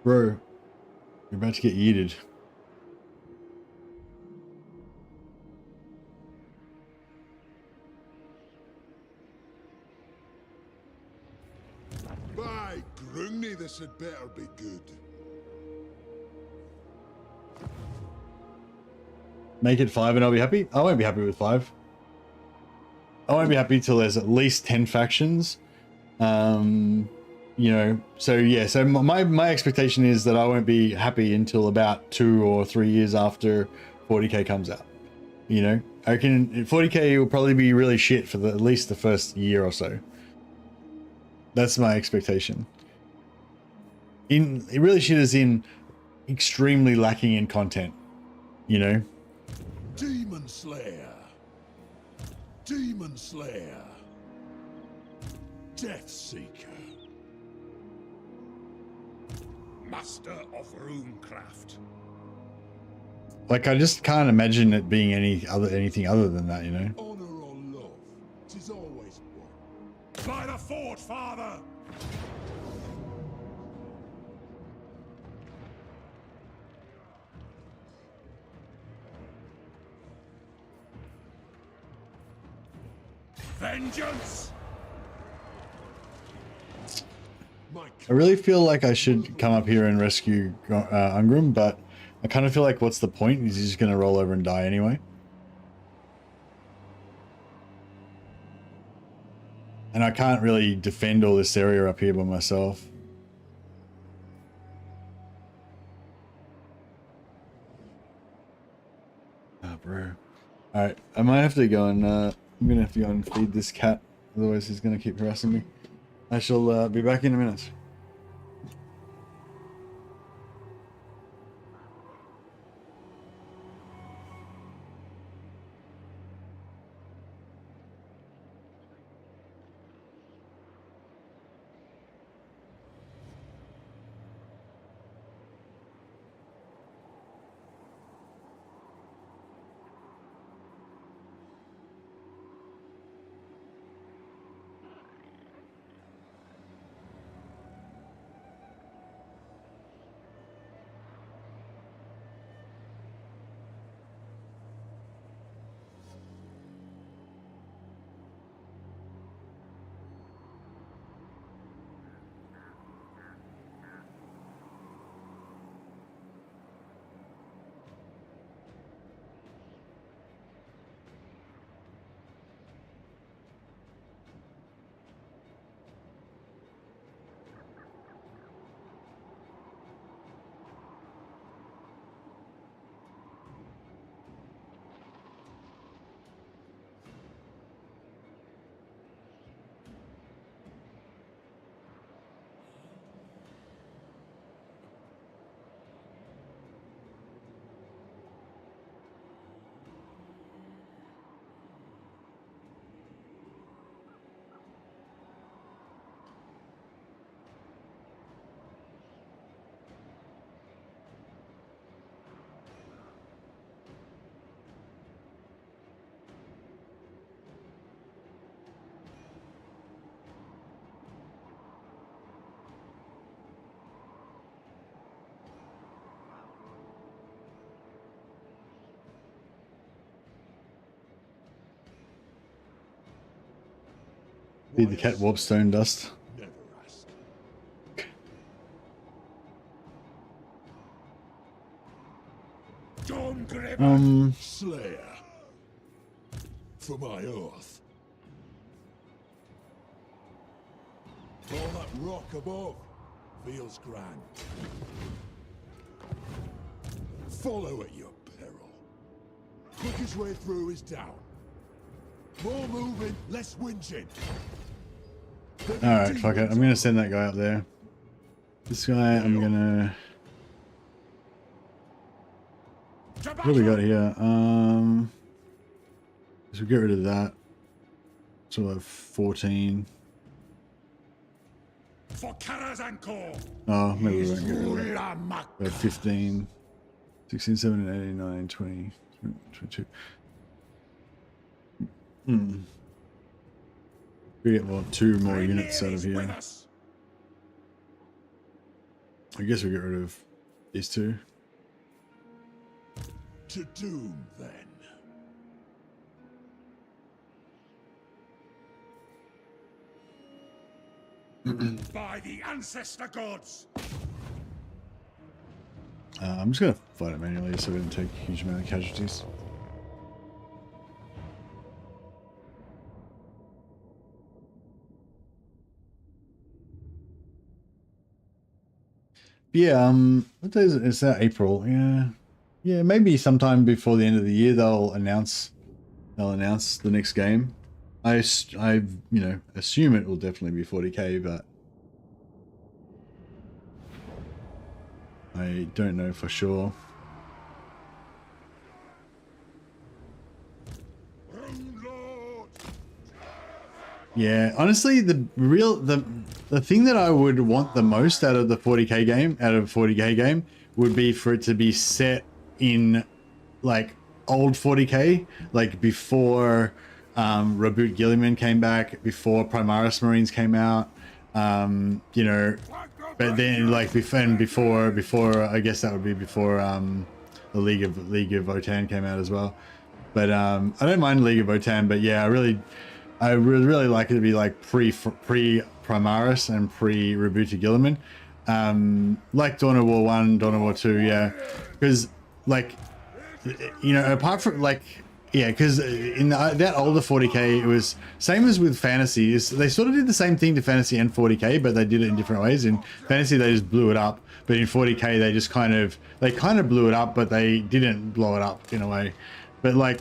Bro, you're about to get yeeted. By Grungni, this had better be good. Make it 5 and I'll be happy? I won't be happy with 5. I won't be happy till there's at least 10 factions. You know, so yeah, so my expectation is that I won't be happy until about 2 or 3 years after 40k comes out. You know, I reckon 40k will probably be really shit for at least the first year or so. That's my expectation. Really shit is in extremely lacking in content, you know. Demon Slayer. Demon Slayer. Death Seeker. Master of Runecraft. Like, I just can't imagine it being anything other than that, you know. Honor or love, 'tis always one. By the fort, father! Vengeance! I really feel like I should come up here and rescue Ungrim, but I kind of feel like, what's the point? He's just going to roll over and die anyway. And I can't really defend all this area up here by myself. Oh, bro. Alright, I might have to go and, I'm going to have to go and feed this cat. Otherwise he's going to keep harassing me. I shall be back in a minute. Feed the cat warpstone dust. Never ask. Slayer. For my oath. All that rock above feels grand. Follow at your peril. Quickest way through is down. More moving, less whinging. Alright, fuck it. I'm gonna send that guy up there. This guy, I'm gonna... What do we got here? So get rid of that. So we'll have 14. For Karazanko. Oh, maybe we won't get rid of that. We have 15, 16, 17, 18, 19, 20, 22. We get well, 2 more units out of here. I guess we'll get rid of these 2. To doom, then. By the ancestor gods. I'm just gonna fight it manually so we don't take a huge amount of casualties. Yeah, what day is it? Is that April? Yeah. Yeah, maybe sometime before the end of the year they'll announce the next game. I you know, assume it will definitely be 40k, but I don't know for sure. Yeah, honestly, the thing that I would want the most out of the 40k game, would be for it to be set in like old 40k, like before Reboot Gilliman came back, before Primaris Marines came out, you know, but then like before I guess that would be before the League of Votan came out as well. But I don't mind League of Votan, but yeah, I would really like it to be like pre Primaris and pre Reboot Gilliman, like Dawn of War 1, Dawn of War 2, yeah, because like, you know, apart from like, yeah, because in that older 40k, it was same as with fantasy. They sort of did the same thing to fantasy and 40k, but they did it in different ways. In fantasy, they just blew it up, but in 40k, they just kind of blew it up, but they didn't blow it up in a way. But like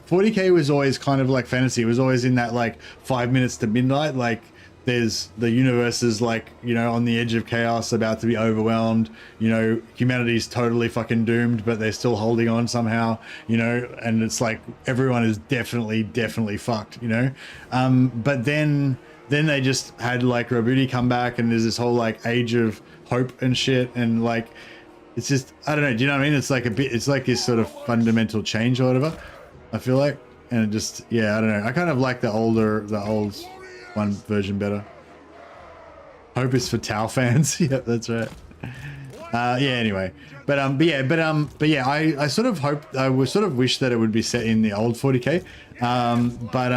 40k was always kind of like fantasy. It was always in that like 5 minutes to midnight, like there's the universe is like, you know, on the edge of chaos, about to be overwhelmed, you know, humanity's totally fucking doomed, but they're still holding on somehow, you know, and it's like everyone is definitely fucked, you know. But then they just had like Rabuti come back, and there's this whole like age of hope and shit, and like it's just, I don't know, do you know what I mean? It's like it's like this sort of fundamental change or whatever, I feel like. And it just, yeah, I don't know, I kind of like the old one version better. Hope is for Tau fans. Yep, that's right. Yeah, anyway, but yeah, I sort of hope, I would sort of wish that it would be set in the old 40k, but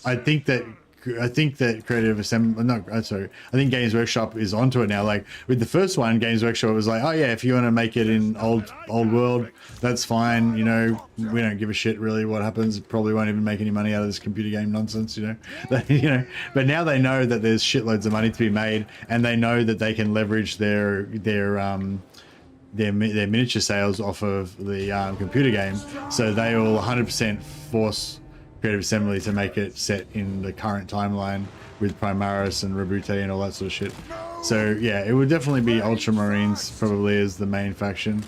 I think that Creative Assembly, no, sorry, I think Games Workshop is onto it now. Like with the first one, Games Workshop was like, oh yeah, if you want to make it in old world, that's fine. You know, we don't give a shit really what happens. Probably won't even make any money out of this computer game nonsense. You know, you know. But now they know that there's shitloads of money to be made, and they know that they can leverage their miniature sales off of the computer game. So they will 100% force Creative Assembly to make it set in the current timeline with Primaris and Rebute and all that sort of shit. So yeah, it would definitely be Ultramarines probably as the main faction,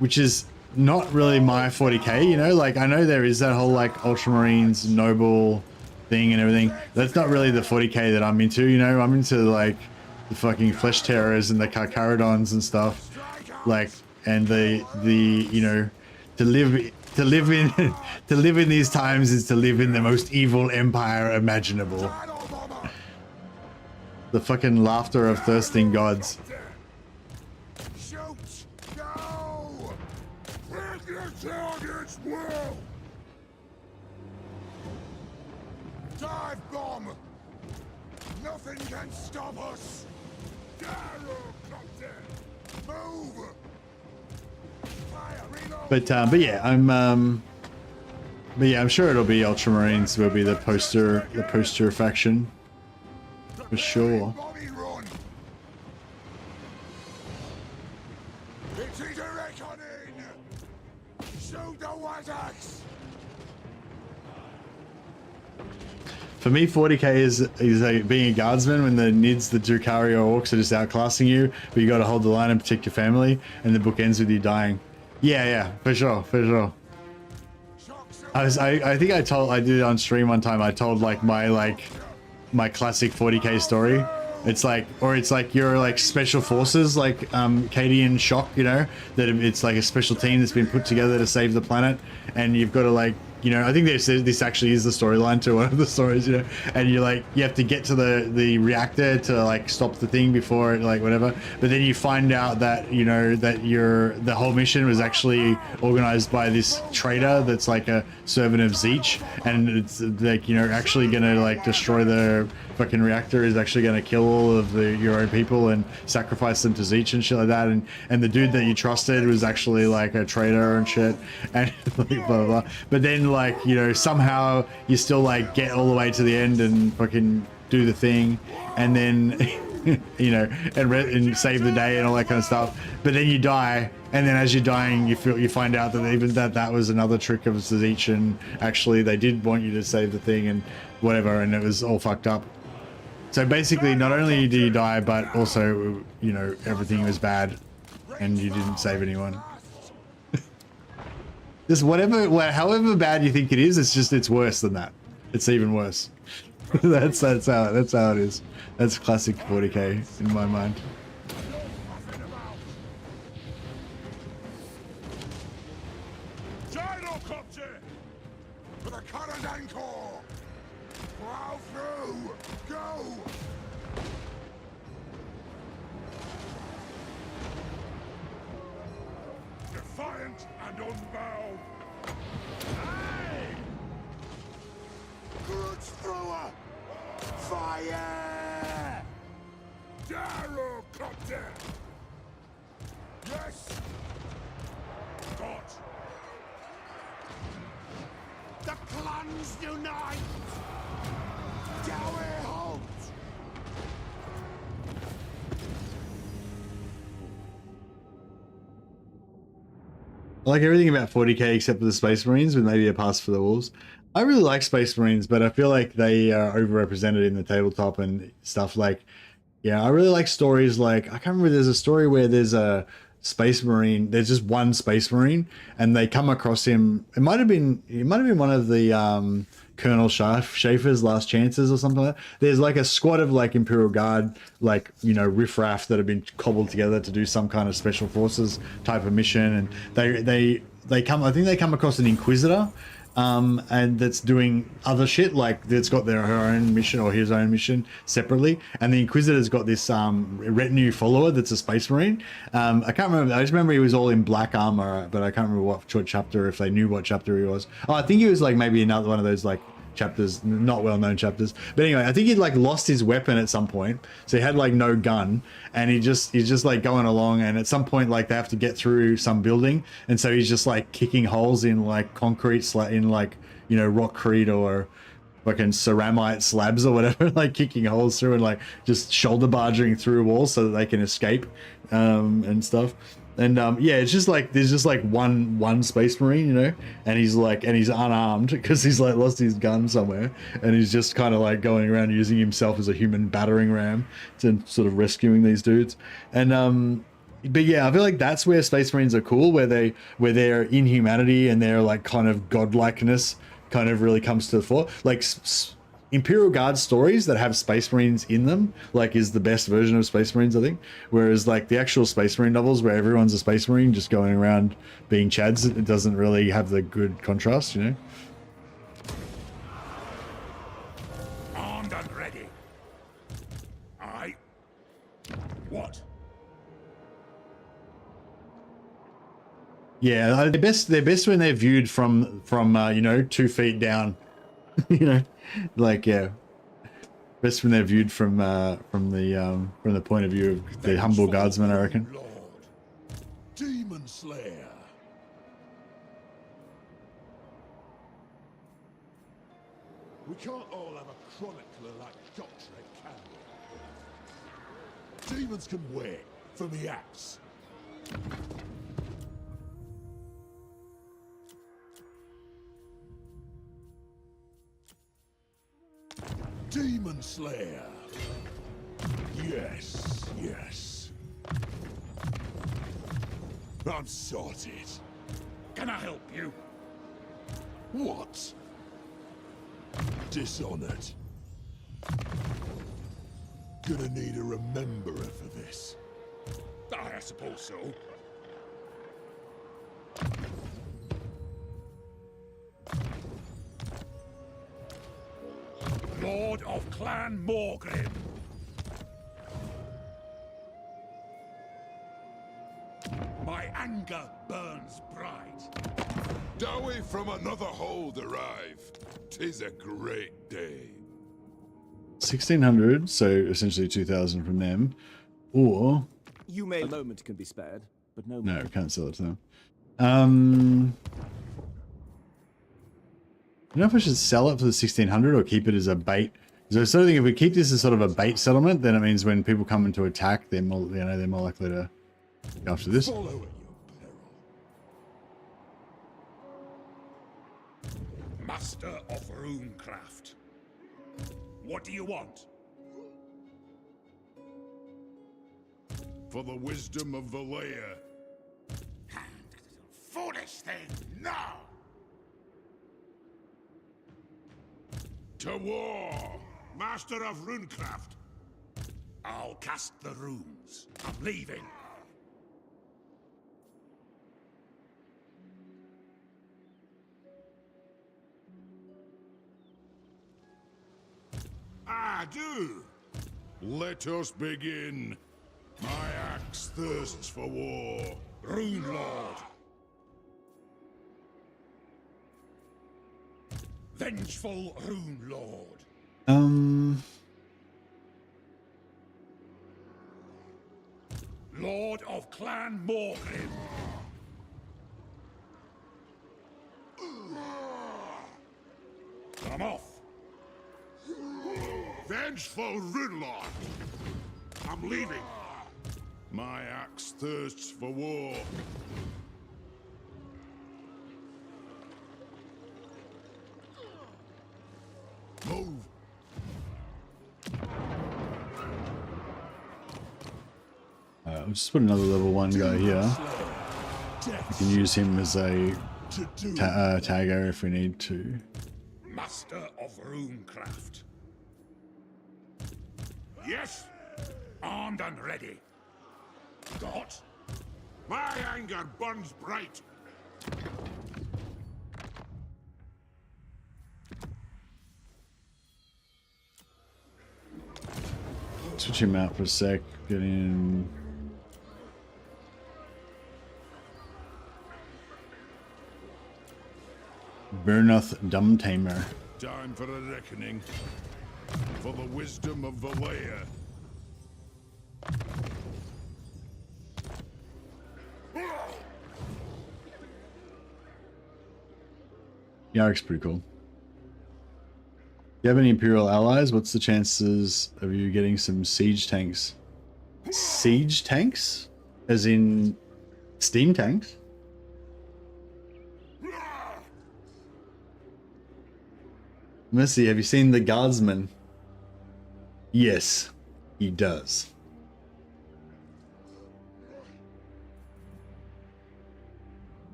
which is not really my 40k, you know, like I know there is that whole like Ultramarines noble thing and everything. That's not really the 40k that I'm into, you know. I'm into like the fucking Flesh Terrors and the Carcharodons and stuff, like, and the you know, to live in these times is to live in the most evil empire imaginable. The fucking laughter of thirsting gods. Shoot! Go! Hit your targets well! Dive bomb! Nothing can stop us! Move! But yeah, I'm sure it'll be Ultramarines will be the poster faction for sure. For me, 40k is like being a guardsman when the Nids, the Drukhari or Orcs are just outclassing you, but you got to hold the line and protect your family, and the book ends with you dying. Yeah, for sure. I think I did it on stream one time. I told like my classic 40k story. It's like you're like special forces, like Cadian Shock, you know, that it's like a special team that's been put together to save the planet, and you've got to like, you know, I think this actually is the storyline to one of the stories, you know, and you have to get to the reactor to like stop the thing before it, like whatever, but then you find out that, you know, that the whole mission was actually organized by this traitor that's like a servant of Zeech, and it's like, you know, actually gonna like destroy the fucking reactor, is actually gonna kill all of your own people and sacrifice them to Zeech and shit like that, and the dude that you trusted was actually like a traitor and shit, and like blah blah blah. But then, like, you know, somehow you still like get all the way to the end and fucking do the thing, and then you know, and save the day and all that kind of stuff. But then you die, and then as you're dying, you find out that even that was another trick of Zeech, and actually they did want you to save the thing and whatever, and it was all fucked up. So basically, not only do you die, but also, you know, everything was bad, and you didn't save anyone. Just however bad you think it is, it's worse than that. It's even worse. that's how it is. That's classic 40k in my mind. Gyrocopter! For the Consolidating! Plow through! Go! Defiant and unbound! Aye! Grudge thrower! Fire! Gyrocopter! Yes! God! The clans unite! Tower halt! I like everything about 40k except for the Space Marines, with maybe a pass for the Wolves. I really like Space Marines, but I feel like they are overrepresented in the tabletop and stuff. Like, yeah, I really like stories like, I can't remember, there's a story where there's a Space Marine, there's just one Space Marine, and they come across him. It might have been one of the Colonel Schaefer's Last Chances or something like that. There's like a squad of like Imperial Guard, like, you know, riffraff that have been cobbled together to do some kind of special forces type of mission, and they come, I think they come across an Inquisitor, and that's doing other shit, like that's got her own mission or his own mission separately, and the Inquisitor's got this retinue follower that's a Space Marine. I can't remember, I just remember he was all in black armor, but I can't remember what chapter, if they knew what chapter he was. Oh, I think he was like maybe another one of those like chapters, not well-known chapters, but anyway, I think he'd like lost his weapon at some point, so he had like no gun, and he's just like going along, and at some point like they have to get through some building, and so he's just like kicking holes in like concrete in like, you know, rockcrete or fucking ceramite slabs or whatever, like kicking holes through and like just shoulder barging through walls so that they can escape and stuff. And yeah, it's just like there's just like one Space Marine, you know, and he's unarmed because he's like lost his gun somewhere, and he's just kind of like going around using himself as a human battering ram to sort of rescuing these dudes. And but yeah, I feel like that's where Space Marines are cool, where their inhumanity and their like kind of godlikeness kind of really comes to the fore. Like Imperial Guard stories that have Space Marines in them, like, is the best version of Space Marines, I think. Whereas like the actual Space Marine novels where everyone's a Space Marine just going around being chads, it doesn't really have the good contrast, you know. Armed and ready. Aye. What? Yeah, they're best when they're viewed from you know, 2 feet down. You know, like, yeah, best when they're viewed from the point of view of the humble guardsman, I reckon. Lord. Demon Slayer. We can't all have a chronicler like Gotrek, can we? Demons can wait for me axe. Demon Slayer. Yes, yes. I'm sorted. Can I help you? What? Dishonored. Gonna need a rememberer for this. I suppose so. Lord of Clan Morgrim. My anger burns bright. Dowie from another hold arrive. 'Tis a great day. 1600, so essentially 2000 from them. Or You may. A moment can be spared, but no. no, more. can't sell it to them. I don't know if I should sell it for the 1600 or keep it as a bait. So I sort of think if we keep this as sort of a bait settlement, then it means when people come into attack, they're more, you know, they're more likely to go after this. Follow at your peril. Master of Runecraft. What do you want? For the wisdom of Valea. Foolish thing, no! To war! Master of Runecraft. I'll cast the runes. I'm leaving. I do! Let us begin. My axe thirsts for war. Rune Lord. Vengeful Rune Lord. Lord of Clan Morgrim. I'm off. Vengeful Runelord! I'm leaving. My axe thirsts for war. Move. I'll just put another level 1 guy here. We can use him as a tagger if we need to. Master of Runecraft. Yes! Armed and ready. Got? My anger burns bright. Switch him out for a sec. Get in. Bernoth Dumb Tamer. Time for a reckoning. For the wisdom of Valea. Yarrick's pretty cool. You have any Imperial allies? What's the chances of you getting some siege tanks? Siege tanks? As in steam tanks? Mercy, have you seen the Guardsman? Yes, he does.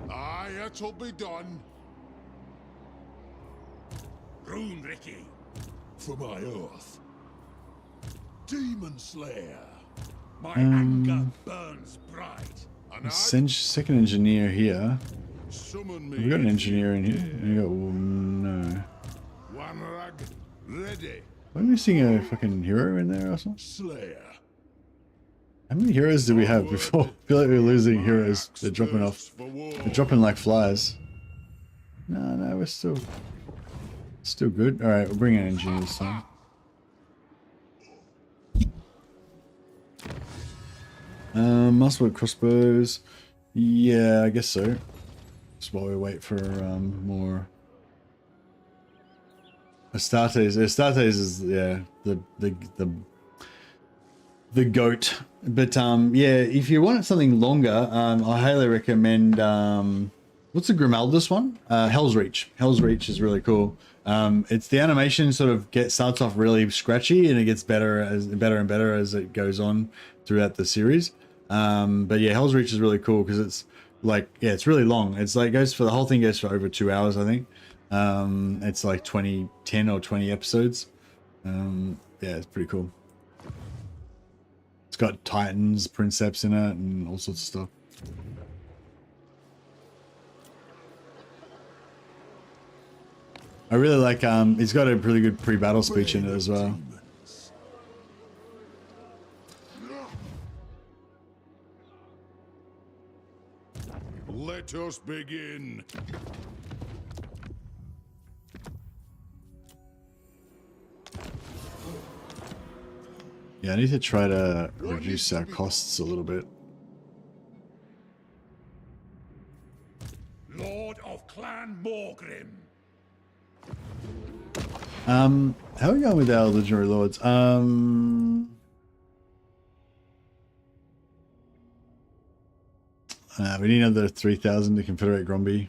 Aye, it'll be done. Rune Ricky. For my oath. Demon Slayer. My anger burns bright. And Second engineer here. summon me. We've got an engineer in here. We got, no. One rag ready. Am I missing a fucking hero in there or something? Slayer. How many heroes do we have before? I feel like we're losing heroes. They're dropping off. For war. They're dropping like flies. No, we're still good. All right, we'll bring in engineers this time. Muscle crossbows. Yeah, I guess so. Just while we wait for more. Astartes. Astartes is the goat. But yeah, if you want something longer, I highly recommend what's the Grimaldus one? Hell's Reach. Hell's Reach is really cool. It's the animation sort of starts off really scratchy and it gets better and better as it goes on throughout the series. But yeah, Hell's Reach is really cool because it's like, yeah, it's really long. It's like the whole thing goes for over 2 hours, I think. It's like 10 or 20 episodes. Yeah, it's pretty cool. It's got Titans, Princeps in it and all sorts of stuff. I really like, it's got a really good pre-battle speech in it as well. Let us begin. Yeah, I need to try to reduce our costs a little bit. Lord of Clan Morgrim. How are we going with our legendary lords? We need another 3,000 to Confederate Gromby.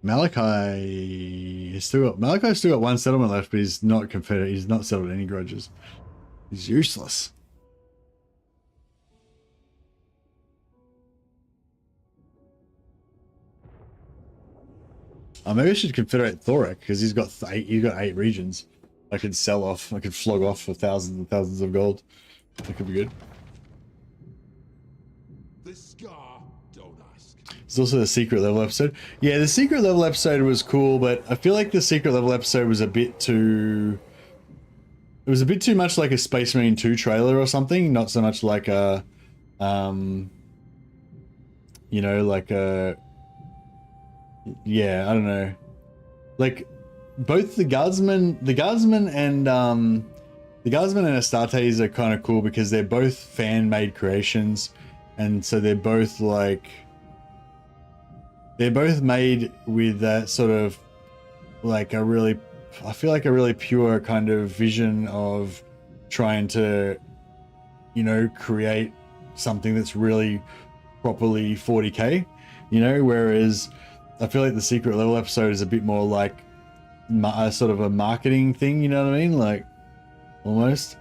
Malachi's still got one settlement left, but he's not Confederate. He's not settled any grudges. He's useless. Maybe I should Confederate Thorek because he's got 8 regions. I could sell off. I could flog off for thousands and thousands of gold. That could be good. The scar, don't ask. There's also the secret level episode. Yeah, the secret level episode was cool, but I feel like the secret level episode was a bit too... It was a bit too much like a Space Marine 2 trailer or something, not so much like a... you know, like a... Yeah, I don't know. Like, both the Guardsmen and Astartes are kind of cool because they're both fan-made creations, and so they're both like... They're both made with that sort of like a really, I feel like a really pure kind of vision of trying to, you know, create something that's really properly 40k, you know, whereas I feel like the secret level episode is a bit more like a sort of a marketing thing, you know what I mean? Like, almost.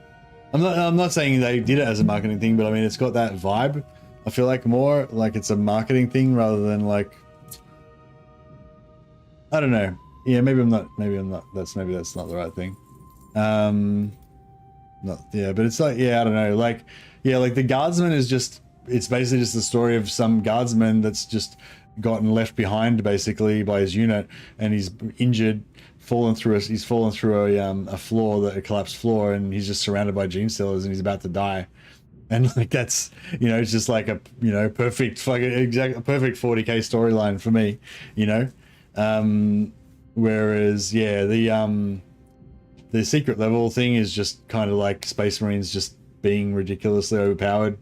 I'm not saying they did it as a marketing thing, but I mean, it's got that vibe. I feel like more like it's a marketing thing rather than like, I don't know. Yeah, maybe I'm not, maybe that's not the right thing. Yeah, but it's like, yeah, I don't know. Like, yeah, like the guardsman is just, it's basically just the story of some guardsman that's just gotten left behind basically by his unit, and he's injured, he's fallen through a floor, a collapsed floor, and he's just surrounded by gene stealers and he's about to die. And like, that's, you know, it's just like a, you know, perfect 40k storyline for me, you know. Whereas, yeah, the secret level thing is just kind of like Space Marines just being ridiculously overpowered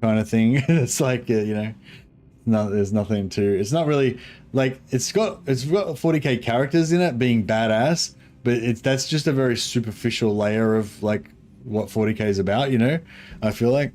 kind of thing. It's like, you know, no, there's nothing to, it's not really like, it's got 40k characters in it being badass, but that's just a very superficial layer of like what 40k is about, you know. I feel like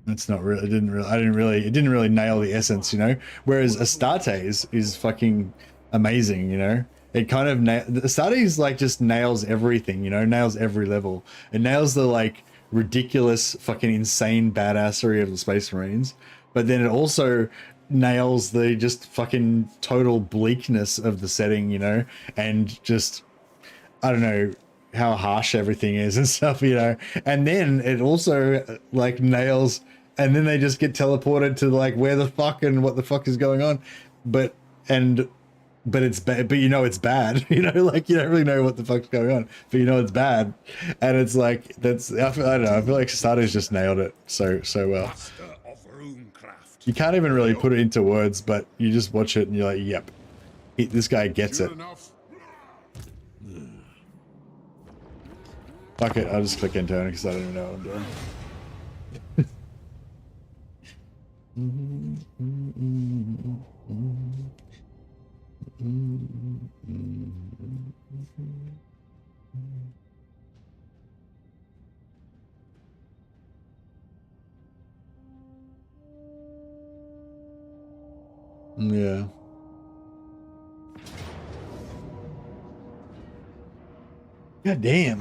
it's not really, it didn't really nail the essence, you know. Whereas Astartes is fucking amazing, you know. It kind of Astartes like just nails everything, you know, nails every level. It nails the like ridiculous fucking insane badassery of the Space Marines, but then it also nails the just fucking total bleakness of the setting, you know, and just, I don't know, how harsh everything is and stuff, you know. And then it also like nails, and then they just get teleported to like where the fuck and what the fuck is going on, but it's bad, but you know it's bad, you know, like you don't really know what the fuck's going on, but you know it's bad, and it's like I don't know, I feel like Starter's just nailed it so well. Master of runecraft. You can't even really put it into words, but you just watch it and you're like, yep, this guy gets it. Sure enough. Fuck it, I'll just click enter because I don't even know what I'm doing. Yeah. God damn.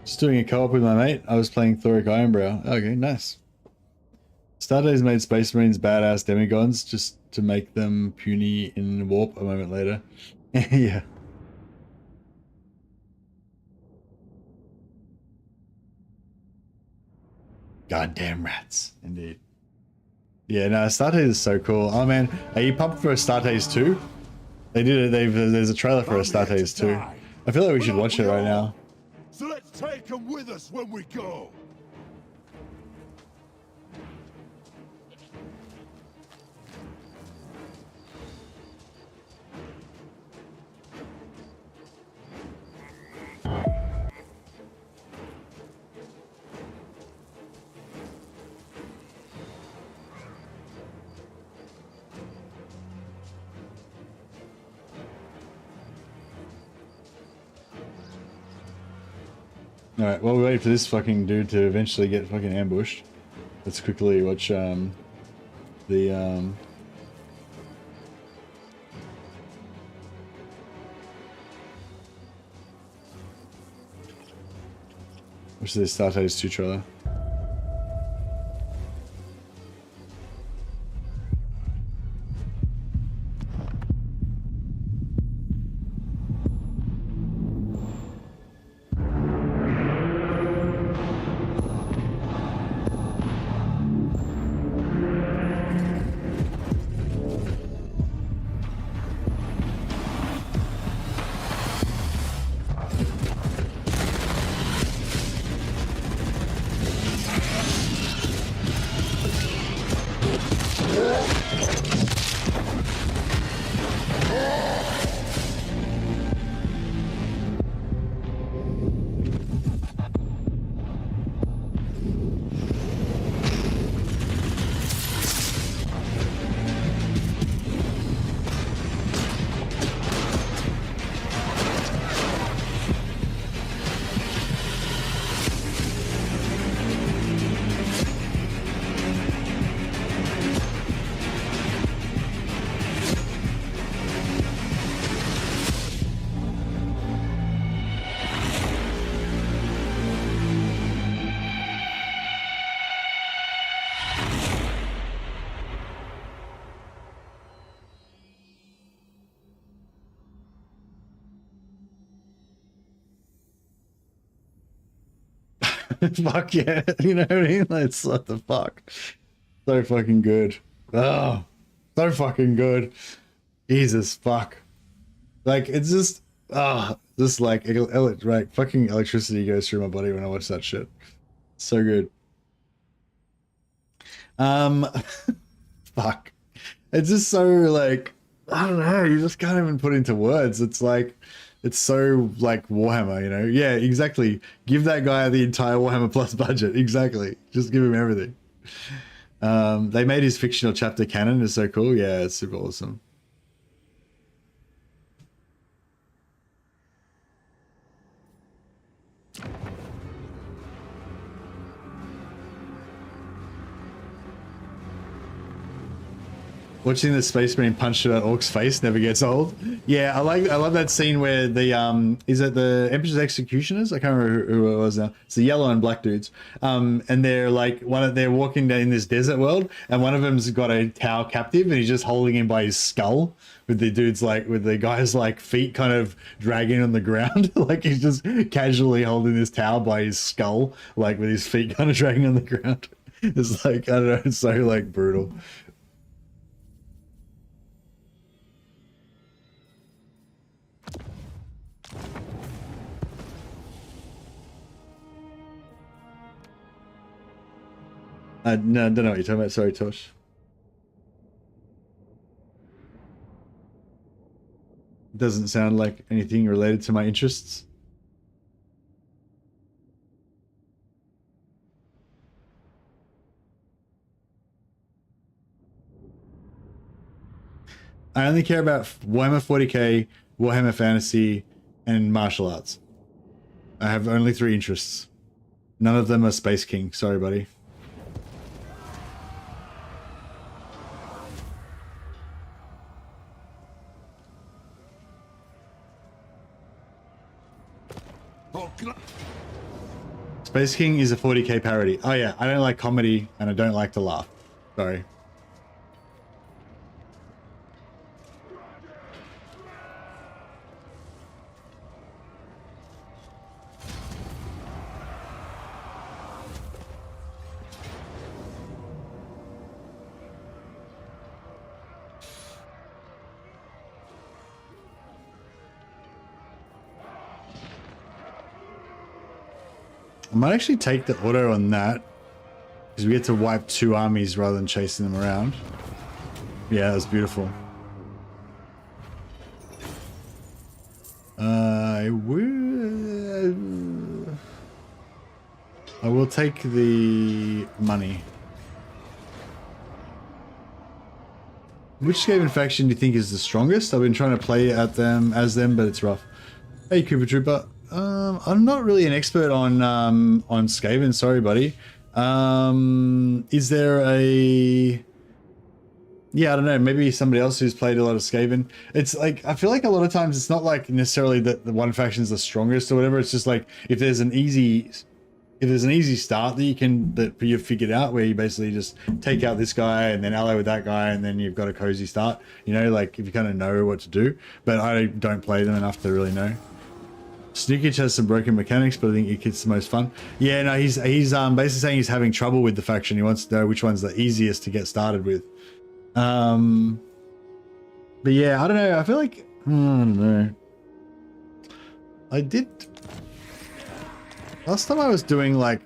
Just doing a co-op with my mate. I was playing Thoric Ironbrow. Okay, nice. Stardays made Space Marines badass demigods just to make them puny in warp a moment later. Yeah. Goddamn rats, indeed. Yeah, no, Stardays is so cool. Oh man, are you pumped for a Stardays 2? They did it. There's a trailer for a Stardays 2. I feel like we should watch it right now. So let's take them with us when we go. Alright, while we wait for this fucking dude to eventually get fucking ambushed, let's quickly watch the Stardays 2 trailer. Fuck yeah, you know what I mean? Like, it's what the fuck. So fucking good. Oh, so fucking good. Jesus fuck. Like, it's just, just like, right, fucking electricity goes through my body when I watch that shit. So good. Fuck. It's just so, like, I don't know, you just can't even put into words. It's like, it's so like Warhammer, you know? Yeah, exactly. Give that guy the entire Warhammer Plus budget. Exactly. Just give him everything. They made his fictional chapter canon. It's so cool. Yeah, it's super awesome. Watching the Space Marine punch at Orc's face never gets old. Yeah, I love that scene where the is it the Emperor's Executioners? I can't remember who it was now. It's the yellow and black dudes. And they're like they're walking down in this desert world, and one of them's got a Tau captive, and he's just holding him by his skull, with the dude's with the guy's feet kind of dragging on the ground. Like he's just casually holding this Tau by his skull, with his feet kind of dragging on the ground. It's I don't know, it's so brutal. No, I don't know what you're talking about. Sorry, Tosh. Doesn't sound like anything related to my interests. I only care about Warhammer 40k, Warhammer Fantasy, and martial arts. I have only 3 interests. None of them are Space King. Sorry, buddy. Oh, can I... Space King is a 40k parody. Oh yeah, I don't like comedy and I don't like to laugh. Sorry. I might actually take the auto on that because we get to wipe 2 armies rather than chasing them around. Yeah, that was beautiful. I will take the money. Which Skaven faction do you think is the strongest? I've been trying to play at them as them, but it's rough. Hey, Cooper Trooper. I'm not really an expert on Skaven. Sorry, buddy. Is there a... Yeah, I don't know. Maybe somebody else who's played a lot of Skaven. It's like, I feel like a lot of times it's not like necessarily that the one faction is the strongest or whatever. It's just like if there's an easy start that you've figured out where you basically just take out this guy and then ally with that guy and then you've got a cozy start. You know, like if you kind of know what to do. But I don't play them enough to really know. Sneakage has some broken mechanics, but I think it's the most fun. Yeah, no, he's basically saying he's having trouble with the faction. He wants to know which one's the easiest to get started with. But yeah, I don't know. I feel like I don't know. Last time I was doing like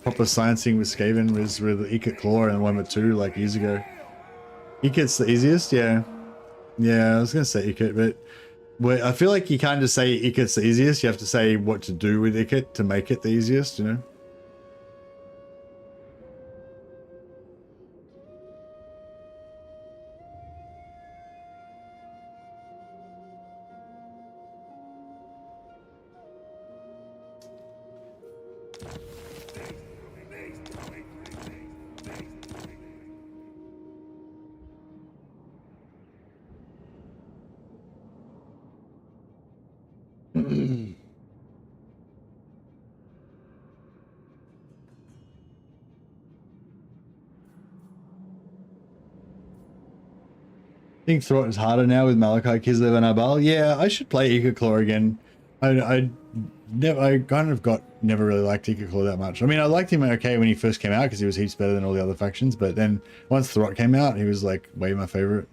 proper sciencing with Skaven was with Ikit Claw and 1.2 like years ago. Ikit's the easiest, yeah. Yeah, I was gonna say Ikit, but I feel like you can't just say Ikit's the easiest. You have to say what to do with Ikit to make it the easiest, you know? I think Throt is harder now with Malachi, Kislev, and Arbal. Yeah, I should play Ikit Claw again. I kind of never really liked Ikit Claw that much. I mean, I liked him okay when he first came out because he was heaps better than all the other factions. But then once Throt came out, he was like way my favorite.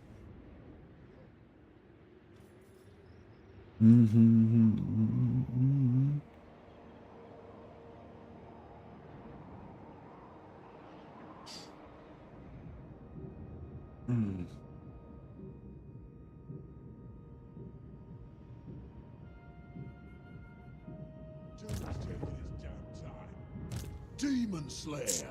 Demon Slayer.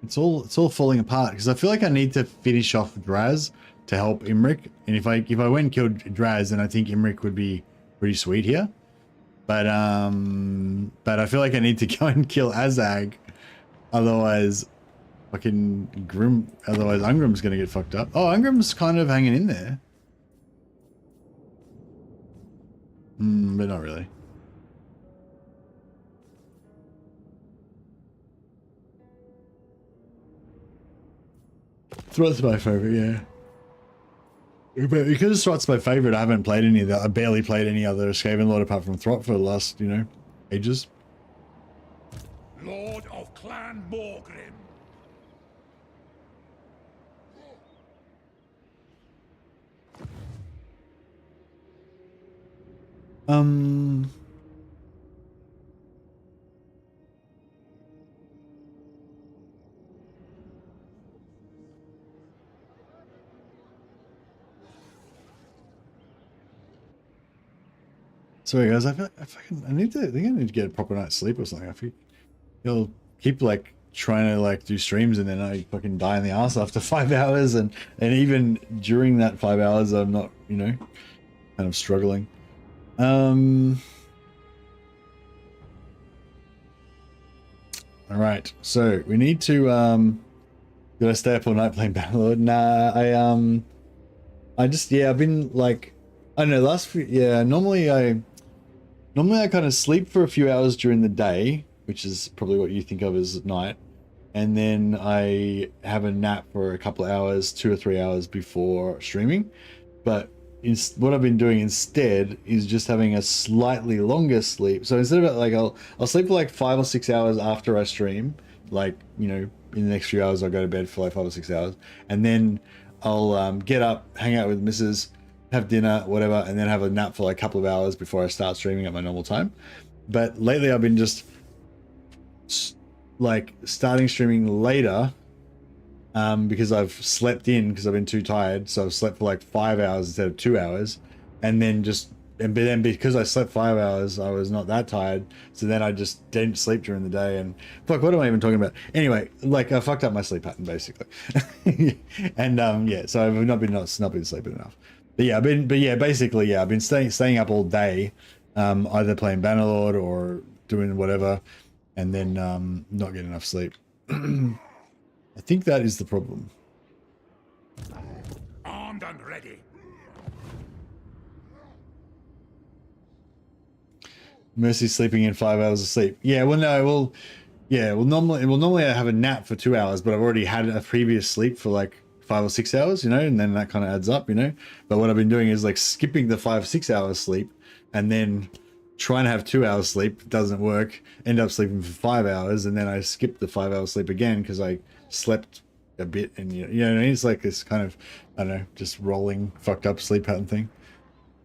It's all falling apart because I feel like I need to finish off Draz to help Imric, and if I went and killed Draz, then I think Imric would be pretty sweet here. But I feel like I need to go and kill Azag, otherwise fucking Grim. Otherwise Ungrim's gonna get fucked up. Oh, Ungrim's kind of hanging in there. But not really. Throt's my favorite, yeah. But because Throt's my favorite, I haven't played any of that. I barely played any other Skaven Lord apart from Throt for the last, you know, ages. Lord of Clan Morgrim. Sorry guys, I think I need to get a proper night's sleep or something. I think you'll keep like trying to like do streams and then I fucking die in the ass after 5 hours and even during that 5 hours I'm not, you know, kind kind of struggling. All right, so we need to did I stay up all night playing Bannerlord? Nah, I just, yeah, I've been like, I don't know, last few, yeah, normally I kind of sleep for a few hours during the day, which is probably what you think of as at night, and then I have a nap for a couple of hours, 2 or 3 hours before streaming. But what I've been doing instead is just having a slightly longer sleep. So instead of like, I'll sleep for like 5 or 6 hours after I stream, like, you know, in the next few hours I'll go to bed for like 5 or 6 hours, and then I'll get up, hang out with Mrs., have dinner, whatever, and then have a nap for like a couple of hours before I start streaming at my normal time. But lately I've been just like starting streaming later because I've slept in because I've been too tired. So I've slept for like 5 hours instead of 2 hours, and then because I slept 5 hours, I was not that tired. So then I just didn't sleep during the day, and fuck, what am I even talking about? Anyway, like I fucked up my sleep pattern basically. And yeah, so I've not been sleeping enough. But yeah, basically, I've been staying up all day, either playing Bannerlord or doing whatever, and then not getting enough sleep. I think that is the problem. Armed and ready. Mercy's sleeping in 5 hours of sleep. Yeah, well, no, normally I have a nap for 2 hours, but I've already had a previous sleep for like 5 or 6 hours, you know, and then that kind of adds up, you know. But what I've been doing is like skipping the 5 or 6 hours sleep and then trying to have 2 hours sleep. Doesn't work. End up sleeping for 5 hours, and then I skip the 5 hours sleep again because I slept a bit, and you know, it's like this kind of, I don't know, just rolling fucked up sleep pattern thing.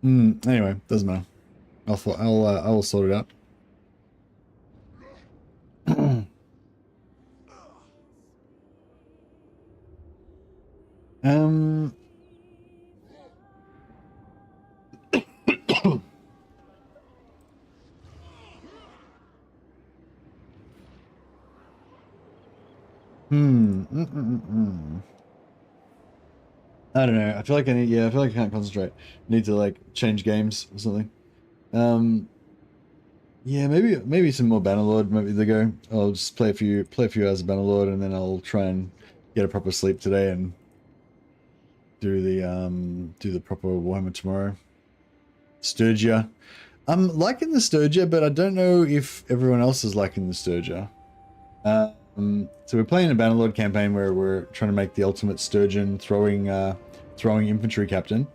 Anyway, doesn't matter. I will sort it out. I don't know. I feel like I feel like I can't concentrate. Need to like change games or something. Yeah, maybe some more Bannerlord. Maybe they go. I'll just play a few hours of Bannerlord, and then I'll try and get a proper sleep today and do the proper Warhammer tomorrow. Sturgia. I'm liking the Sturgia, but I don't know if everyone else is liking the Sturgia. So we're playing a Bannerlord campaign where we're trying to make the ultimate sturgeon throwing infantry captain.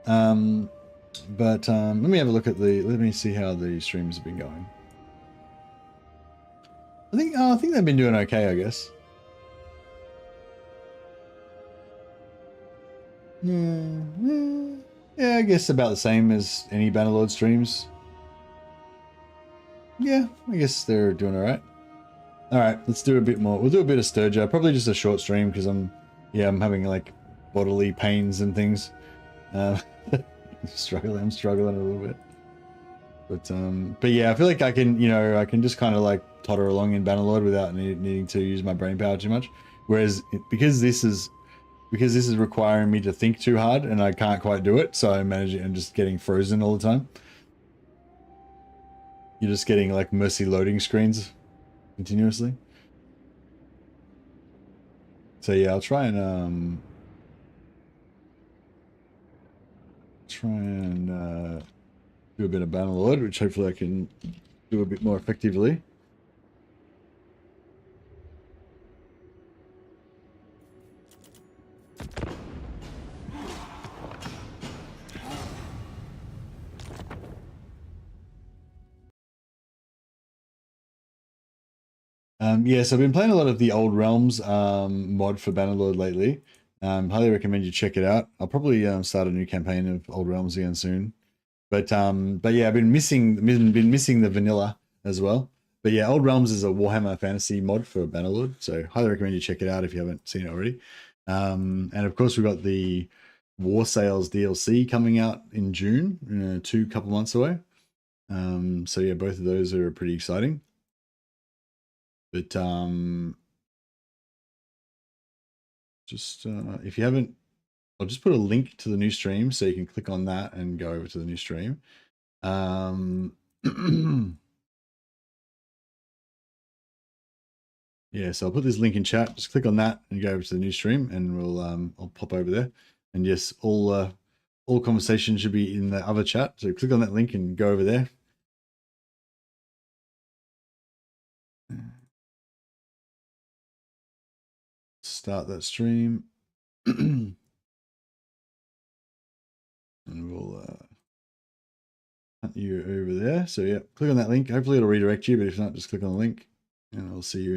But let me have a look at let me see how the streams have been going. I think they've been doing okay, I guess. Yeah, I guess about the same as any Bannerlord streams. Yeah, I guess they're doing all right. All right, let's do a bit more. We'll do a bit of Sturgia. Probably just a short stream because I'm having like bodily pains and things. I'm struggling a little bit. But yeah, I feel like I can just kind of like totter along in Bannerlord without needing to use my brain power too much. Whereas because this is requiring me to think too hard and I can't quite do it, so I'm just getting frozen all the time. You're just getting like Mercy loading screens continuously. So yeah, I'll try and do a bit of Bannerlord, which hopefully I can do a bit more effectively. Yeah, so I've been playing a lot of the Old Realms mod for Bannerlord lately. Highly recommend you check it out. I'll probably start a new campaign of Old Realms again soon. But yeah, I've been missing the vanilla as well. But yeah, Old Realms is a Warhammer fantasy mod for Bannerlord, so highly recommend you check it out if you haven't seen it already. And of course, we've got the War Sales DLC coming out in June, couple months away. So yeah, both of those are pretty exciting. But just if you haven't I'll just put a link to the new stream so you can click on that and go over to the new stream. Yeah, so I'll put this link in chat. Just click on that and go over to the new stream, and we'll I'll pop over there. And yes, all conversations should be in the other chat. So click on that link and go over there. Start that stream. And we'll hunt you over there. So yeah, click on that link. Hopefully it'll redirect you, but if not, just click on the link and I'll see you in